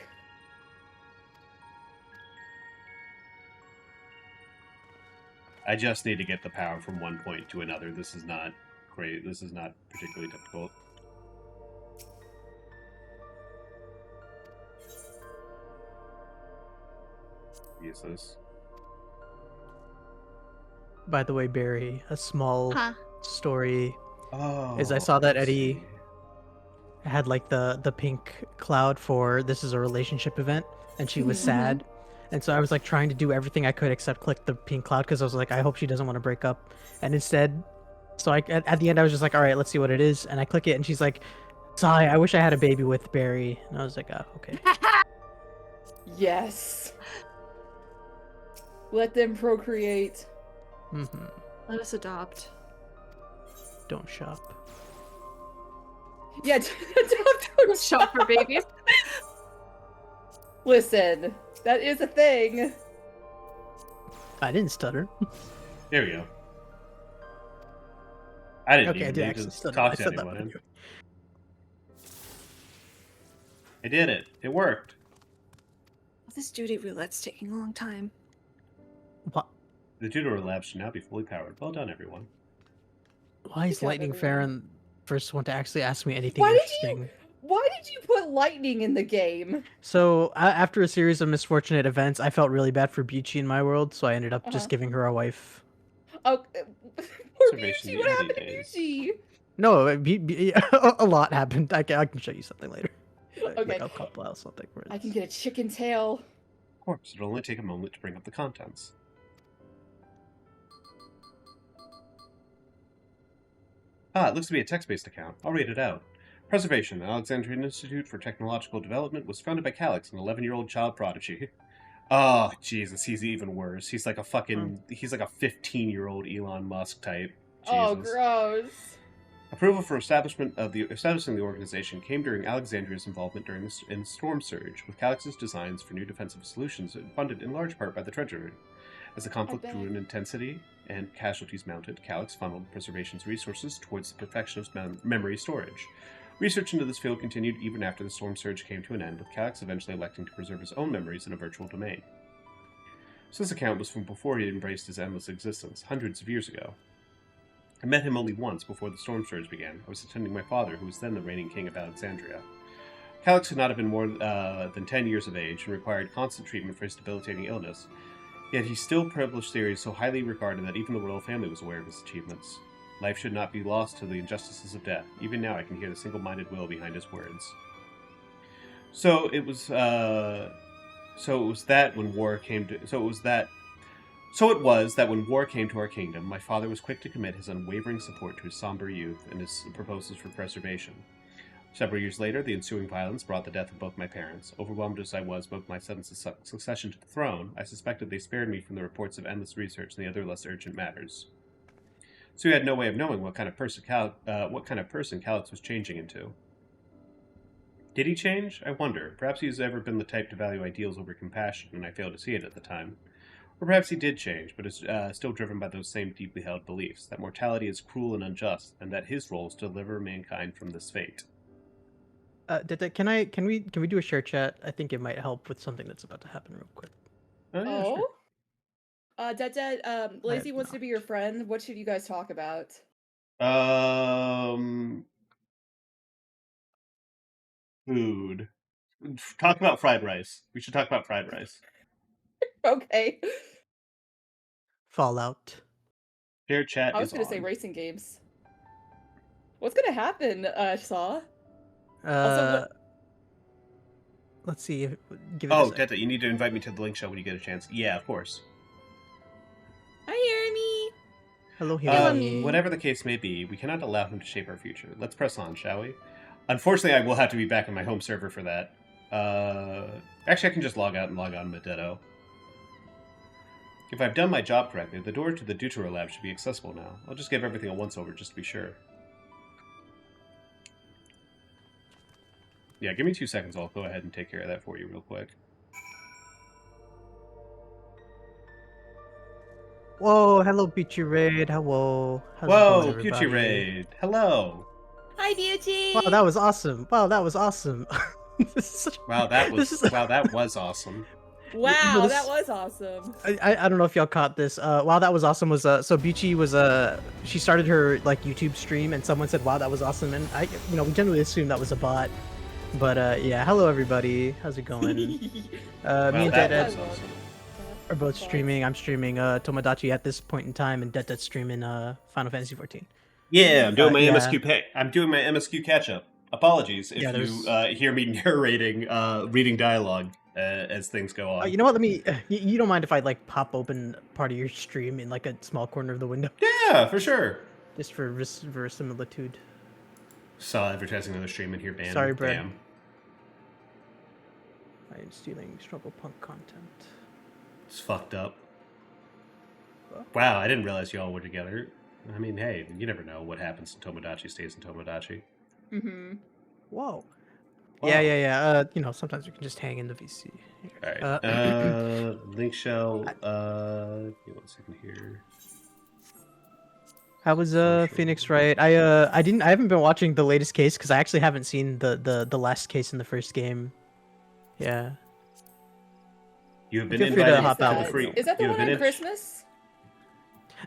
I just need to get the power from one point to another. This is not great. This is not particularly difficult. Use this. By the way, Barry, a small story is I Oh, saw that Eddie had the pink cloud for this is a relationship event, and she was sad. And so I was trying to do everything I could except click the pink cloud because I was I hope she doesn't want to break up. And instead, so at the end I was just all right, let's see what it is. And I click it and she's like, Sai, I wish I had a baby with Barry. And I was like, oh, okay. Yes. Let them procreate. Mm-hmm. Let us adopt. Don't shop. Yeah, don't shop for babies. Listen, that is a thing. I didn't stutter. There we go. I didn't Okay, I even did need actually to stutter. talk I to said that anyone. one. I did it. It worked. This Judy roulette's taking a long time. What? The tutorial lab should now be fully powered. Well done, everyone. Why is Good job, Lightning everyone. Farron first one to actually ask me anything Why did interesting? Why did you put lightning in the game? So after a series of misfortunate events, I felt really bad for Bucci in my world, so I ended up just giving her a wife. Oh, poor Observation Bucci. of What the happened to early days. Bucci? No, a lot happened. I can show you something later. Okay. I'll compile something. I can get a chicken tail. Of course, it'll only take a moment to bring up the contents. It looks to be a text-based account. I'll read it out. Preservation, the Alexandrian Institute for Technological Development, was founded by Calyx, an 11-year-old child prodigy. Oh, Jesus, he's even worse. He's like a fucking... He's like a 15-year-old Elon Musk type. Jesus. Oh, gross. Approval for establishing the organization came during Alexandria's involvement in the Storm Surge, with Calyx's designs for new defensive solutions funded in large part by the Treasury. As the conflict grew in intensity and casualties mounted, Calyx funneled Preservation's resources towards the perfection of memory storage. Research into this field continued even after the Storm Surge came to an end, with Calyx eventually electing to preserve his own memories in a virtual domain. So this account was from before he had embraced his endless existence, hundreds of years ago. I met him only once before the Storm Surge began. I was attending my father, who was then the reigning king of Alexandria. Calyx could not have been more than 10 years of age and required constant treatment for his debilitating illness, yet he still published theories so highly regarded that even the royal family was aware of his achievements. Life should not be lost to the injustices of death. Even now I can hear the single-minded will behind his words. So it was that when war came to our kingdom, my father was quick to commit his unwavering support to his somber youth and his proposals for preservation. Several years later, the ensuing violence brought the death of both my parents. Overwhelmed as I was by my sudden succession to the throne, I suspected they spared me from the reports of endless research and the other less urgent matters. So he had no way of knowing what kind of person Calyx was changing into. Did he change? I wonder. Perhaps he's ever been the type to value ideals over compassion, and I failed to see it at the time. Or perhaps he did change, but is still driven by those same deeply held beliefs, that mortality is cruel and unjust, and that his role is to deliver mankind from this fate. Can we do a share chat? I think it might help with something that's about to happen real quick. Yeah, sure. Lazy wants to be your friend. What should you guys talk about? Food. Talk about fried rice. We should talk about fried rice. Okay. Fallout. Share chat. I was gonna say racing games. What's gonna happen, Saw? Let's see. Give it a sec. Detta, you need to invite me to the link show when you get a chance. Yeah, of course. Hi, Jeremy. Hello, Jeremy. Whatever the case may be, we cannot allow him to shape our future. Let's press on, shall we? Unfortunately, I will have to be back on my home server for that. Actually, I can just log out and log on to Ditto. If I've done my job correctly, the door to the Deutero lab should be accessible now. I'll just give everything a once-over just to be sure. Yeah, give me 2 seconds. I'll go ahead and take care of that for you real quick. Whoa, hello, Beauty Raid. Hello. Whoa, Beauty Raid. Hello. Hi, Beauty. Wow, that was awesome. Wow, that was awesome. Wow, that was awesome. Wow, that was awesome. I don't know if y'all caught this. Wow, that was awesome was so Beauty was she started her like YouTube stream and someone said wow, that was awesome, and we generally assume that was a bot. But yeah, hello everybody. How's it going? Me and Dead are both streaming. I'm streaming Tomodachi at this point in time, and Dead's streaming Final Fantasy 14. Yeah, I'm doing my MSQ. I'm doing my MSQ catch-up. Apologies if you hear me narrating, reading dialogue as things go on. You know what? Let me. You don't mind if I like pop open part of your stream in like a small corner of the window? Yeah, for sure. Just for verisimilitude. Saw advertising on the stream in here, bam. Sorry, Brad. Bam. I am stealing struggle punk content. It's fucked up. Wow, I didn't realize y'all were together. I mean, hey, you never know what happens in Tomodachi stays in Tomodachi. Mm-hmm. Whoa. Yeah. Sometimes you can just hang in the VC. All right. Link shell. Give me 1 second here. How was Phoenix Wright? I haven't been watching the latest case because I actually haven't seen the last case in the first game. Yeah. You have been invited to hop out. Is that the one on Christmas?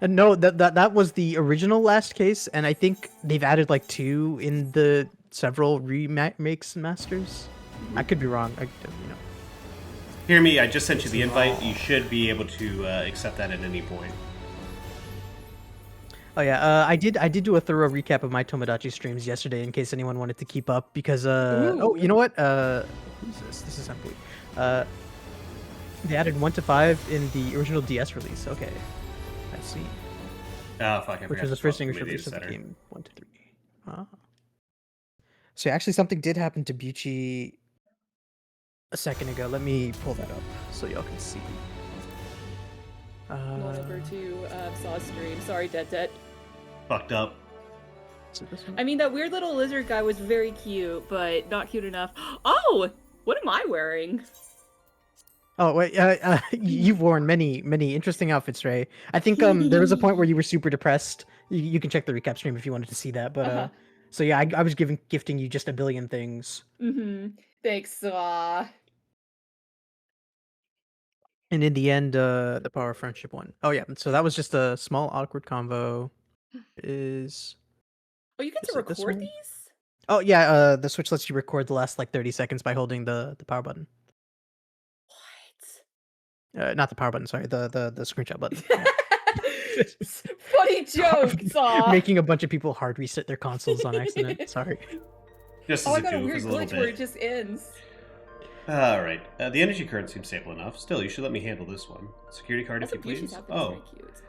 No, that was the original last case, and I think they've added like 2 in the several remakes and masters. I could be wrong. Hear me, I just sent you the invite. You should be able to accept that at any point. Oh yeah, I did do a thorough recap of my Tomodachi streams yesterday in case anyone wanted to keep up because oh, you know what? Who's this? This is Employee. They added 1 to 5 in the original DS release. Okay. I see. Oh fuck! Which was the first English release of the game 1 to 3. Ah. So actually, something did happen to Bucci a second ago. Let me pull that up so y'all can see. Going over to Saw's stream. Sorry, Dead. Fucked up. So this one. I mean, that weird little lizard guy was very cute, but not cute enough. Oh, what am I wearing? Oh wait, you've worn many interesting outfits, Ray. I think there was a point where you were super depressed. You can check the recap stream if you wanted to see that. But so yeah, I was gifting you just a billion things. Thanks. And in the end, the power of friendship won. Oh yeah, so that was just a small awkward convo. Is Oh, you get to it this record one? these? Oh yeah, the Switch lets you record the last like 30 seconds by holding the power button. Not the power button, sorry, the screenshot button. Funny jokes. Making a bunch of people hard reset their consoles on accident. Sorry. Just Oh, as I got a goof, weird as a little glitch where bit. it just ends. Alright, the energy current seems stable enough. Still, you should let me handle this one. Security card, if Also, you Bushi's please. outfit is Oh. very cute.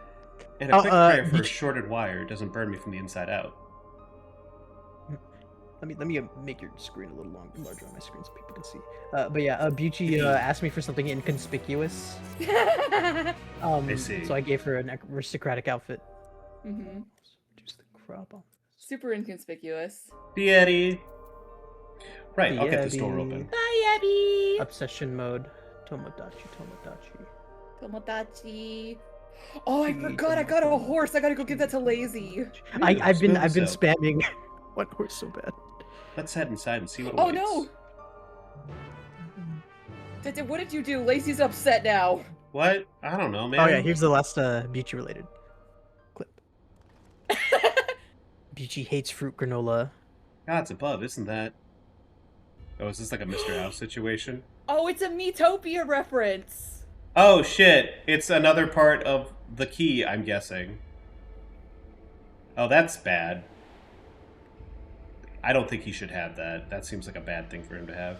And a quick prayer for a Bushi- shorted wire doesn't burn me from the inside out. Let me make your screen a little larger on my screen so people can see. But yeah, Bucci asked me for something inconspicuous. I see. So I gave her an aristocratic outfit. Just the crop on. Super inconspicuous. The Eddie. Right, I'll get this door open. Bye, Abby. Obsession mode. Tomodachi. Tomodachi. Oh, I forgot. I got a horse. I gotta go give that to Lazy. I've been spamming one horse so bad. Let's head inside and see what Oh awaits. no! What did you do? Lazy's upset now. What? I don't know, man. Oh yeah, here's the last Bucci related clip. Bucci hates fruit granola. God's above, isn't that? Oh, is this like a Mr. House situation? Oh, it's a Metopia reference. Oh shit! It's another part of the key, I'm guessing. Oh, that's bad. I don't think he should have that. That seems like a bad thing for him to have.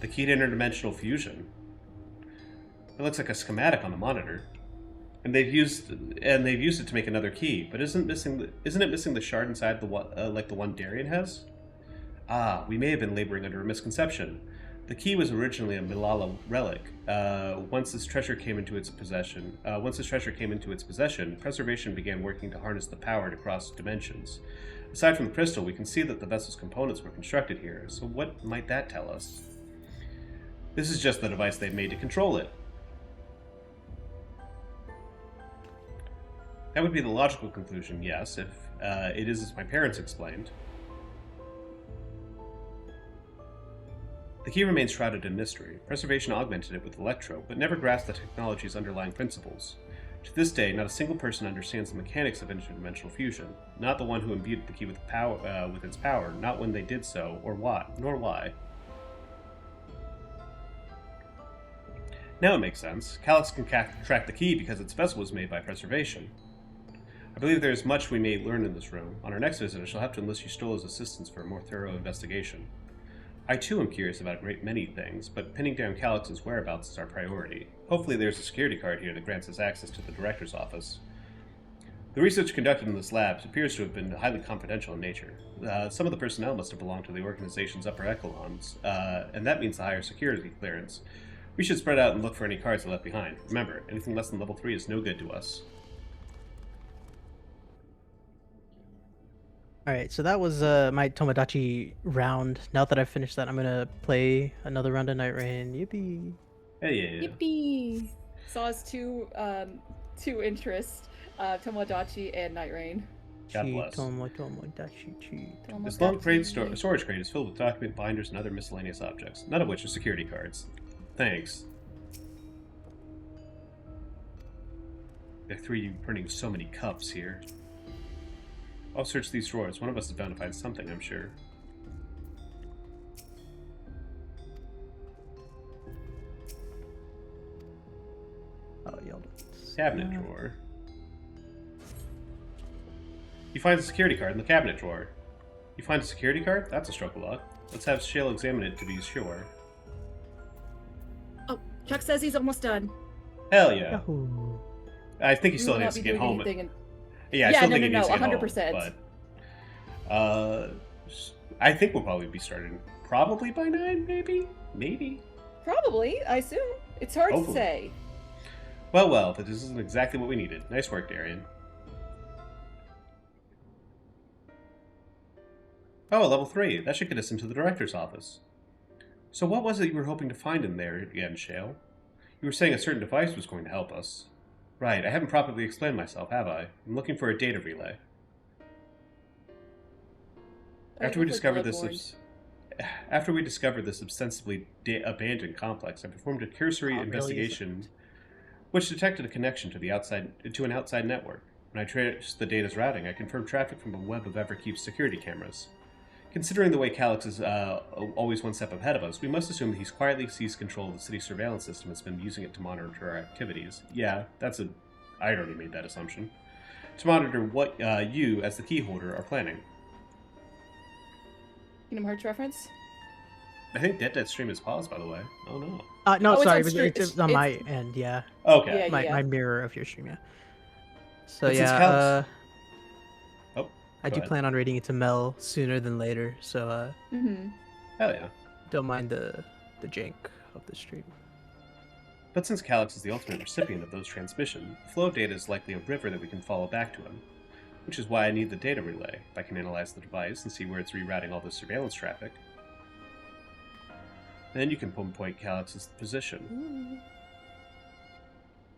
The key to interdimensional fusion. It looks like a schematic on the monitor, and they've used it to make another key. But isn't it missing the shard inside the one like the one Darien has? Ah, we may have been laboring under a misconception. The key was originally a Milala relic. Once this treasure came into its possession, Preservation began working to harness the power to cross dimensions. Aside from the crystal, we can see that the vessel's components were constructed here, so what might that tell us? This is just the device they've made to control it. That would be the logical conclusion, yes, if it is as my parents explained. The key remains shrouded in mystery. Preservation augmented it with Electro, but never grasped the technology's underlying principles. To this day, not a single person understands the mechanics of interdimensional fusion. Not the one who imbued the key with its power, not when they did so, or what, nor why. Now it makes sense. Calyx can track the key because its vessel was made by Preservation. I believe there is much we may learn in this room. On our next visit, I shall have to enlist Yustola's assistance for a more thorough investigation. I too am curious about a great many things, but pinning down Calyx's whereabouts is our priority. Hopefully there's a security card here that grants us access to the director's office. The research conducted in this lab appears to have been highly confidential in nature. Some of the personnel must have belonged to the organization's upper echelons, and that means the higher security clearance. We should spread out and look for any cards left behind. Remember, anything less than level 3 is no good to us. Alright, so that was my Tomodachi round. Now that I've finished that, I'm gonna play another round of Night Rain. Yippee! Hey, yeah. Yippee! Saw's two interests, Tomodachi and Night Rain. God bless. Tomodachi. This long storage crate is filled with document binders and other miscellaneous objects, none of which are security cards. Thanks. They're 3D printing so many cups here. I'll search these drawers. One of us is bound to find something, I'm sure. Oh, y'all. Cabinet drawer. You find a security card in the cabinet drawer. You find a security card? That's a stroke of luck. Let's have Shale examine it to be sure. Oh, Chuck says he's almost done. Hell yeah. I think he still will needs not to be get doing home. anything Yeah, I still think he needs to get 100%. home. But I think we'll probably be starting probably by 9, maybe? Maybe. Probably, I assume. It's hard Hopefully. to say. Well, but this isn't exactly what we needed. Nice work, Darian. Oh, level 3. That should get us into the director's office. So what was it you were hoping to find in there again, Shale? You were saying a certain device was going to help us. Right, I haven't properly explained myself, have I? I'm looking for a data relay. After we discovered this ostensibly abandoned complex, I performed a cursory investigation which detected a connection to an outside network. When I traced the data's routing, I confirmed traffic from a web of Everkeep's security cameras. Considering the way Calyx is always one step ahead of us, we must assume that he's quietly seized control of the city's surveillance system and has been using it to monitor our activities. Yeah, I already made that assumption. To monitor what you, as the key holder, are planning. Kingdom Hearts reference? I think Dead stream is paused, by the way. Oh no. No, sorry, it's on my end, yeah. Okay. Yeah, my mirror of your stream, yeah. So But yeah, I do ahead. plan on raiding it to Mel sooner than later, so Hell yeah. don't mind the jank of the stream. But since Calyx is the ultimate recipient of those transmissions, the flow of data is likely a river that we can follow back to him. Which is why I need the data relay. If I can analyze the device and see where it's rerouting all this surveillance traffic, then you can pinpoint Calyx's position. Ooh.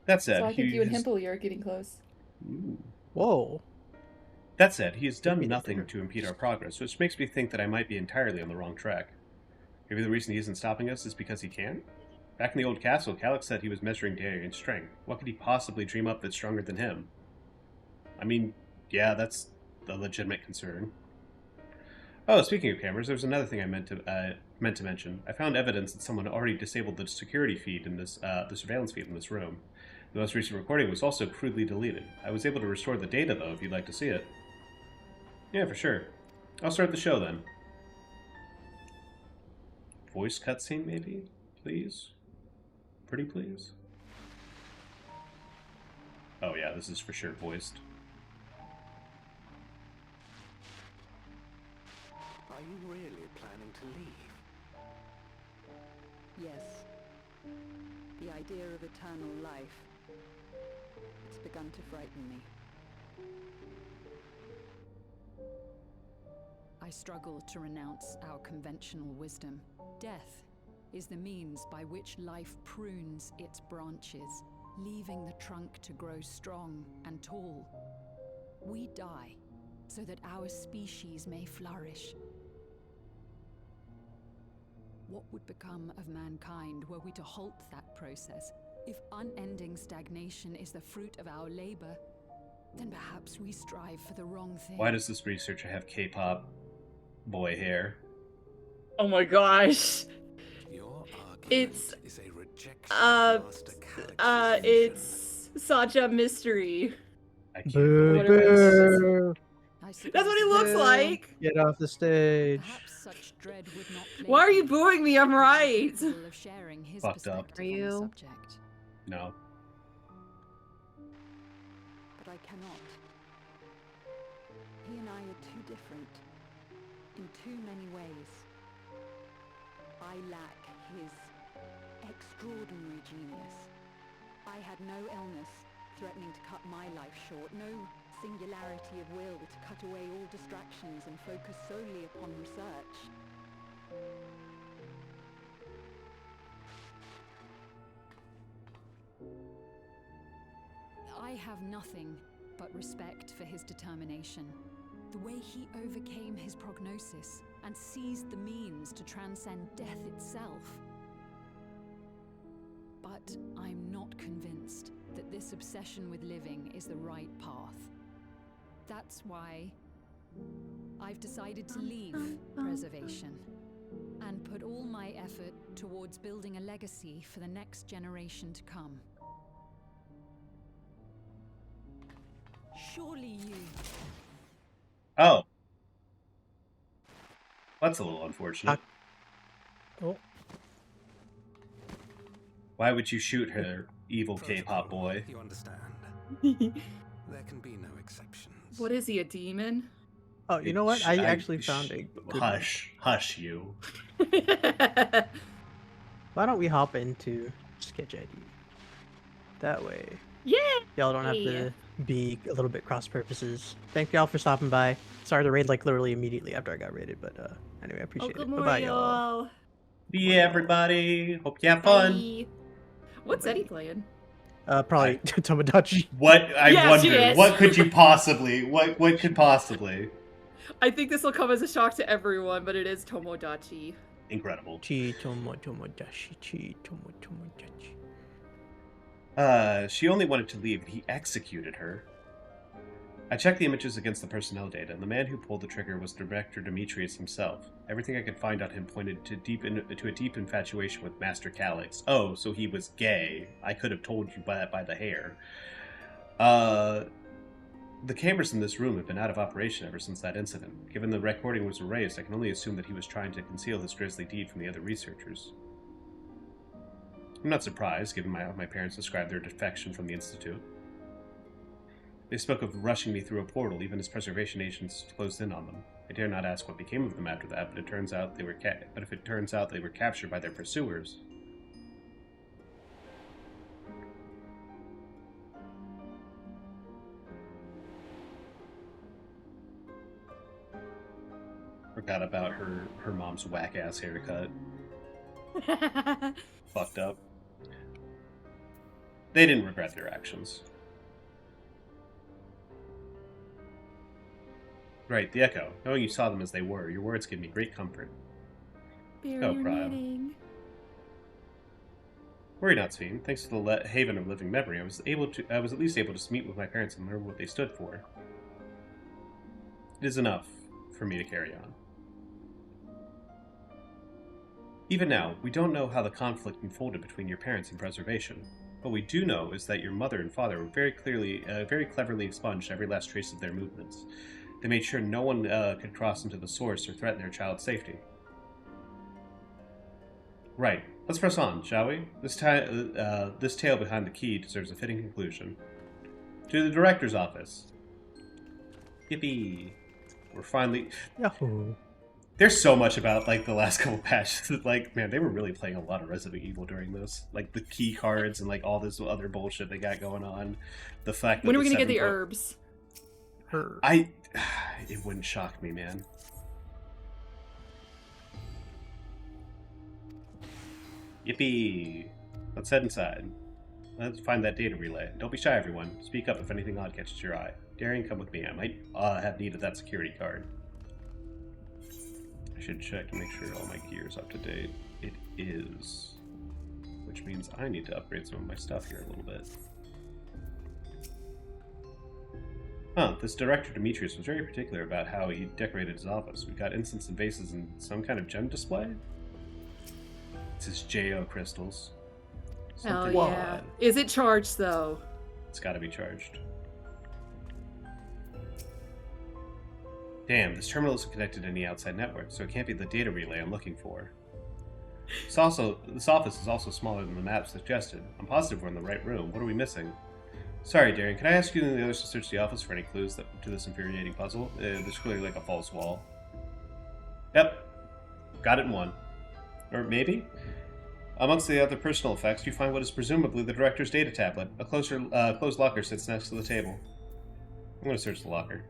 That said, So I think you and Himple are getting close. Whoa. That said, he has done nothing to impede our progress, which makes me think that I might be entirely on the wrong track. Maybe the reason he isn't stopping us is because he can't? Back in the old castle, Calyx said he was measuring data against strength. What could he possibly dream up that's stronger than him? I mean, yeah, that's a legitimate concern. Oh, speaking of cameras, there's another thing I meant to mention. I found evidence that someone already disabled the security feed in this, the surveillance feed in this room. The most recent recording was also crudely deleted. I was able to restore the data, though, if you'd like to see it. Yeah, for sure. I'll start the show, then. Voice cutscene, maybe? Please? Pretty please? Oh yeah, this is for sure voiced. Are you really planning to leave? Yes. The idea of eternal life. It's begun to frighten me. I struggle to renounce our conventional wisdom. Death is the means by which life prunes its branches, leaving the trunk to grow strong and tall. We die so that our species may flourish. What would become of mankind were we to halt that process? If unending stagnation is the fruit of our labor, then perhaps we strive for the wrong thing. Why does this researcher have K-pop boy hair? Oh my gosh. It's it's Saja Mystery. Boo, boo. That's what he looks like. Get off the stage. Why are you booing me? I'm right. Fucked up. Are you? No. But I cannot. He and I are too different in too many ways. I lack his extraordinary genius. I had no illness threatening to cut my life short, no singularity of will to cut away all distractions and focus solely upon research. I have nothing but respect for his determination. The way he overcame his prognosis and seized the means to transcend death itself. But I'm not convinced that this obsession with living is the right path. That's why I've decided to leave preservation and put all my effort towards building a legacy for the next generation to come. Surely you... Oh. That's a little unfortunate. Oh. Why would you shoot her, evil K-pop boy? You understand. There can be no exceptions. What is he, a demon? Oh, you know what? I actually found a good Hush. Hush, you. Why don't we hop into Sketch ID? That way. Y'all don't have to be a little bit cross purposes. Thank y'all for stopping by. Sorry to raid like literally immediately after I got raided, but anyway, I appreciate it. Bye-bye, y'all. Yeah, everybody. Hope you have fun. Bye. What's Eddie playing? Probably Tomodachi. What I Yeah, she wondered. is. What could you possibly? What could possibly? I think this will come as a shock to everyone, but it is Tomodachi. Incredible. Tomodachi. She only wanted to leave, and he executed her. I checked the images against the personnel data, and the man who pulled the trigger was Director Demetrius himself. Everything I could find on him pointed to a deep infatuation with Master Calyx. Oh, so he was gay. I could have told you that by the hair. The cameras in this room have been out of operation ever since that incident. Given the recording was erased, I can only assume that he was trying to conceal his grisly deed from the other researchers. I'm not surprised, given my parents described their defection from the Institute. They spoke of rushing me through a portal, even as preservation agents closed in on them. I dare not ask what became of them after that, but if it turns out they were captured by their pursuers. Forgot about her mom's whack-ass haircut. Fucked up. They didn't regret their actions. Right, the Echo. Knowing you saw them as they were, your words give me great comfort. Barrier Prio. knitting. Worry not, Sven. Thanks to the haven of living memory, I was at least able to meet with my parents and learn what they stood for. It is enough for me to carry on. Even now, we don't know how the conflict unfolded between your parents and preservation. What we do know is that your mother and father were very cleverly expunged every last trace of their movements. They made sure no one could cross into the source or threaten their child's safety. Right. Let's press on, shall we? This tale behind the key deserves a fitting conclusion. To the director's office. Yippee. We're finally... Yahoo. There's so much about, like, the last couple patches. Like, man, they were really playing a lot of Resident Evil during this. Like, the key cards and, like, all this other bullshit they got going on. The fact that When are we gonna get the herbs? It wouldn't shock me, man. Yippee! Let's head inside. Let's find that data relay. Don't be shy, everyone. Speak up if anything odd catches your eye. Darian, come with me. I might have need of that security card. I should check to make sure all my gear is up to date. It is. Which means I need to upgrade some of my stuff here a little bit. Huh, this director Demetrius was very particular about how he decorated his office. We got incense and vases and some kind of gem display? It's his J.O. crystals. Hell yeah. Is it charged, though? It's gotta be charged. Damn, this terminal isn't connected to any outside network, so it can't be the data relay I'm looking for. This office is also smaller than the map suggested. I'm positive we're in the right room. What are we missing? Sorry, Darian, can I ask you and the others to search the office for any clues to this infuriating puzzle? There's clearly like a false wall. Yep. Got it in one. Or maybe? Amongst the other personal effects, you find what is presumably the director's data tablet. A closed locker sits next to the table. I'm going to search the locker.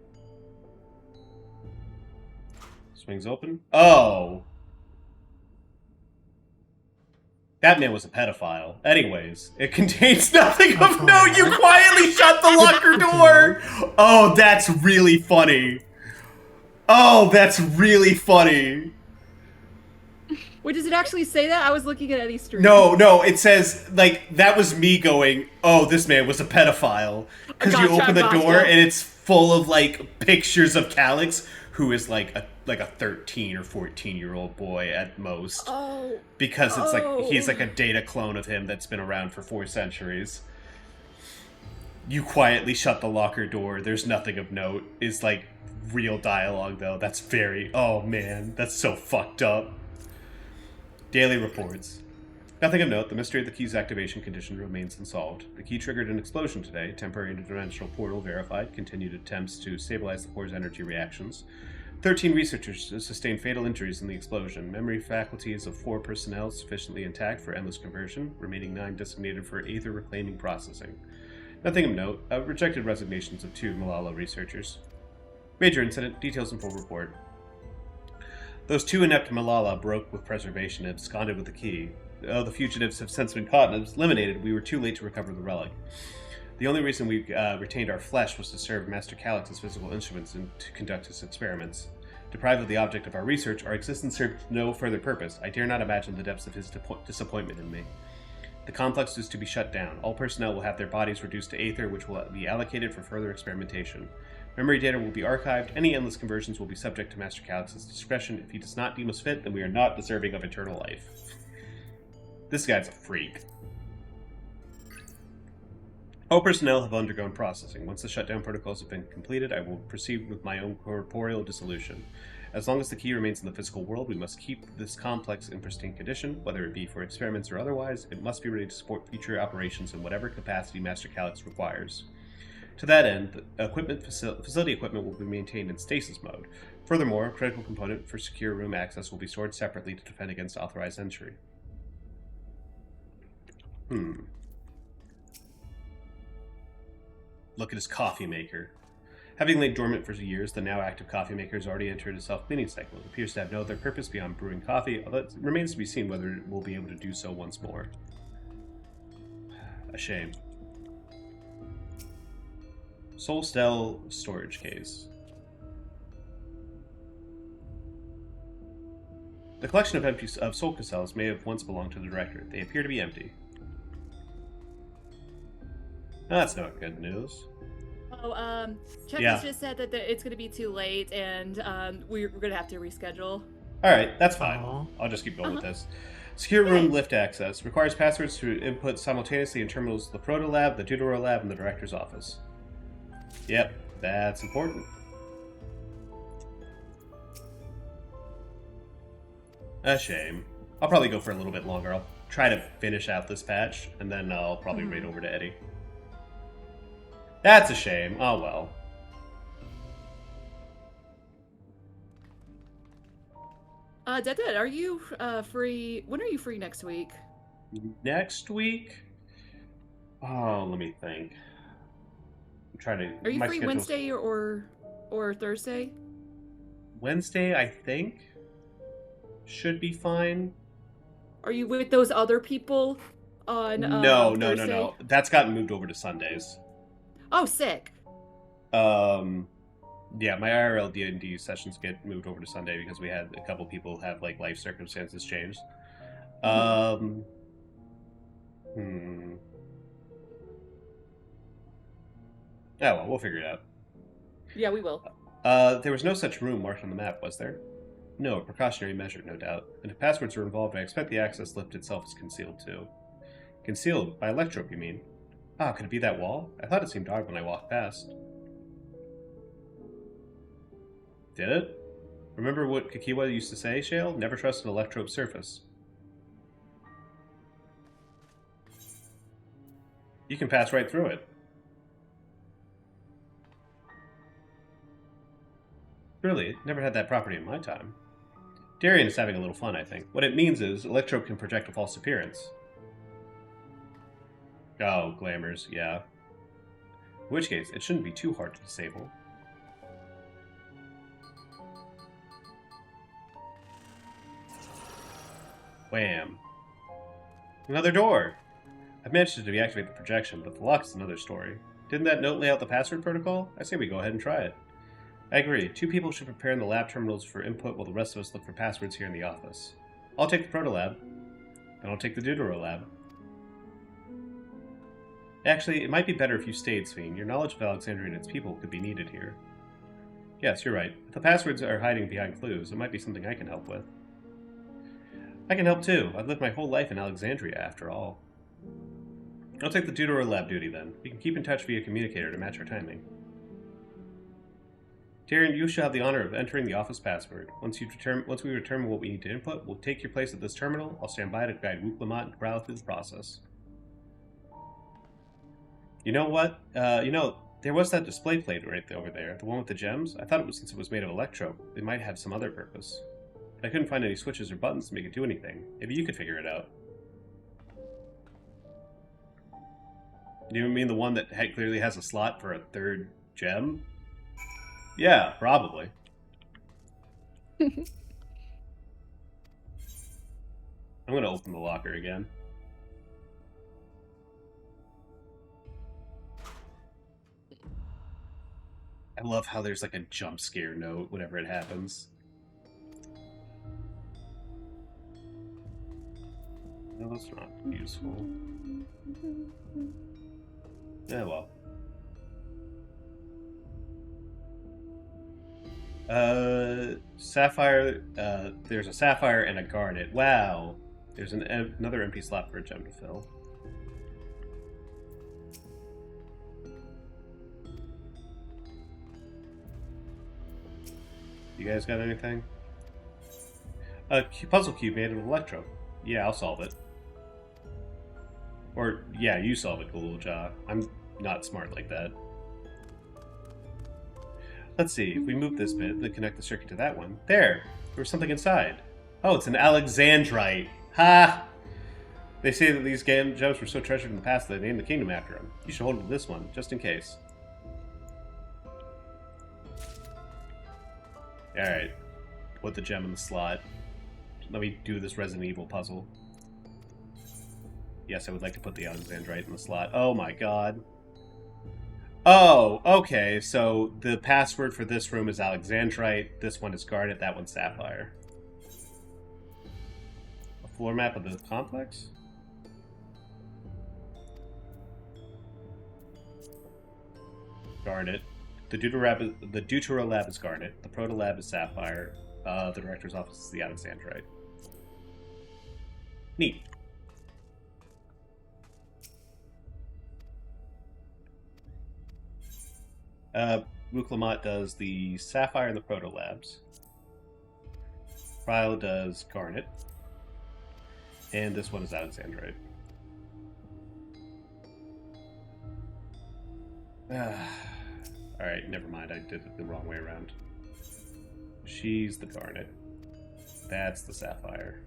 Swings open. Oh! That man was a pedophile. Anyways, it contains nothing of note. You quietly shut the locker door! Oh, that's really funny. Oh, that's really funny. Wait, does it actually say that? I was looking at Eddie's stream. No, it says, like, that was me going, oh, this man was a pedophile. Because you open the door and it's full of, like, pictures of Calyx, who is, like a 13 or 14-year-old boy at most. Oh. Because it's he's like a data clone of him that's been around for 4 centuries. You quietly shut the locker door. There's nothing of note. Is like real dialogue, though. That's very... Oh, man. That's so fucked up. Daily reports. Nothing of note. The mystery of the key's activation condition remains unsolved. The key triggered an explosion today. Temporary interdimensional portal verified. Continued attempts to stabilize the core's energy reactions. 13 researchers sustained fatal injuries in the explosion. Memory faculties of 4 personnel sufficiently intact for endless conversion. Remaining 9 designated for aether reclaiming processing. Nothing of note. Rejected resignations of 2 Malala researchers. Major incident. Details in full report. Those 2 inept Malala broke with preservation and absconded with the key. Though the fugitives have since been caught and eliminated, we were too late to recover the relic. The only reason we retained our flesh was to serve Master Calix's physical instruments and to conduct his experiments. Deprived of the object of our research, our existence served no further purpose. I dare not imagine the depths of his disappointment in me. The complex is to be shut down. All personnel will have their bodies reduced to aether, which will be allocated for further experimentation. Memory data will be archived. Any endless conversions will be subject to Master Calix's discretion. If he does not deem us fit, then we are not deserving of eternal life. This guy's a freak. All personnel have undergone processing. Once the shutdown protocols have been completed, I will proceed with my own corporeal dissolution. As long as the key remains in the physical world, we must keep this complex in pristine condition, whether it be for experiments or otherwise. It must be ready to support future operations in whatever capacity Master Calix requires. To that end, the facility equipment will be maintained in stasis mode. Furthermore, a critical component for secure room access will be stored separately to defend against authorized entry. Look at his coffee maker. Having laid dormant for years, the now active coffee maker has already entered a self-cleaning cycle. It appears to have no other purpose beyond brewing coffee, although it remains to be seen whether it will be able to do so once more. A shame. Soul Cell storage case. The collection of soul cells may have once belonged to the director. They appear to be empty. That's not good news. Oh, Chuck just said that it's going to be too late, and we're going to have to reschedule. Alright, that's fine. I'll just keep going with this. Secure room lift access. Requires passwords to input simultaneously in terminals of the Proto Lab, the Deutero Lab, and the Director's Office. Yep, that's important. A shame. I'll probably go for a little bit longer. I'll try to finish out this patch, and then I'll probably raid over to Eddie. That's a shame. Oh well. Dead, are you free? When are you free next week? Next week? Oh, let me think. I'm trying to. Are you free Wednesday or Thursday? Wednesday, I think, should be fine. Are you with those other people on Thursday? No. That's gotten moved over to Sundays. Oh, sick. Yeah, my IRL D&D sessions get moved over to Sunday because we had a couple people have like life circumstances changed. Oh well, we'll figure it out. Yeah, we will. There was no such room marked on the map, was there? No, a precautionary measure, no doubt. And if passwords are involved, I expect the access lift itself is concealed too. Concealed? By electrope, you mean? Ah, could it be that wall? I thought it seemed dark when I walked past. Did it? Remember what Kakiwa used to say, Shale? Never trust an electrope surface. You can pass right through it. Really, never had that property in my time. Darian is having a little fun, I think. What it means is, electrope can project a false appearance. Oh, glamours, yeah. In which case, it shouldn't be too hard to disable. Wham. Another door! I've managed to deactivate the projection, but the lock is another story. Didn't that note lay out the password protocol? I say we go ahead and try it. I agree. 2 people should prepare in the lab terminals for input while the rest of us look for passwords here in the office. I'll take the Proto Lab. Then I'll take the Deutero Lab. Actually, it might be better if you stayed, Sphene. Your knowledge of Alexandria and its people could be needed here. Yes, you're right. If the passwords are hiding behind clues, it might be something I can help with. I can help too. I've lived my whole life in Alexandria, after all. I'll take the Deutero Lab duty then. We can keep in touch via communicator to match our timing. Tyrion, you shall have the honor of entering the office password. Once we determine what we need to input, we'll take your place at this terminal. I'll stand by to guide Wook Lamont and Growl through the process. You know what? There was that display plate right over there, the one with the gems. I thought it was since it was made of electrope. It might have some other purpose. But I couldn't find any switches or buttons to make it do anything. Maybe you could figure it out. You mean the one that clearly has a slot for a third gem? Yeah, probably. I'm gonna open the locker again. I love how there's like a jump scare note whenever it happens. No, that's not useful. Yeah, well. Sapphire, there's a sapphire and a garnet. Wow. There's another empty slot for a gem to fill. You guys got anything? A puzzle cube made of electro. Yeah, I'll solve it. Or, yeah, you solve it, Galulja. I'm not smart like that. Let's see, if we move this bit, then connect the circuit to that one. There! There's something inside. Oh, it's an Alexandrite. Ha! They say that these gems were so treasured in the past that they named the kingdom after them. You should hold this one, just in case. Alright. Put the gem in the slot. Let me do this Resident Evil puzzle. Yes, I would like to put the Alexandrite in the slot. Oh my god. Oh, okay, so the password for this room is Alexandrite, this one is Garnet, that one's Sapphire. A floor map of the complex? Garnet. The Deutero Lab is Garnet, the Proto Lab is Sapphire, the Director's Office is the Alexandrite. Neat. Muklamot does the Sapphire and the Proto Labs. Ryle does Garnet. And this one is Alexandrite. Alright, never mind. I did it the wrong way around. She's the Garnet. That's the Sapphire.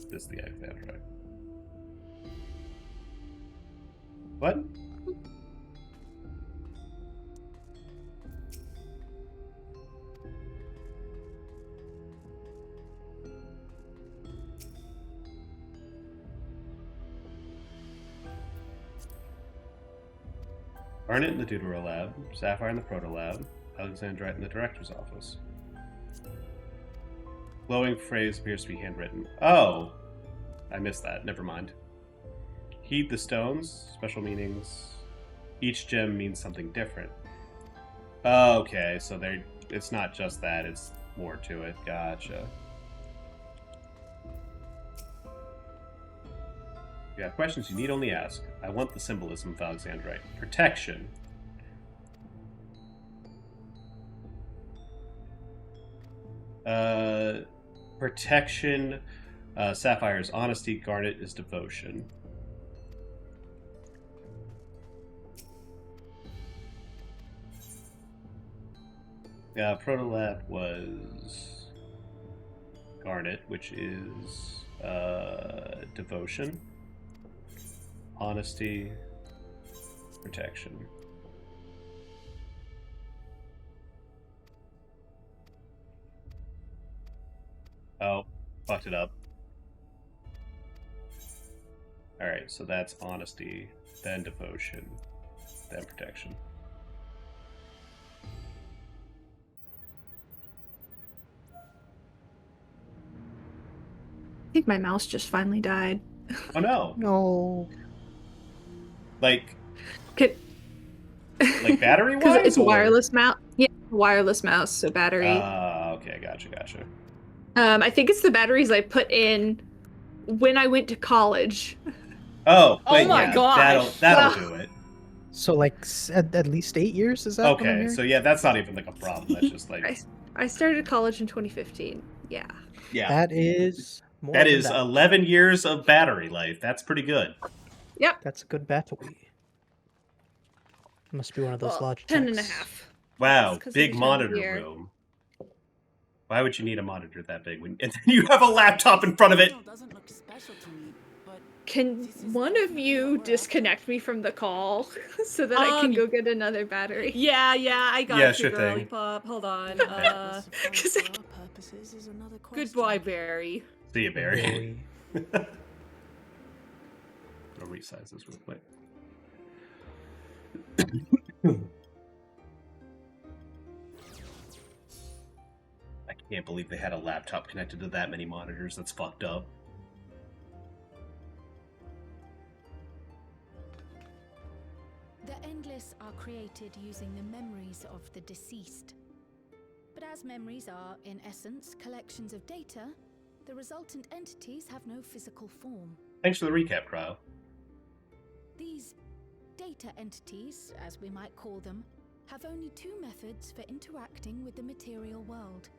This is the Alexandrite. What? Garnet in the Deutero Lab, Sapphire in the Proto Lab, Alexandrite in the Director's Office. Glowing phrase appears to be handwritten. Oh! I missed that. Never mind. Heed the stones. Special meanings. Each gem means something different. Okay, so it's not just that, it's more to it. Gotcha. If you have questions, you need only ask. I want the symbolism of Alexandrite. Protection. Protection. Sapphire is honesty. Garnet is devotion. Protolab was Garnet, which is devotion, honesty, protection. Oh, fucked it up. Alright, so that's honesty, then devotion, then protection. I think my mouse just finally died. Oh no. No. Like like battery wise? Because it's a wireless mouse. Yeah, wireless mouse, so battery. Okay, gotcha. I think it's the batteries I put in when I went to college. Oh, wait, my gosh. That'll do it. So like at least 8 years, is that? Okay, so yeah, that's not even like a problem. That's just like I started college in 2015. Yeah. That is more that than is 11 years of battery life. That's pretty good. Yep. That's a good battery. Must be one of those Logitechs. 10 and a half. Wow, That's 'cause big of the monitor year. room. Why would you need a monitor that big when and then you have a laptop in front of it? Can one of you disconnect me from the call so that I can go get another battery? Yeah, I got Yeah, you, sure girly thing. pop. Hold on. For our purposes is another question. Goodbye, Barry. See you, Barry. I'll resize this real quick. I can't believe they had a laptop connected to that many monitors. That's fucked up. The Endless are created using the memories of the deceased. But as memories are, in essence, collections of data, the resultant entities have no physical form. Thanks for the recap, Cryo. These data entities, as we might call them, have only two methods for interacting with the material world.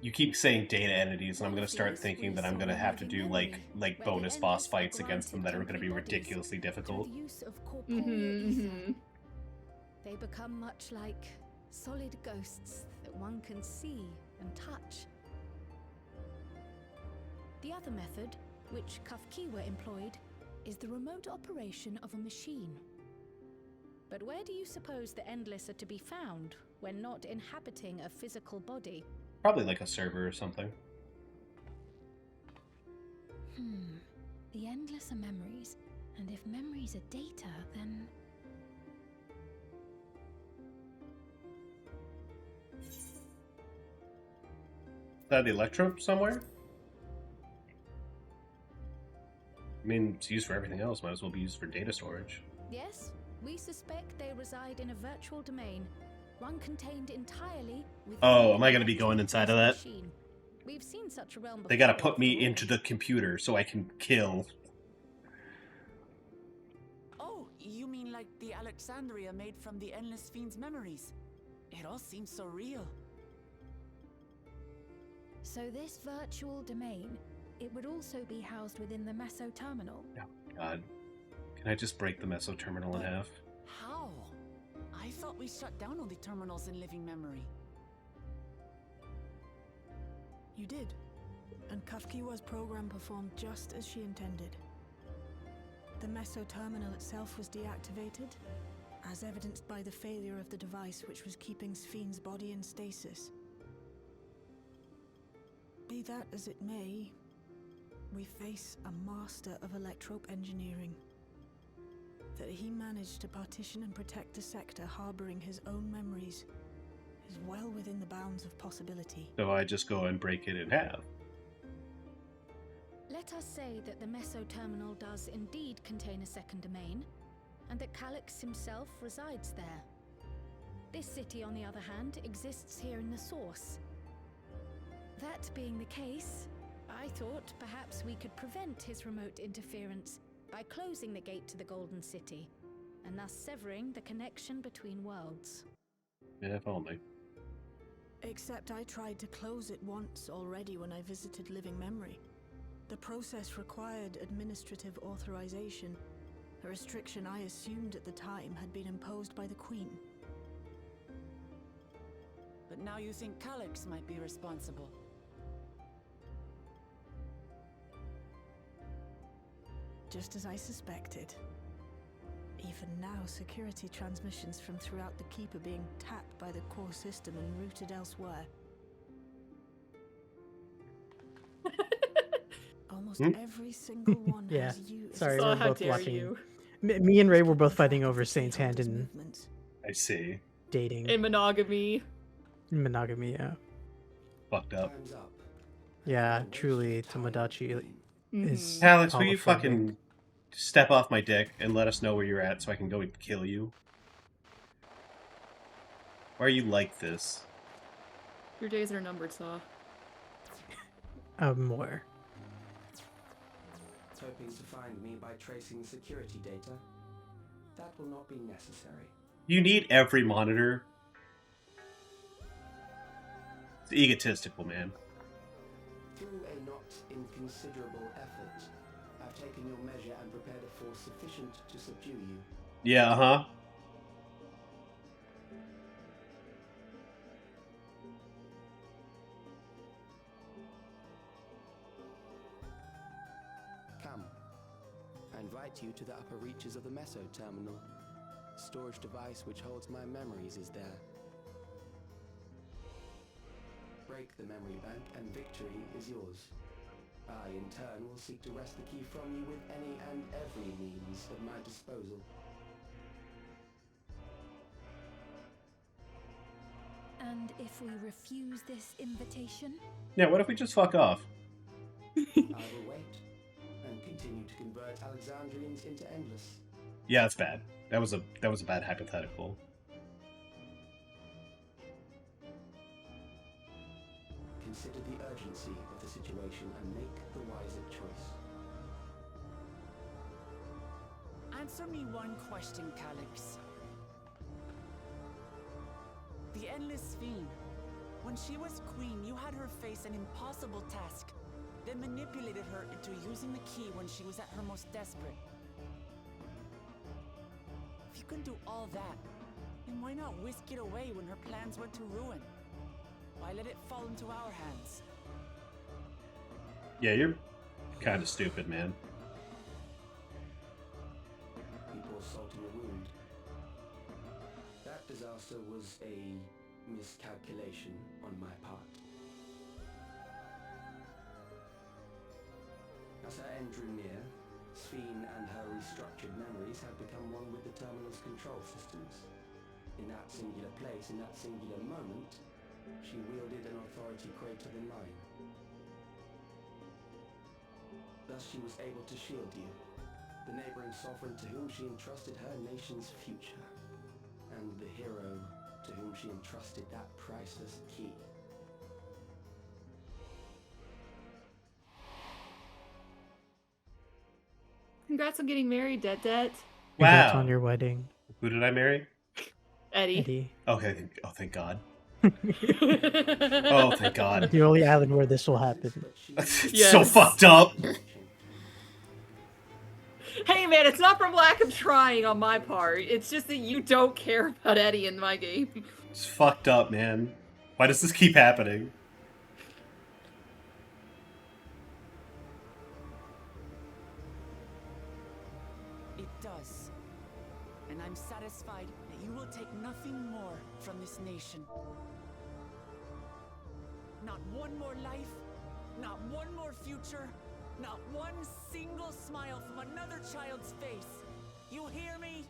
You keep saying data entities, and I'm going to start thinking that I'm going to have to do like bonus boss fights against them that are going to be ridiculously difficult. Through the use of corporeal ether. They become much like solid ghosts that one can see and touch. The other method, which Kafkiwa employed, is the remote operation of a machine. But where do you suppose the Endless are to be found when not inhabiting a physical body? Probably like a server or something. The Endless are memories, and if memories are data, then... Is that the Electro somewhere? I mean, it's used for everything else. Might as well be used for data storage. Yes, we suspect they reside in a virtual domain, one contained entirely with... Oh, am I going to be going inside of that? Machine. We've seen such a realm before. They got to put me into the computer so I can kill. Oh, you mean like the Alexandria made from the Endless Fiend's memories? It all seems so real. So this virtual domain, it would also be housed within the Meso terminal. Oh, God. Can I just break the Meso terminal in half? How? I thought we shut down all the terminals in living memory. You did. And Kafkiwa's program performed just as she intended. The Meso terminal itself was deactivated, as evidenced by the failure of the device which was keeping Spheen's body in stasis. Be that as it may, we face a master of electrope engineering. That he managed to partition and protect a sector harboring his own memories is well within the bounds of possibility. So I just go and break it in half. Let us say that the Meso terminal does indeed contain a second domain, and that Calyx himself resides there. This city, on the other hand, exists here in the source. That being the case, I thought perhaps we could prevent his remote interference by closing the gate to the Golden City, and thus severing the connection between worlds. Yeah, if only. Except I tried to close it once already when I visited Living Memory. The process required administrative authorization, a restriction I assumed at the time had been imposed by the Queen. But now you think Calyx might be responsible. Just as I suspected. Even now, security transmissions from throughout the keep are being tapped by the core system and routed elsewhere. Almost every single one Yeah. has you. Sorry, Oh, we're how both dare watching. you. Me and Ray were both fighting over Saint's Hand and I see. dating. In monogamy. Monogamy, yeah. Fucked up. Yeah, truly, Tomodachi is. Alex, will you homophobic. fucking step off my dick and let us know where you're at so I can go and kill you? Why are you like this? Your days are numbered, Saw. More. Hoping to find me by tracing security data? That will not be necessary. You need every monitor. It's egotistical, man. Through a not inconsiderable effort, I've taken your measure and prepared a force sufficient to subdue you. Yeah, uh-huh. Come, invite you to the upper reaches of the Meso terminal. The storage device which holds my memories is there. Break the memory bank and victory is yours. I, in turn, will seek to wrest the key from you with any and every means at my disposal. And if we refuse this invitation? Yeah, what if we just fuck off? I will wait and continue to convert Alexandrians into endless. Yeah, that's bad. That was a bad hypothetical. Consider the urgency of the situation and make the wiser choice. Answer me one question, Calyx. The Endless Fiend. When she was queen, you had her face an impossible task, then manipulated her into using the key when she was at her most desperate. If you can do all that, then why not whisk it away when her plans went to ruin? Why let it fall into our hands? Yeah, you're kind of stupid, man. People salting a wound. That disaster was a miscalculation on my part. As her end drew near, Sphene and her restructured memories had become one with the terminal's control systems. In that singular place, in that singular moment, she wielded an authority greater than mine. Thus she was able to shield you, the neighboring sovereign to whom she entrusted her nation's future, and the hero to whom she entrusted that priceless key. Congrats on getting married, Det. Congrats Wow. on your wedding. Who did I marry? Eddie. Okay. Oh, thank God. Oh, thank God. The only island where this will happen. It's so fucked up. Hey man, it's not from lack of trying on my part. It's just that you don't care about Eddie in my game. It's fucked up, man. Why does this keep happening? It does. And I'm satisfied that you will take nothing more from this nation. Not one more life, not one more future, not one single smile from another child's face. You hear me?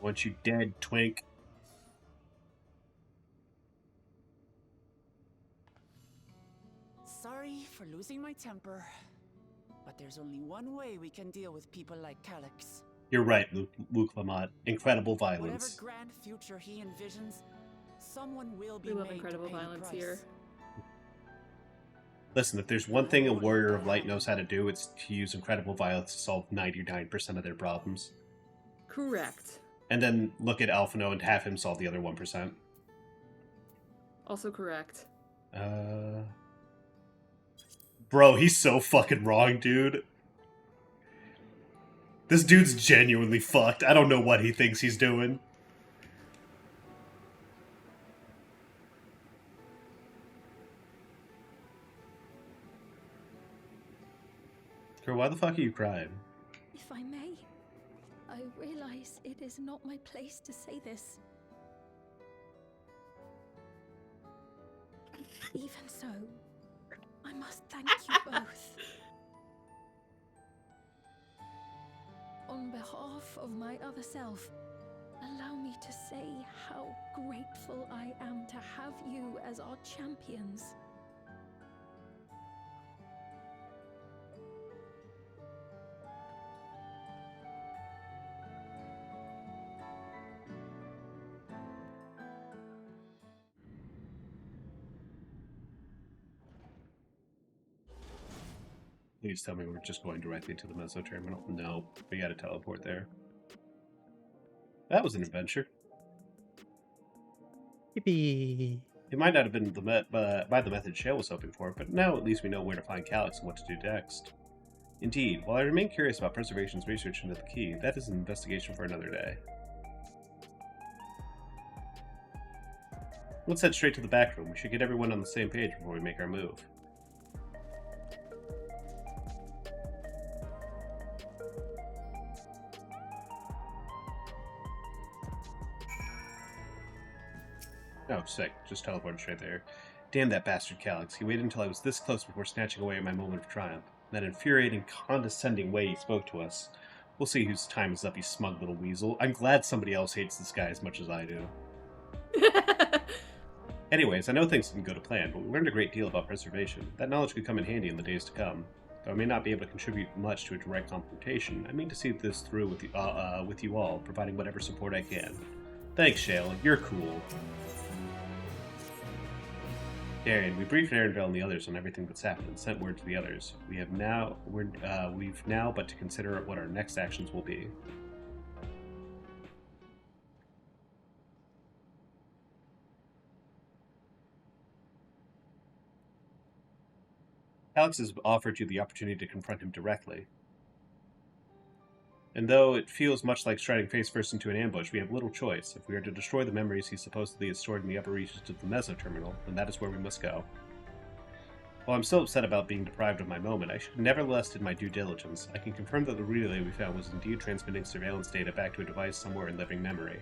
Want you dead, twink. Sorry for losing my temper, but there's only one way we can deal with people like Calyx. You're right, Luke Lamont. Incredible Whatever violence. grand future he envisions, someone will be We love made incredible to pay the violence price. here. Listen, if there's one thing a Warrior of Light knows how to do, it's to use incredible violence to solve 99% of their problems. Correct. And then look at Alphino and have him solve the other 1%. Also correct. Bro, he's so fucking wrong, dude. This dude's genuinely fucked. I don't know what he thinks he's doing. Girl, why the fuck are you crying? If I may, I realize it is not my place to say this. Even so, I must thank you both. On behalf of my other self, allow me to say how grateful I am to have you as our champions. Please tell me we're just going directly to the Meso terminal. No, we gotta teleport there. That was an adventure. Yippee. It might not have been by the method Shale was hoping for, but now at least we know where to find Calyx and what to do next. Indeed, while I remain curious about Preservation's research into the key, that is an investigation for another day. Let's head straight to the back room. We should get everyone on the same page before we make our move. Oh, sick. Just teleported straight there. Damn that bastard Calyx. He waited until I was this close before snatching away at my moment of triumph. That infuriating, condescending way he spoke to us. We'll see whose time is up, you smug little weasel. I'm glad somebody else hates this guy as much as I do. Anyways, I know things didn't go to plan, but we learned a great deal about preservation. That knowledge could come in handy in the days to come. Though I may not be able to contribute much to a direct confrontation, I mean to see this through with you all, providing whatever support I can. Thanks, Shale. You're cool. Darian, we briefed Arendelle and the others on everything that's happened and sent word to the others. We've now but to consider what our next actions will be. Alex has offered you the opportunity to confront him directly. And though it feels much like striding face first into an ambush, we have little choice. If we are to destroy the memories he supposedly has stored in the upper reaches of the Meso-Terminal, then that is where we must go. While I'm still upset about being deprived of my moment, I should nevertheless did my due diligence. I can confirm that the relay we found was indeed transmitting surveillance data back to a device somewhere in living memory.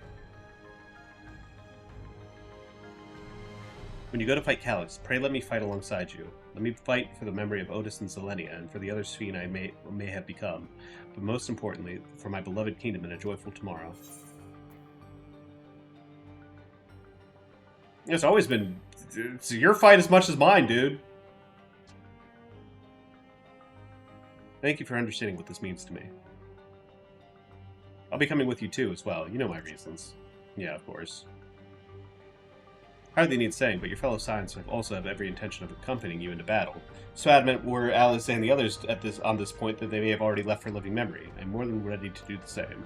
When you go to fight Calyx, pray let me fight alongside you. Let me fight for the memory of Otis and Selenia, and for the other Sphene I may have become, but most importantly, for my beloved kingdom and a joyful tomorrow. It's always been... It's your fight as much as mine, dude. Thank you for understanding what this means to me. I'll be coming with you too, as well. You know my reasons. Yeah, of course. Hardly needs saying, but your fellow Scions also have every intention of accompanying you into battle. So adamant were Alice and the others on this point that they may have already left for living memory. I'm more than ready to do the same.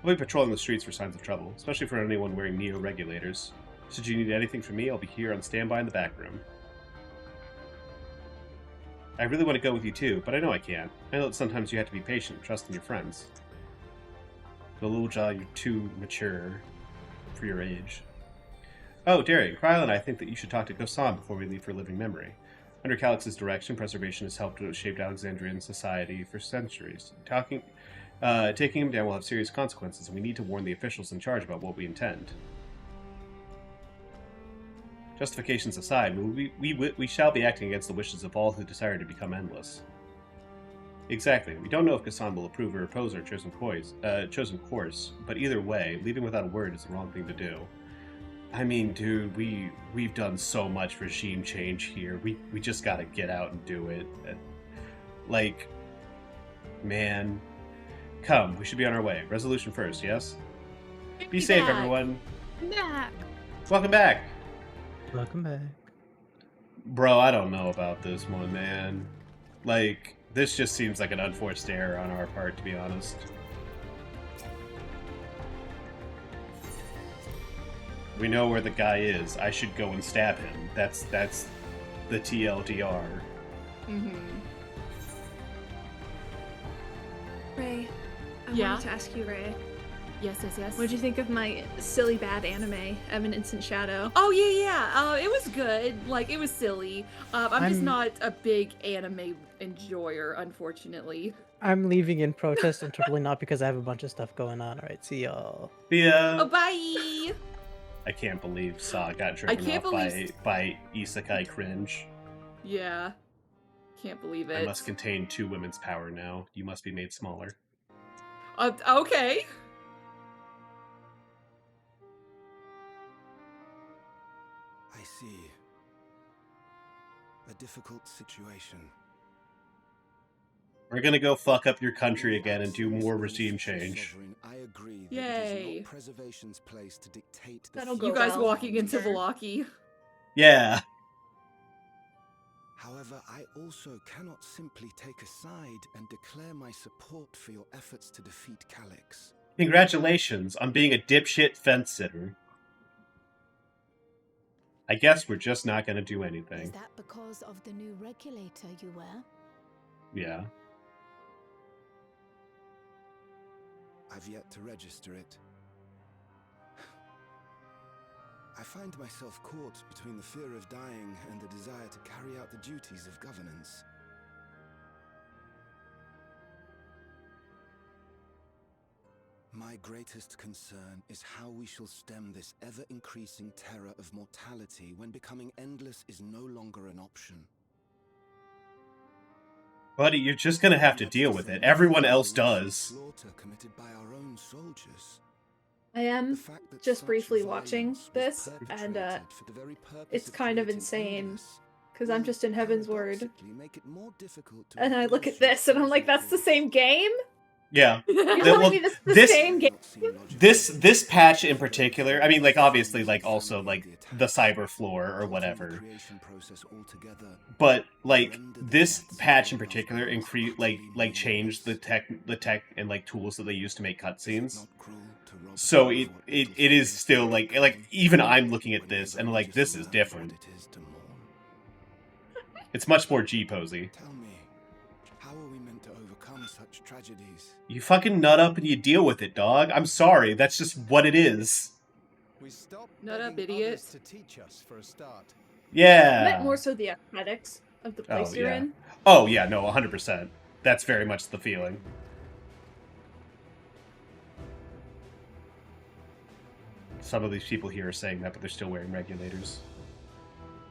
I'll be patrolling the streets for signs of trouble, especially for anyone wearing neo-regulators. Should you need anything from me, I'll be here on standby in the back room. I really want to go with you too, but I know I can't. I know that sometimes you have to be patient and trust in your friends. But Little Jaw, you're too mature for your age. Oh, Darian, Kryle and I think that you should talk to Gosan before we leave for living memory. Under Calyx's direction, preservation has helped to shape Alexandrian society for centuries. Taking him down will have serious consequences, and we need to warn the officials in charge about what we intend. Justifications aside, we shall be acting against the wishes of all who desire to become endless. Exactly. We don't know if Gosan will approve or oppose our chosen course, but either way, leaving without a word is the wrong thing to do. I mean, dude, we've done so much regime change here. We just gotta get out and do it. Like, man. Come, we should be on our way. Resolution first, yes? Be safe, everyone. Back. Welcome back. Welcome back. Bro, I don't know about this one, man. Like, this just seems like an unforced error on our part, to be honest. We know where the guy is. I should go and stab him. That's the TLDR. Ray, I Yeah? wanted to ask you, Ray. Yes. What'd you think of my silly bad anime, Eminence and Shadow? Oh, yeah. It was good. Like, it was silly. I'm just not a big anime enjoyer, unfortunately. I'm leaving in protest and totally not because I have a bunch of stuff going on. Alright, see y'all. Yeah. Oh, bye! I can't believe Saw got driven off by isekai cringe. Yeah. Can't believe it. I must contain 2 women's power now. You must be made smaller. Okay. I see. A difficult situation. We're gonna go fuck up your country again and do more regime change. I agree that Yay. it is not preservation's place to dictate the That'll You go guys well. walking into Velaki. Yeah. However, I also cannot simply take a side and declare my support for your efforts to defeat Calyx. Congratulations on being a dipshit fence sitter. I guess we're just not gonna do anything. Is that because of the new regulator you wear? Yeah. I've yet to register it. I find myself caught between the fear of dying and the desire to carry out the duties of governance. My greatest concern is how we shall stem this ever-increasing terror of mortality when becoming endless is no longer an option. Buddy, you're just gonna have to deal with it. Everyone else does. Slaughter committed by our own soldiers. I am just briefly watching this, and it's kind of insane, because I'm just in Heaven's Word. And I look at this, and I'm like, that's the same game? Yeah. You're telling me this is the same game? This patch in particular, I mean, like, obviously, like, also, like, the cyber floor or whatever. But, like, this patch in particular changed the tech and, like, tools that they use to make cutscenes. So it is still, like, even I'm looking at this, and, like, this is different. It's much more G-posy. How are we meant to overcome such tragedies? You fucking nut up and you deal with it, dog. I'm sorry, that's just what it is. We stop Nut up, begging idiot. others to teach us for a start. Yeah. I meant more so the aesthetics of the place you're in. Oh, yeah, no, 100%. That's very much the feeling. Some of these people here are saying that, but they're still wearing regulators.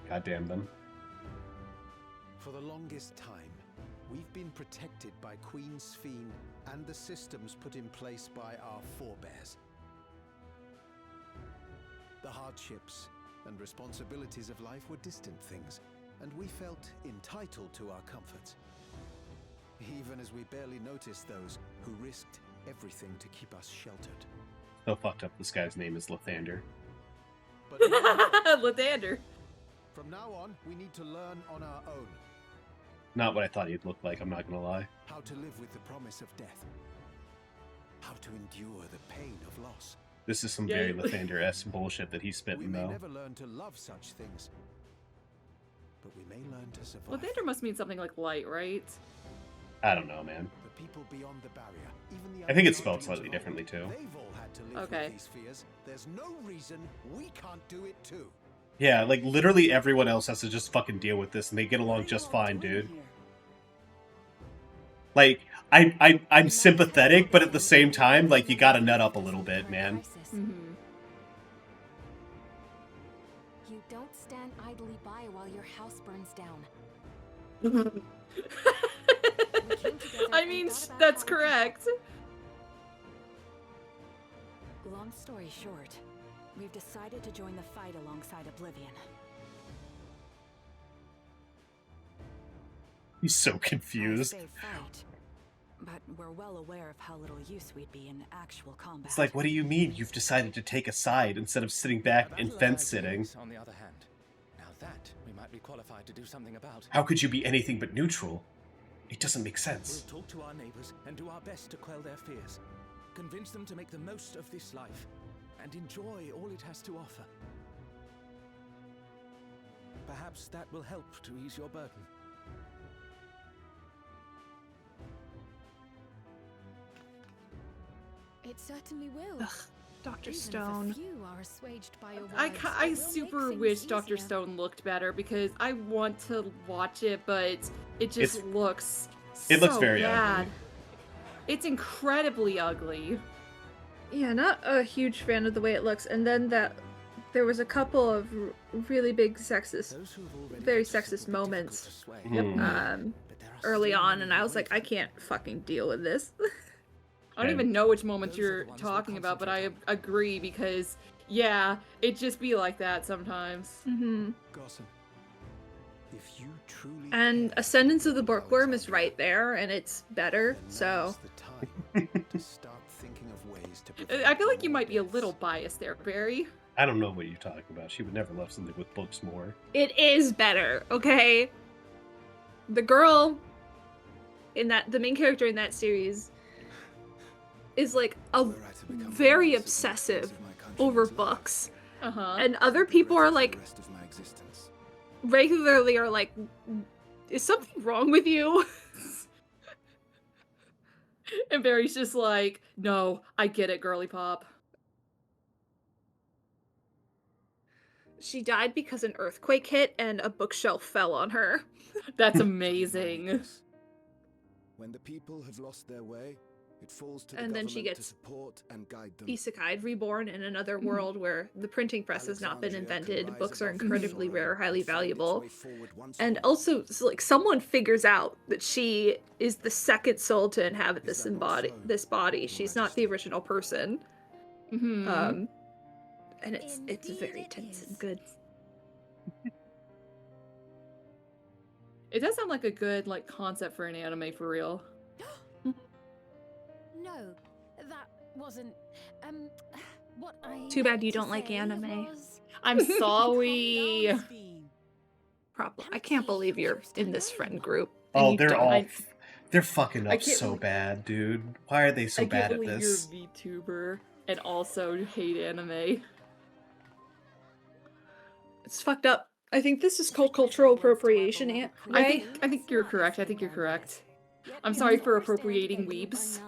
God damn them. For the longest time, we've been protected by Queen Sphene and the systems put in place by our forebears. The hardships and responsibilities of life were distant things, and we felt entitled to our comforts. Even as we barely noticed those who risked everything to keep us sheltered. So fucked up this guy's name is Lathander. Lathander. From now on, we need to learn on our own. Not what I thought he'd look like, I'm not gonna lie. How to live with the promise of death. How to endure the pain of loss. This is some very Lathander-esque bullshit that he's spitting, We may though. never learn to love such things, but we may learn to survive. Lathander must mean something like light, right? I don't know, man. The people beyond the barrier, even the I think it's spelled slightly differently, too. They've all had to live with these fears. There's no reason we can't do it too. Yeah, like, literally everyone else has to just fucking deal with this, and they get along just fine, dude. Like, I'm sympathetic, but at the same time, like, you gotta nut up a little bit, man. You don't stand idly by while your house burns down. I mean, that's correct. Long story short, we've decided to join the fight alongside Oblivion. He's so confused. I say fight, but we're well aware of how little use we'd be in actual combat. It's like, what do you mean you've decided to take a side instead of sitting back and fence-sitting? On the other hand, now that we might be qualified to do something about. How could you be anything but neutral? It doesn't make sense. We'll talk to our neighbors and do our best to quell their fears. Convince them to make the most of this life and enjoy all it has to offer. Perhaps that will help to ease your burden. It certainly will. Ugh, Dr. Even if a Stone. few are assuaged by your I words, I it will super make wish things Dr. easier. Stone looked better because I want to watch it, but it just looks It looks so very bad. ugly. It's incredibly ugly. Yeah, not a huge fan of the way it looks. And then there was a couple of really big very sexist moments early on, and I was like, I can't fucking deal with this. I don't even know which moments you're talking about, but I agree because, yeah, it just be like that sometimes. If you truly And Ascendance of the Bookworm is right there, and it's better, so... to start thinking of ways to I feel like you might be a little biased there, Barry. I don't know what you're talking about. She would never love something with books more. It is better, okay? The girl the main character in that series is like very obsessive over books. And other people are like regularly are like, is something wrong with you? And Barry's just like, no, I get it, girly pop. She died because an earthquake hit and a bookshelf fell on her. That's amazing. When the people have lost their way, it falls to the And then she government to gets support and guide them. isekai'd, reborn in another world where the printing press has not been invented, books are incredibly rare, highly valuable. And also, like, someone figures out that she is the second soul to inhabit this body. She's not the original person. Mm-hmm. And it's very tense and good. It does sound like a good like concept for an anime for real. No, that wasn't what I Too bad you meant to don't like say anime. was- I'm sorry. Problem. I can't believe you're in this friend group. Oh, you they're don't. all... They're fucking I up can't so believe- bad, dude. Why are they so I bad can't at believe this? you're a VTuber and also hate anime. It's fucked up. I think this is called cultural appropriation, right? I think you're correct. I think you're correct. I'm sorry for appropriating weebs.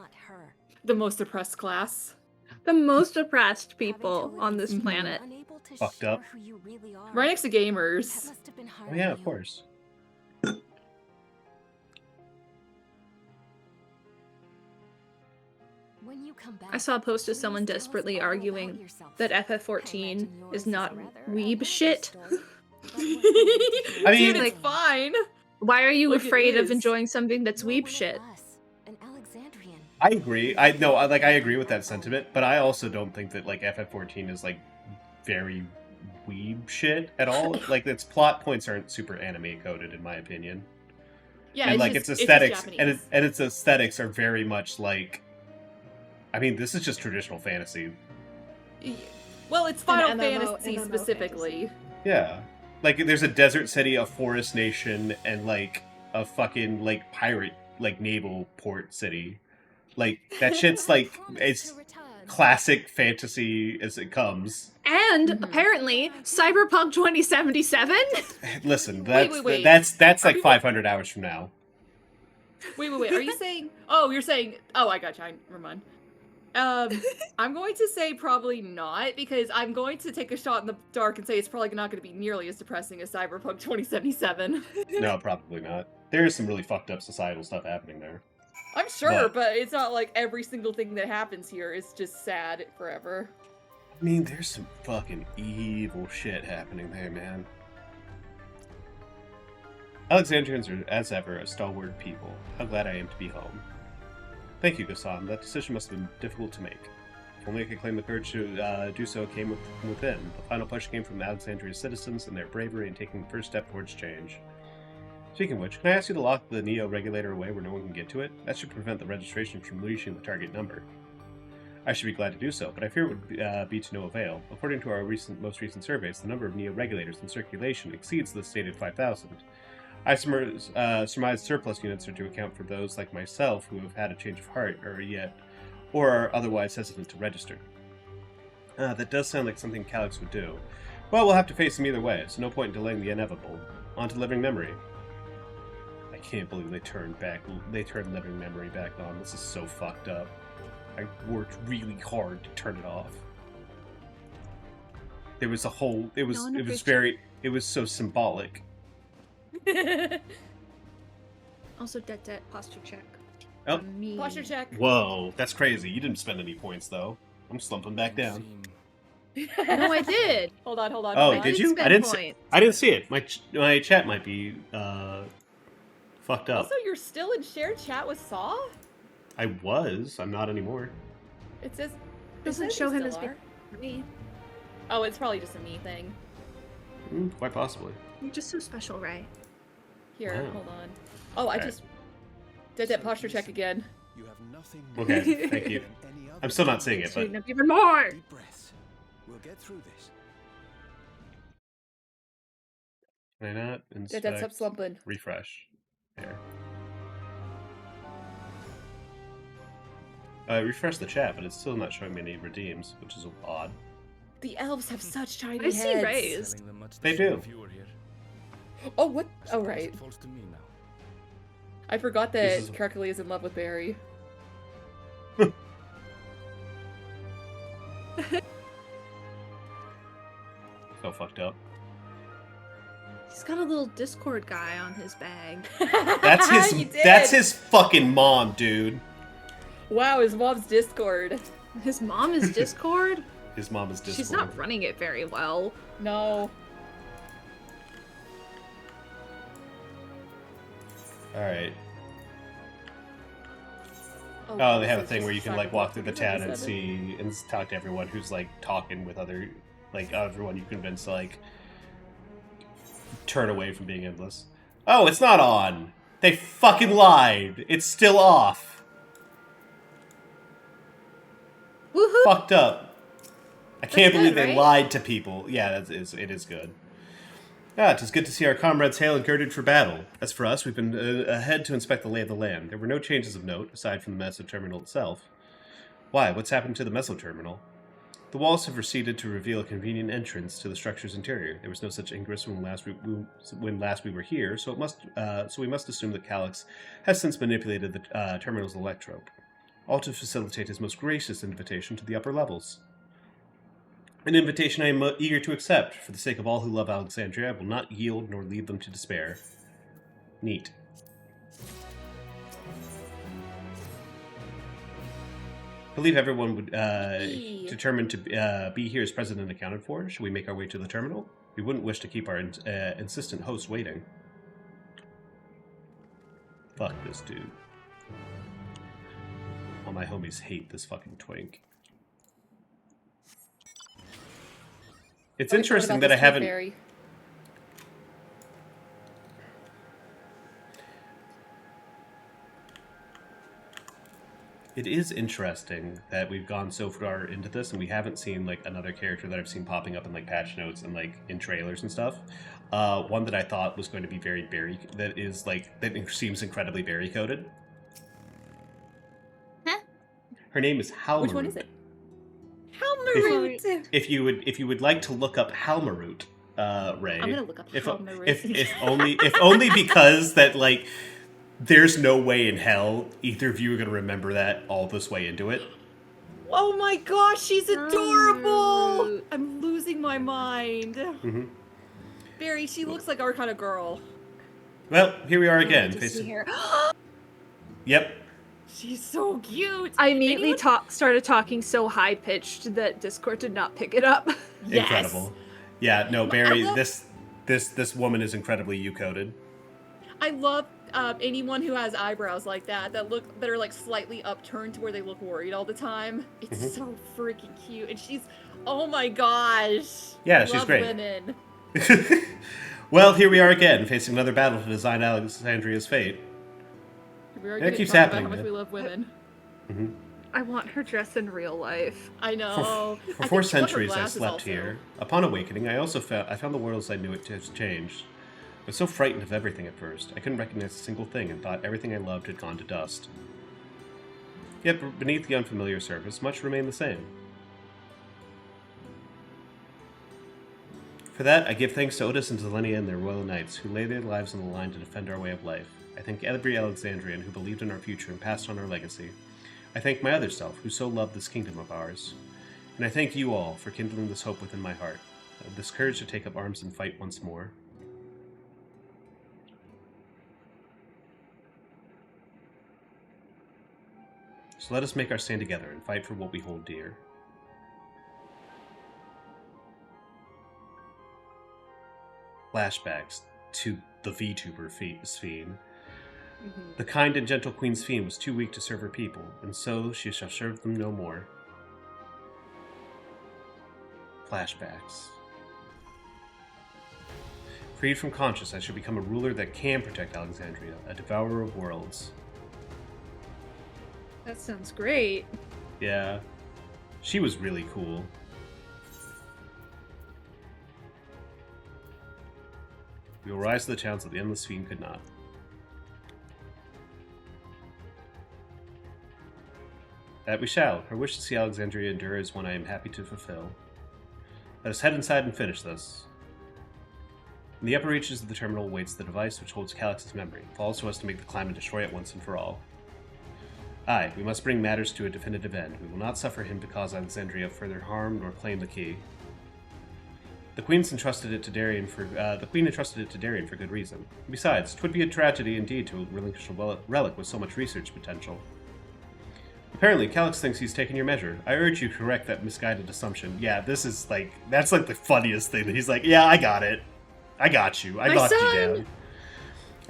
The most oppressed class. The most oppressed people on this planet. Fucked up. Right next to gamers. Oh yeah, of course. I saw a post of someone desperately arguing that FF14 is not weeb shit. I mean, dude, it's fine. Why are you Like, it afraid of is. enjoying something that's weeb shit? I agree. I agree with that sentiment, but I also don't think that like FF14 is like very weeb shit at all. Like its plot points aren't super anime coded in my opinion. Yeah, and like its aesthetics Japanese. and its aesthetics are very much like, I mean, this is just traditional fantasy. Well, it's Final MMO Fantasy specifically. Yeah. Like there's a desert city, a forest nation, and like a fucking like pirate like naval port city. Like that shit's like it's classic fantasy as it comes. And apparently, Cyberpunk 2077. Listen, wait. that's Are like people- 500 hours from now. Wait. Are you saying? Oh, you're saying. Oh, I gotcha. Never mind. I'm going to say probably not, because I'm going to take a shot in the dark and say it's probably not going to be nearly as depressing as Cyberpunk 2077. No, probably not. There is some really fucked up societal stuff happening there. I'm sure, but it's not like every single thing that happens here is just sad forever. I mean, there's some fucking evil shit happening there, man. Alexandrians are, as ever, a stalwart people. How glad I am to be home. Thank you, Gassan. That decision must have been difficult to make. If only I could claim the courage to do so came from within. The final push came from Alexandria's citizens and their bravery in taking the first step towards change. Speaking of which, can I ask you to lock the Neo regulator away where no one can get to it? That should prevent the registration from reaching the target number. I should be glad to do so, but I fear it would be to no avail. According to our most recent surveys, the number of Neo regulators in circulation exceeds the stated 5,000. I surmise surplus units are to account for those like myself who have had a change of heart or are otherwise hesitant to register. That does sound like something Calyx would do. Well, we'll have to face them either way, so no point in delaying the inevitable. On to living memory. I can't believe they turned living memory back on. This is so fucked up. I worked really hard to turn it off. There was a whole. It was so symbolic. Also, debt, posture check. Oh. Me. Posture check. Whoa, that's crazy. You didn't spend any points though. I'm slumping back down. No, I did. Hold on. Oh, did you? I didn't see it. My chat might be fucked up. Also, you're still in shared chat with Saw? I was. I'm not anymore. It says... Doesn't show him as me. Oh, it's probably just a me thing. Quite possibly. You're just so special, Ray. Here, Wow. hold on. Oh, I just did that posture check again. You have nothing Okay, thank you. I'm still not seeing it, but Even more! Deep breaths. We'll get through this. can I not inspect? Did that stop slumping? Refresh. There. I refreshed the chat, but it's still not showing me any redeems, which is odd. The elves have such tiny I heads. see Rays. They do. Oh, what? Oh, right. I forgot that This is- Karkali is in love with Barry. So fucked up. He's got a little Discord guy on his bag. That's his. That's his fucking mom, dude. Wow, his mom's Discord. His mom is Discord? His mom is Discord. She's not running it very well. No. Alright. Oh, they have a thing where you can like walk through the town and see and talk to everyone who's like talking with other, like everyone you convince to like turn away from being endless. Oh, it's not on. They fucking lied. It's still off. Woohoo! Fucked up. I can't That's believe good, they right? lied to people. Yeah, it is good. Ah, it is good to see our comrades hail and girded for battle. As for us, we've been ahead to inspect the lay of the land. There were no changes of note, aside from the meso terminal itself. Why? What's happened to the meso terminal? The walls have receded to reveal a convenient entrance to the structure's interior. There was no such ingress when last we were here, so we must assume that Calyx has since manipulated the terminal's electrope, all to facilitate his most gracious invitation to the upper levels. An invitation I am eager to accept. For the sake of all who love Alexandria, I will not yield nor leave them to despair. Neat. I believe everyone would determined to be here as president accounted for. Should we make our way to the terminal? We wouldn't wish to keep our insistent host waiting. Fuck this dude. All my homies hate this fucking twink. It's interesting that I haven't... It is interesting that we've gone so far into this and we haven't seen like another character that I've seen popping up in like patch notes and like in trailers and stuff. One that I thought was going to be very berry, that seems incredibly berry coded. Huh? Her name is Halmarut. Which one is it? Halmarut. If you would like to look up Halmarut, Ray. I'm gonna look up Halmarut. If only because that like there's no way in hell either of you are gonna remember that all this way into it. Oh my gosh, she's adorable! I'm losing my mind. Mm-hmm. Barry, she looks like our kind of girl. Well, here we are again. Did you see her? Yep. She's so cute. I immediately started talking so high pitched that Discord did not pick it up. Incredible. Yeah, no, Barry, this woman is incredibly U-coded. I love anyone who has eyebrows like that that are like slightly upturned to where they look worried all the time. It's so freaking cute, and she's, oh my gosh. Yeah, she's great. Women. Well, here we are again, facing another battle to decide Alexandria's fate. It keeps happening. How much we love women. Mm-hmm. I want her dress in real life. I know. For 4 centuries I slept here. Upon awakening, I found the world as I knew it has changed. I was so frightened of everything at first. I couldn't recognize a single thing and thought everything I loved had gone to dust. Yet beneath the unfamiliar surface, much remained the same. For that, I give thanks to Otis and Zelenia and their royal knights, who lay their lives on the line to defend our way of life. I thank every Alexandrian who believed in our future and passed on our legacy. I thank my other self, who so loved this kingdom of ours. And I thank you all for kindling this hope within my heart, this courage to take up arms and fight once more. So let us make our stand together and fight for what we hold dear. Flashbacks to the VTuber Sphene. The kind and gentle Queen Sphene was too weak to serve her people, and so she shall serve them no more. Flashbacks. Freed from conscience, I shall become a ruler that can protect Alexandria, a devourer of worlds. That sounds great. Yeah. She was really cool. We will rise to the challenge that the endless Sphene could not. That we shall. Her wish to see Alexandria endure is one I am happy to fulfill. Let us head inside and finish this. In the upper reaches of the terminal waits the device which holds Calyx's memory. It falls to us to make the climb and destroy it once and for all. Aye, we must bring matters to a definitive end. We will not suffer him to cause Alexandria further harm nor claim the key. The Queen entrusted it to Darien for good reason. Besides, 'twould be a tragedy indeed to relinquish a relic with so much research potential. Apparently, Calyx thinks he's taken your measure. I urge you to correct that misguided assumption. Yeah, this is like, that's like the funniest thing that he's like, yeah, I got it. I got you. I knocked you down.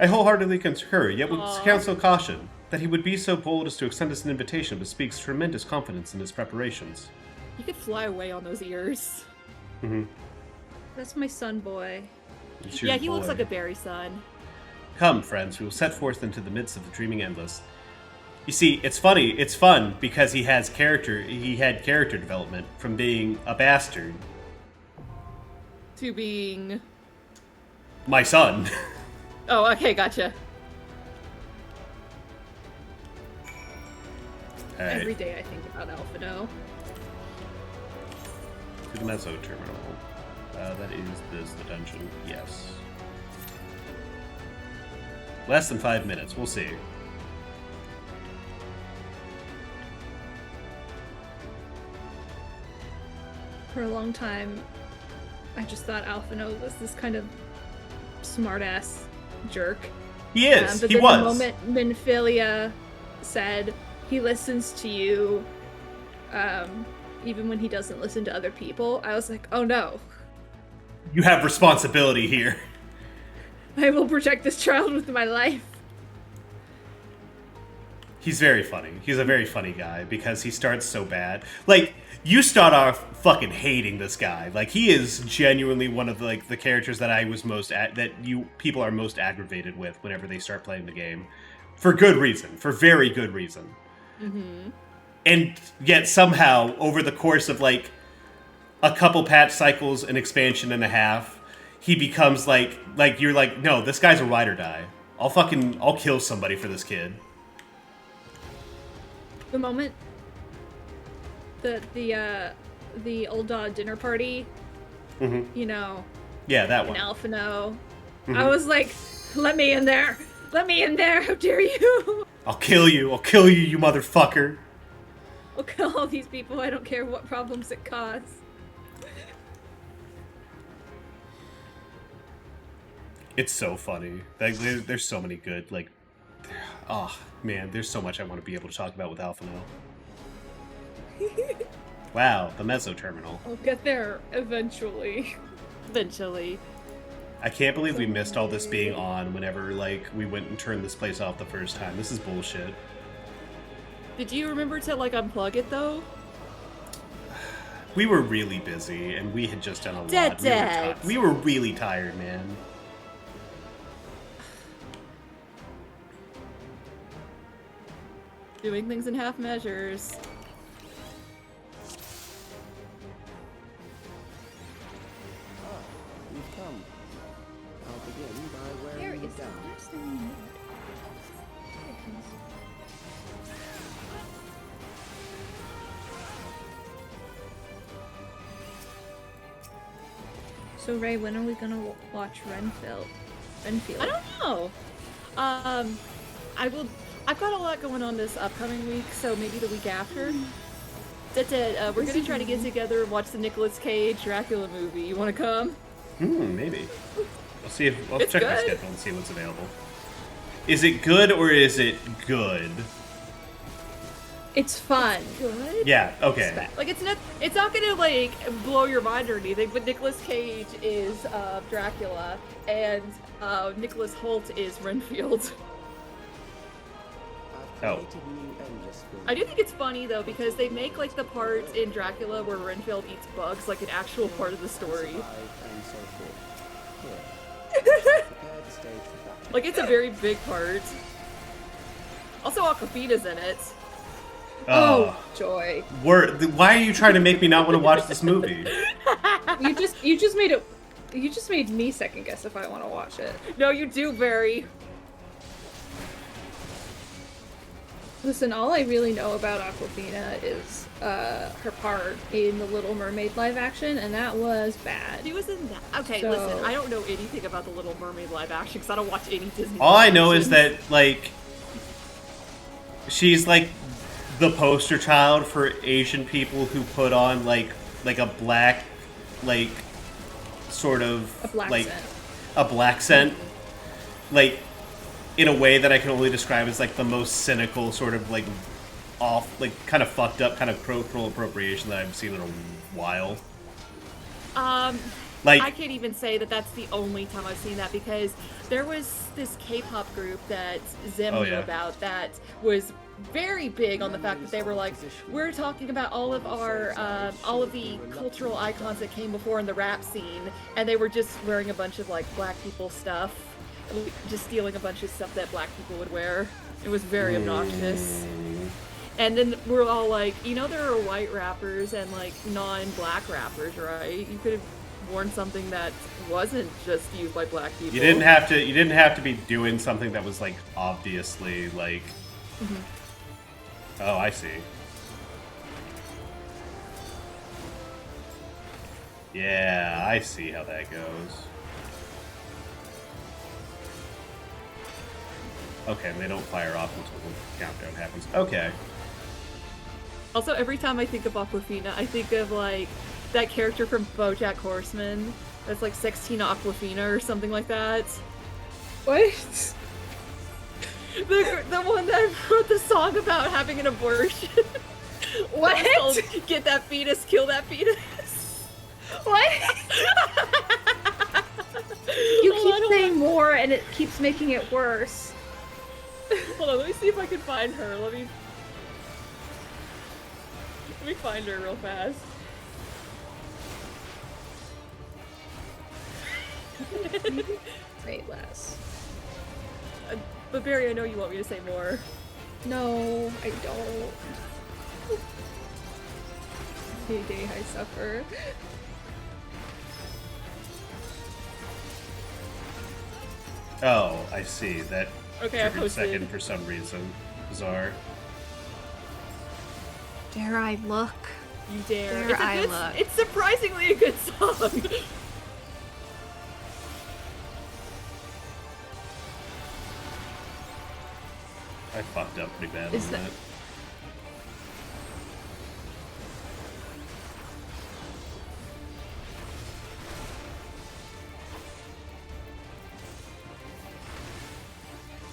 I wholeheartedly concur, yet would counsel caution that he would be so bold as to extend us an invitation bespeaks tremendous confidence in his preparations. You could fly away on those ears. Mm-hmm. That's my son boy. Yeah, he looks like a berry son. Come, friends, we will set forth into the midst of the dreaming endless. You see, it's funny, it's fun, because he had character development from being a bastard to being... my son. Oh, okay, gotcha. Right. Every day I think about Alphino. To the Mezzo terminal. That is the dungeon, yes. Less than 5 minutes, we'll see. For a long time, I just thought Alphino was this kind of smart-ass jerk. He is, but he then was. The moment Minfilia said he listens to you, even when he doesn't listen to other people, I was like, oh no. You have responsibility here. I will protect this child with my life. He's very funny. He's a very funny guy because he starts so bad. Like, you start off fucking hating this guy. Like, he is genuinely one of like the characters that I was people are most aggravated with whenever they start playing the game, for good reason, for very good reason. Mm-hmm. And yet somehow over the course of like a couple patch cycles, an expansion and a half, he becomes like you're like, no, this guy's a ride or die. I'll kill somebody for this kid. The moment that the old dinner party, Mm-hmm. you know, Yeah, that in one. Alphino, Mhm. I was like, let me in there! Let me in there! How dare you! I'll kill you, you motherfucker. I'll kill all these people, I don't care what problems it causes. It's so funny. Like, there's so many good, like, oh man, there's so much I want to be able to talk about with Alphino. Wow, the Mezzo terminal. I'll get there eventually. Eventually. I can't believe we missed all this being on whenever, like, we went and turned this place off the first time. This is bullshit. Did you remember to, like, unplug it, though? We were really busy, and we had just done a lot. Dead. We were really tired, man. Doing things in half measures. You've come. I'll begin by wearing There you is the down. last thing we need. So Ray, when are we gonna watch Renfield? I don't know. I've got a lot going on this upcoming week, so maybe the week after. That's it. We're gonna try to get together and watch the Nicolas Cage Dracula movie. You want to come? Maybe. We'll see if I'll It's check my good. schedule and see what's available. Is it good or is it good? It's fun. Good. Yeah. Okay. Like it's not gonna like blow your mind or anything. But Nicolas Cage is Dracula, and Nicholas Hoult is Renfield. Oh. I do think it's funny though because they make like the part in Dracula where Renfield eats bugs like an actual part of the story. Like it's a very big part. Also, Aquafina's in it. Oh, joy! Why are you trying to make me not want to watch this movie? You just made it. You just made me second guess if I want to watch it. No, you do, Barry. Listen, all I really know about Aquafina is her part in the Little Mermaid live action, and that was bad. She was in that. Okay, So- listen, I don't know anything about the Little Mermaid live action because I don't watch any Disney. All I know is animations. that, like, she's like the poster child for Asian people who put on like a black, like, sort of A black like scent. a black scent, like in a way that I can only describe as like the most cynical sort of like off, like kind of fucked up kind of cultural appropriation that I've seen in a while. Like, I can't even say that that's the only time I've seen that, because there was this K-pop group that Zim Oh, knew yeah. about that was very big on the fact that they were like, we're talking about all of the cultural icons that came before in the rap scene, and they were just wearing a bunch of like black people stuff, just stealing a bunch of stuff that black people would wear. It was very obnoxious. And then we're all like, you know, there are white rappers and like non-black rappers, right? You could have worn something that wasn't just used by black people. You didn't have to be doing something that was like obviously like. Oh, I see. Yeah, I see how that goes. Okay, and they don't fire off until the countdown happens. Okay. Also, every time I think of Aquafina, I think of like that character from BoJack Horseman. That's like Sextina Aquafina or something like that. What? The one that wrote the song about having an abortion. What? Called, Get that fetus, kill that fetus. What? You keep saying more and it keeps making it worse. Hold on, let me see if I can find her. Let me find her real fast. Wait, less. But Barry, I know you want me to say more. No, I don't. Day I suffer. Oh, I see. That Okay, I triggered posted. second for some reason. Bizarre. Dare I look? You dare. Dare It's a I good, look? It's surprisingly a good song. I fucked up pretty bad Is on that- that.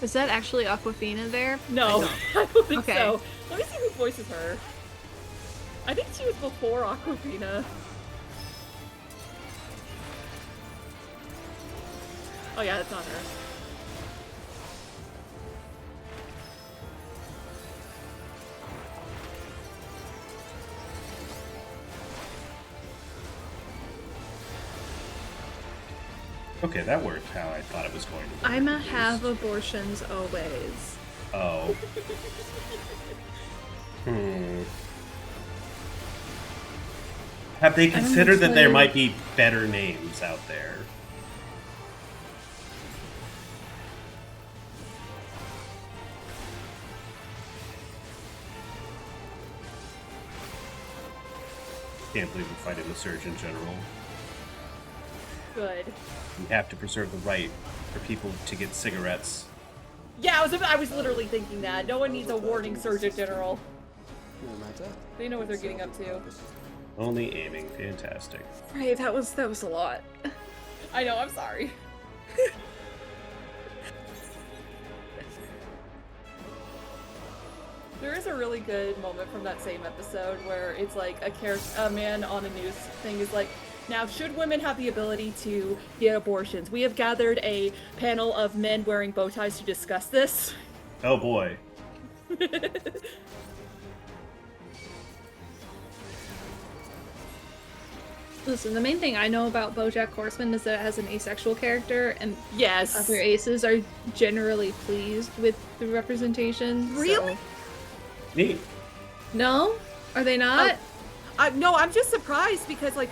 Is that actually Aquafina there? No, I don't think Okay. so. Let me see who voices her. I think she was before Aquafina. Oh yeah, it's not her. Okay, that worked how I thought it was going to work. I'ma have abortions always. Oh. Have they considered that there might be better names out there? Can't believe we're fighting the Surgeon General. Good. We have to preserve the right for people to get cigarettes. Yeah, I was literally thinking that. No one needs a warning, Surgeon General. They know what they're getting up to. Only aiming. Fantastic. Right, that was a lot. I know, I'm sorry. There is a really good moment from that same episode where it's like a man on a news thing is like, now should women have the ability to get abortions? We have gathered a panel of men wearing bow ties to discuss this. Oh boy. Listen, the main thing I know about BoJack Horseman is that it has an asexual character, and yes, other aces are generally pleased with the representation. Really? So... Neat. No? Are they not? No, I'm just surprised because, like,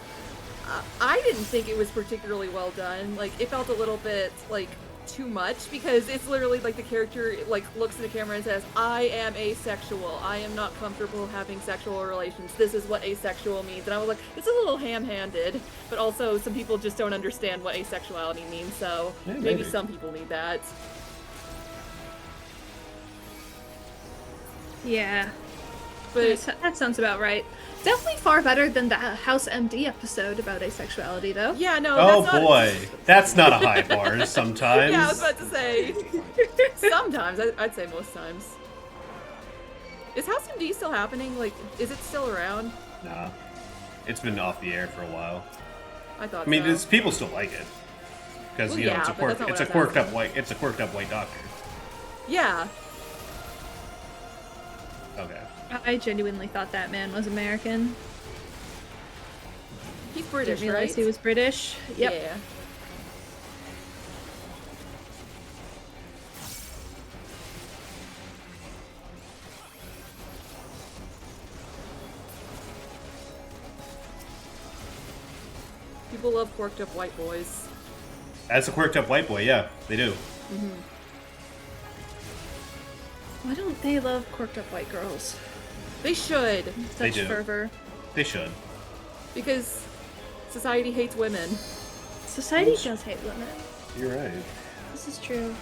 I didn't think it was particularly well done. Like, it felt a little bit, like, too much because it's literally, like, the character, like, looks in the camera and says, I am asexual. I am not comfortable having sexual relations. This is what asexual means. And I was like, this is a little ham-handed, but also some people just don't understand what asexuality means, so Yeah, maybe maybe. some people need that. Yeah. But that sounds about right. Definitely far better than the House MD episode about asexuality, though. Yeah, no. Oh that's not... boy, that's not a high bar. Sometimes. Yeah, I was about to say. Sometimes, I'd say most times. Is House MD still happening? Like, is it still around? Nah, it's been off the air for a while. I thought. I mean, so. people still like it because you know yeah, it's a quirked up white doctor. Yeah. Okay. I genuinely thought that man was American. He's British, Didn't realize right? he was British. Yep. Yeah. People love quirked up white boys. As a quirked up white boy, yeah, they do. Mm-hmm. Why don't they love quirked up white girls? They should. Such They do. fervor. They should. Because society hates women. Society does hate women. You're right. This is true.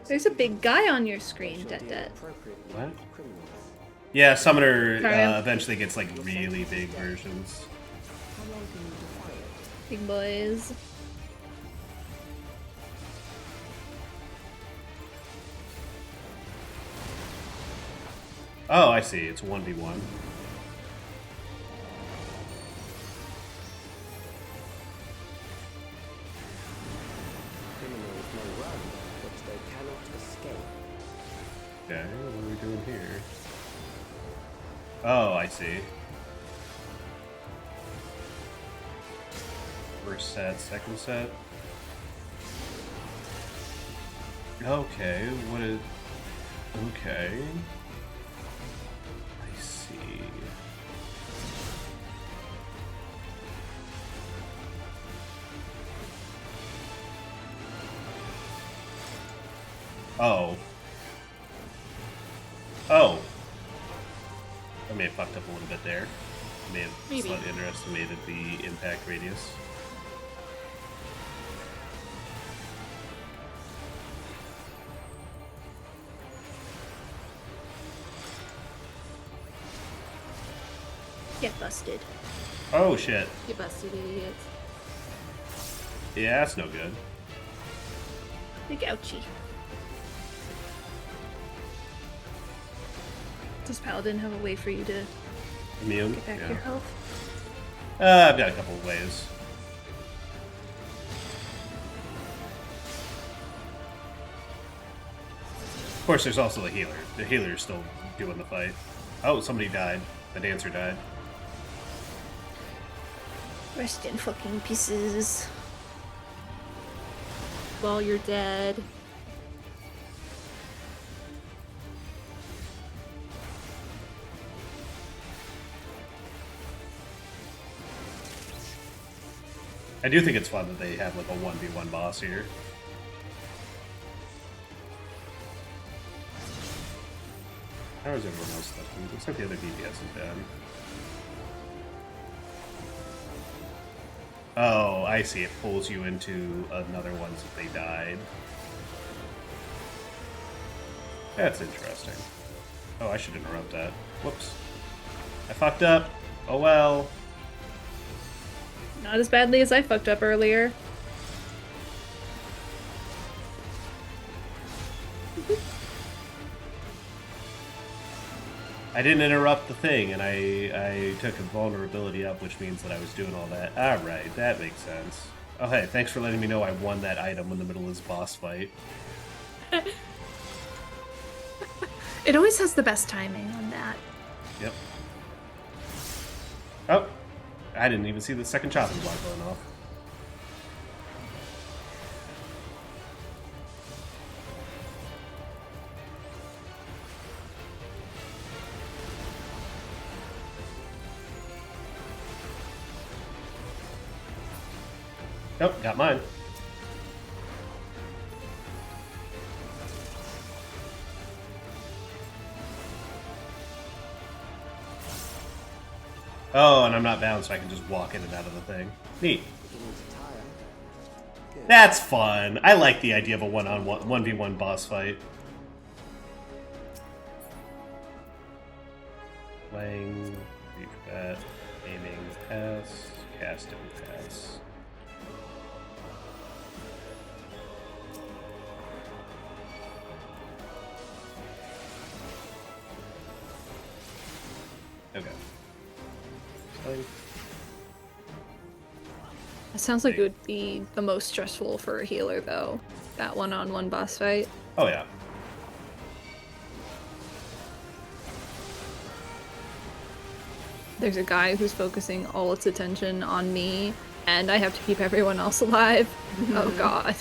There's a big guy on your screen, Det. What? Yeah, Summoner Sorry. eventually gets like really big versions. Big boys. Oh, I see. It's 1v1. Criminals may run, but they cannot escape. Okay, what are we doing here? Oh, I see. First set, second set. Okay, what is... Okay. I see. Oh. Oh. I may have fucked up a little bit there. I may have Maybe. slightly underestimated the impact radius. Get busted. Oh shit. You busted idiot. Yeah, that's no good. Big ouchie. Does Paladin have a way for you to Immune? get back Yeah. your health? I've got a couple of ways. Of course, there's also the healer. The healer's still doing the fight. Oh, somebody died. The dancer died. Rest in fucking pieces. Well, you're dead. I do think it's fun that they have like a 1v1 boss here. How is everyone else looking? Looks like the other DPS is dead. Oh, I see. It pulls you into another one if they died. That's interesting. Oh, I should interrupt that. Whoops. I fucked up. Oh well. Not as badly as I fucked up earlier. I didn't interrupt the thing, and I took a vulnerability up, which means that I was doing all that. Alright, that makes sense. Oh hey, thanks for letting me know I won that item in the middle of this boss fight. It always has the best timing on that. Yep. Oh! I didn't even see the second chopping block going off. Nope, got mine. Oh, and I'm not bound, so I can just walk in and out of the thing. Neat. That's fun. I like the idea of a 1v1 boss fight. playing, reach bet, aiming, pass, casting, pass. Okay. Playing. It sounds like it would be the most stressful for a healer, though. That one-on-one boss fight. Oh yeah. There's a guy who's focusing all its attention on me, and I have to keep everyone else alive. Oh god.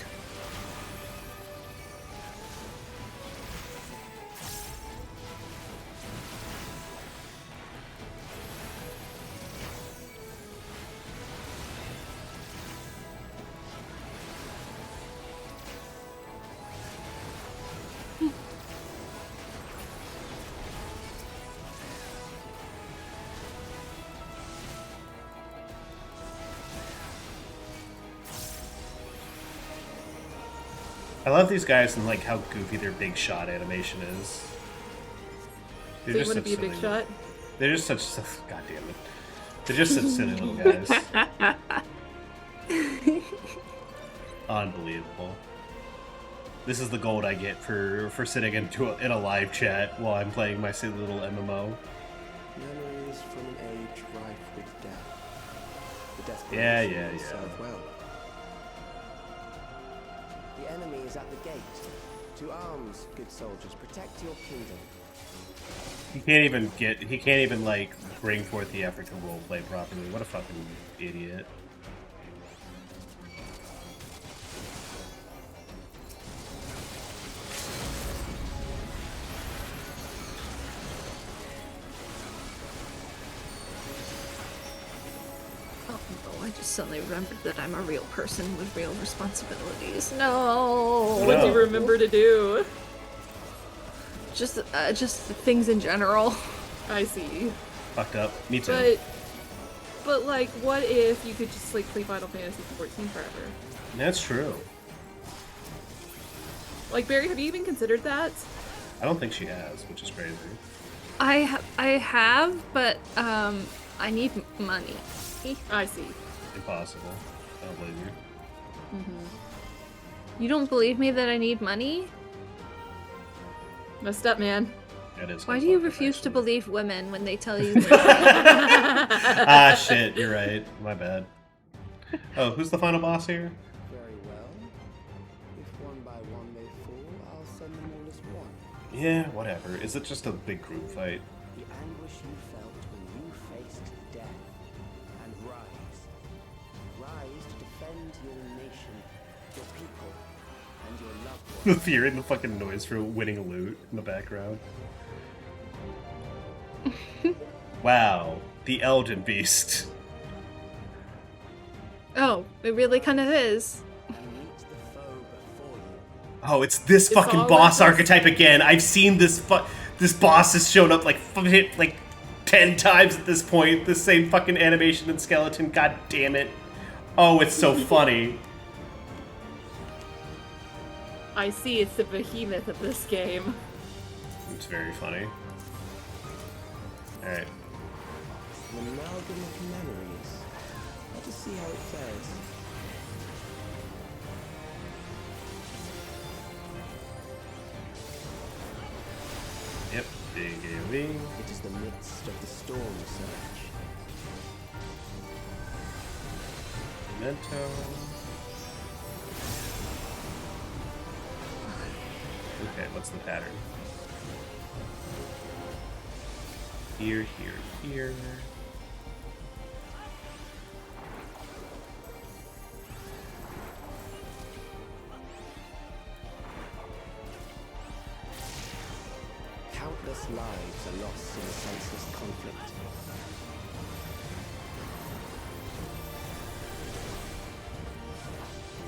I love these guys and like how goofy their big shot animation is. So you want to be a big shot? They're just such. God damn it! They're just such silly little guys. Unbelievable. This is the gold I get for sitting in a live chat while I'm playing my silly little MMO. Memories from an age rife with death. The Yeah. desperation served well. The enemy is at the gate. To arms, good soldiers, protect your kingdom. He can't even like bring forth the effort to roleplay properly. What a fucking idiot. Oh, I just suddenly remembered that I'm a real person with real responsibilities. No! What do you remember to do? Just things in general. I see. Fucked up. Me too. But like, what if you could just like play Final Fantasy 14 forever? That's true. Like, Barry, have you even considered that? I don't think she has, which is crazy. I have, but I need money. I see. Impossible. I don't believe you. You don't believe me that I need money? Messed up, man. That is. Why do you refuse to believe women when they tell you? Ah, shit. You're right. My bad. Oh, who's the final boss here? Very well. If one by one they fall, I'll send them all as one. Yeah, whatever. Is it just a big group fight? The anguish you felt when you faced death. And rise. Rise to defend your nation, your people, and your loved ones. The fear and the fucking noise for winning a loot in the background. Wow. The Elden Beast. Oh, it really kind of is. Oh, it's this fucking boss archetype again. I've seen this boss has shown up like 10 times at this point. The same fucking animation and skeleton. God damn it. Oh, it's so funny. I see, it's the behemoth of this game. It's very funny. Alright. An amalgam of memories. Let us see how it fares. Yep, big AoE. It is the midst of the storm surge. Memento. Okay, what's the pattern? Here, here, here. Countless lives are lost in a senseless conflict.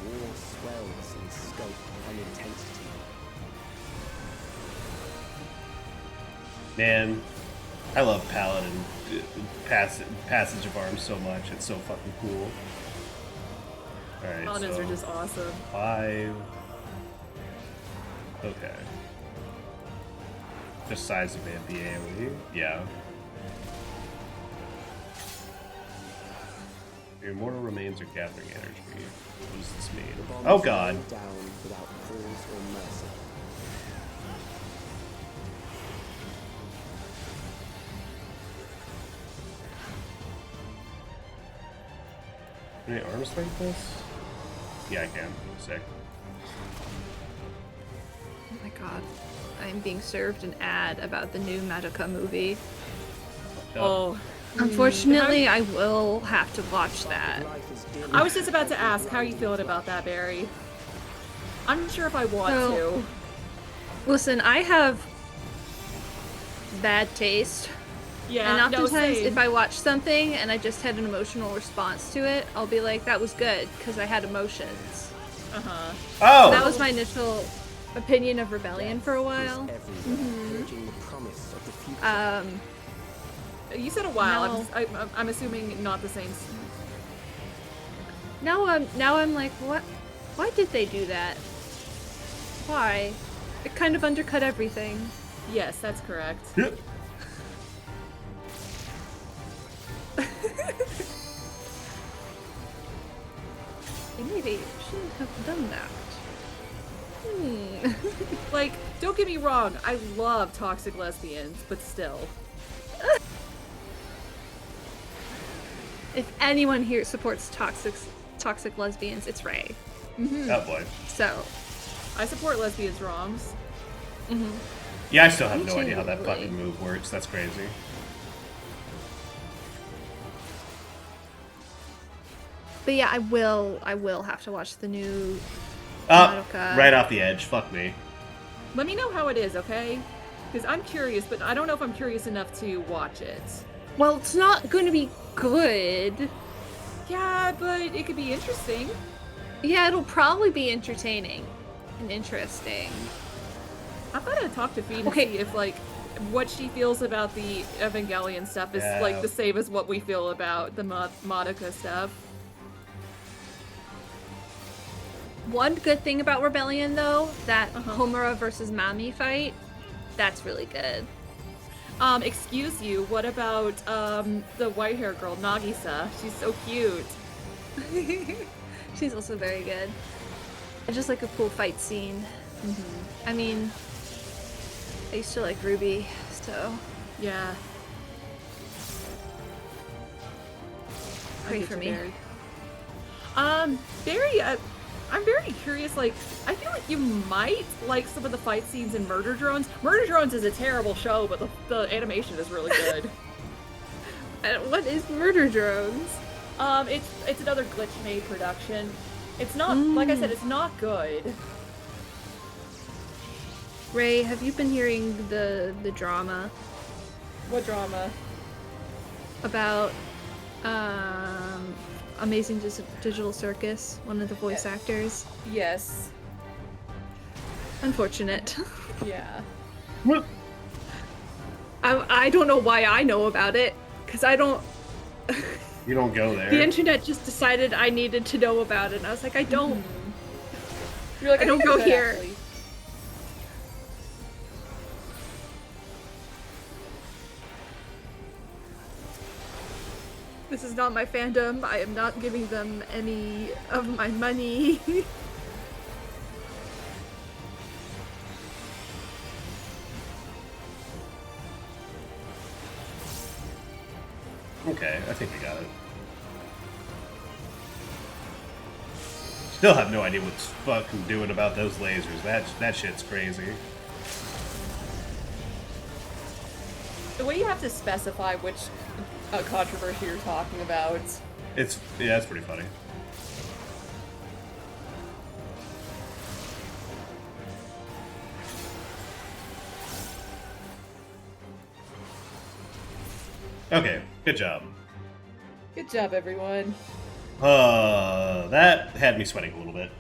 War swells in scope and intensity. Man, I love Paladin Passage of Arms so much. It's so fucking cool. Alright, Paladins so are just awesome. 5. Okay. Just size of the AoE? Yeah. Your immortal remains are gathering energy. What does this mean? The bomb Oh god. rained down without pause or mercy. Can I arm strike this? Yeah, I can. Sick. Oh my god. I'm being served an ad about the new Madoka movie. Oh. Unfortunately, I will have to watch that. I was just about to ask, how are you feeling about that, Barry? I'm not sure if I want to. Listen, I have bad taste. Yeah, and oftentimes same. if I watch something and I just had an emotional response to it, I'll be like, that was good, because I had emotions. Uh-huh. Oh! That was my initial opinion of Rebellion for a while. You said a while. No. I'm assuming not the same. Now I'm like, what? Why did they do that? Why? It kind of undercut everything. Yes, that's correct. Maybe shouldn't have done that. Like, don't get me wrong, I love toxic lesbians, but still. If anyone here supports toxic lesbians, it's Ray. Oh boy. So, I support lesbians' wrongs. Yeah, I still have Me no too, idea how that really. fucking move works. That's crazy. but yeah, I will have to watch the new Madoka. Right off the edge. Fuck me. Let me know how it is, okay? Because I'm curious, but I don't know if I'm curious enough to watch it. Well, it's not going to be good. Yeah, but it could be interesting. Yeah, it'll probably be entertaining and interesting. I'm gonna talk to Fee to see if, like, what she feels about the Evangelion stuff is, like, the same as what we feel about the Madoka stuff. One good thing about Rebellion, though, that Homura versus Mami fight, that's really good. Excuse you, what about, the white-haired girl, Nagisa? She's so cute. She's also very good. I just like a cool fight scene. I mean, I used to like Ruby, so... Yeah. Pray for me. Barry, I'm very curious, like, I feel like you might like some of the fight scenes in Murder Drones. Murder Drones is a terrible show, but the animation is really good. What is Murder Drones? It's another glitch-made production. It's not, like I said, it's not good. Ray, have you been hearing the drama? What drama? About, Amazing Digital Circus, one of the voice actors? Yes. Unfortunate. Yeah. I don't know why I know about it, because I don't... You don't go there. The internet just decided I needed to know about it, and I was like, I don't. You're like, I don't go here. Actually. This is not my fandom. I am not giving them any of my money. Okay, I think we got it. Still have no idea what's fucking doing about those lasers. That shit's crazy. The way you have to specify which controversy you're talking about. It's that's pretty funny. Okay, good job. Good job, everyone. That had me sweating a little bit.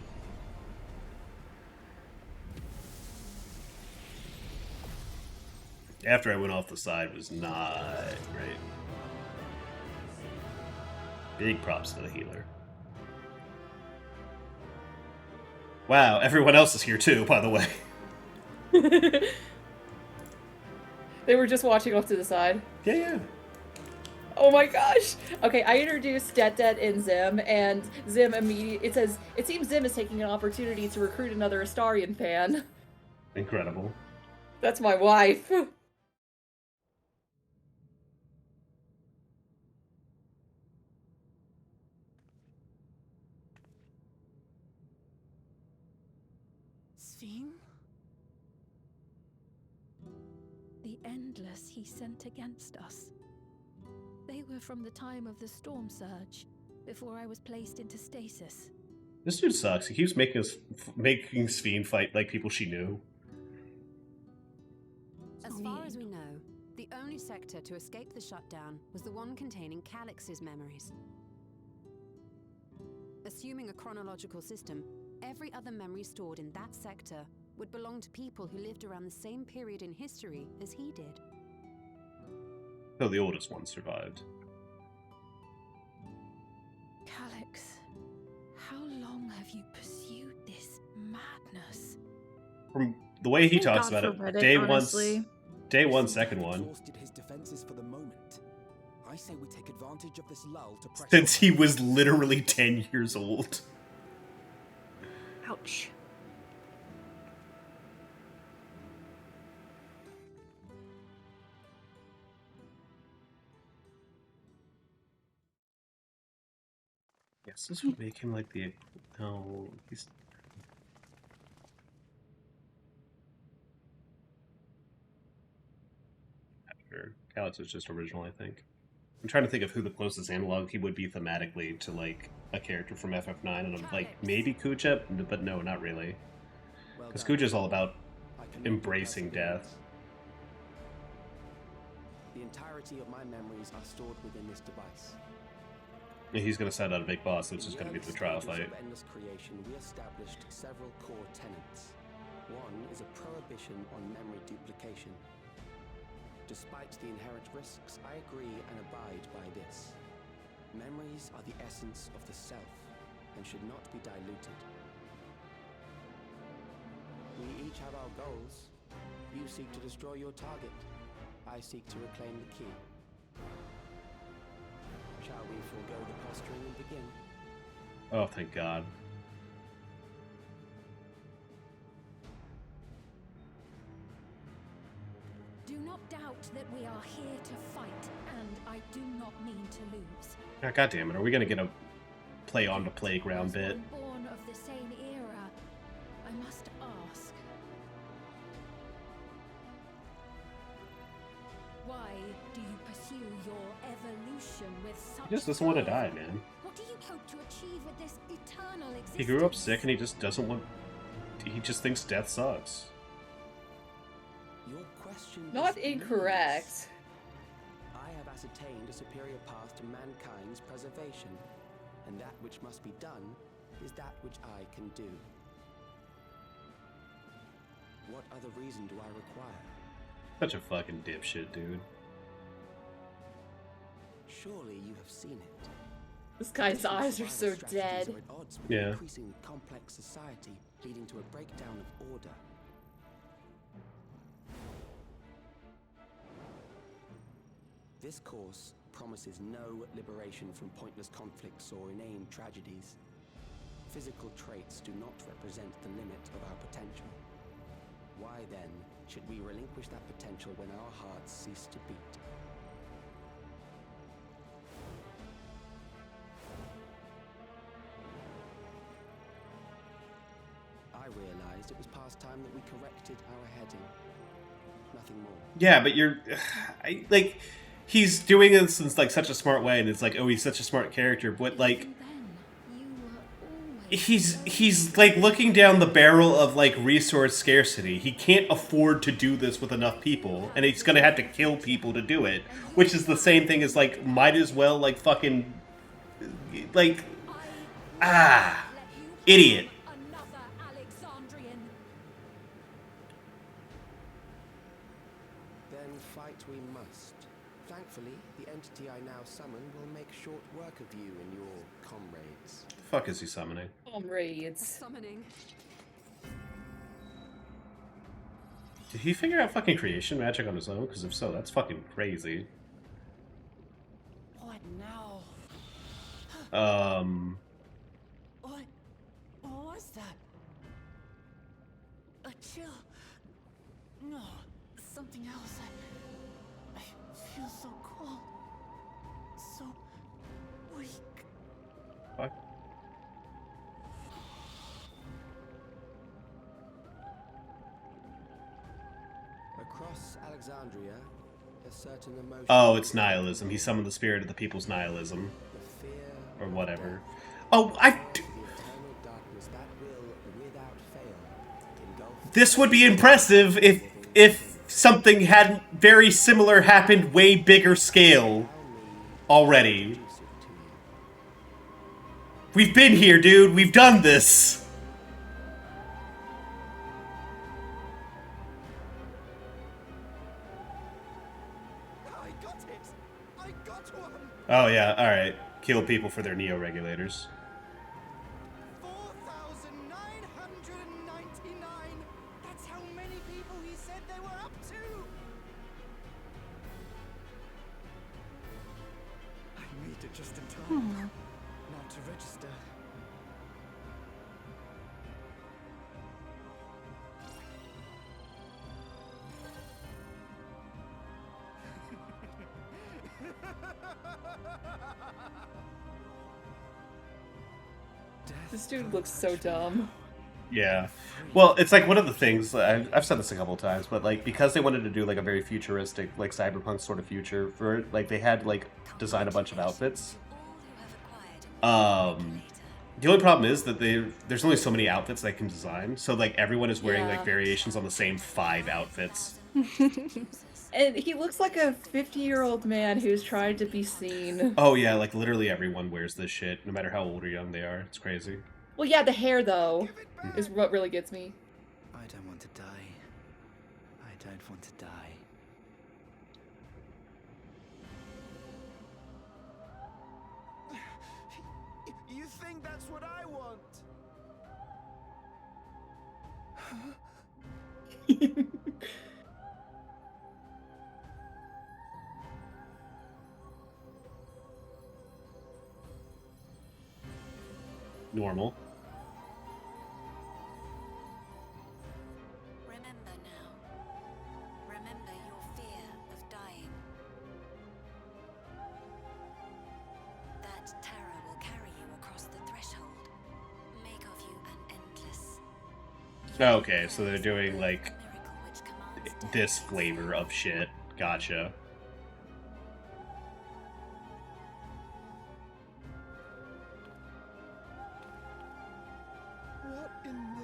After I went off the side was not great. Big props to the healer. Wow, everyone else is here too, by the way. They were just watching off to the side. Yeah, yeah. Oh my gosh! Okay, I introduced Det and Zim, and Zim immediately, it seems Zim is taking an opportunity to recruit another Astarion fan. Incredible. That's my wife. Sphene? The Endless he sent against us. They were from the time of the Storm Surge, before I was placed into stasis. This dude sucks. He keeps making Sphene fight like people she knew. As far as we know, the only sector to escape the shutdown was the one containing Calix's memories. Assuming a chronological system, every other memory stored in that sector would belong to people who lived around the same period in history as he did. Though the oldest one survived. Calix, how long have you pursued this madness? From the way he Thank talks God about for it, Reddit, day one, second one. Exhausted his defenses for the moment. I say we take advantage of this lull to pressure. Since he was literally 10 years old. Ouch. Yes, this would make him like the... No, he's... Sure. Calix is just original, I think. I'm trying to think of who the closest analog he would be thematically to, like, a character from FF9, and I'm like, maybe Kuja, but no, not really. Because Kuja's all about embracing death. The entirety of my memories are stored within this device. And he's going to send out a big boss, which is going to be the trial fight. Endless creation, we established several core tenets. One is a prohibition on memory duplication. Despite the inherent risks, I agree and abide by this. Memories are the essence of the self and should not be diluted. We each have our goals. You seek to destroy your target. I seek to reclaim the key. Shall we forego the posturing and begin? Oh, thank God. Do not doubt that we are here to fight, and I do not mean to lose. Oh, God damn it, are we going to get a play on the playground bit? Born of the same era, I must ask. Why do you pursue your evolution with such... He just doesn't want to die, man. What do you hope to achieve with this eternal existence? He grew up sick and he just doesn't want... He just thinks death sucks. Your question Not is incorrect. I have ascertained a superior path to mankind's preservation, and that which must be done is that which I can do. What other reason do I require? Such a fucking dipshit, dude. Surely you have seen it. This guy's eyes are so dead. Are at odds with Yeah. an increasingly complex society, leading to a breakdown of order. This course promises no liberation from pointless conflicts or inane tragedies. Physical traits do not represent the limit of our potential. Why then should we relinquish that potential when our hearts cease to beat? I realized it was past time that we corrected our heading. Nothing more. Yeah, but you're... like, he's doing this in, like, such a smart way, and it's like, oh, he's such a smart character, but, like... He's like looking down the barrel of like resource scarcity. He can't afford to do this with enough people, and he's gonna have to kill people to do it, which is the same thing as like might as well like fucking like idiot. Then fight we must. Thankfully, the entity I now summon will make short work of you and your comrades. The fuck is he summoning? Comrades. Summoning. Did he figure out fucking creation magic on his own? Because if so, that's fucking crazy. What was that? A chill? No, something else. I feel so cold. So weak. What? Across Alexandria, a certain emotion. Oh, it's nihilism. He summoned the spirit of the people's nihilism. Or whatever. Oh, This would be impressive if something hadn't very similar happened way bigger scale already. We've been here, dude. We've done this. Oh yeah, alright. Kill people for their neo-regulators. 4,999! That's how many people he said they were up to! I made it just in time. Now to register. This dude looks so dumb. Yeah. Well, it's like one of the things, I've said this a couple of times, but like because they wanted to do like a very futuristic, like cyberpunk sort of future for it, like they had like design a bunch of outfits. The only problem is that there's only so many outfits they can design, so like everyone is wearing like variations on the same 5 outfits. And he looks like a 50-year-old man who's trying to be seen. Oh yeah, like literally everyone wears this shit, no matter how old or young they are. It's crazy. Well, yeah, the hair, though, is what really gets me. I don't want to die. I don't want to die. You think that's what I want? Normal. Remember now. Remember your fear of dying. That terror will carry you across the threshold. Make of you an endless. Okay, so they're doing like this flavor of shit. Gotcha. What in the...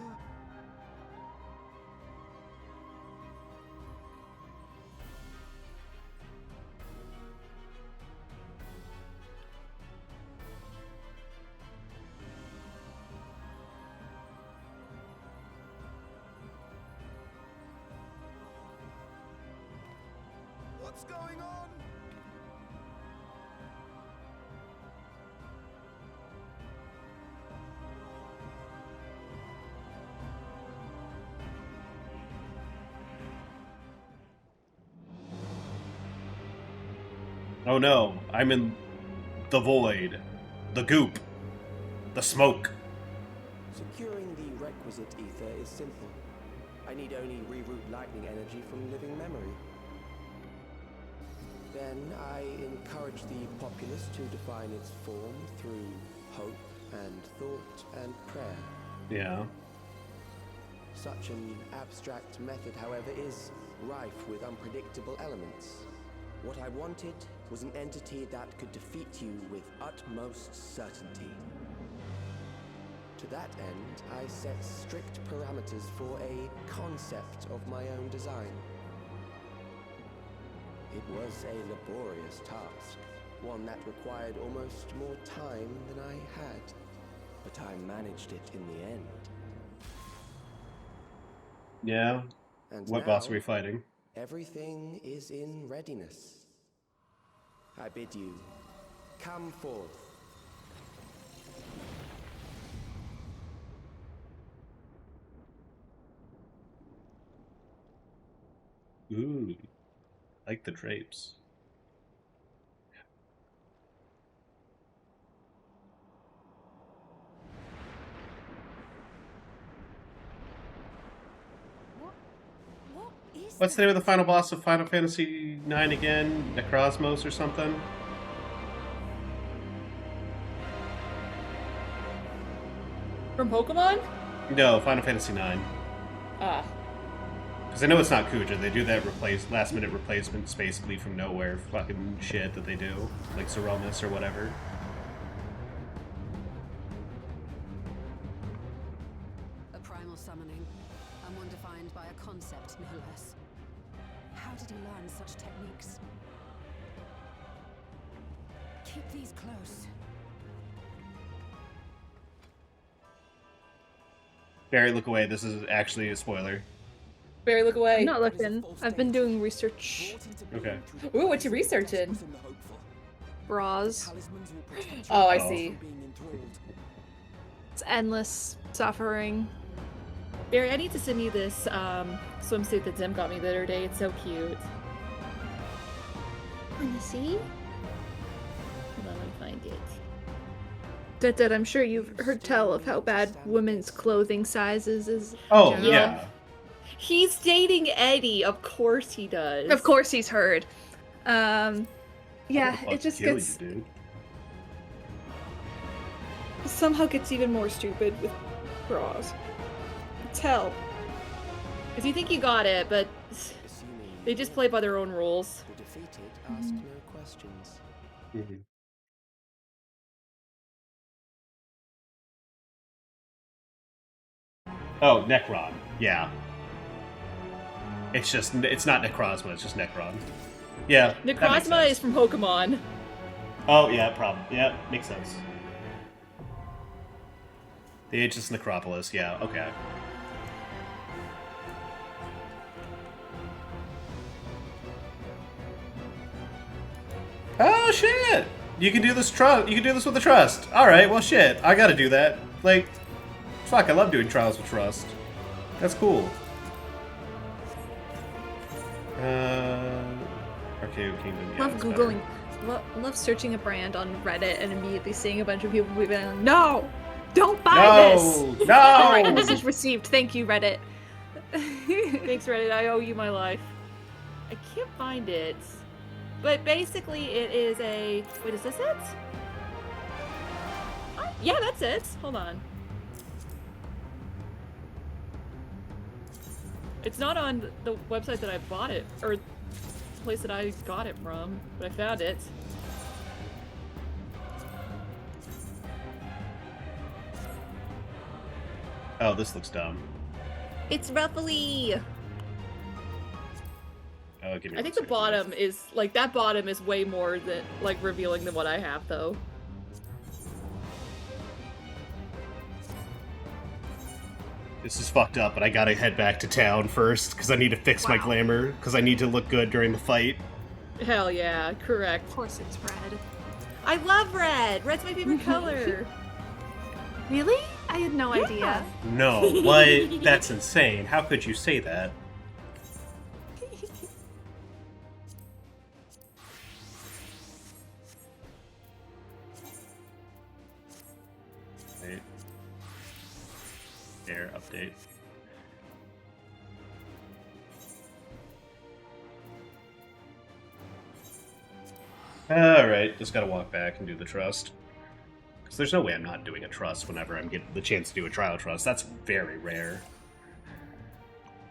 What's going on? Oh no, I'm in the void, the goop, the smoke. Securing the requisite ether is simple. I need only reroute lightning energy from living memory. Then I encourage the populace to define its form through hope and thought and prayer. Yeah. Such an abstract method, however, is rife with unpredictable elements. What I wanted was an entity that could defeat you with utmost certainty. To that end, I set strict parameters for a concept of my own design. It was a laborious task, one that required almost more time than I had, but I managed it in the end. Yeah. And What boss are we fighting? Everything is in readiness. I bid you, come forth. Ooh, like the drapes. What's the name of the final boss of Final Fantasy IX again? Necrosmos or something? From Pokemon? No, Final Fantasy IX. Ah. Because I know it's not Kuja. They do that last-minute replacements basically from nowhere fucking shit that they do. Like Zeromus or whatever. A primal summoning. And one defined by a concept, no less. How did he learn such techniques? Keep these close. Barry, look away. This is actually a spoiler. Barry, look away. I'm not looking. I've been doing research. Okay. Ooh, what you researching? Bras. Oh, I see. It's endless suffering. Barry, I need to send you this swimsuit that Zim got me the other day. It's so cute. Let me see. Hold on, let me find it. Dad, I'm sure you've heard tell of how bad women's clothing sizes is. Oh, general. yeah. He's dating Eddie. Of course he does. Of course he's heard. Yeah, I'll it just kill gets you, dude. somehow gets even more stupid with bras. It's hell. Because you think you got it, but they just play by their own rules. The defeated ask no questions. Mm-hmm. Oh, Necron. Yeah. It's not Necrozma, it's just Necron. Yeah. that makes Necrozma sense. is from Pokemon. Oh, yeah, probably. Yeah, makes sense. The Aegis Necropolis, yeah, okay. Oh shit! You can do this you can do this with the trust. Alright, well shit. I gotta do that. Like, fuck, I love doing trials with trust. That's cool. Arcade Kingdom, yeah. Love that's googling, love searching a brand on Reddit and immediately seeing a bunch of people being like, "No, don't buy this." No! All right, message received. Thank you, Reddit. Thanks, Reddit. I owe you my life. I can't find it. But basically, it is a... Wait, is this it? Yeah, that's it. Hold on. It's not on the website that I bought it, or the place that I got it from, but I found it. Oh, this looks dumb. It's Ruffly! Oh, give me I think the one second. bottom is, like, that bottom is way more than, like, revealing than what I have, though. This is fucked up, but I gotta head back to town first, because I need to fix my glamour, because I need to look good during the fight. Hell yeah, correct. Of course it's red. I love red! Red's my favorite color! Really? I had no idea. No, what? That's insane. How could you say that? Wait. Air update. Alright, just gotta walk back and do the trust. Because there's no way I'm not doing a trust whenever I'm getting the chance to do a trial trust. That's very rare.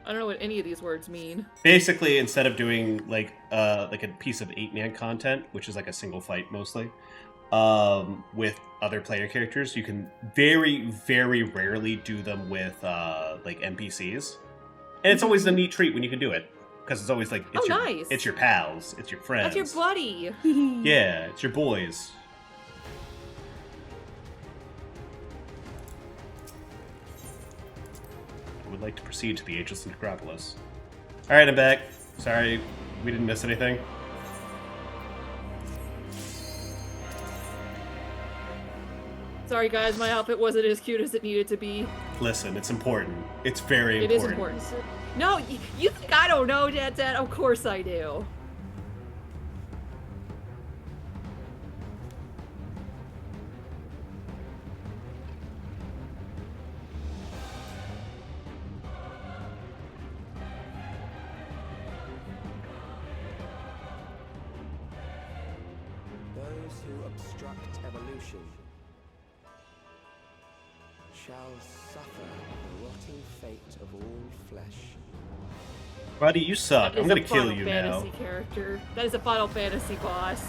I don't know what any of these words mean. Basically, instead of doing like a piece of 8-man content, which is like a single fight mostly, with other player characters, you can very, very rarely do them with like NPCs, and it's always a neat treat when you can do it because it's always like it's nice. It's your pals, it's your friends, That's your buddy! yeah, it's your boys. I would like to proceed to the Aegis Necropolis. Alright, I'm back. Sorry, we didn't miss anything. Sorry guys, my outfit wasn't as cute as it needed to be. Listen, it's important. It's very It is important. No, you think I don't know, Dad? Of course I do. those who obstruct evolution shall suffer the rotting fate of all flesh. Buddy, you suck. I'm gonna kill you now. Fantasy character. That is a Final Fantasy boss.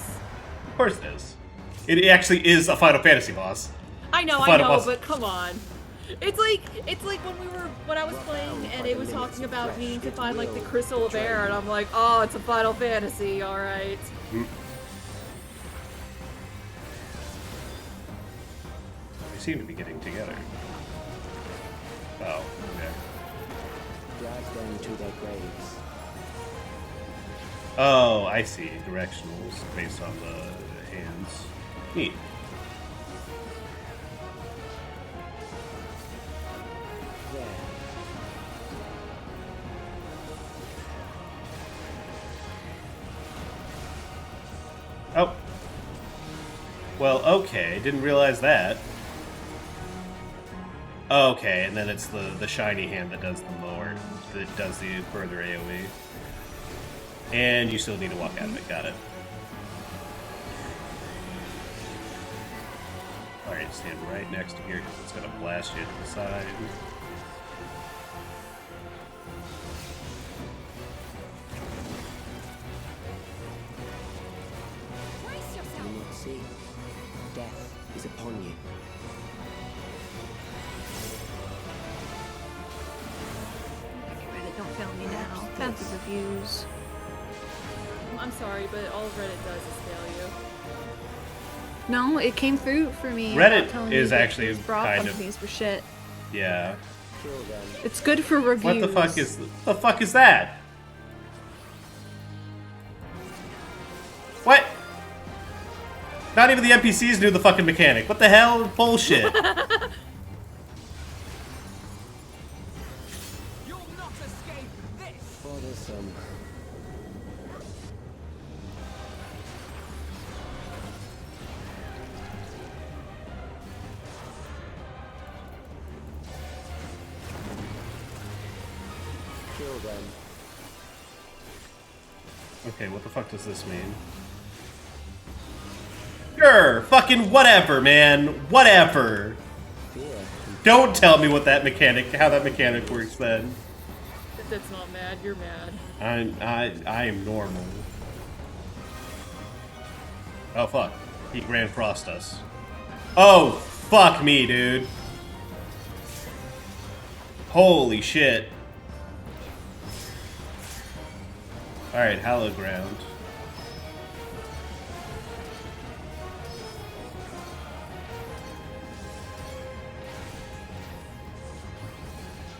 Of course it is. It actually is a Final Fantasy boss. I know, Boss. but come on. It's like when I was playing and it was talking about needing to find like the Crystal of Air, and I'm like, oh, it's a Final Fantasy, all right. They seem to be getting together. Oh, okay. Drag them to their graves. Oh, I see. Directionals based on the hands. Neat. Oh. Well, okay. Didn't realize that. Okay, and then it's the shiny hand that does the more, that does the further AoE. And you still need to walk out of it. Got it. Alright, stand right next to here because it's going to blast you to the side. Do you not see? Death is upon you. Reddit, don't fail me now. Fancy reviews. I'm sorry, but all Reddit does is fail you. No, it came through for me. Reddit telling is me that actually these bra kind of- companies were shit. Yeah. It's good for reviews. What the fuck is that? What? Not even the NPCs knew the fucking mechanic. What the hell? Bullshit. Bothersome. Kill them. Okay, what the fuck does this mean? Sure, fucking whatever, man. Whatever. Don't tell me what that mechanic, how that mechanic works then. That's not mad, you're mad. I am normal. Oh fuck. He ran across us. Oh, fuck me, dude. Holy shit. Alright, hallowed ground.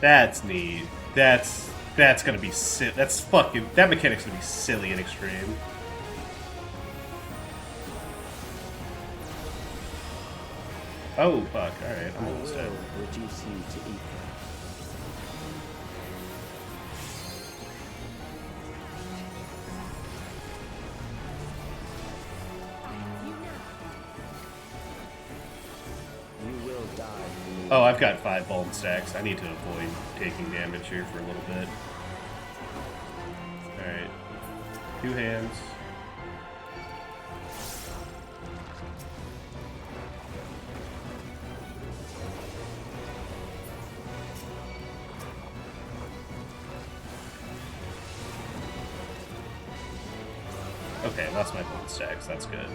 That's neat. That's gonna be that's fucking, that mechanic's gonna be silly and extreme. Oh fuck, alright, I'm almost dead. Reduce you to ether. You will die. Oh, I've got 5 bulb stacks. I need to avoid taking damage here for a little bit. Alright. 2 hands. Okay, lost my bulb stacks. That's good.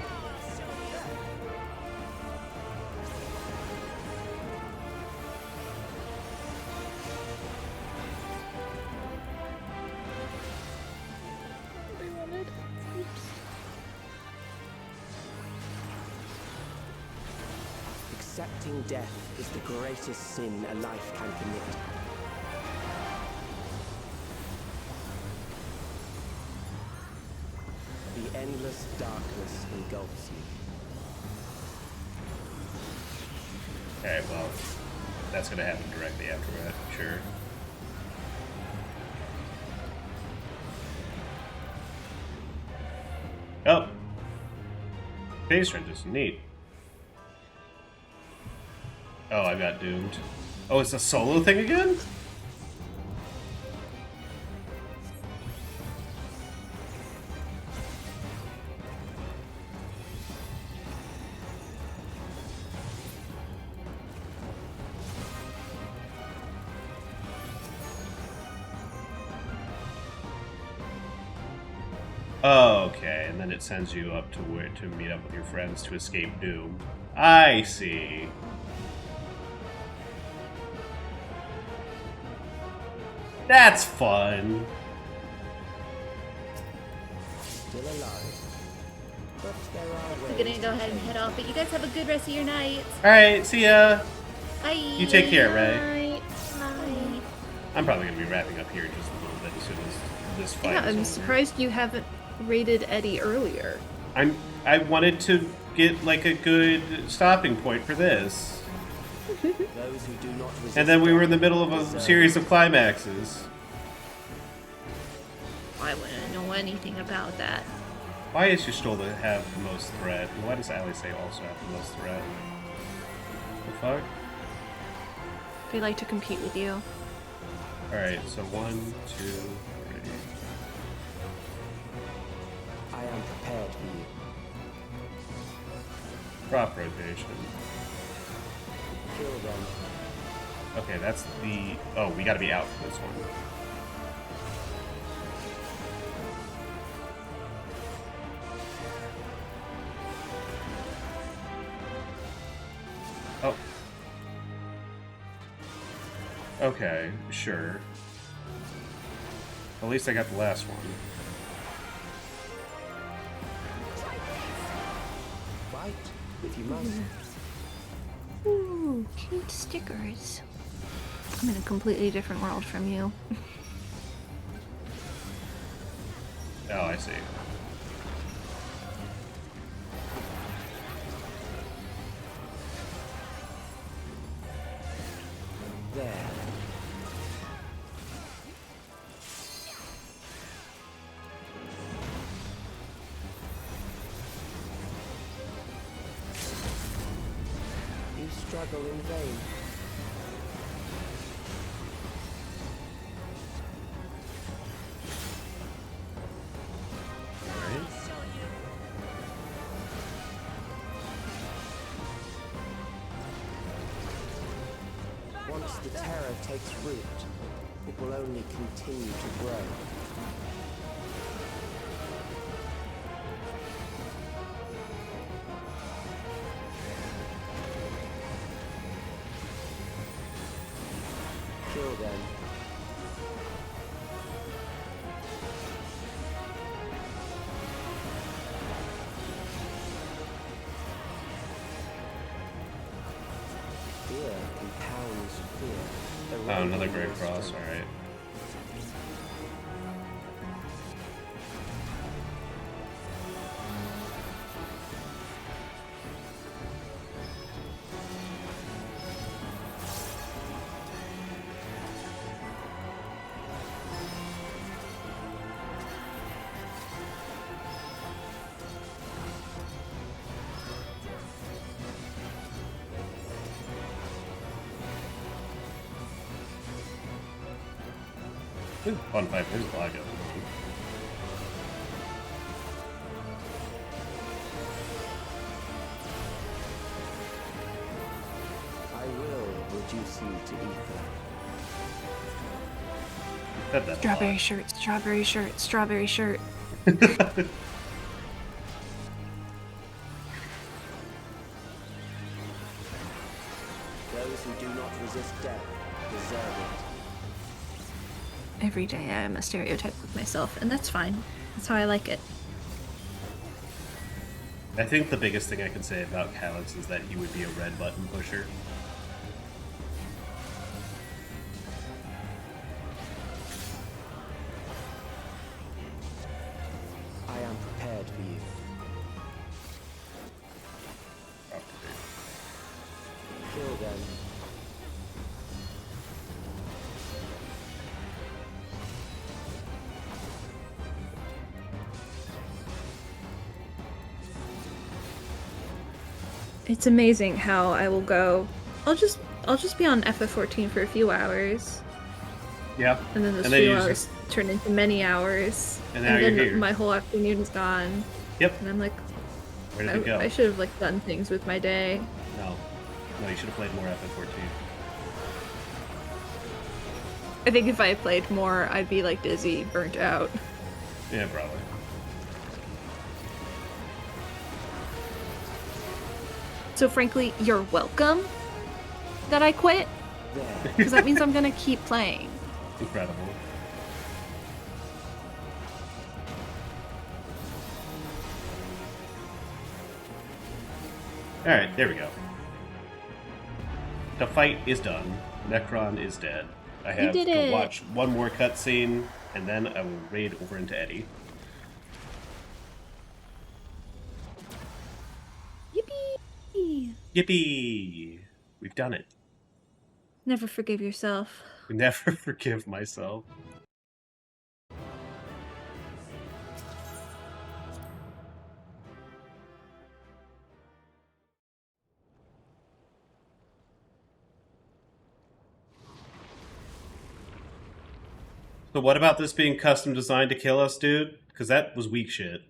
Accepting death is the greatest sin a life can commit. The endless darkness engulfs you. Alright, well, that's gonna happen directly after that, sure. Oh! Phase ranges, neat. Oh, I got doomed. Oh, it's a solo thing again? Oh, okay, and then it sends you up to where to meet up with your friends to escape doom. I see. That's fun. Still alive. But there are We're gonna go ahead and head off, but you guys have a good rest of your night. Alright, see ya. Bye. You take care, Ray. Bye. I'm probably going to be wrapping up here in just a little bit as soon as this fight Yeah, is I'm over. surprised you haven't raided Eddie earlier. I wanted to get like a good stopping point for this. those who do not resist And then we were in the death middle of a deserve series of climaxes. I wouldn't know anything about that. Why is Y'shtola have the most threat? And why does Alisay also have the most threat? The fuck? They like to compete with you. Alright, so 1, 2, 3. I am prepared for you. Crop rotation. Kill them. Okay, that's the... Oh, we gotta be out for this one. Oh. Okay, sure. At least I got the last one. Fight if you must. Ooh, cute stickers. I'm in a completely different world from you. Oh, I see. There. You struggle in vain. Once the terror takes root, it will only continue to grow. Kill them. Fear compounds fear. Oh, another Great Cross, alright. Fun fight, there's a lot going on. I will reduce you to ether. Said that a Strawberry shirt, strawberry shirt, strawberry shirt. Those who do not resist death deserve it. Every day I am a stereotype with myself, and that's fine. That's how I like it. I think the biggest thing I can say about Calyx is that he would be a red button pusher. I am prepared for you. Kill them. It's amazing how I will go. I'll just be on FF14 for a few hours. Yeah. And then those And then few you just- hours turn into many hours. And now you're then here. my whole afternoon is gone. Yep. And I'm like, Where did it go? I should have like done things with my day. No. No, you should have played more FF14. I think if I played more, I'd be like dizzy, burnt out. Yeah, probably. So frankly, you're welcome that I quit. Because that means I'm gonna keep playing. Incredible. Alright, there we go. The fight is done. Necron is dead. I have to watch one more cutscene, and then I will raid over into Eddie. Yippee! Yippee! We've done it. Never forgive yourself. Never forgive myself. So what about this being custom designed to kill us, dude? Because that was weak shit.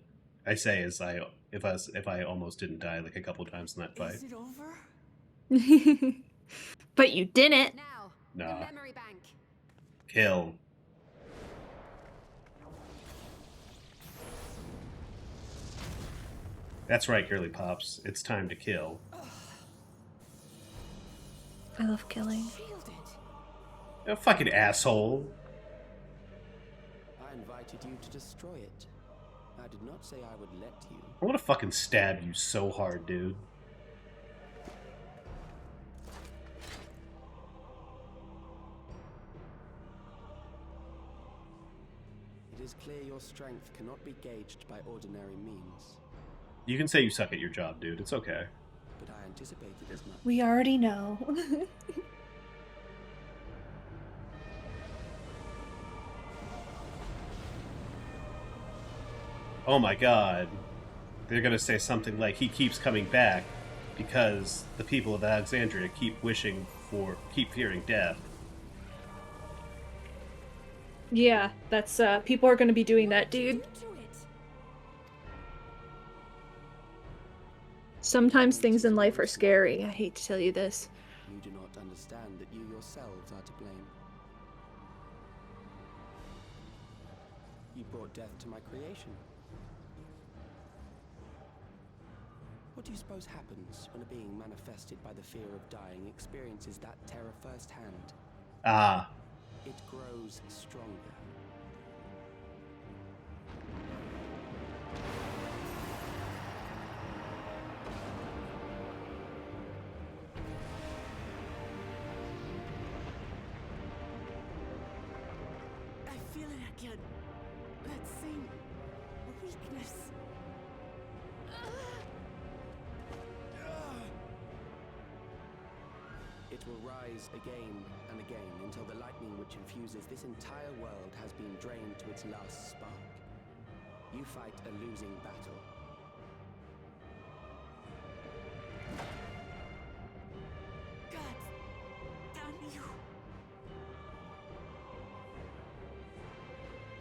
I say as if I almost didn't die like a couple times in that fight. Is it over? But you didn't. Now, Nah. the memory bank. Kill. That's right, girly pops. It's time to kill. I love killing. You fucking asshole. I invited you to destroy it. I did not say I would let you. I want to fucking stab you so hard, dude. It is clear your strength cannot be gauged by ordinary means. You can say you suck at your job, dude. It's okay. But I anticipated as much. We already know. Oh my god. They're gonna say something like he keeps coming back because the people of Alexandria keep fearing death. Yeah, that's people are gonna be doing that, dude. Sometimes things in life are scary. I hate to tell you this. You do not understand that you yourselves are to blame. You brought death to my creation. What do you suppose happens when a being manifested by the fear of dying experiences that terror firsthand? Ah. It grows stronger. I feel it again. That same weakness. It will rise again and again until the lightning which infuses this entire world has been drained to its last spark. You fight a losing battle. God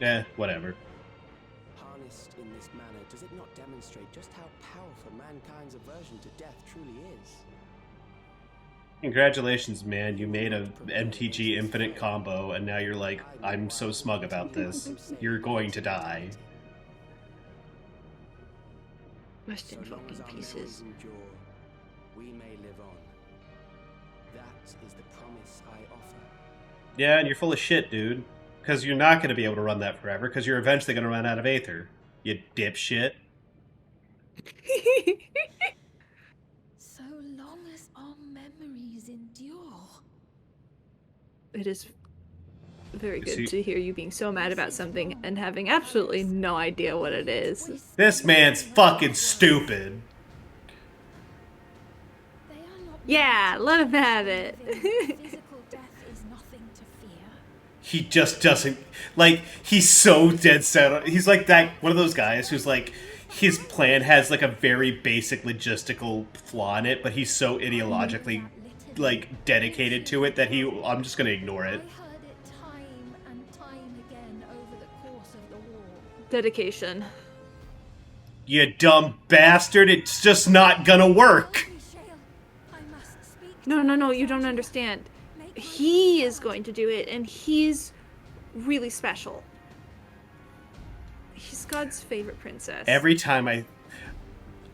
damn you. Whatever. Harnessed in this manner, does it not demonstrate just how powerful mankind's aversion to death truly is? Congratulations, man. You made a MTG Infinite combo, and now you're like, I'm so smug about this. You're going to die. Rest in fucking pieces. We may live on. That is the promise I offer. Yeah, and you're full of shit, dude. Because you're not going to be able to run that forever, because you're eventually going to run out of Aether. You dipshit. So long as our memories endure. It is very good to hear you being so mad about something and having absolutely no idea what it is. This man's fucking stupid. Yeah, let him have it. Physical death is nothing to fear. He just doesn't, like, he's so dead set on, he's like that, one of those guys who's like, his plan has like a very basic logistical flaw in it, but he's so ideologically, like, dedicated to it that I'm just gonna ignore it. I heard it time and time again over the course of the war. Dedication. You dumb bastard, it's just not gonna work. No, you don't understand. He is going to do it, and he's really special. He's God's favorite princess. Every time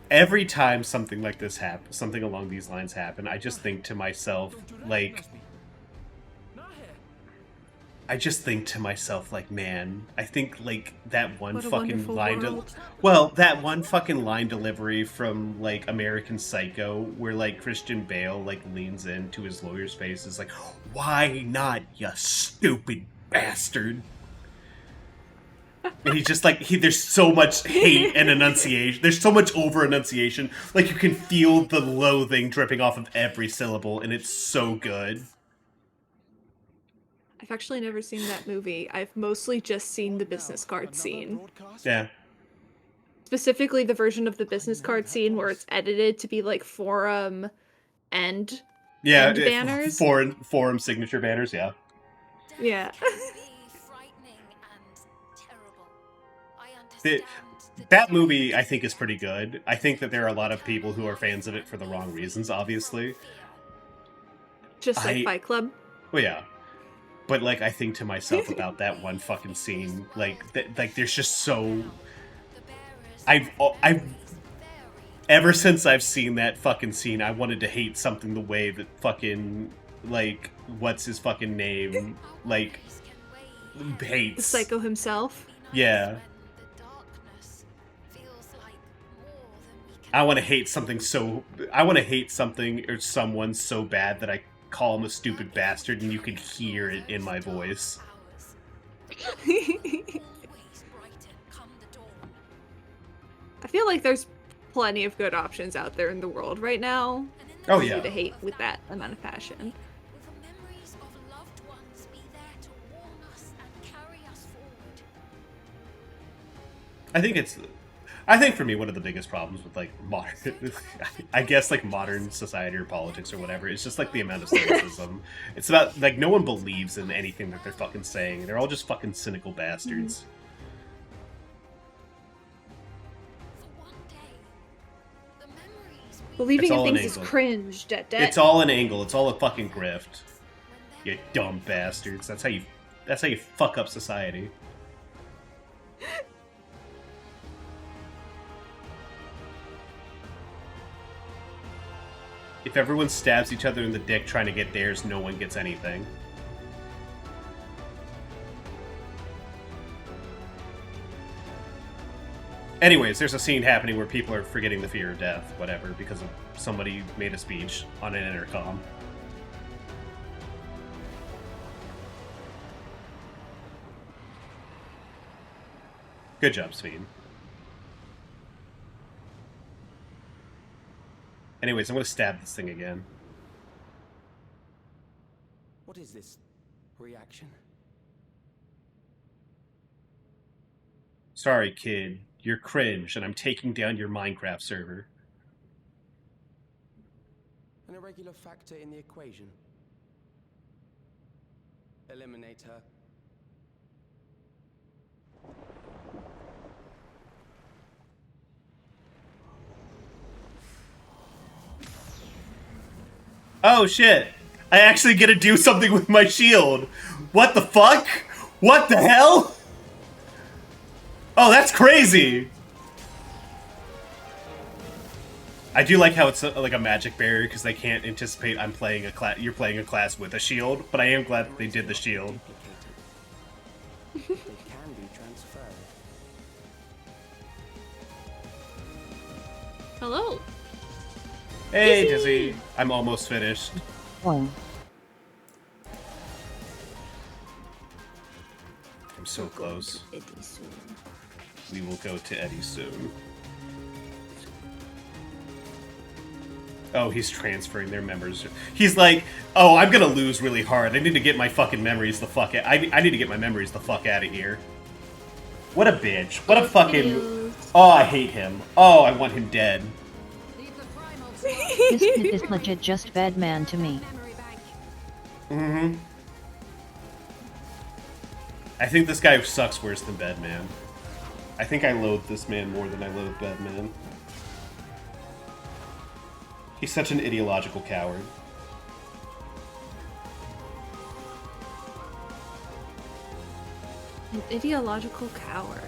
every time something like this happens, something along these lines happen, I just think to myself, like, man, I think, like, that one What a fucking wonderful line... world. Well, that one fucking line delivery from, like, American Psycho, where, like, Christian Bale, like, leans into his lawyer's face, is like, why not, you stupid bastard? And he's just like, there's so much hate and enunciation. There's so much over-enunciation. Like, you can feel the loathing dripping off of every syllable, and it's so good. I've actually never seen that movie. I've mostly just seen the business card scene. Yeah. Specifically the version of the business card scene where it's edited to be like forum end banners. Forum signature banners, yeah. Yeah. That movie, I think, is pretty good. I think that there are a lot of people who are fans of it for the wrong reasons, obviously. Just like Fight Club? Well, yeah. But, like, I think to myself about that one fucking scene, like, there's just so... I've ever since I've seen that fucking scene, I wanted to hate something the way that fucking, like, what's his fucking name, like, hates. Psycho himself? Yeah. I want to hate something or someone so bad that I call him a stupid bastard, and you can hear it in my voice. I feel like there's plenty of good options out there in the world right now. Oh, for you yeah. to hate with that amount of passion. I think for me, one of the biggest problems with, like, modern, I guess, like, modern society or politics or whatever, it's just, like, the amount of cynicism. It's about, like, no one believes in anything that they're fucking saying. They're all just fucking cynical bastards. Believing It's in all an things is angle. cringe, dead. It's all an angle. It's all a fucking grift. You dumb bastards. That's how you fuck up society. If everyone stabs each other in the dick trying to get theirs, no one gets anything. Anyways, there's a scene happening where people are forgetting the fear of death, whatever, because of somebody made a speech on an intercom. Good job, Sveen. Anyways, I'm gonna stab this thing again. What is this reaction? Sorry, kid. You're cringe, and I'm taking down your Minecraft server. An irregular factor in the equation. Eliminate her. Oh shit! I actually get to do something with my shield! What the fuck? What the hell? Oh, that's crazy! I do like how it's like a magic barrier because they can't anticipate I'm playing a class. You're playing a class with a shield, but I am glad that they did the shield. They can be transferred. Hello. Hey, Dizzy. I'm almost finished. Oh. I'm so close. We will go to Eddie soon. Oh, he's transferring their members. He's like, oh, I'm gonna lose really hard. I need to get my fucking memories the fuck out. I need to get my memories the fuck out of here. What a bitch. What a fucking... Oh, I hate him. Oh, I want him dead. This kid is legit just Batman to me. Mm-hmm. I think this guy sucks worse than Batman. I think I loathe this man more than I loathe Batman. He's such an ideological coward. An ideological coward.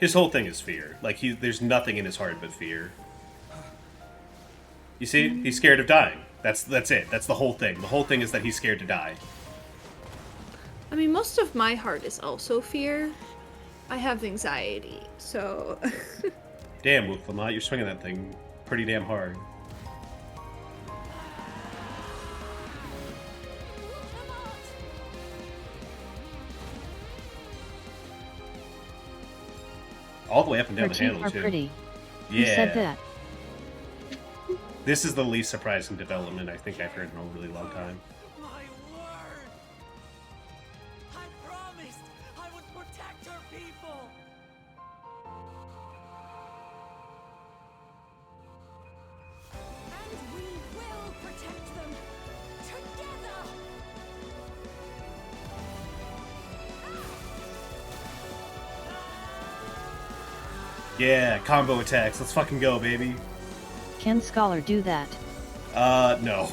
His whole thing is fear. Like, there's nothing in his heart but fear. You see? He's scared of dying. That's it. That's the whole thing. The whole thing is that he's scared to die. I mean, most of my heart is also fear. I have anxiety, so... Damn, Wolf Lamont, you're swinging that thing pretty damn hard. All the way up and down the handle, too. Pretty. Yeah. Who said that? This is the least surprising development I think I've heard in a really long time. My word! I promised I would protect her people! And we will protect them together. Yeah, combo attacks. Let's fucking go, baby. Can Scholar do that? No.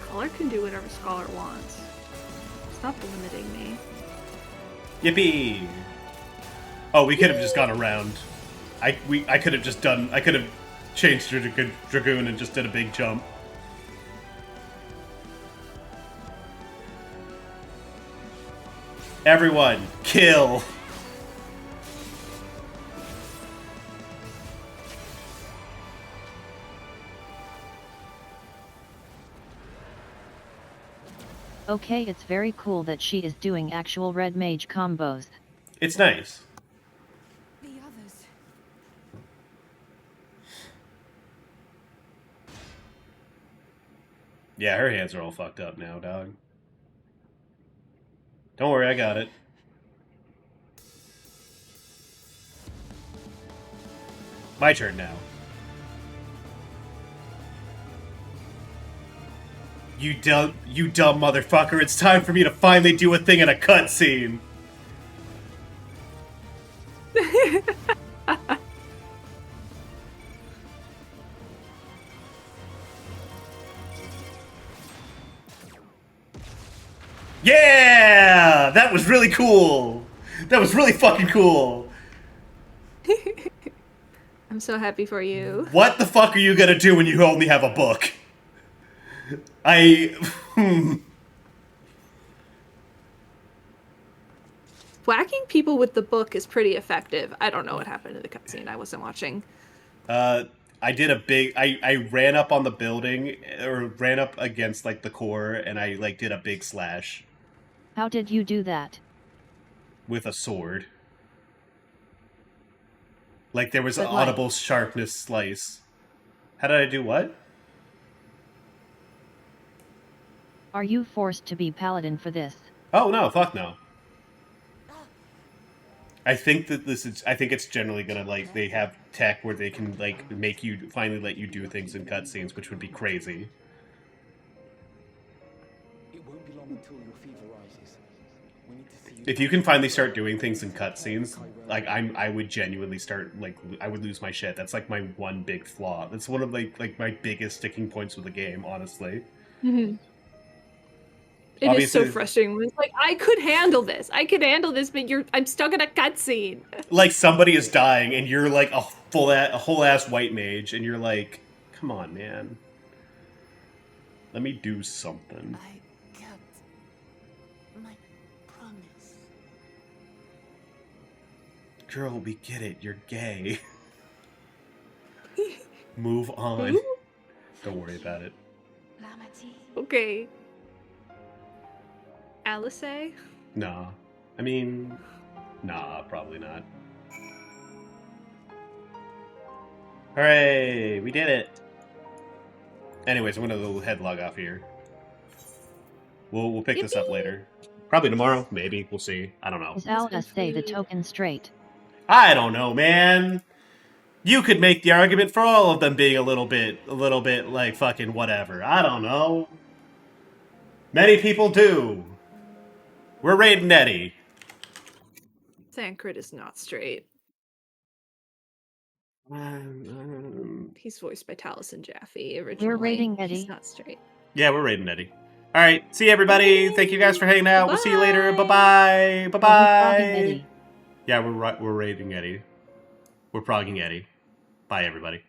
Scholar can do whatever Scholar wants. Stop limiting me. Yippee! Oh, we could have just gone around. I could have just done. I could have changed to Dragoon and just did a big jump. Everyone, kill! Okay, it's very cool that she is doing actual red mage combos. It's nice. The others. Yeah, her hands are all fucked up now, dog. Don't worry, I got it. My turn now. You dumb motherfucker, it's time for me to finally do a thing in a cutscene. Yeah! That was really cool! That was really fucking cool! I'm so happy for you. What the fuck are you gonna do when you only have a book? Whacking people with the book is pretty effective. I don't know what happened in the cutscene. I wasn't watching. I did a big... I ran up on the building, or ran up against, like, the core, and I, like, did a big slash. How did you do that? With a sword. Like, there was But an audible sharpness slice. How did I do what? Are you forced to be paladin for this? Oh, no, fuck no. I think that I think it's generally gonna, like, they have tech where they can, like, make you, finally let you do things in cutscenes, which would be crazy. It won't be long until your fever rises. We need to see you. If you can finally start doing things in cutscenes, like, I would genuinely start, like, I would lose my shit. That's, like, my one big flaw. That's one of, like my biggest sticking points with the game, honestly. Mm-hmm. It is so frustrating. It's like, I could handle this. I could handle this, but I'm stuck in a cutscene. Like, somebody is dying, and you're, like, a whole-ass white mage, and you're like, come on, man. Let me do something. I kept my promise. Girl, we get it. You're gay. Move on. Don't worry about it. Okay. Alice? Nah. I mean, nah, probably not. Hooray! We did it! Anyways, I'm gonna head log off here. We'll pick this up later. Probably tomorrow, maybe. We'll see. I don't know. Is Alice say the token straight? I don't know, man. You could make the argument for all of them being a little bit like fucking whatever. I don't know. Many people do. We're raiding Eddie. Thancred is not straight. He's voiced by Taliesin Jaffe originally. We're raiding Eddie. He's not straight. Yeah, we're raiding Eddie. All right, see you, everybody. Thank you guys for hanging out. We'll see you later. Bye-bye. Bye-bye. Yeah, we're raiding Eddie. We're progging Eddie. Bye, everybody.